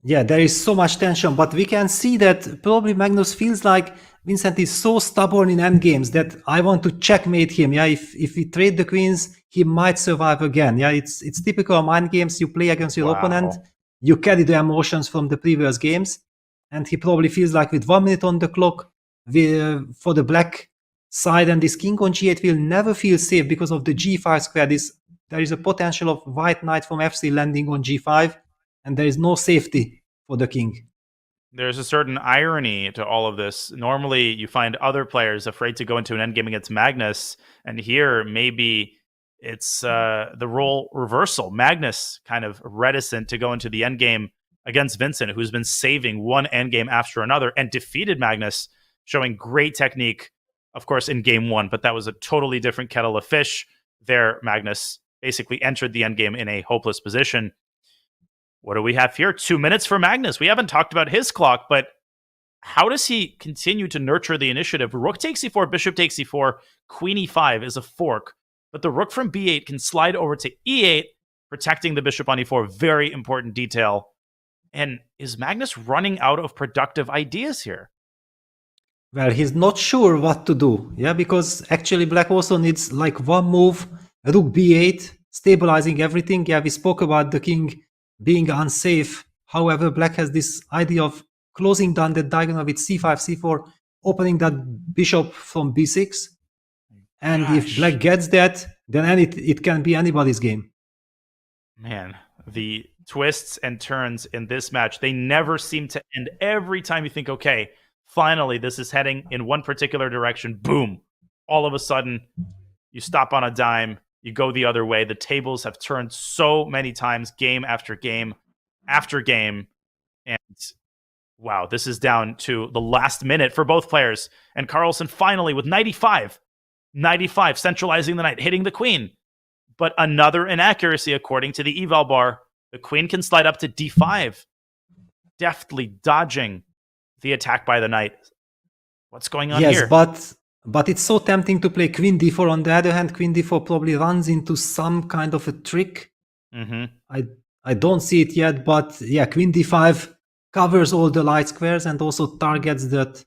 Yeah, there is so much tension, but we can see that probably Magnus feels like Vincent is so stubborn in endgames that I want to checkmate him. Yeah, if we trade the queens, he might survive again. Yeah, it's typical mind games. You play against your opponent, you carry the emotions from the previous games, and he probably feels like with 1 minute on the clock, for the black side and this king on g8 will never feel safe because of the g5 square. There is a potential of white knight from f3 landing on g5, and there is no safety for the king. There's a certain irony to all of this. Normally, you find other players afraid to go into an endgame against Magnus, and here maybe it's the role reversal. Magnus kind of reticent to go into the endgame against Vincent, who's been saving one endgame after another and defeated Magnus, showing great technique, of course, in game one, but that was a totally different kettle of fish. There, Magnus basically entered the endgame in a hopeless position. What do we have here? 2 minutes for Magnus. We haven't talked about his clock, but how does he continue to nurture the initiative? Rook takes e4, bishop takes e4, queen e5 is a fork, but the rook from b8 can slide over to e8, protecting the bishop on e4. Very important detail. And is Magnus running out of productive ideas here? Well, he's not sure what to do. Yeah, because actually black also needs like one move, rook b8, stabilizing everything. Yeah, we spoke about the king being unsafe. However, black has this idea of closing down the diagonal with c5, c4, opening that bishop from b6. And if black gets that, then it can be anybody's game. Man, the twists and turns in this match, they never seem to end. Every time you think, okay, finally, this is heading in one particular direction, boom. All of a sudden, you stop on a dime, you go the other way. The tables have turned so many times, game after game after game. And wow, this is down to the last minute for both players. And Carlsen finally with 95, centralizing the knight, hitting the queen. But another inaccuracy according to the eval bar. The queen can slide up to d5, deftly dodging the attack by the knight. What's going on here? Yes, but But it's so tempting to play queen d4. On the other hand, queen d4 probably runs into some kind of a trick. I don't see it yet, but yeah, queen d5 covers all the light squares and also targets that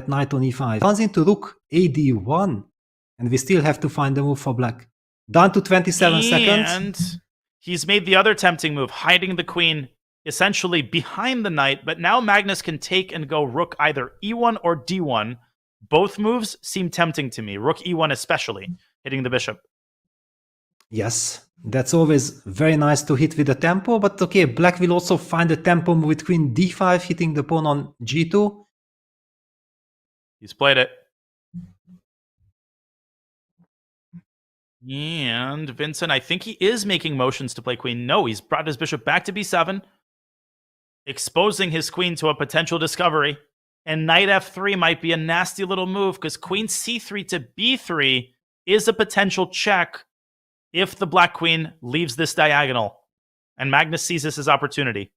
knight on e5. Runs into rook ad1, and we still have to find a move for black. Down to 27 seconds. And he's made the other tempting move, hiding the queen essentially behind the knight, but now Magnus can take and go rook either e1 or d1. Both moves seem tempting to me, rook e1 especially, hitting the bishop. Yes, that's always very nice to hit with the tempo, but okay, black will also find a tempo move with queen d5, hitting the pawn on g2. He's played it. And Vincent, I think he is making motions to play queen. No, he's brought his bishop back to b7, exposing his queen to a potential discovery. And knight f3 might be a nasty little move because queen c3 to b3 is a potential check if the black queen leaves this diagonal. And Magnus sees this as opportunity.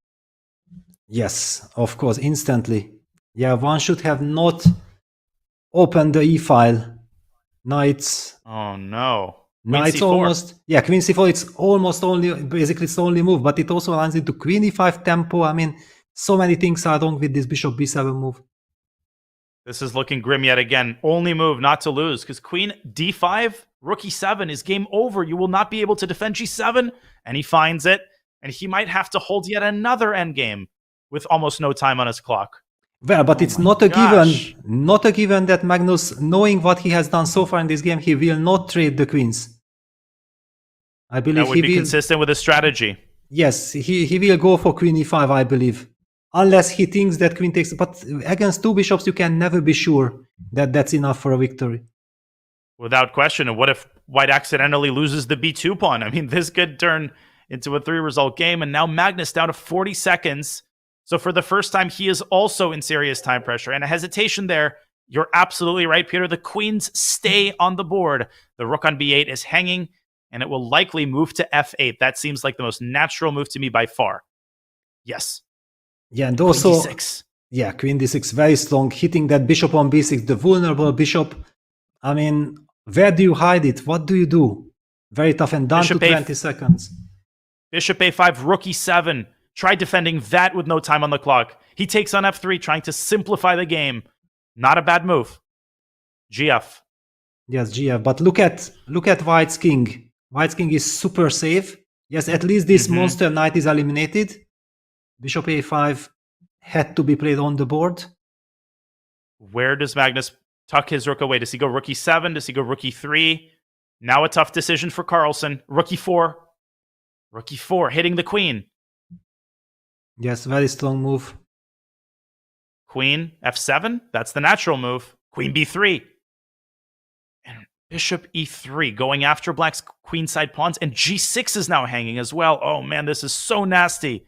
Yes, of course, instantly. Yeah, one should have not opened the e-file. Knights. Oh no. Knights almost. Yeah, queen c4, it's almost basically it's the only move, but it also runs into queen e5 tempo. I mean, so many things are wrong with this bishop b7 move. This is looking grim yet again. Only move not to lose, because queen d5, rook e7 is game over. You will not be able to defend g7, and he finds it, and he might have to hold yet another endgame with almost no time on his clock. Well, but it's not a given that Magnus, knowing what he has done so far in this game, he will not trade the queens. I believe that would be consistent with his strategy. Yes, he will go for queen e5, I believe. Unless he thinks that queen takes... But against two bishops, you can never be sure that that's enough for a victory. Without question. And what if white accidentally loses the b2 pawn? I mean, this could turn into a 3-result game. And now Magnus down to 40 seconds. So for the first time, he is also in serious time pressure. And a hesitation there. You're absolutely right, Peter. The queens stay on the board. The rook on b8 is hanging, and it will likely move to f8. That seems like the most natural move to me by far. Yes. Yeah, and also... Queen d6. Yeah, queen d6, very strong. Hitting that bishop on b6, the vulnerable bishop. I mean, where do you hide it? What do you do? Very tough, and down bishop to 20 seconds. Bishop a5, rook e7. Try defending that with no time on the clock. He takes on f3, trying to simplify the game. Not a bad move. GF. Yes, GF. But look at White's king. White's king is super safe. Yes, at least this monster knight is eliminated. Bishop a5 had to be played on the board. Where does Magnus tuck his rook away? Does he go rook e7? Does he go rook e3? Now a tough decision for Carlsen. Rook e4. Rook e4, hitting the queen. Yes, very strong move. Queen f7, that's the natural move. Queen b3. And bishop e3, going after black's queenside pawns. And g6 is now hanging as well. Oh man, this is so nasty.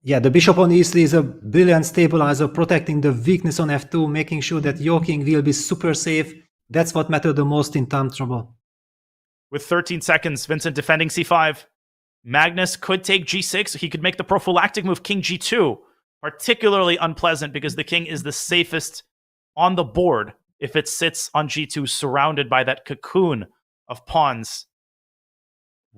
Yeah, the bishop on e3 is a brilliant stabilizer, protecting the weakness on f2, making sure that your king will be super safe. That's what matters the most in time trouble. With 13 seconds, Vincent defending c5. Magnus could take g6. He could make the prophylactic move king g2. Particularly unpleasant because the king is the safest on the board if it sits on g2 surrounded by that cocoon of pawns.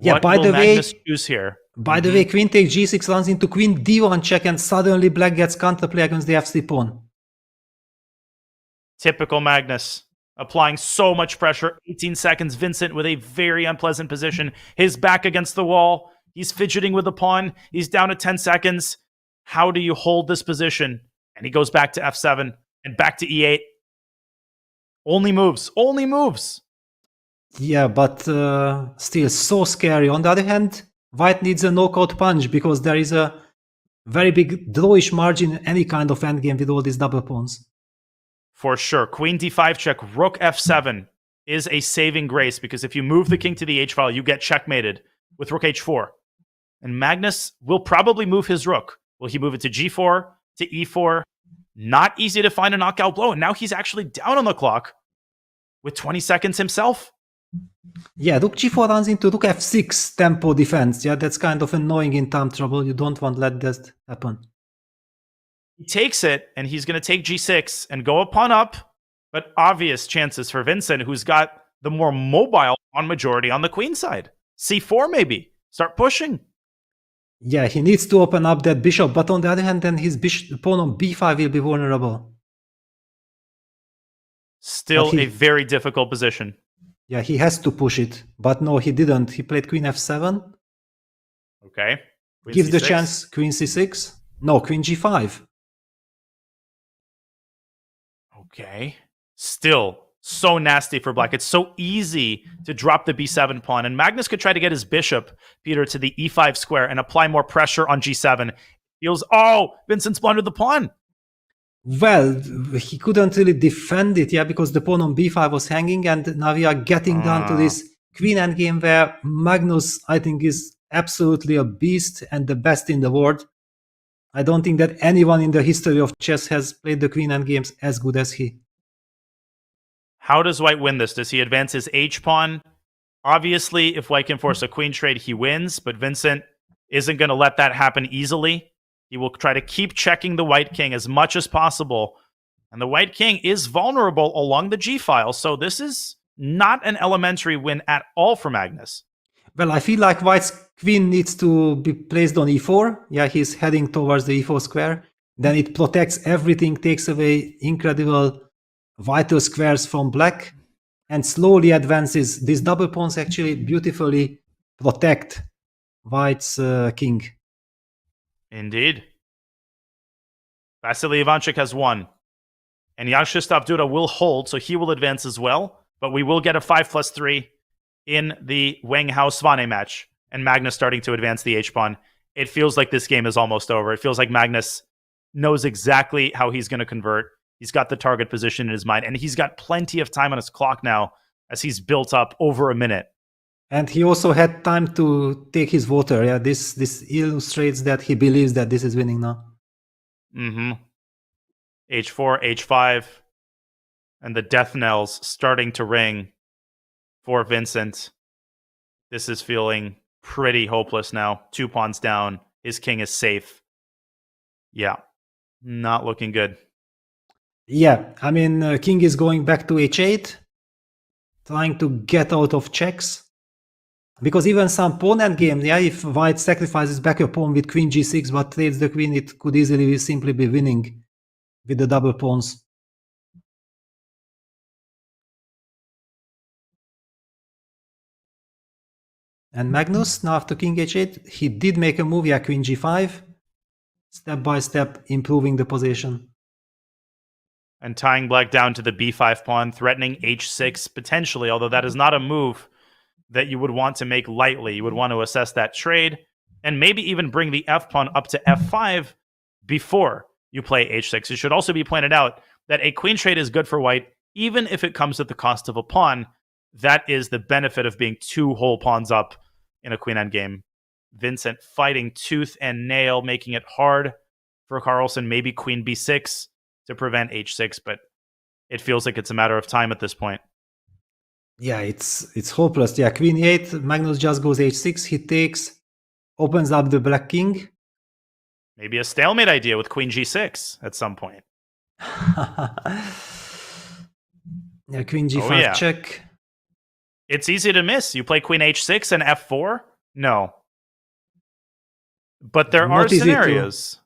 Yeah, by the way, Magnus choose here? By the way, queen takes g6 runs into queen d1 check, and suddenly black gets counterplay against the f3 pawn. Typical Magnus. Applying so much pressure. 18 seconds. Vincent with a very unpleasant position. His back against the wall. He's fidgeting with the pawn. He's down to 10 seconds. How do you hold this position? And he goes back to f7 and back to e8. Only moves. Only moves. Yeah, but still so scary. On the other hand, White needs a knockout punch because there is a very big drawish margin in any kind of endgame with all these double pawns. For sure. Queen d5 check, rook f7 is a saving grace because if you move the king to the h-file, you get checkmated with rook h4. And Magnus will probably move his rook. Will he move it to g4, to e4? Not easy to find a knockout blow. And now he's actually down on the clock with 20 seconds himself. Yeah, rook g4 runs into rook f6 tempo defense. Yeah, that's kind of annoying in time trouble. You don't want to let that happen. He takes it, and he's going to take g6 and go a pawn up. but obvious chances for Vincent, who's got the more mobile pawn majority on the queen side. C4 maybe. Start pushing. Yeah, he needs to open up that bishop, but on the other hand, then his pawn on b5 will be vulnerable. Still a very difficult position. Yeah, he has to push it, but no, he didn't. He played queen f7. Okay. Queen Gives the C6. chance queen c6. No, queen g5. Okay. Still so nasty for black. It's so easy to drop the b7 pawn. And Magnus could try to get his bishop, Peter, to the e5 square and apply more pressure on g7. Feels, Vincent's blundered the pawn. Well, he couldn't really defend it, yeah, because the pawn on b5 was hanging, and now we are getting down to this queen endgame where Magnus, I think, is absolutely a beast and the best in the world. I don't think that anyone in the history of chess has played the queen endgames as good as he. How does white win this? Does he advance his h-pawn? Obviously, if white can force a queen trade, he wins, but Vincent isn't going to let that happen easily. He will try to keep checking the white king as much as possible. And the white king is vulnerable along the g-file, so this is not an elementary win at all for Magnus. Well, I feel like white's queen needs to be placed on e4. Yeah, he's heading towards the e4 square. Then it protects everything, takes away incredible vital squares from black, and slowly advances. These double pawns actually beautifully protect white's king. Indeed. Vasily Ivanchuk has won. And Yakshistav Duda will hold, so he will advance as well. But we will get a 5+3 in the Wang Hao Svane match. And Magnus starting to advance the h-pawn. It feels like this game is almost over. It feels like Magnus knows exactly how he's going to convert. He's got the target position in his mind. And he's got plenty of time on his clock now as he's built up over a minute. And he also had time to take his water. Yeah, this illustrates that he believes that this is winning now. Mm-hmm. H4, H5, and the death knells starting to ring for Vincent. This is feeling pretty hopeless now. 2 pawns down. His king is safe. Yeah, not looking good. Yeah, I mean, king is going back to h8, trying to get out of checks. Because even some pawn endgame, yeah, if white sacrifices back a pawn with queen g6 but trades the queen, it could easily simply be winning with the double pawns. And Magnus, now after king h8, he did make a move, yeah, queen g5, step by step improving the position. And tying black down to the b5 pawn, threatening h6 potentially, although that is not a move that you would want to make lightly. You would want to assess that trade and maybe even bring the f pawn up to f5 before you play h6. It should also be pointed out that a queen trade is good for white, even if it comes at the cost of a pawn. That is the benefit of being 2 whole pawns up in a queen endgame. Vincent fighting tooth and nail, making it hard for Carlsen. Maybe queen b6 to prevent h6, but it feels like it's a matter of time at this point. Yeah, it's hopeless. Yeah, queen e8, Magnus just goes h6, he takes, opens up the black king. Maybe a stalemate idea with queen g6 at some point. Yeah, queen g5 check. It's easy to miss. You play queen h6 and f4? No. But there are scenarios.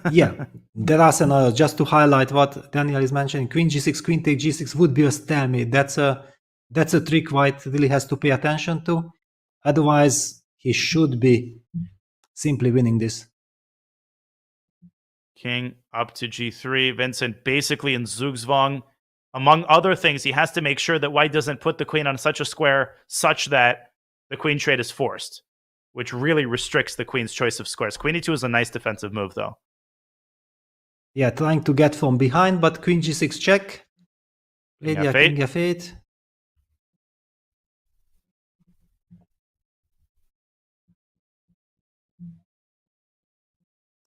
Yeah, there are scenarios. Just to highlight what Daniel is mentioning, queen g6, queen take g6 would be a stalemate. That's a trick white really has to pay attention to. Otherwise, he should be simply winning this. King up to g3. Vincent basically in Zugzwang. Among other things, he has to make sure that white doesn't put the queen on such a square such that the queen trade is forced, which really restricts the queen's choice of squares. Queen e2 is a nice defensive move, though. Yeah, trying to get from behind, but queen g6 check. Played, yeah, king f8.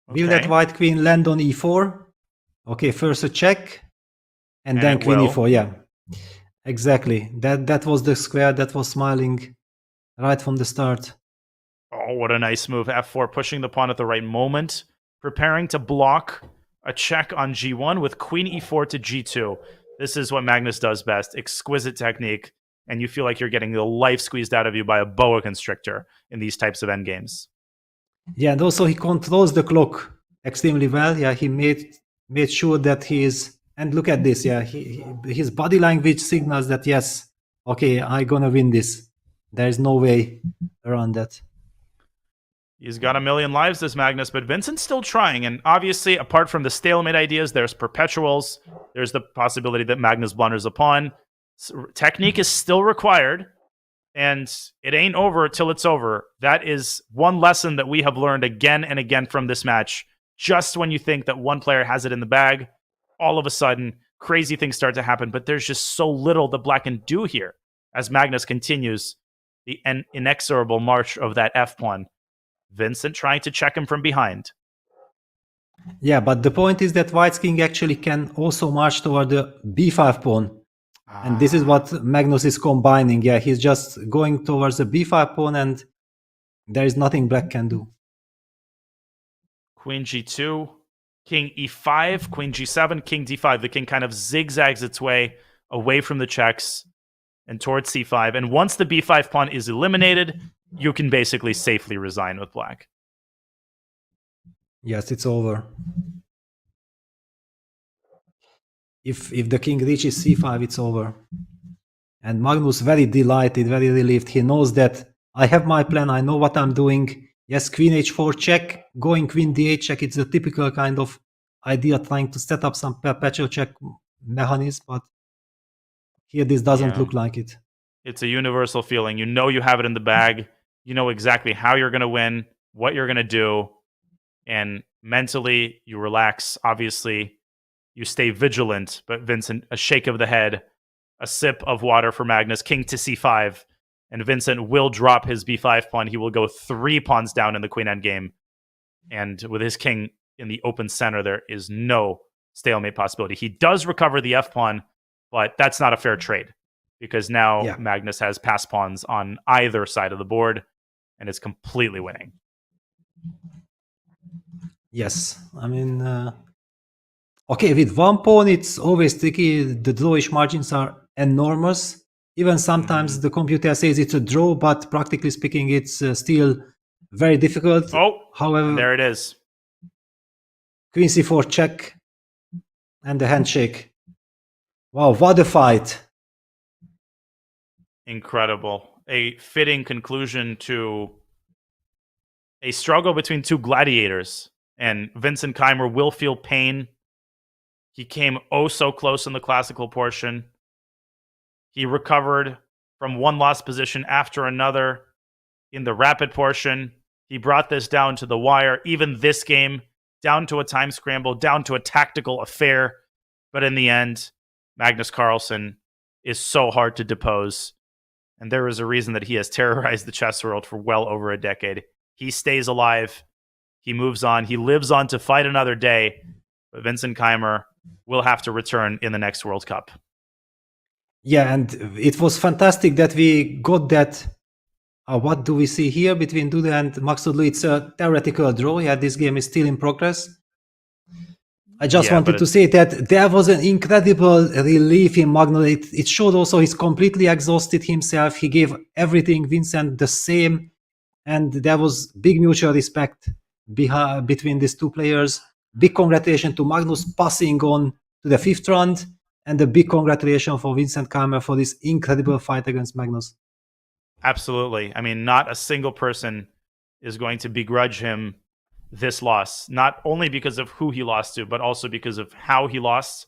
Will that white queen land on e4? Okay, first a check, and then queen e4. Yeah, exactly. That was the square that was smiling right from the start. Oh, what a nice move. f4, pushing the pawn at the right moment. Preparing to block a check on g1 with queen e4 to g2. This is what Magnus does best. Exquisite technique, and you feel like you're getting the life squeezed out of you by a boa constrictor in these types of endgames. Yeah, and also he controls the clock extremely well. Yeah, he made sure that he is. And look at this. Yeah, his body language signals that yes, okay, I'm gonna win this. There is no way around that. He's got a million lives, this Magnus, but Vincent's still trying. And obviously, apart from the stalemate ideas, there's perpetuals. There's the possibility that Magnus blunders a pawn. Technique is still required. And it ain't over till it's over. That is one lesson that we have learned again and again from this match. Just when you think that one player has it in the bag, all of a sudden, crazy things start to happen. But there's just so little that Black can do here as Magnus continues the inexorable march of that F-pawn. Vincent trying to check him from behind. Yeah, but the point is that White's king actually can also march toward the b5 pawn. And this is what Magnus is combining. Yeah, he's just going towards the b5 pawn, and there is nothing Black can do. Queen g2, king e5, queen g7, king d5. The king kind of zigzags its way away from the checks and towards c5. And once the b5 pawn is eliminated, you can basically safely resign with Black. Yes, it's over. If the king reaches c5, it's over. And Magnus very delighted, very relieved. He knows that I have my plan. I know what I'm doing. Yes, queen h4 check, going queen d8 check. It's a typical kind of idea, trying to set up some perpetual check mechanism. But here, this doesn't look like it. It's a universal feeling. You know you have it in the bag. You know exactly how you're going to win, what you're going to do. And mentally, you relax. Obviously, you stay vigilant. But Vincent, a shake of the head, a sip of water for Magnus, king to c5. And Vincent will drop his b5 pawn. He will go 3 pawns down in the queen endgame. And with his king in the open center, there is no stalemate possibility. He does recover the f pawn, but that's not a fair trade. Because now Magnus has pass pawns on either side of the board and is completely winning. Yes, I mean, okay, with one pawn, it's always tricky. The drawish margins are enormous. Even sometimes the computer says it's a draw, but practically speaking, it's still very difficult. Oh, however, there it is. Queen c4 check and the handshake. Wow, what a fight. Incredible. A fitting conclusion to a struggle between two gladiators. And Vincent Keymer will feel pain. He came oh so close in the classical portion. He recovered from one lost position after another in the rapid portion. He brought this down to the wire. Even this game, down to a time scramble, down to a tactical affair. But in the end, Magnus Carlsen is so hard to depose. And there is a reason that he has terrorized the chess world for well over a decade. He stays alive. He moves on. He lives on to fight another day. But Vincent Keymer will have to return in the next World Cup. Yeah, and it was fantastic that we got that. What do we see here between Duda and Maksudlu? It's a theoretical draw. Yeah, this game is still in progress. I just wanted to say that there was an incredible relief in Magnus. It showed also he's completely exhausted himself. He gave everything, Vincent the same. And there was big mutual respect between these two players. Big congratulations to Magnus passing on to the 5th round. And a big congratulations for Vincent Keymer for this incredible fight against Magnus. Absolutely. I mean, not a single person is going to begrudge him this loss, not only because of who he lost to, but also because of how he lost.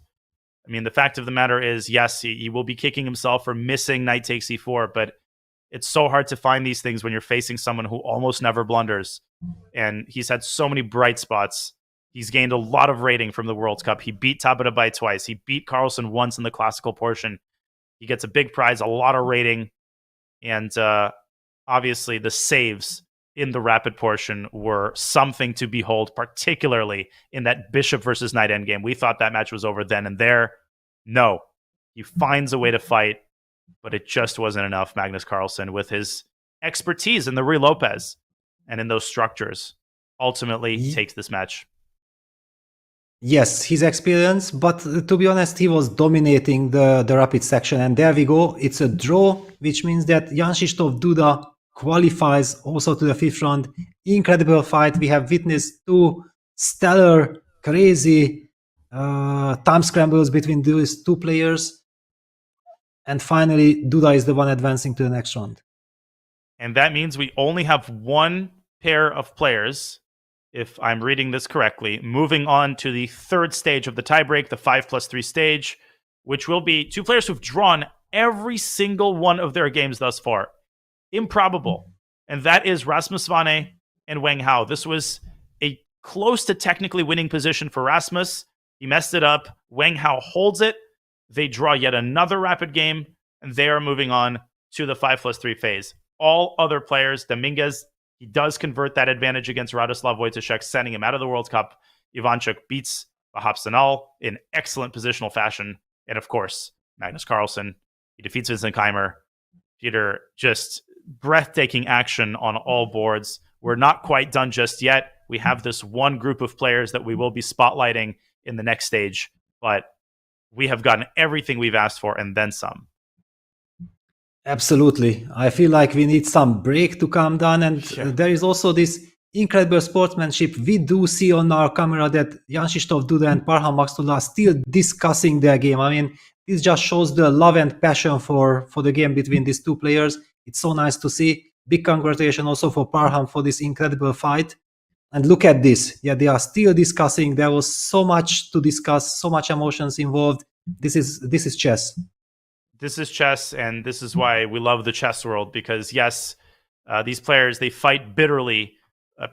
I mean, the fact of the matter is, yes, he will be kicking himself for missing knight takes e4, but it's so hard to find these things when you're facing someone who almost never blunders. And he's had so many bright spots. He's gained a lot of rating from the World Cup. He beat Tabatabai twice. He beat Carlsen once in the classical portion. He gets a big prize, a lot of rating. And obviously the saves in the rapid portion were something to behold, particularly in that bishop versus knight endgame. We thought that match was over then and there. No, he finds a way to fight, but it just wasn't enough. Magnus Carlsen, with his expertise in the Ruy Lopez and in those structures, ultimately takes this match. Yes, his experience, but to be honest, he was dominating the rapid section. And there we go. It's a draw, which means that Jansistov Duda qualifies also to the 5th round. Incredible fight. We have witnessed 2 stellar, crazy time scrambles between these 2 players. And finally, Duda is the one advancing to the next round. And that means we only have 1 pair of players, if I'm reading this correctly, moving on to the 3rd stage of the tiebreak, the 5+3 stage, which will be 2 players who've drawn every single one of their games thus far. Improbable. And that is Rasmus Svane and Wang Hao. This was a close to technically winning position for Rasmus. He messed it up. Wang Hao holds it. They draw yet another rapid game, and they are moving on to the 5+3 phase. All other players, Dominguez, he does convert that advantage against Radoslav Wojtaszek, sending him out of the World Cup. Ivanchuk beats Vahapsanal in excellent positional fashion. And of course, Magnus Carlsen, he defeats Vincent Keymer. Peter, just breathtaking action on all boards. We're not quite done just yet. We have this one group of players that we will be spotlighting in the next stage, but we have gotten everything we've asked for and then some. Absolutely. I feel like we need some break to calm down. And there is also this incredible sportsmanship. We do see on our camera that Jansistov Duda and Parham Makhmudov are still discussing their game. I mean, this just shows the love and passion for the game between these 2 players. It's so nice to see. Big congratulations also for Parham for this incredible fight. And look at this. Yeah, they are still discussing. There was so much to discuss, so much emotions involved. This is chess. This is chess, and this is why we love the chess world, because yes, these players, they fight bitterly,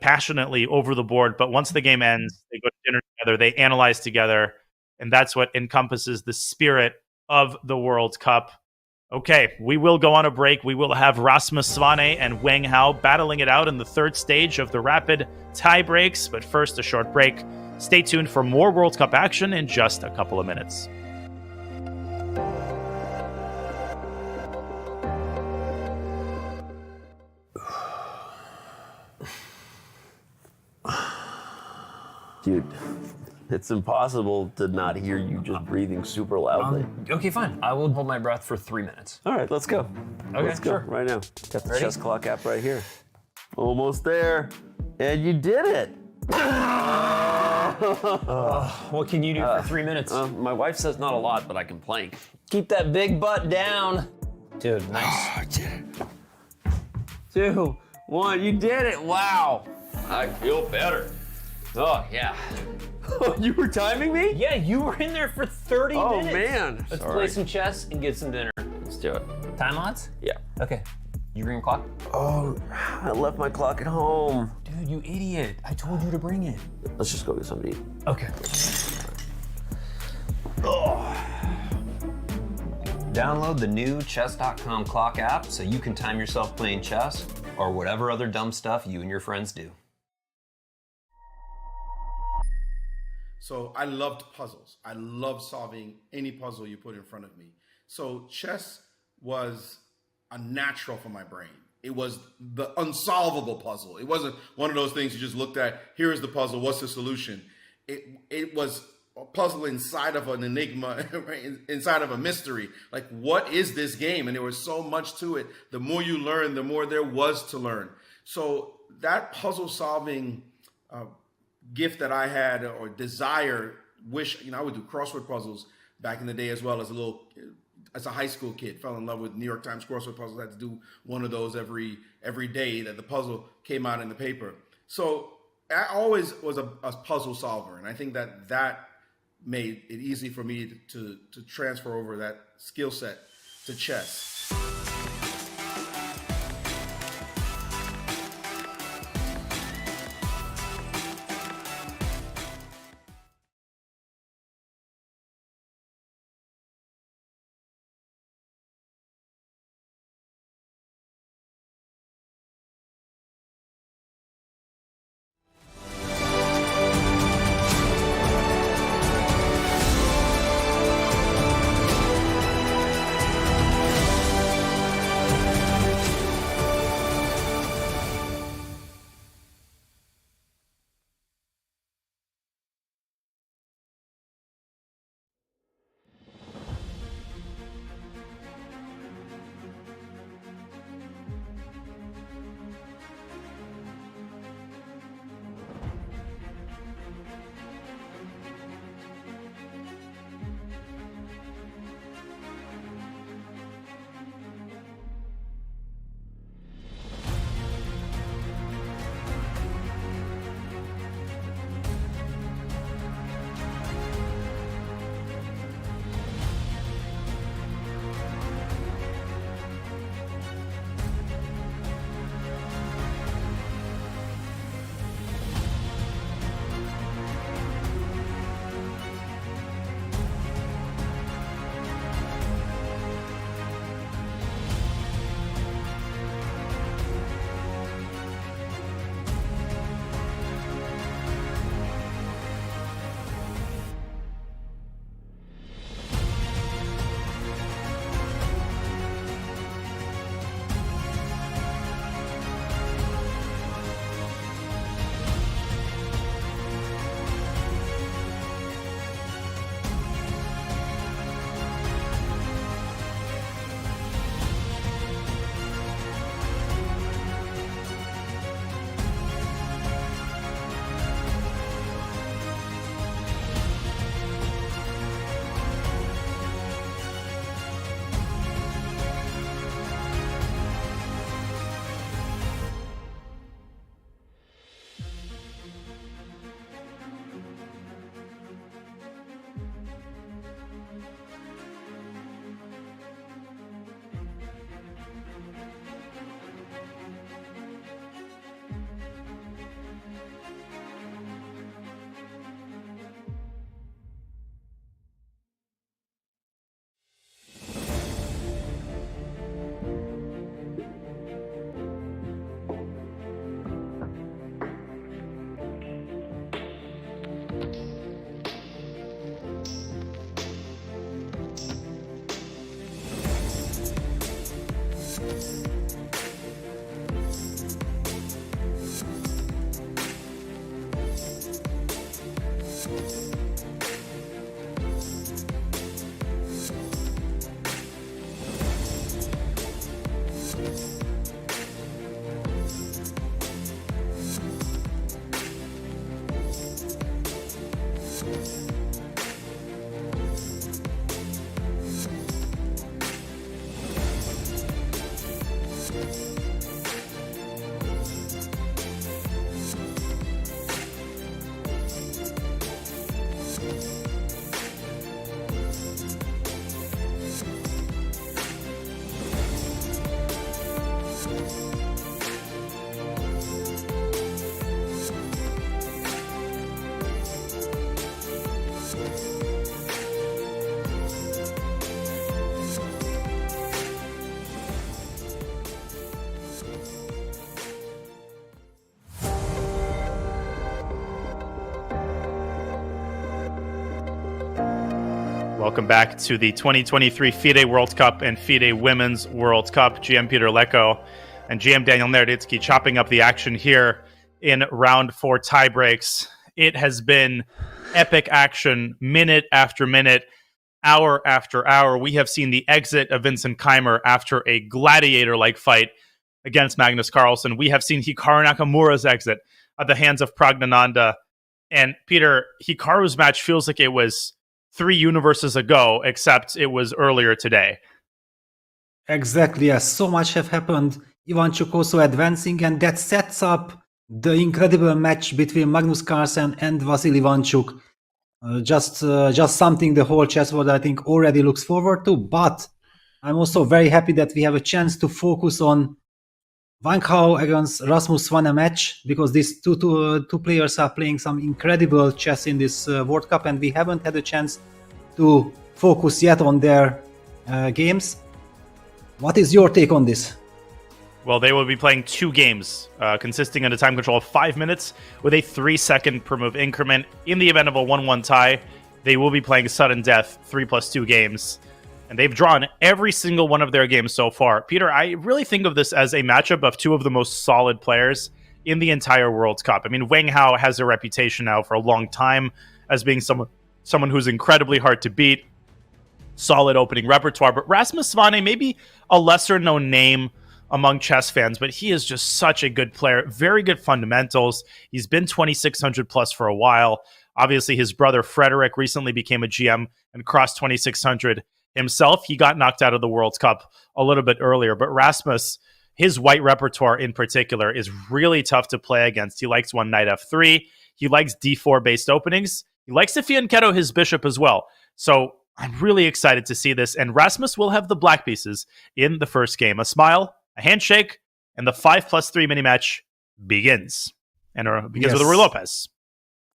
passionately over the board, but once the game ends, they go to dinner together, they analyze together, and that's what encompasses the spirit of the World Cup. Okay, we will go on a break. We will have Rasmus Svane and Wang Hao battling it out in the 3rd stage of the rapid tie breaks, but first a short break. Stay tuned for more World Cup action in just a couple of minutes. Dude, it's impossible to not hear you just breathing super loudly. Okay, fine. I will hold my breath for 3 minutes. All right, let's go. Okay, let's go sure. right now. Got the Ready? chess clock app right here. Almost there. And you did it. What can you do for 3 minutes? My wife says not a lot, but I can plank. Keep that big butt down. Dude, nice. 2, 1, you did it. Wow. I feel better. Oh, yeah. You were timing me? Yeah, you were in there for 30 minutes. Oh, man. Let's Sorry. play some chess and get some dinner. Let's do it. Time odds? Yeah. Okay. You bring a clock? Oh, I left my clock at home. Dude, you idiot. I told you to bring it. Let's just go get something to eat. Okay. Download the new chess.com clock app so you can time yourself playing chess or whatever other dumb stuff you and your friends do. So I loved puzzles. I loved solving any puzzle you put in front of me. So chess was a natural for my brain. It was the unsolvable puzzle. It wasn't one of those things you just looked at, here's the puzzle, what's the solution? It was a puzzle inside of an enigma, right? Inside of a mystery. Like, what is this game? And there was so much to it. The more you learn, the more there was to learn. So that puzzle solving gift that I had, or desire, wish, I would do crossword puzzles back in the day as well as a high school kid. Fell in love with New York Times crossword puzzles. I had to do one of those every day that the puzzle came out in the paper. So I always was a puzzle solver, and I think that made it easy for me to transfer over that skill set to chess. Welcome back to the 2023 FIDE World Cup and FIDE Women's World Cup. GM Peter Leko and GM Daniel Nerditsky chopping up the action here in round 4 tiebreaks. It has been epic action, minute after minute, hour after hour. We have seen the exit of Vincent Keymer after a gladiator-like fight against Magnus Carlsen. We have seen Hikaru Nakamura's exit at the hands of Praggnanandhaa. And Peter, Hikaru's match feels like it was 3 universes ago, except it was earlier today. Exactly, yes. So much have happened. Ivanchuk also advancing, and that sets up the incredible match between Magnus Carlsen and Vasily Ivanchuk. Just something the whole chess world, I think, already looks forward to. But I'm also very happy that we have a chance to focus on Wang Hao against Rasmus Swane match, because these two players are playing some incredible chess in this World Cup, and we haven't had a chance to focus yet on their games. What is your take on this? Well, they will be playing 2 games, consisting of a time control of 5 minutes with a 3-second per move increment. In the event of a 1-1 tie, they will be playing sudden death 3+2 games. And they've drawn every single one of their games so far. Peter, I really think of this as a matchup of 2 of the most solid players in the entire World Cup. I mean, Wang Hao has a reputation now for a long time as being someone who's incredibly hard to beat, solid opening repertoire. But Rasmus Swane, maybe a lesser-known name among chess fans, but he is just such a good player. Very good fundamentals. He's been 2,600 plus for a while. Obviously, his brother Frederick recently became a GM and crossed 2,600 himself. He got knocked out of the World Cup a little bit earlier, but Rasmus, his white repertoire in particular, is really tough to play against. He likes one knight f3. He likes d4 based openings. He likes to fianchetto his bishop as well. So I'm really excited to see this. And Rasmus will have the black pieces in the first game. A smile, a handshake, and the 5+3 mini match begins. And begins with Rui Lopez.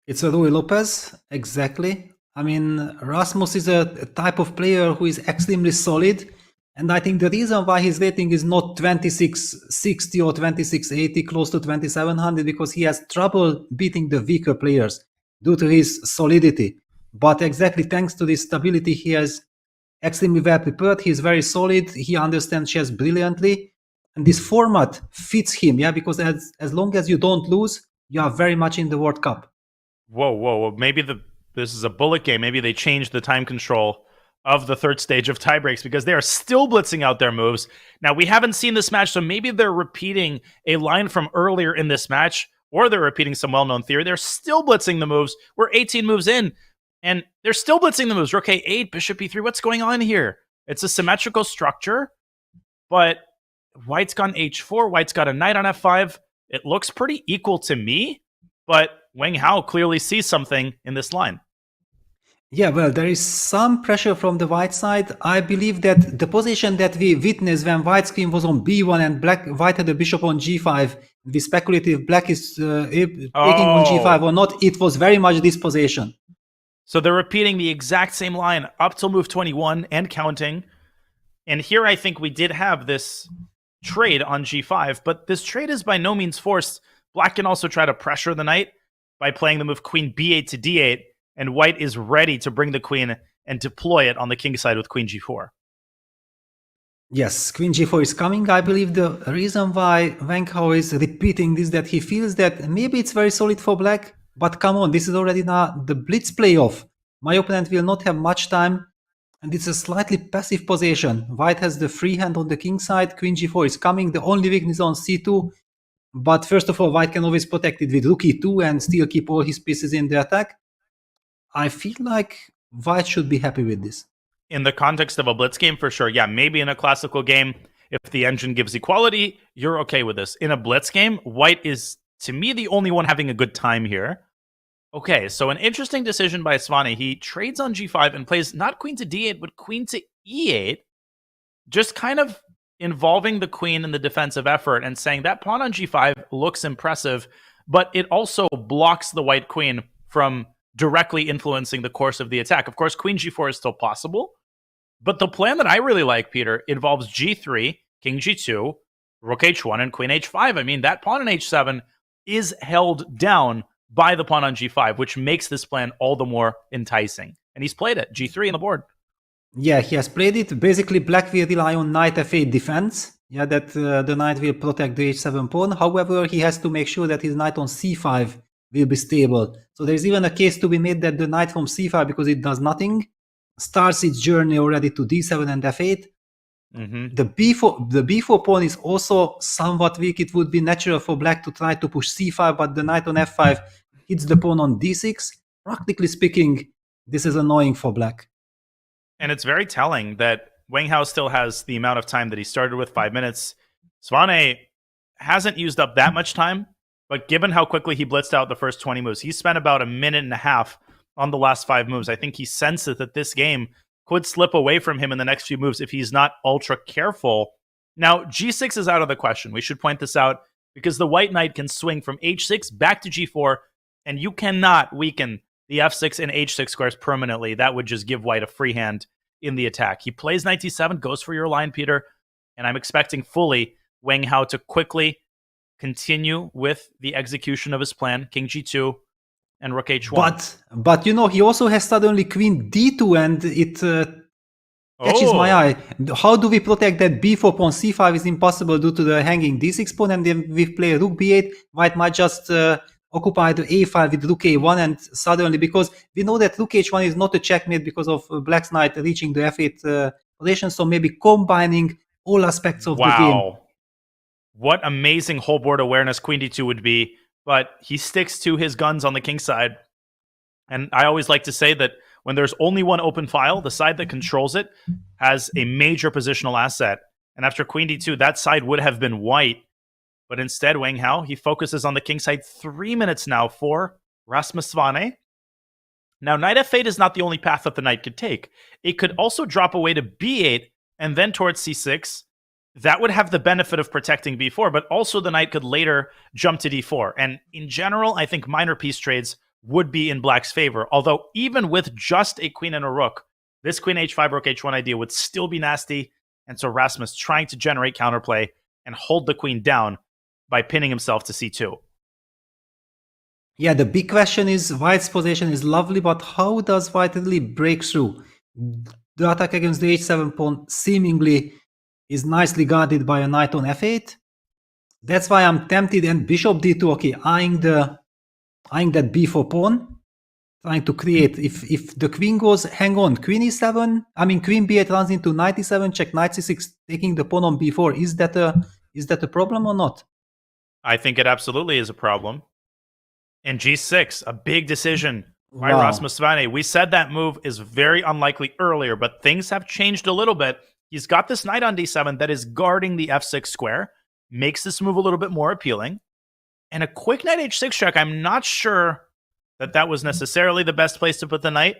It's a Rui Lopez, exactly. I mean, Rasmus is a type of player who is extremely solid, and I think the reason why his rating is not 2660 or 2680, close to 2700, because he has trouble beating the weaker players due to his solidity. But exactly thanks to this stability, he is extremely well prepared. He's very solid. He understands chess brilliantly, and this format fits him, because as long as you don't lose, you are very much in the World Cup. Whoa. Maybe this is a bullet game. Maybe they changed the time control of the third stage of tiebreaks because they are still blitzing out their moves. Now, we haven't seen this match, so maybe they're repeating a line from earlier in this match, or they're repeating some well-known theory. They're still blitzing the moves. We're 18 moves in, and they're still blitzing the moves. Rook a8, bishop e3. What's going on here? It's a symmetrical structure, but white's gone h4. White's got a knight on f5. It looks pretty equal to me, but Wang Hao clearly sees something in this line. Yeah, well, there is some pressure from the white side. I believe that the position that we witnessed when white's queen was on b1 and white had the bishop on g5, we speculate if black is taking on g5 or not. It was very much this position. So they're repeating the exact same line up till move 21 and counting. And here I think we did have this trade on g5, but this trade is by no means forced. Black can also try to pressure the knight by playing the move queen b8 to d8, and white is ready to bring the queen and deploy it on the king side with queen g4. Yes, queen g4 is coming. I believe the reason why Wang Hao is repeating this, that he feels that maybe it's very solid for black, but come on, this is already now the blitz playoff. My opponent will not have much time, and it's a slightly passive position. White has the free hand on the king side, queen g4 is coming, the only weakness on c2, but first of all, white can always protect it with rook e2 and still keep all his pieces in the attack. I feel like white should be happy with this. In the context of a blitz game, for sure. Yeah, maybe in a classical game, if the engine gives equality, you're okay with this. In a blitz game, white is, to me, the only one having a good time here. Okay, so an interesting decision by Svane. He trades on g5 and plays not queen to d8, but queen to e8. Just kind of involving the queen in the defensive effort and saying that pawn on g5 looks impressive, but it also blocks the white queen from directly influencing the course of the attack. Of course, queen g4 is still possible, but the plan that I really like, Peter, involves g3, king g2, rook h1, and queen h5. I mean, that pawn on h7 is held down by the pawn on g5, which makes this plan all the more enticing. And he's played it, g3 on the board. Yeah, he has played it. Basically, black will rely on knight f8 defense. Yeah, that the knight will protect the h7 pawn. However, he has to make sure that his knight on c5 will be stable. So there's even a case to be made that the knight from c5, because it does nothing, starts its journey already to d7 and f8. The b4 pawn is also somewhat weak. It would be natural for black to try to push c5, but the knight on f5 hits the pawn on d6. Practically speaking, this is annoying for black. And it's very telling that Wang Hao still has the amount of time that he started with, 5 minutes. Svane hasn't used up that much time, but given how quickly he blitzed out the first 20 moves, he spent about a minute and a half on the last 5 moves. I think he senses that this game could slip away from him in the next few moves if he's not ultra careful. Now, g6 is out of the question. We should point this out because the white knight can swing from h6 back to g4, and you cannot weaken the f6 and h6 squares permanently. That would just give white a free hand in the attack. He plays knight d7, goes for your line, Peter, and I'm expecting fully Wang Hao to quickly continue with the execution of his plan, king g2 and rook h1. But you know, he also has suddenly queen d2, and it catches my eye. How do we protect that b4 pawn? c5 is impossible due to the hanging d6 pawn, and then we play rook b8. White might just occupy the a file with rook a1, and suddenly, because we know that rook h1 is not a checkmate because of black's knight reaching the f8 position, so maybe combining all aspects of the game. What amazing whole board awareness queen d2 would be, but he sticks to his guns on the king side. And I always like to say that when there's only one open file, the side that controls it has a major positional asset. And after queen d2, that side would have been white. But instead, Wang Hao, he focuses on the king side. 3 minutes now for Rasmus Svane. Now, knight f8 is not the only path that the knight could take. It could also drop away to b8 and then towards c6. That would have the benefit of protecting b4, but also the knight could later jump to d4. And in general, I think minor piece trades would be in black's favor. Although even with just a queen and a rook, this queen h5, rook h1 idea would still be nasty. And so Rasmus trying to generate counterplay and hold the queen down by pinning himself to c2. Yeah, the big question is, white's position is lovely, but how does white really break through? The attack against the h7 pawn seemingly is nicely guarded by a knight on f8. That's why I'm tempted, and bishop d2, okay, eyeing that b4 pawn, trying to create, if the queen goes, hang on, queen e7, I mean queen b8 runs into knight e7, check knight c6, taking the pawn on b4. Is that a problem or not? I think it absolutely is a problem. And g6, a big decision by Rasmus Svane. We said that move is very unlikely earlier, but things have changed a little bit. He's got this knight on d7 that is guarding the f6 square, makes this move a little bit more appealing. And a quick knight h6 check, I'm not sure that was necessarily the best place to put the knight,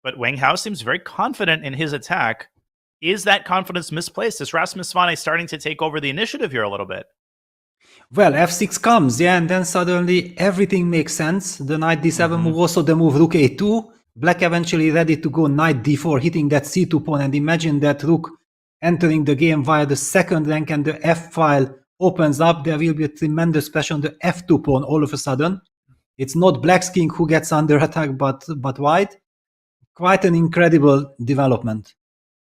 but Wang Hao seems very confident in his attack. Is that confidence misplaced? Is Rasmus Svane starting to take over the initiative here a little bit? Well, f6 comes, yeah, and then suddenly everything makes sense. The knight d7 move, also the move rook a2. Black eventually ready to go knight d4, hitting that c2 pawn, and imagine that rook entering the game via the second rank, and the f file opens up. There will be a tremendous pressure on the f2 pawn all of a sudden. It's not black's king who gets under attack, but white. Quite an incredible development.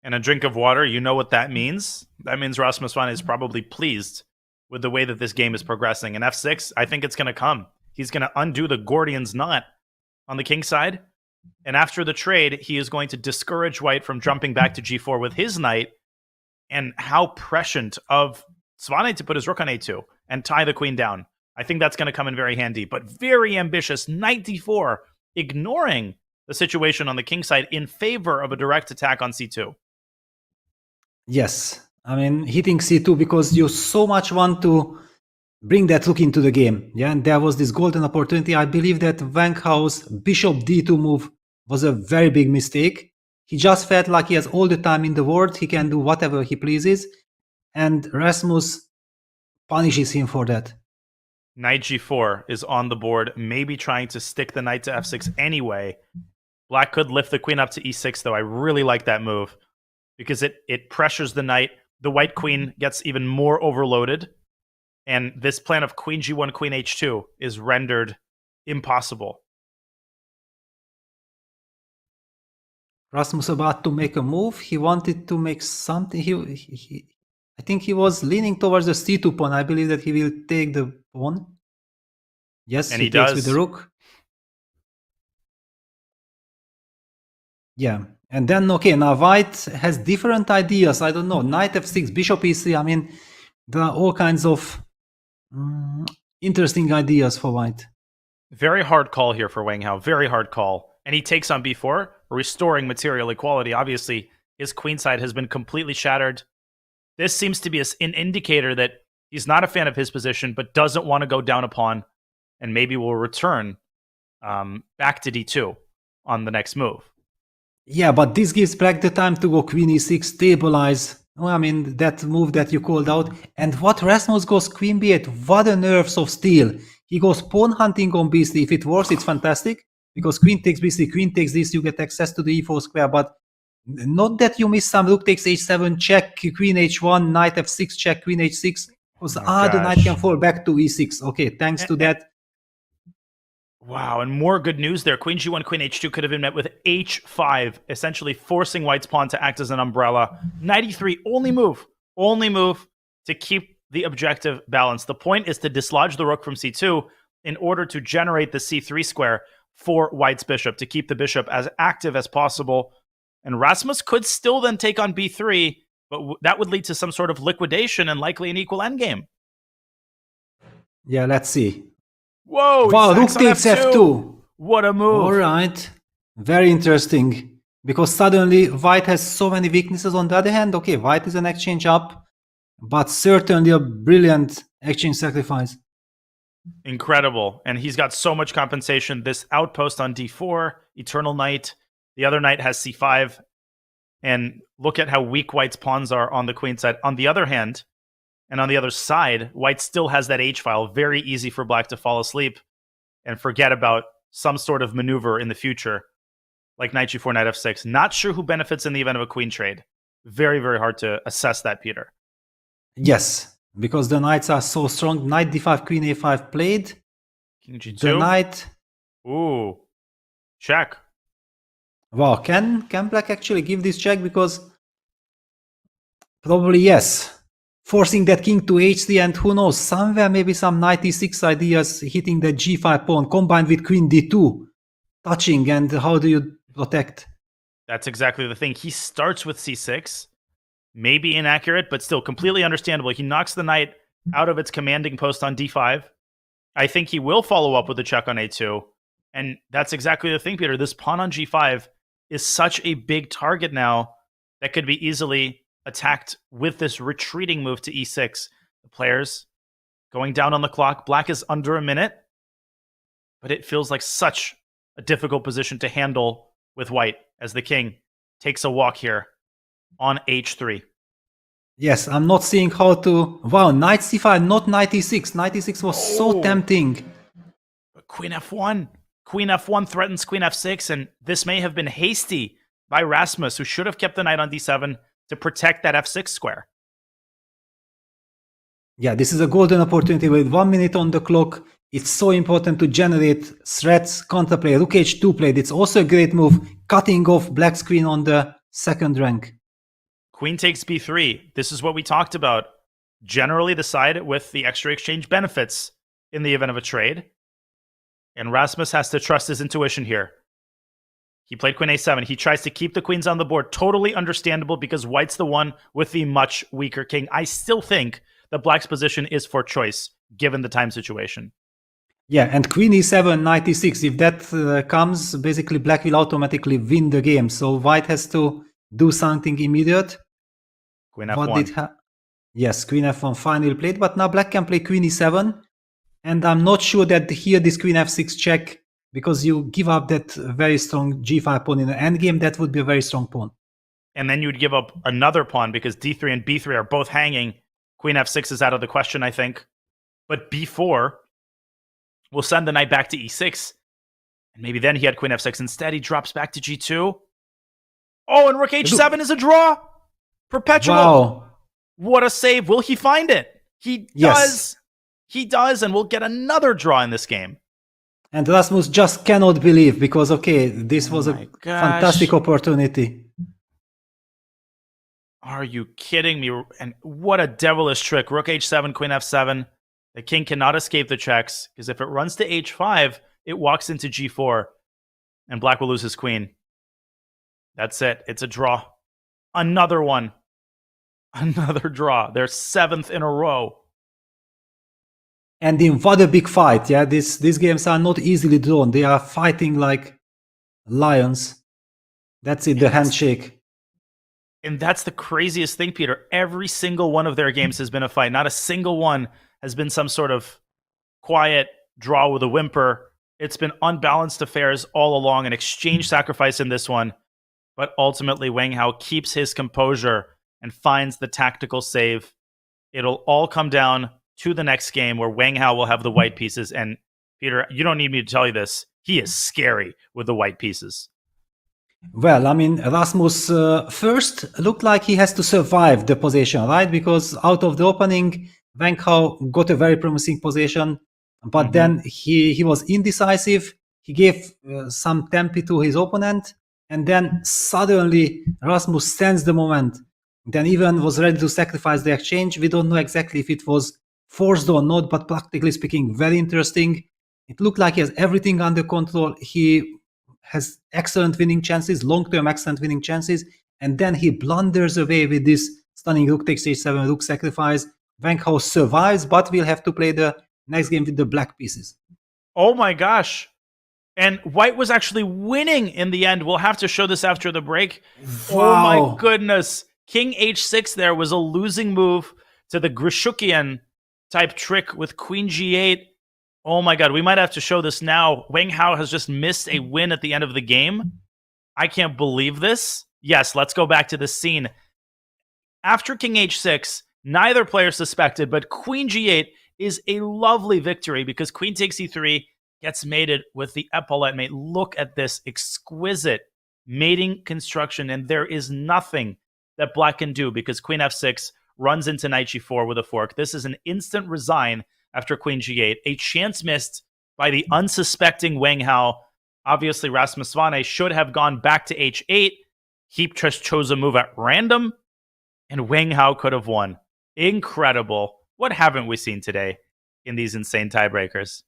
And a drink of water, you know what that means? That means Rasmus Svane is probably pleased with the way that this game is progressing. And f6, I think it's going to come. He's going to undo the Gordian's knot on the king side. And after the trade, he is going to discourage white from jumping back to g4 with his knight. And how prescient of Svane to put his rook on a2 and tie the queen down. I think that's going to come in very handy. But very ambitious, knight d4, ignoring the situation on the king side in favor of a direct attack on c2. Yes, I mean hitting c2 because you so much want to bring that rook into the game. Yeah, and there was this golden opportunity. I believe that Wenkhaus bishop d2 move was a very big mistake. He just felt like he has all the time in the world. He can do whatever he pleases, and Rasmus punishes him for that. Knight g4 is on the board, maybe trying to stick the knight to f6 anyway. Black could lift the queen up to e6, though. I really like that move because it pressures the knight. The white queen gets even more overloaded, and this plan of queen g1, queen h2 is rendered impossible. Rasmus about to make a move. He wanted to make something. I think he was leaning towards the c2 pawn. I believe that he will take the pawn. Yes, and he does. takes with the rook. Yeah, and then, okay, now white has different ideas. I don't know, knight f6, bishop e3. I mean, there are all kinds of interesting ideas for white. Very hard call here for Wang Hao. Very hard call. And he takes on b4, restoring material equality. Obviously, his queenside has been completely shattered. This seems to be an indicator that he's not a fan of his position, but doesn't want to go down a pawn, and maybe will return back to d2 on the next move. Yeah, but this gives Black the time to go queen e6, stabilize. Oh, I mean, that move that you called out. And what Rasmus goes queen b8, what a nerves of steel. He goes pawn hunting on b3. If it works, it's fantastic. Because queen takes b3, queen takes this, you get access to the e4 square. But not that you miss some rook takes h7, check, queen h1, knight f6, check, queen h6. Because the knight can fall back to e6. Okay, thanks to that. Wow, and more good news there. Queen g1, queen h2 could have been met with h5, essentially forcing white's pawn to act as an umbrella. Knight e3, only move to keep the objective balanced. The point is to dislodge the rook from c2 in order to generate the c3 square for white's bishop, to keep the bishop as active as possible. And Rasmus could still then take on b3, but that would lead to some sort of liquidation and likely an equal endgame. Yeah, let's see. Whoa! Wow, rook takes f2. What a move. All right. Very interesting. Because suddenly white has so many weaknesses. On the other hand, okay, white is an exchange up, but certainly a brilliant exchange sacrifice. Incredible. And he's got so much compensation. This outpost on d4, Eternal Knight. The other knight has c5. And look at how weak white's pawns are on the queen side. On the other hand, and on the other side, white still has that h-file. Very easy for black to fall asleep and forget about some sort of maneuver in the future, like knight g4, knight f6. Not sure who benefits in the event of a queen trade. Very, very hard to assess that, Peter. Yes, because the knights are so strong. Knight d5, queen a5 played. King g2. The knight... Ooh. Check. Wow, can black actually give this check? Because probably yes. Forcing that king to h3, and who knows, somewhere maybe some knight e6 ideas hitting the g5 pawn combined with queen d2 touching, and how do you protect? That's exactly the thing. He starts with c6, maybe inaccurate, but still completely understandable. He knocks the knight out of its commanding post on d5. I think he will follow up with a check on a2, and that's exactly the thing, Peter. This pawn on g5 is such a big target now that could be easily attacked with this retreating move to e6. The players going down on the clock. Black is under a minute, but it feels like such a difficult position to handle with white as the king takes a walk here on h3. Yes, I'm not seeing how to... Wow, knight c5, not knight e6. Knight e6 was so tempting. But queen f1. Queen f1 threatens queen f6, and this may have been hasty by Rasmus, who should have kept the knight on d7 to protect that f6 square. Yeah, this is a golden opportunity with 1 minute on the clock. It's so important to generate threats, counterplay, rook h2 played. It's also a great move, cutting off black's queen on the second rank. Queen takes b3. This is what we talked about. Generally the side with the extra exchange benefits in the event of a trade. And Rasmus has to trust his intuition here. He played queen a7. He tries to keep the queens on the board. Totally understandable because white's the one with the much weaker king. I still think that black's position is for choice, given the time situation. Yeah, and Queen e7, knight e6. If that comes, basically black will automatically win the game. So white has to do something immediate. Queen What f1. did Yes, Queen f1 finally played, but now black can play Queen e7. And I'm not sure that here this Queen f6 check, because you give up that very strong g5 pawn in the endgame, that would be a very strong pawn. And then you'd give up another pawn because d3 and b3 are both hanging. Queen f6 is out of the question, I think. But b4 will send the knight back to e6. And maybe then he had Queen f6. Instead, he drops back to g2. Oh, and rook h7 is a draw. Perpetual. Wow. What a save. Will he find it? He does. Yes. He does, and we'll get another draw in this game. And Rasmus just cannot believe because, okay, this was a fantastic opportunity. Are you kidding me? And what a devilish trick. Rook h7, queen f7. The king cannot escape the checks because if it runs to h5, it walks into g4 and black will lose his queen. That's it. It's a draw. Another one. Another draw. Their 7th in a row. And in what a big fight, yeah? These games are not easily drawn. They are fighting like lions. That's it, the handshake. And that's the craziest thing, Peter. Every single one of their games has been a fight. Not a single one has been some sort of quiet draw with a whimper. It's been unbalanced affairs all along, an exchange sacrifice in this one. But ultimately, Wang Hao keeps his composure and finds the tactical save. It'll all come down to the next game where Wang Hao will have the white pieces. And Peter, you don't need me to tell you this. He is scary with the white pieces. Well, I mean, Rasmus first looked like he has to survive the position, right? Because out of the opening, Wang Hao got a very promising position, but then he was indecisive. He gave some tempi to his opponent, and then suddenly Rasmus sensed the moment. Then even was ready to sacrifice the exchange. We don't know exactly if it was forced or not, but practically speaking, very interesting. It looked like he has everything under control. He has excellent winning chances, long-term excellent winning chances, and then he blunders away with this stunning rook takes h7, rook sacrifice. Wang Hao survives, but we'll have to play the next game with the black pieces. Oh my gosh. And white was actually winning in the end. We'll have to show this after the break. Wow. Oh my goodness. King h6 there was a losing move to the Grishukian type trick with queen g8. Oh my god, we might have to show this now. Wang Hao has just missed a win at the end of the game. I can't believe this. Yes, let's go back to the scene. After king h6, neither player suspected, but queen g8 is a lovely victory because queen takes e3 gets mated with the epaulette mate. Look at this exquisite mating construction, and there is nothing that black can do because queen f6 runs into knight g4 with a fork. This is an instant resign after queen g8. A chance missed by the unsuspecting Wang Hao. Obviously, Rasmus Svane should have gone back to h8. He just chose a move at random, and Wang Hao could have won. Incredible. What haven't we seen today in these insane tiebreakers?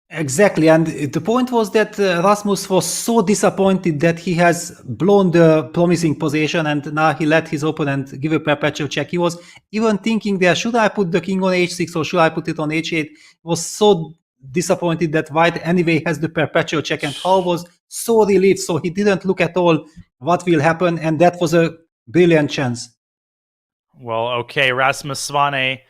Exactly, and the point was that Rasmus was so disappointed that he has blown the promising position and now he let his opponent give a perpetual check. He was even thinking there, should I put the king on h6 or should I put it on h8? He was so disappointed that white anyway has the perpetual check, and Hao was so relieved, so he didn't look at all what will happen, and that was a brilliant chance. Well, okay, Rasmus Svane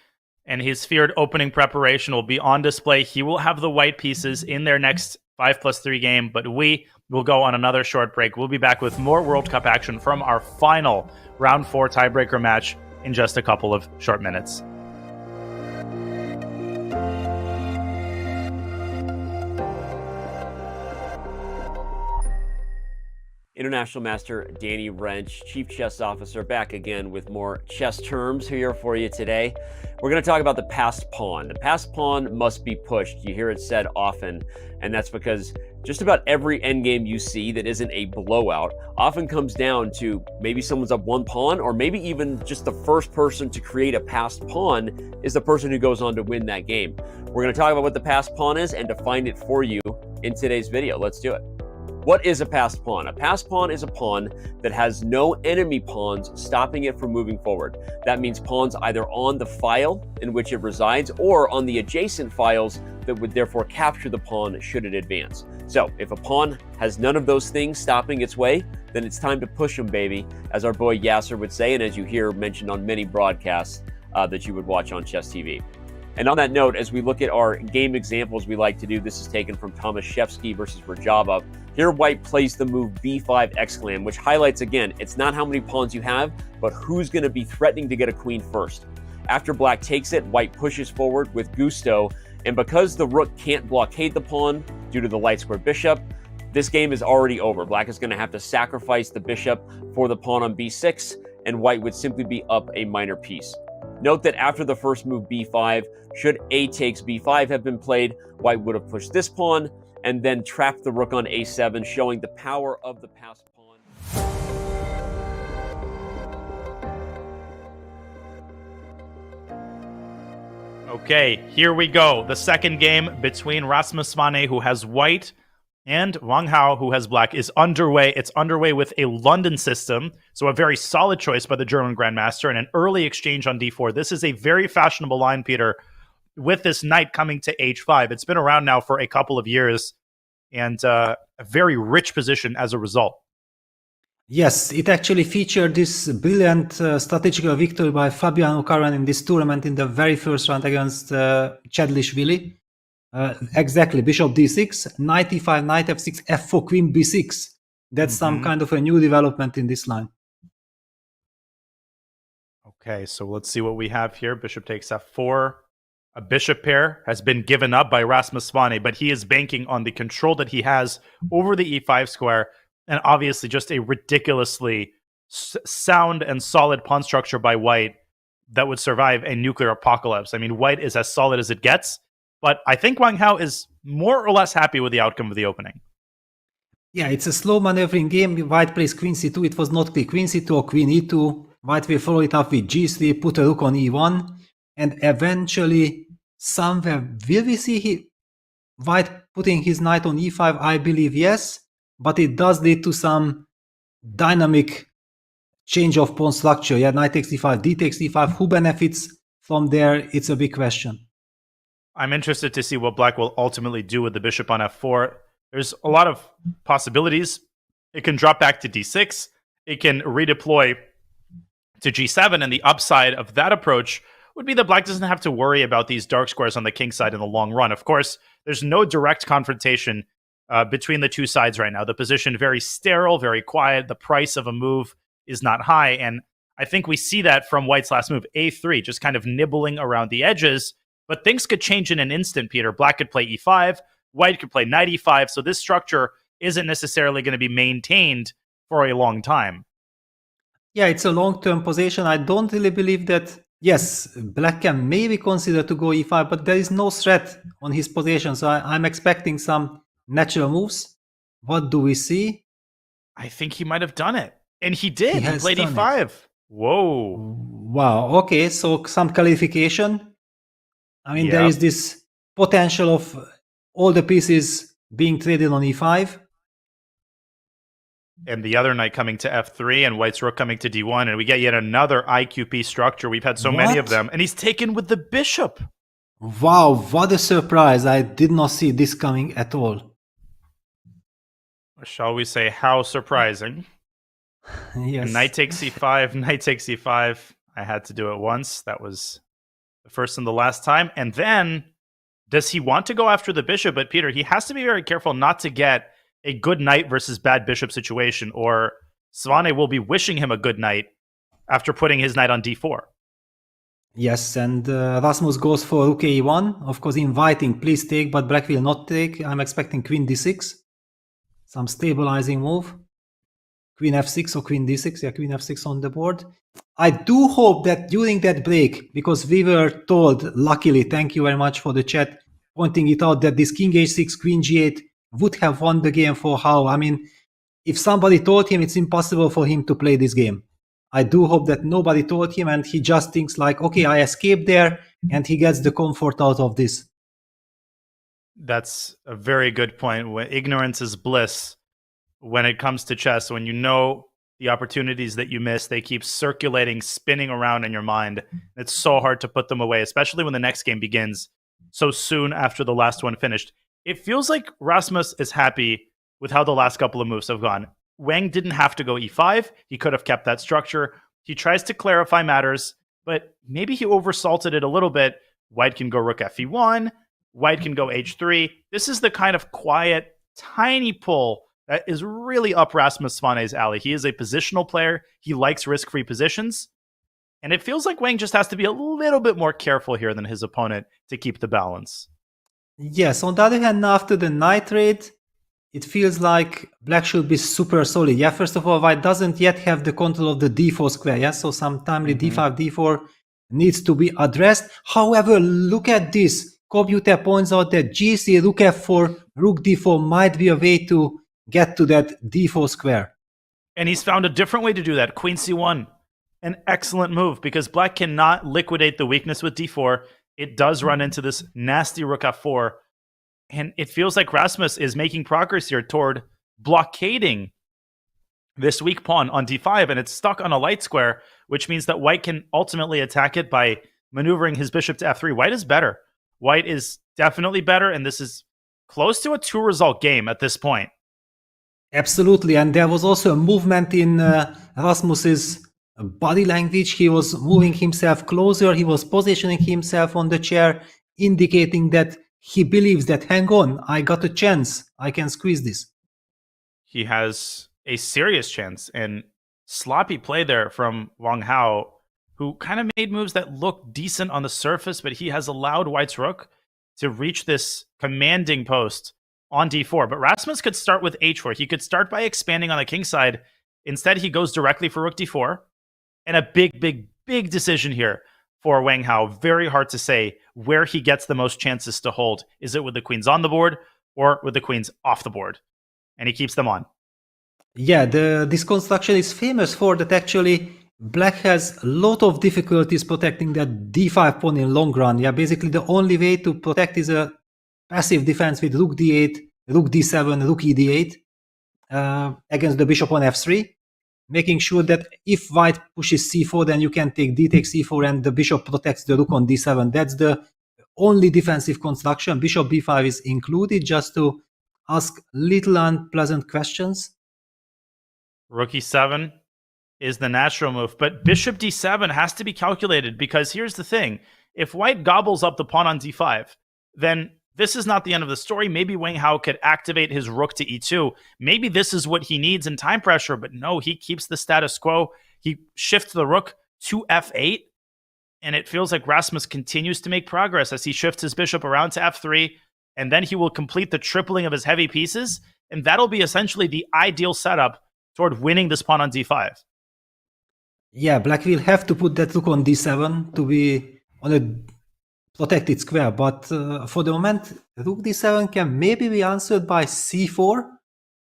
and his feared opening preparation will be on display. He will have the white pieces in their next 5+3 game, but we will go on another short break. We'll be back with more World Cup action from our final round 4 tiebreaker match in just a couple of short minutes. International Master Danny Wrench, Chief Chess Officer, back again with more chess terms here for you today. We're going to talk about the passed pawn. The passed pawn must be pushed. You hear it said often, and that's because just about every endgame you see that isn't a blowout often comes down to maybe someone's up one pawn, or maybe even just the first person to create a passed pawn is the person who goes on to win that game. We're going to talk about what the passed pawn is and define it for you in today's video. Let's do it. What is a passed pawn? A passed pawn is a pawn that has no enemy pawns stopping it from moving forward. That means pawns either on the file in which it resides or on the adjacent files that would therefore capture the pawn should it advance. So if a pawn has none of those things stopping its way, then it's time to push them, baby, as our boy Yasser would say, and as you hear mentioned on many broadcasts that you would watch on Chess TV. And on that note, as we look at our game examples we like to do, this is taken from Tomaszewski versus Rajava. Here, white plays the move b5 exclam, which highlights again, it's not how many pawns you have, but who's going to be threatening to get a queen first. After black takes it, white pushes forward with gusto, and because the rook can't blockade the pawn due to the light square bishop, this game is already over. Black is going to have to sacrifice the bishop for the pawn on b6, and white would simply be up a minor piece. Note that after the first move b5, should a takes b5 have been played, white would have pushed this pawn and then trapped the rook on a7, showing the power of the passed pawn. Okay, here we go. The second game between Rasmus Svane, who has white, and Wang Hao, who has black, is underway. It's underway with a London system, so a very solid choice by the German Grandmaster, and an early exchange on d4. This is a very fashionable line, Peter, with this knight coming to h5. It's been around now for a couple of years, and a very rich position as a result. Yes, it actually featured this brilliant strategical victory by Fabiano Caruana in this tournament in the very first round against Chadlishvili. Exactly, bishop d6, knight e5, knight f6, f4, queen b6. That's some kind of a new development in this line. Okay, so let's see what we have here. Bishop takes f4. A bishop pair has been given up by Rasmus Svane, but he is banking on the control that he has over the e5 square, and obviously just a ridiculously sound and solid pawn structure by white that would survive a nuclear apocalypse. I mean, white is as solid as it gets, but I think Wang Hao is more or less happy with the outcome of the opening. Yeah, it's a slow maneuvering game. White plays queen c2. It was not clear queen c2 or queen e2. White will follow it up with g3, put a rook on e1, and eventually somewhere, will we see white putting his knight on e5? I believe yes, but it does lead to some dynamic change of pawn structure. Yeah, knight takes e5, d takes e5. Who benefits from there? It's a big question. I'm interested to see what black will ultimately do with the bishop on f4. There's a lot of possibilities. It can drop back to d6. It can redeploy to g7, and the upside of that approach would be that black doesn't have to worry about these dark squares on the king side in the long run. Of course, there's no direct confrontation between the two sides right now. The position very sterile, very quiet. The price of a move is not high, and I think we see that from white's last move, a3, just kind of nibbling around the edges. But things could change in an instant, Peter. Black could play e5, white could play knight e5, so this structure isn't necessarily going to be maintained for a long time. Yeah, it's a long-term position. I don't really believe that. Yes, black can maybe consider to go e5, but there is no threat on his position, so I'm expecting some natural moves. What do we see? I think he might have done it. And he did. He played e5. It. Whoa. Wow. Okay, so some clarification. I mean, there is this potential of all the pieces being traded on e5. And the other knight coming to f3, and white's rook coming to d1, and we get yet another IQP structure. We've had so many of them, and he's taken with the bishop. Wow, what a surprise. I did not see this coming at all. Shall we say, how surprising? Yes. And knight takes e5, knight takes e5. I had to do it once. That was the first and the last time. And then, does he want to go after the bishop? But Peter, he has to be very careful not to get a good knight versus bad bishop situation, or Svane will be wishing him a good knight after putting his knight on d4. Yes, and Rasmus goes for rook e1, of course inviting, please take, but black will not take. I'm expecting queen d6, some stabilizing move. Queen f6 or queen d6, yeah, queen f6 on the board. I do hope that during that break, because we were told, luckily, thank you very much for the chat, pointing it out, that this king h6, queen g8 would have won the game for Hao. I mean, if somebody told him, it's impossible for him to play this game. I do hope that nobody told him and he just thinks like, okay, I escaped there, and he gets the comfort out of this. That's a very good point. When ignorance is bliss, when it comes to chess. When you know the opportunities that you miss, they keep circulating, spinning around in your mind. It's so hard to put them away, especially when the next game begins so soon after the last one finished. It feels like Rasmus is happy with how the last couple of moves have gone. Wang didn't have to go e5. He could have kept that structure. He tries to clarify matters, but maybe he oversalted it a little bit. White can go rook fe1. White can go h3. This is the kind of quiet, tiny pull that is really up Rasmus Svane's alley. He is a positional player. He likes risk-free positions. And it feels like Wang just has to be a little bit more careful here than his opponent to keep the balance. Yes, on the other hand, after the knight raid, it feels like black should be super solid. Yeah, first of all, white doesn't yet have the control of the d4 square. Yeah, so some timely d5, d4 needs to be addressed. However, look at this. Computer points out that GC rook f4, rook d4 might be a way to get to that d4 square. And he's found a different way to do that. Queen c1, an excellent move because black cannot liquidate the weakness with d4. It does run into this nasty rook f4. And it feels like Rasmus is making progress here toward blockading this weak pawn on d5, and it's stuck on a light square, which means that white can ultimately attack it by maneuvering his bishop to f3. White is better. White is definitely better, and this is close to a 2-result game at this point. Absolutely, and there was also a movement in Rasmus's body language. He was moving himself closer. He was positioning himself on the chair, indicating that he believes that, hang on, I got a chance. I can squeeze this. He has a serious chance, and sloppy play there from Wang Hao, who kind of made moves that look decent on the surface, but he has allowed White's rook to reach this commanding post on d4. But Rasmus could start with h4. He could start by expanding on the king side. Instead, he goes directly for rook d4. And a big decision here for Wang Hao. Very hard to say where he gets the most chances to hold. Is it with the queens on the board or with the queens off the board? And he keeps them on. Yeah, this construction is famous for that actually black has a lot of difficulties protecting that d5 pawn in long run. Yeah, basically the only way to protect is a passive defense with rook d8, rook d7, rook e d8 against the bishop on f3, making sure that if white pushes c4, then you can take d takes c4 and the bishop protects the rook on d7. That's the only defensive construction. Bishop b5 is included just to ask little unpleasant questions. Rook e7 is the natural move, but bishop d7 has to be calculated because here's the thing. If white gobbles up the pawn on d5, then this is not the end of the story. Maybe Wang Hao could activate his rook to e2. Maybe this is what he needs in time pressure, but no, he keeps the status quo. He shifts the rook to f8, and it feels like Rasmus continues to make progress as he shifts his bishop around to f3, and then he will complete the tripling of his heavy pieces, and that'll be essentially the ideal setup toward winning this pawn on d5. Yeah, black will have to put that rook on d7 to be on a protected square, but for the moment, rook d7 can maybe be answered by c4.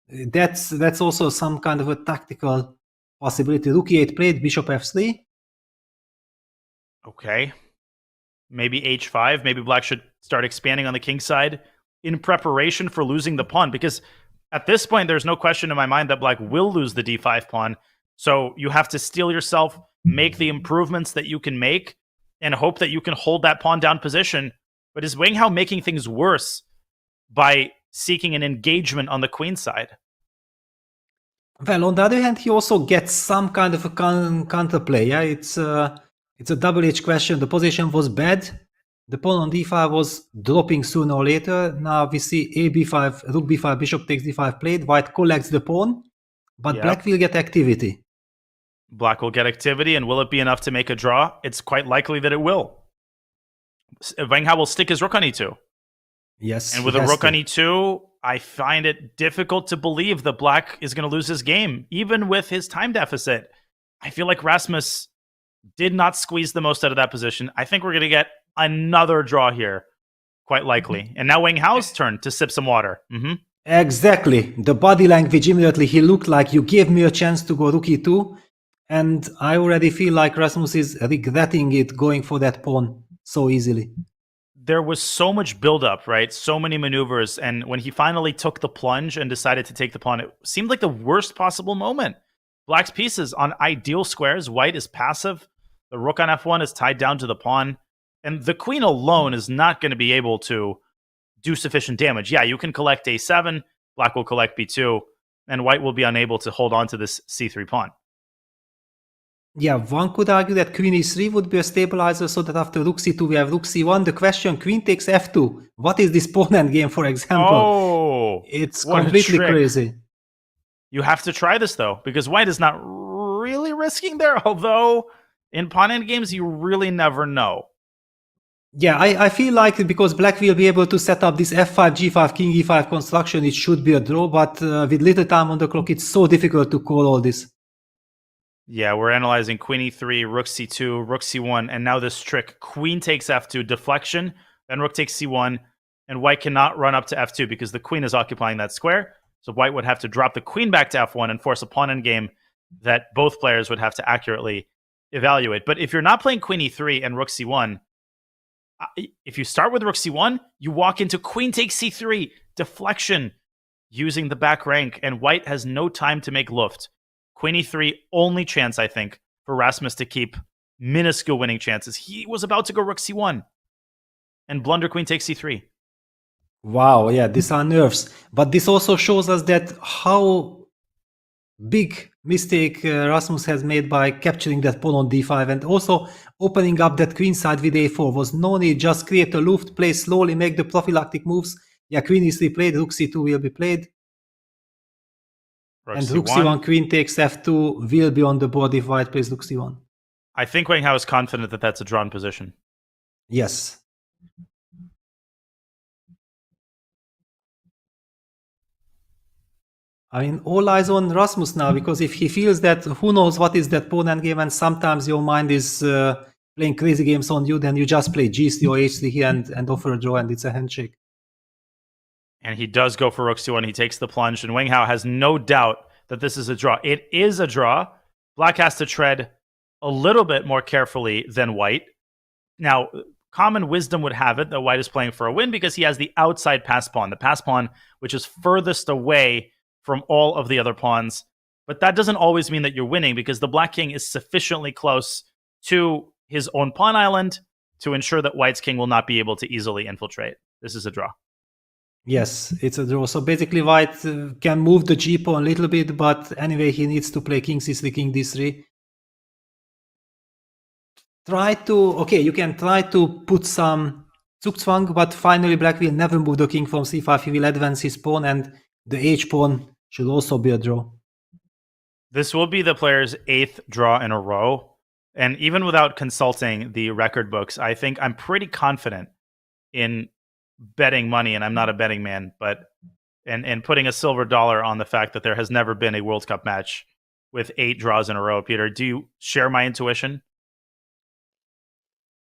That's also some kind of a tactical possibility. Rook e8 played, bishop f3. Okay. Maybe h5. Maybe black should start expanding on the king side in preparation for losing the pawn, because at this point, there's no question in my mind that black will lose the d5 pawn. So you have to steel yourself, make the improvements that you can make, and hope that you can hold that pawn down position. But is Wang Hao making things worse by seeking an engagement on the queen side? Well, on the other hand, he also gets some kind of a counterplay. Yeah, it's a double-edged question. The position was bad. The pawn on d5 was dropping sooner or later. Now we see a b5, rook b5, bishop takes d5 played. White collects the pawn, but black will get activity. Black will get activity, and will it be enough to make a draw? It's quite likely that it will. Wang Hao will stick his rook on e2. Yes. And with a rook on e2, I find it difficult to believe that black is going to lose his game, even with his time deficit. I feel like Rasmus did not squeeze the most out of that position. I think we're going to get another draw here, quite likely. And now Wang Hao's turn to sip some water. Exactly. The body language immediately, he looked like you gave me a chance to go rook e2. And I already feel like Rasmus is regretting it going for that pawn so easily. there was so much buildup, right? So many maneuvers. And when he finally took the plunge and decided to take the pawn, it seemed like the worst possible moment. Black's pieces on ideal squares. White is passive. The rook on f1 is tied down to the pawn. And the queen alone is not going to be able to do sufficient damage. Yeah, you can collect a7. Black will collect b2. And white will be unable to hold on to this c3 pawn. Yeah, one could argue that queen e3 would be a stabilizer so that after rook c2 we have rook c1. The question, queen takes f2. What is this pawn endgame, for example? Oh, it's what a completely trick. crazy. You have to try this, though, because white is not really risking there, although in pawn endgames, you really never know. Yeah, I feel like because black will be able to set up this f5, g5, king e5 construction, it should be a draw, but with little time on the clock, it's so difficult to call all this. Yeah, we're analyzing queen e3, rook c2, rook c1, and now this trick. Queen takes f2, deflection, then rook takes c1, and white cannot run up to f2 because the queen is occupying that square. So white would have to drop the queen back to f1 and force a pawn endgame that both players would have to accurately evaluate. But if you're not playing queen e3 and rook c1, if you start with rook c1, you walk into queen takes c3, deflection, using the back rank, and white has no time to make luft. Queen e3, only chance, I think, for Rasmus to keep minuscule winning chances. He was about to go rook c1 and blunder queen takes c3. Wow, yeah, these are nerves. But this also shows us that how big mistake Rasmus has made by capturing that pawn on d5 and also opening up that queen side with a4. Was no need, just create a luft, play slowly, make the prophylactic moves. Yeah, queen e3 played, rook c2 will be played. Rook and c1. rook c1, queen takes f2 will be on the board if white plays rook c1. I think Wang Hao is confident that that's a drawn position. Yes. I mean, all eyes on Rasmus now, because if he feels that, who knows what is that pawn endgame, and sometimes your mind is playing crazy games on you, then you just play g3 or h3 here and offer a draw, and it's a handshake. And he does go for rook c1. He takes the plunge, and Wang Hao has no doubt that this is a draw. It is a draw. Black has to tread a little bit more carefully than white. Now, common wisdom would have it that white is playing for a win because he has the outside pass pawn, the pass pawn which is furthest away from all of the other pawns. But that doesn't always mean that you're winning because the black king is sufficiently close to his own pawn island to ensure that white's king will not be able to easily infiltrate. This is a draw. Yes, it's a draw. So basically white can move the g pawn a little bit, but anyway he needs to play king c3, king d3. You can try to put some Zugzwang, but finally black will never move the king from c5. He will advance his pawn, and the h pawn should also be a draw. This will be the player's 8th draw in a row. And even without consulting the record books, I think I'm pretty confident in betting money, and I'm not a betting man, but and putting a silver dollar on the fact that there has never been a World Cup match with 8 draws in a row. Peter, do you share my intuition?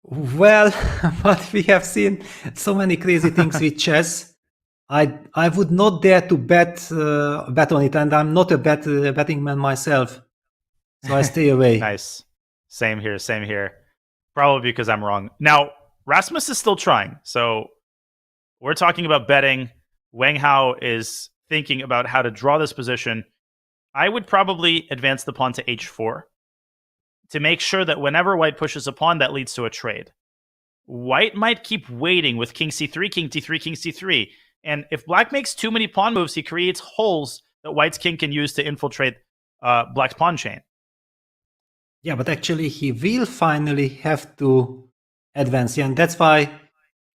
Well, but we have seen so many crazy things with chess. I would not dare to bet on it, and I'm not a betting man myself, so I stay away. Nice. Same here. Probably because I'm wrong. Now, Rasmus is still trying, so we're talking about betting. Wang Hao is thinking about how to draw this position. I would probably advance the pawn to h4 to make sure that whenever white pushes a pawn, that leads to a trade. White might keep waiting with king c3, king d3, king c3. And if black makes too many pawn moves, he creates holes that white's king can use to infiltrate black's pawn chain. Yeah, but actually he will finally have to advance. Yeah, and that's why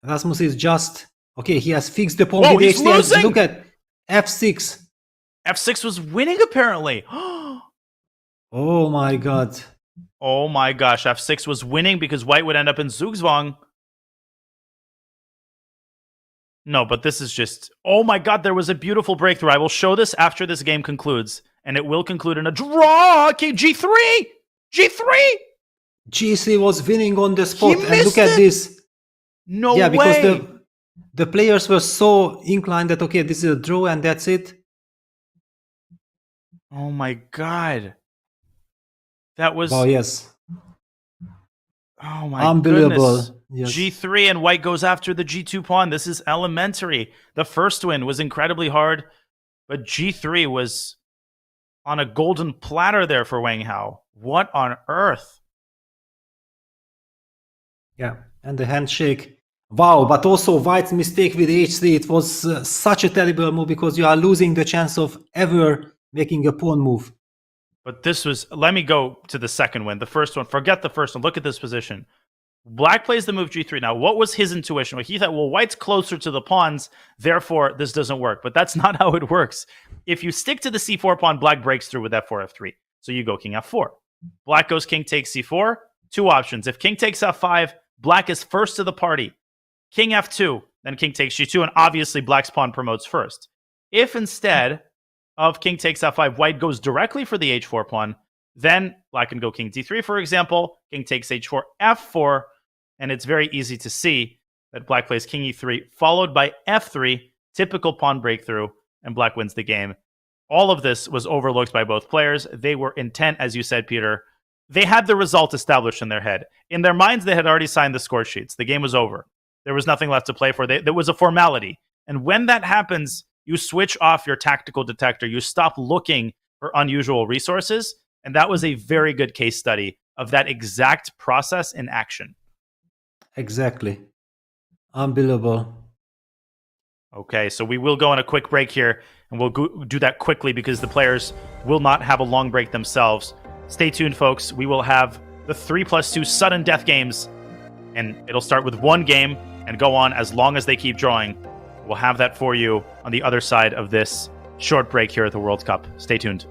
Rasmus is just... Okay, he has fixed the pawn. Whoa, he's losing! Look at f6. f6 was winning, apparently. Oh my god. Oh my gosh, f6 was winning because white would end up in Zugzwang. No, but this is just... Oh my god, there was a beautiful breakthrough. I will show this after this game concludes, and it will conclude in a draw. Okay, g3! G3! G3 was winning on the spot, and look at this. No way! Yeah, because the players were so inclined that, okay, this is a draw and that's it. Oh my god. That was... Oh, yes. Oh my Unbelievable. goodness. Yes. G3 and white goes after the G2 pawn. This is elementary. The first win was incredibly hard, but G3 was on a golden platter there for Wang Hao. What on earth? Yeah, and the handshake. Wow, but also white's mistake with H3. It was such a terrible move because you are losing the chance of ever making a pawn move. But this was, let me go to the second win. The first one, forget the first one. Look at this position. Black plays the move G3. Now, what was his intuition? Well, he thought, well, white's closer to the pawns, therefore this doesn't work. But that's not how it works. If you stick to the C4 pawn, black breaks through with F4, F3. So you go king F4. Black goes king takes C4. Two options. If king takes F5, black is first to the party. King F2, then king takes G2, and obviously black's pawn promotes first. If instead of king takes F5, white goes directly for the H4 pawn, then black can go king D3, for example, king takes H4, F4, and it's very easy to see that black plays king E3, followed by F3, typical pawn breakthrough, and black wins the game. All of this was overlooked by both players. They were intent, as you said, Peter. They had the result established in their head. In their minds, they had already signed the score sheets. The game was over. There was nothing left to play for. There was a formality. And when that happens, you switch off your tactical detector. You stop looking for unusual resources. And that was a very good case study of that exact process in action. Exactly. Unbelievable. Okay, so we will go on a quick break here, and we'll do that quickly because the players will not have a long break themselves. Stay tuned, folks. We will have the 3+2 sudden death games, and it'll start with one game and go on as long as they keep drawing. We'll have that for you on the other side of this short break here at the World Cup. Stay tuned.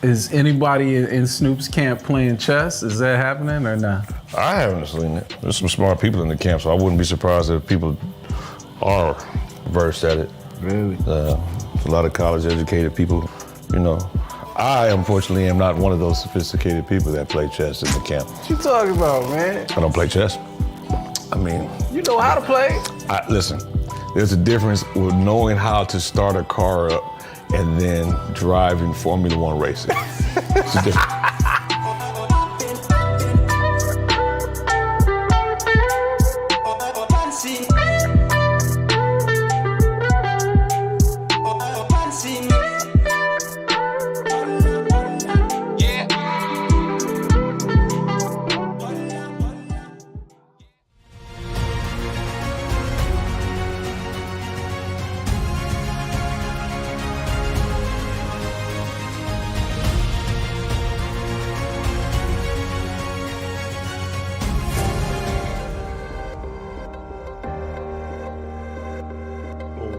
Is anybody in Snoop's camp playing chess? Is that happening or not? I haven't seen it. There's some smart people in the camp, so I wouldn't be surprised if people are versed at it. Really? A lot of college-educated people, you know. I, unfortunately, am not one of those sophisticated people that play chess in the camp. What you talking about, man? I don't play chess. I mean... You know how to play. Listen, there's a difference with knowing how to start a car up and then driving Formula One racing. It's a difference.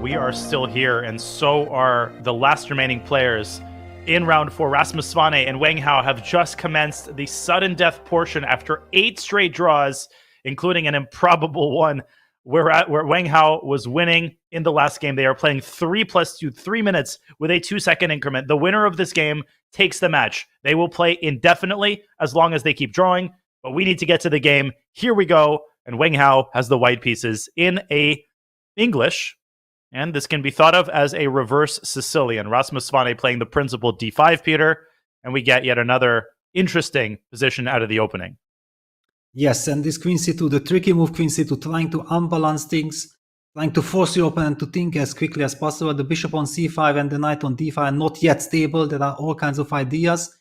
we are still here, and so are the last remaining players in round 4. Rasmus Svane and Wang Hao have just commenced the sudden death portion after 8 straight draws, including an improbable one where Wang Hao was winning in the last game. They are playing 3+2, 3 minutes with a 2-second increment. The winner of this game takes the match. They will play indefinitely as long as they keep drawing, but we need to get to the game. Here we go, and Wang Hao has the white pieces in a English, and this can be thought of as a reverse Sicilian. Rasmus Svane playing the principal d5, Peter, and we get yet another interesting position out of the opening. Yes, and this queen c2, the tricky move queen c2, trying to unbalance things, trying to force your opponent to think as quickly as possible. The bishop on c5 and the knight on d5 are not yet stable. There are all kinds of ideas.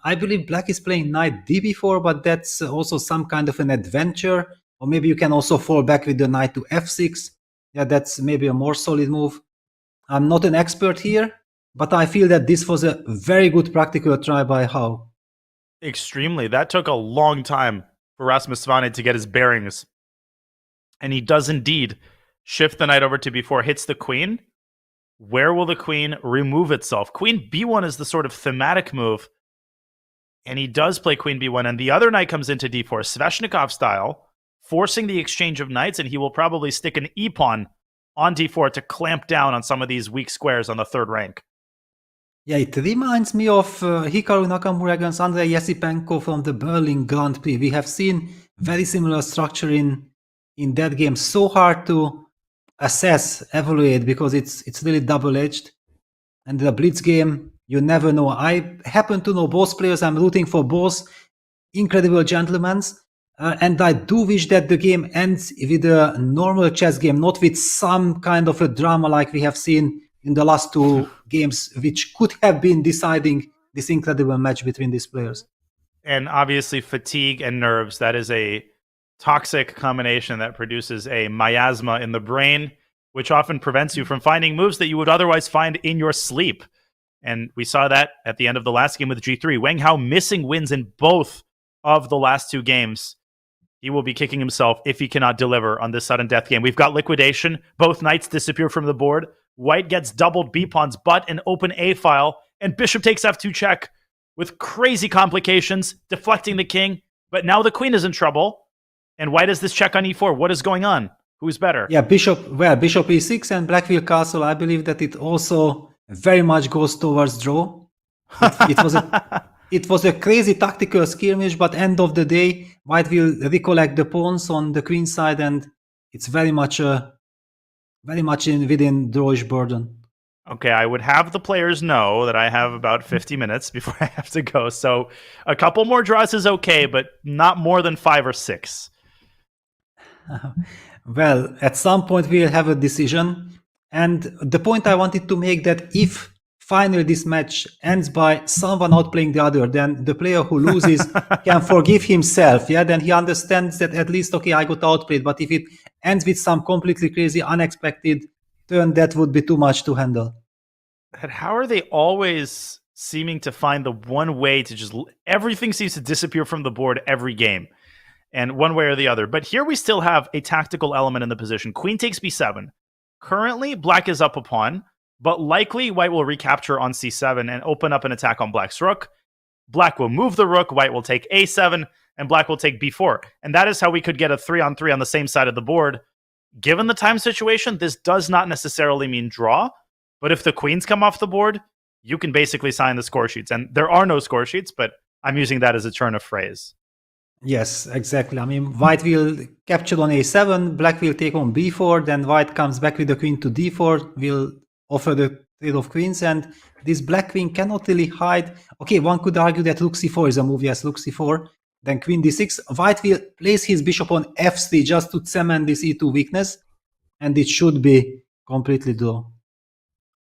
I believe black is playing knight d4, but that's also some kind of an adventure. Or maybe you can also fall back with the knight to f6. Yeah, that's maybe a more solid move. I'm not an expert here, but I feel that this was a very good practical try by Hao. Extremely. That took a long time for Rasmus Svane to get his bearings. And he does indeed shift the knight over to b4, hits the queen. Where will the queen remove itself? Queen b1 is the sort of thematic move. And he does play queen b1, and the other knight comes into d4, Sveshnikov style, forcing the exchange of knights, and he will probably stick an e-pawn on d4 to clamp down on some of these weak squares on the third rank. Yeah, it reminds me of Hikaru Nakamura against Andrei Esipenko from the Berlin Grand Prix. We have seen very similar structure in that game. So hard to assess, evaluate, because it's really double-edged. And the Blitz game, you never know. I happen to know both players. I'm rooting for both incredible gentlemen. And I do wish that the game ends with a normal chess game, not with some kind of a drama like we have seen in the last 2 games, which could have been deciding this incredible match between these players. And obviously fatigue and nerves, that is a toxic combination that produces a miasma in the brain, which often prevents you from finding moves that you would otherwise find in your sleep. And we saw that at the end of the last game with G3. Wang Hao missing wins in both of the last 2 games. He will be kicking himself if he cannot deliver on this sudden death game. We've got liquidation. Both knights disappear from the board. White gets doubled b-pawns, but an open a-file, and bishop takes f2 check with crazy complications, deflecting the king. But now the queen is in trouble, and white has this check on e4. What is going on? Who's better? Yeah, bishop e6 and black will castle. I believe that it also very much goes towards draw. It was a crazy tactical skirmish, but end of the day, white will recollect the pawns on the queen side, and it's very much within drawish burden. Okay, I would have the players know that I have about 50 minutes before I have to go. So a couple more draws is okay, but not more than 5 or 6. Well, at some point we'll have a decision. And the point I wanted to make that if finally this match ends by someone outplaying the other, then the player who loses can forgive himself. Yeah, then he understands that at least, okay, I got outplayed. But if it ends with some completely crazy, unexpected turn, that would be too much to handle. How are they always seeming to find the one way to just... Everything seems to disappear from the board every game, and one way or the other. But here we still have a tactical element in the position. Queen takes b7. Currently, black is up a pawn, but likely white will recapture on c7 and open up an attack on black's rook. Black will move the rook, white will take a7, and black will take b4. And that is how we could get a 3-on-3 on the same side of the board. Given the time situation, this does not necessarily mean draw, but if the queens come off the board, you can basically sign the score sheets. And there are no score sheets, but I'm using that as a turn of phrase. Yes, exactly. I mean, white will capture on a7, black will take on b4, then white comes back with the queen to d4, will offer the trade of queens, and this black queen cannot really hide. Okay, one could argue that rook c4 is a move. Yes, rook c4, then queen d6. White will place his bishop on f3 just to cement this e2 weakness, and it should be completely draw.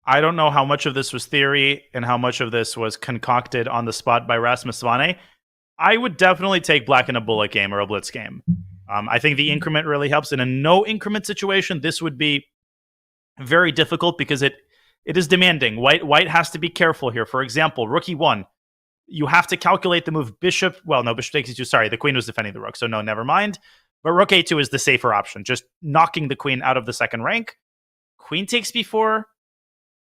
I don't know how much of this was theory and how much of this was concocted on the spot by Rasmus Svane. I would definitely take black in a bullet game or a blitz game. I think the increment really helps. In a no increment situation, this would be very difficult because it is demanding. White has to be careful here. For example, rook e1. You have to calculate the move bishop. Well, no, bishop takes e2. Sorry, the queen was defending the rook, so no, never mind. But rook a2 is the safer option, just knocking the queen out of the second rank. Queen takes b4.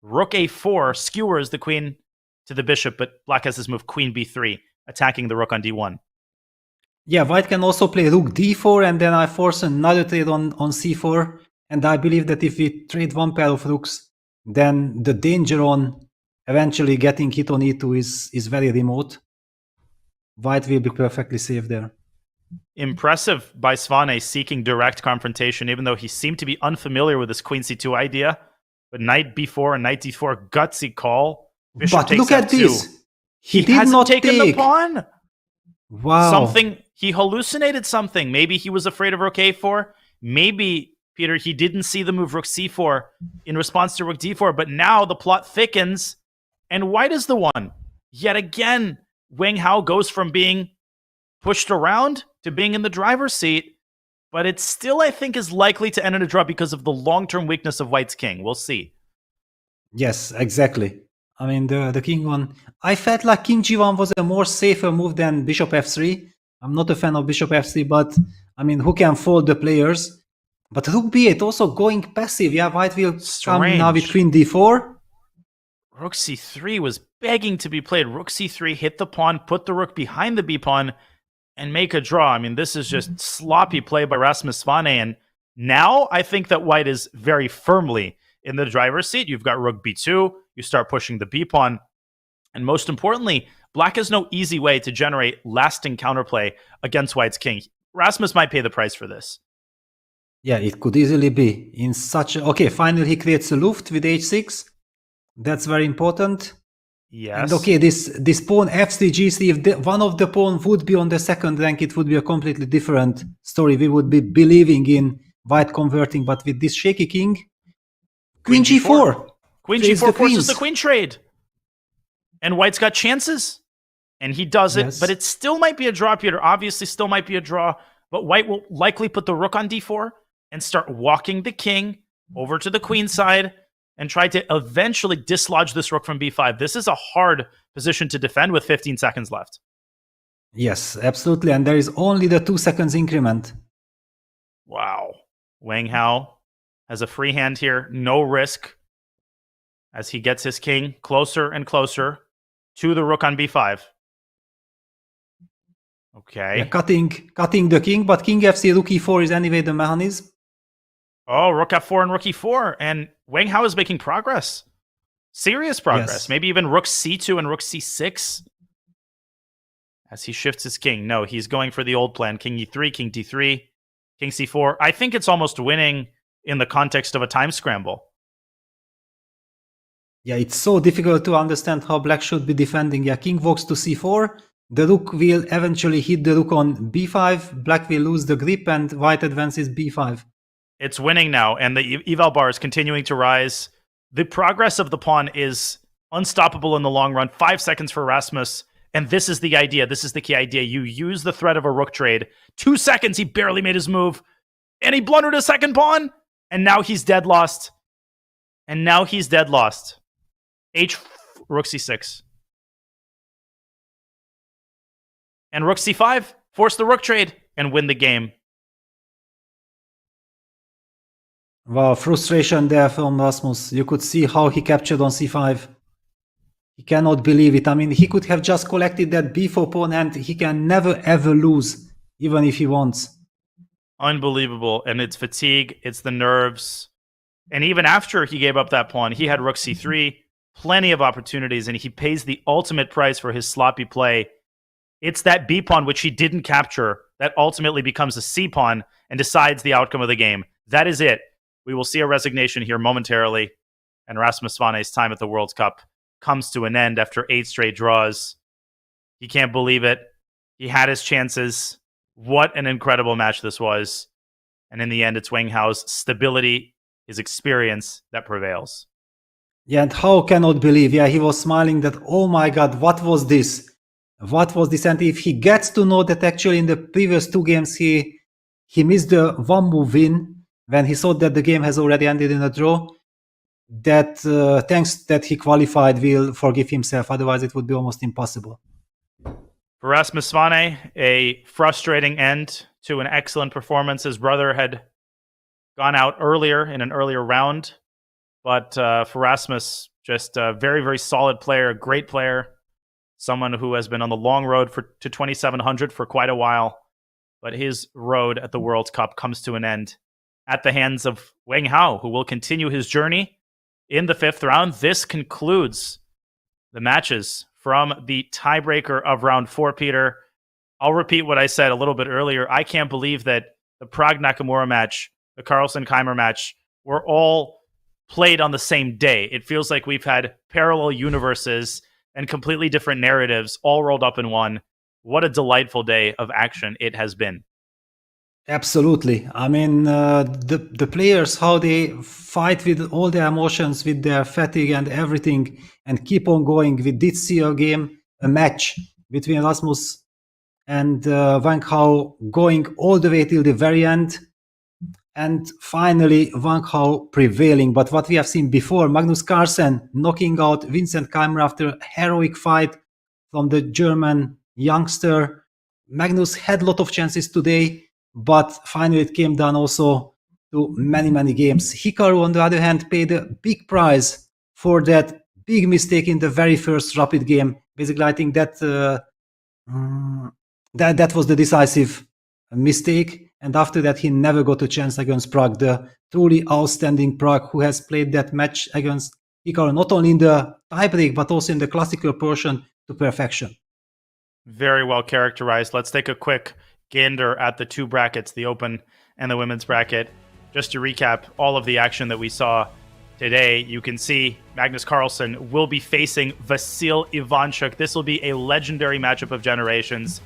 Rook a4 skewers the queen to the bishop, but black has this move queen b3, attacking the rook on d1. Yeah, white can also play rook d4, and then I force another trade on c4. And I believe that if we trade one pair of rooks, then the danger on eventually getting hit on e2 is very remote. White will be perfectly safe there. Impressive by Svane seeking direct confrontation, even though he seemed to be unfamiliar with this queen c2 idea. But knight b4 and knight d4, gutsy call. Bishop But takes look at f2. this. He did hasn't not taken take the pawn. Wow. Something, he hallucinated something. Maybe he was afraid of rook a4. Maybe, Peter, he didn't see the move rook c4 in response to rook d4. But now the plot thickens, and white is the one. Yet again, Wang Hao goes from being pushed around to being in the driver's seat. But it still, I think, is likely to end in a draw because of the long-term weakness of white's king. We'll see. Yes, exactly. I mean, the king one. I felt like king g1 was a more safer move than bishop f3. I'm not a fan of bishop f3, but I mean, who can fold the players? But rook b8 also going passive. Yeah, white will come now with queen d4. Rook c3 was begging to be played. Rook c3, hit the pawn, put the rook behind the b pawn, and make a draw. I mean, this is just sloppy play by Rasmus Svane. And now I think that white is very firmly in the driver's seat. You've got rook b2. You start pushing the b pawn. And most importantly, black has no easy way to generate lasting counterplay against white's king. Rasmus might pay the price for this. Yeah, it could easily be in such a... Okay, finally he creates a Luft with h6. That's very important. Yes. And okay, this pawn f3, g3, if one of the pawn would be on the second rank, it would be a completely different story. We would be believing in white converting, but with this shaky king, queen g4. Queen g4 forces the queen trade. And white's got chances. And he does it, but it still might be a draw, Peter. Obviously still might be a draw, but white will likely put the rook on d4 and start walking the king over to the queen side and try to eventually dislodge this rook from b5. This is a hard position to defend with 15 seconds left. Yes, absolutely. And there is only the 2 seconds increment. Wow. Wang Hao has a free hand here. No risk as he gets his king closer and closer to the rook on b5. Okay. Yeah, cutting the king, but king f3, rook e4 is anyway the mechanism. Oh, rook f4 and rook e4. And Wang Hao is making progress. Serious progress. Yes. Maybe even rook c2 and rook c6. As he shifts his king. No, he's going for the old plan. King e3, king d3, king c4. I think it's almost winning in the context of a time scramble. Yeah, it's so difficult to understand how black should be defending. Yeah, king walks to c4. The rook will eventually hit the rook on b5. Black will lose the grip and white advances b5. It's winning now, and the eval bar is continuing to rise. The progress of the pawn is unstoppable in the long run. 5 seconds for Rasmus, and this is the idea. This is the key idea. You use the threat of a rook trade. 2 seconds, he barely made his move, and he blundered a second pawn, and now he's dead lost. And now he's dead lost. Rook c6. And rook c5, force the rook trade, and win the game. Wow, frustration there from Rasmus. You could see how he captured on c5. He cannot believe it. I mean, he could have just collected that b4 pawn and he can never ever lose, even if he wants. Unbelievable. And it's fatigue, it's the nerves. And even after he gave up that pawn, he had rook c3, plenty of opportunities, and he pays the ultimate price for his sloppy play. It's that b pawn, which he didn't capture, that ultimately becomes a c pawn and decides the outcome of the game. That is it. We will see a resignation here momentarily, and Rasmus Svane's time at the World Cup comes to an end after 8 straight draws. He can't believe it. He had his chances. What an incredible match this was. And in the end, it's Wang Hao's stability, his experience that prevails. Yeah, and Hao cannot believe. Yeah, he was smiling that, oh my God, what was this? What was this? And if he gets to know that actually in the previous 2 games, he missed the 1-move win, when he thought that the game has already ended in a draw, that thanks that he qualified will forgive himself. Otherwise, it would be almost impossible. For Rasmus Svane, a frustrating end to an excellent performance. His brother had gone out earlier in an earlier round But for Rasmus, just a very, very solid player, great player, someone who has been on the long road to 2,700 for quite a while. But his road at the World Cup comes to an end at the hands of Wang Hao, who will continue his journey in the 5th round. This concludes the matches from the tiebreaker of round 4, Peter. I'll repeat what I said a little bit earlier. I can't believe that the Praggnanandhaa match, the Carlsen Keymer match, were all played on the same day. It feels like we've had parallel universes and completely different narratives all rolled up in one. What a delightful day of action it has been. Absolutely. I mean, the players, how they fight with all their emotions, with their fatigue and everything, and keep on going. We did see a match between Rasmus and Wang Hao going all the way till the very end. And finally, Wang Hao prevailing. But what we have seen before, Magnus Carlsen knocking out Vincent Keymer after a heroic fight from the German youngster. Magnus had a lot of chances today, but finally it came down also to many, many games. Hikaru, on the other hand, paid a big price for that big mistake in the very first rapid game. Basically, I think that that was the decisive mistake. And after that, he never got a chance against Pragg, the truly outstanding Pragg, who has played that match against Hikaru, not only in the tiebreak, but also in the classical portion to perfection. Very well characterized. Let's take a quick gander at the 2 brackets, the open and the women's bracket. Just to recap all of the action that we saw today, you can see Magnus Carlsen will be facing Vasil Ivanchuk. This will be a legendary matchup of generations.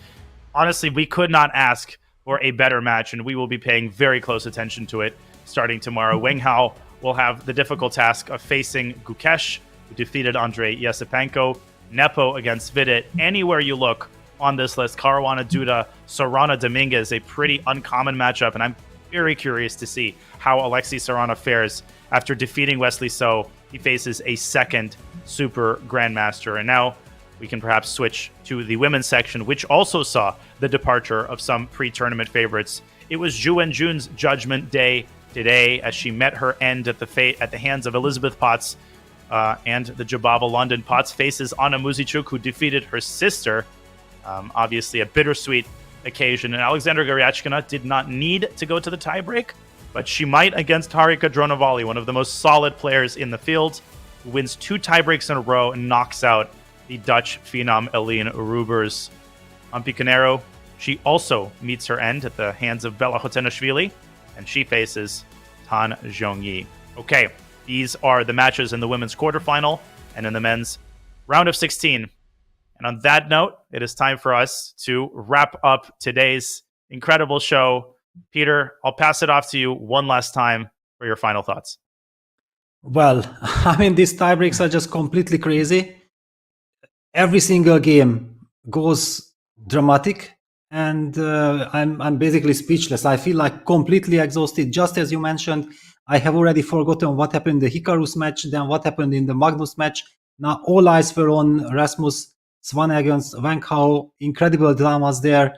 Honestly, we could not ask for a better match, and we will be paying very close attention to it starting tomorrow. Wang Hao will have the difficult task of facing Gukesh, who defeated Andrei Esipenko. Nepo against FIDE. Anywhere you look on this list, Caruana Duda, Sorana Dominguez, a pretty uncommon matchup, and I'm very curious to see how Alexei Sorana fares after defeating Wesley So. He faces a second Super Grandmaster, and now we can perhaps switch to the women's section, which also saw the departure of some pre-tournament favorites. It was Zhu Wenjun's judgment day today as she met her end at the hands of Elizabeth Potts and the Jabava London. Potts faces Anna Muzichuk, who defeated her sister. Obviously a bittersweet occasion. And Alexandra Garyachkina did not need to go to the tiebreak, but she might against Harika Dronovali, one of the most solid players in the field, who wins 2 tiebreaks in a row and knocks out the Dutch phenom Eline Rubers. On Picanero, she also meets her end at the hands of Bella Hotenashvili, and she faces Tan Zhongyi. Okay, these are the matches in the women's quarterfinal and in the men's round of 16. And on that note, it is time for us to wrap up today's incredible show. Peter, I'll pass it off to you one last time for your final thoughts. Well, I mean, these tiebreaks are just completely crazy. Every single game goes dramatic, and I'm basically speechless. I feel like completely exhausted. Just as you mentioned, I have already forgotten what happened in the Hikaru's match, then what happened in the Magnus match. Now all eyes were on Rasmus Svan against Wang Hao. Incredible dramas there.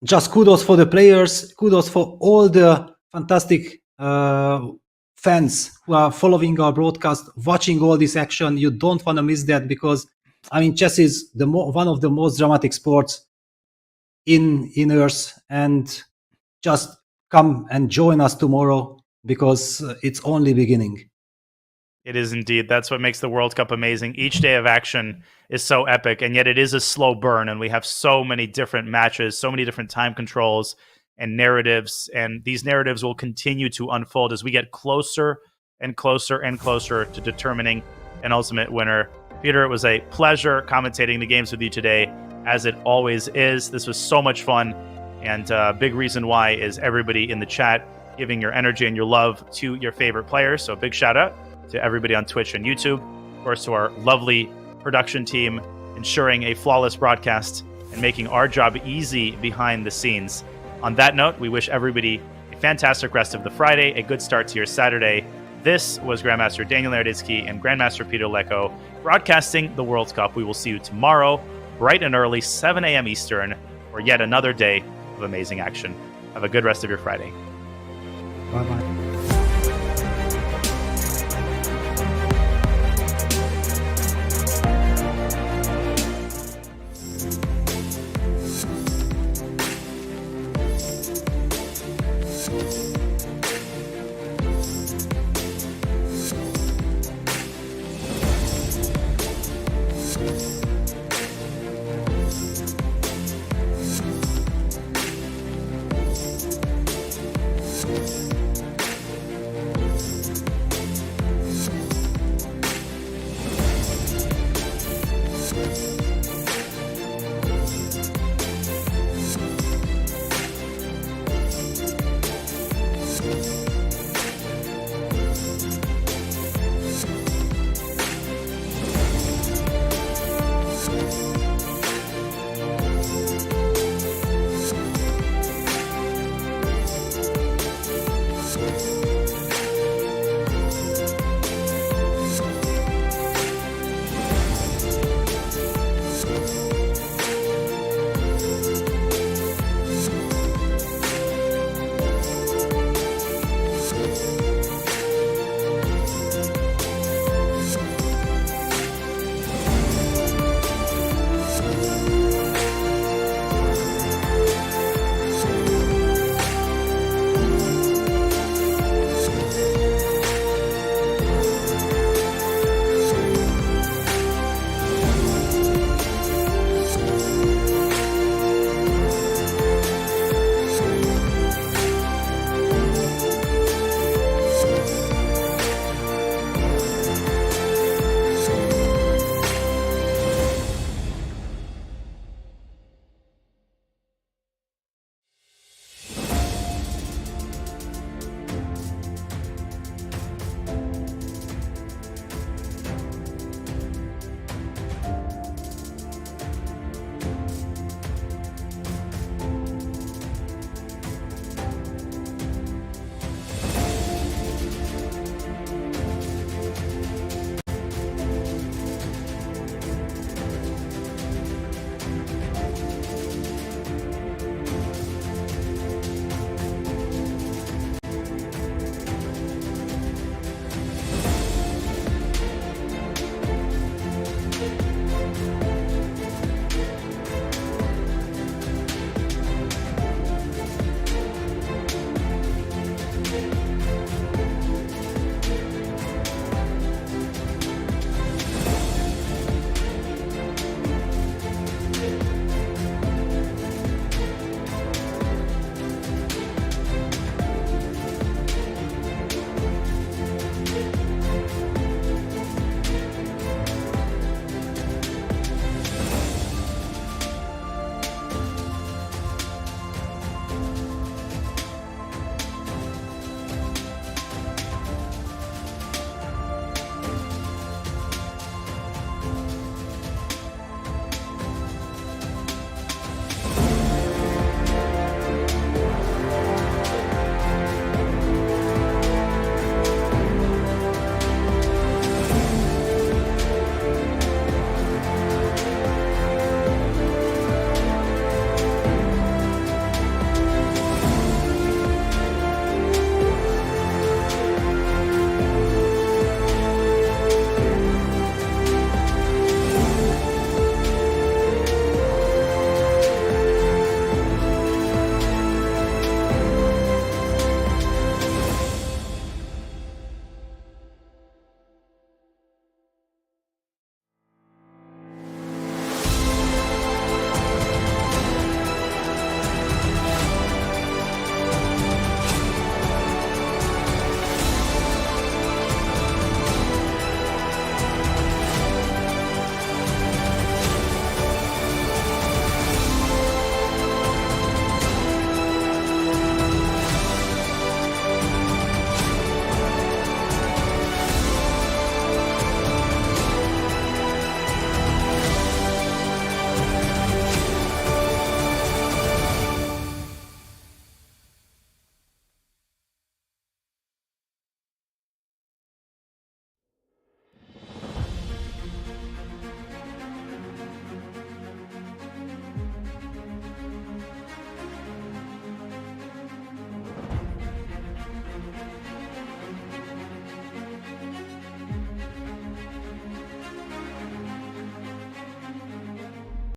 Just kudos for the players. Kudos for all the fantastic fans who are following our broadcast, watching all this action. You don't want to miss that, because I mean, chess is one of the most dramatic sports in Earth, and just come and join us tomorrow, because it's only beginning. It is indeed. That's what makes the World Cup amazing. Each day of action is so epic, and yet it is a slow burn, and we have so many different matches, so many different time controls and narratives, and these narratives will continue to unfold as we get closer and closer and closer to determining an ultimate winner. Peter, it was a pleasure commentating the games with you today, as it always is. This was so much fun, and a big reason why is everybody in the chat giving your energy and your love to your favorite players. So a big shout out to everybody on Twitch and YouTube, of course, to our lovely production team, ensuring a flawless broadcast and making our job easy behind the scenes. On that note, we wish everybody a fantastic rest of the Friday, a good start to your Saturday. This was Grandmaster Daniel Naroditsky and Grandmaster Peter Leko broadcasting the World Cup. We will see you tomorrow, bright and early, 7 a.m. Eastern, for yet another day of amazing action. Have a good rest of your Friday. Bye-bye.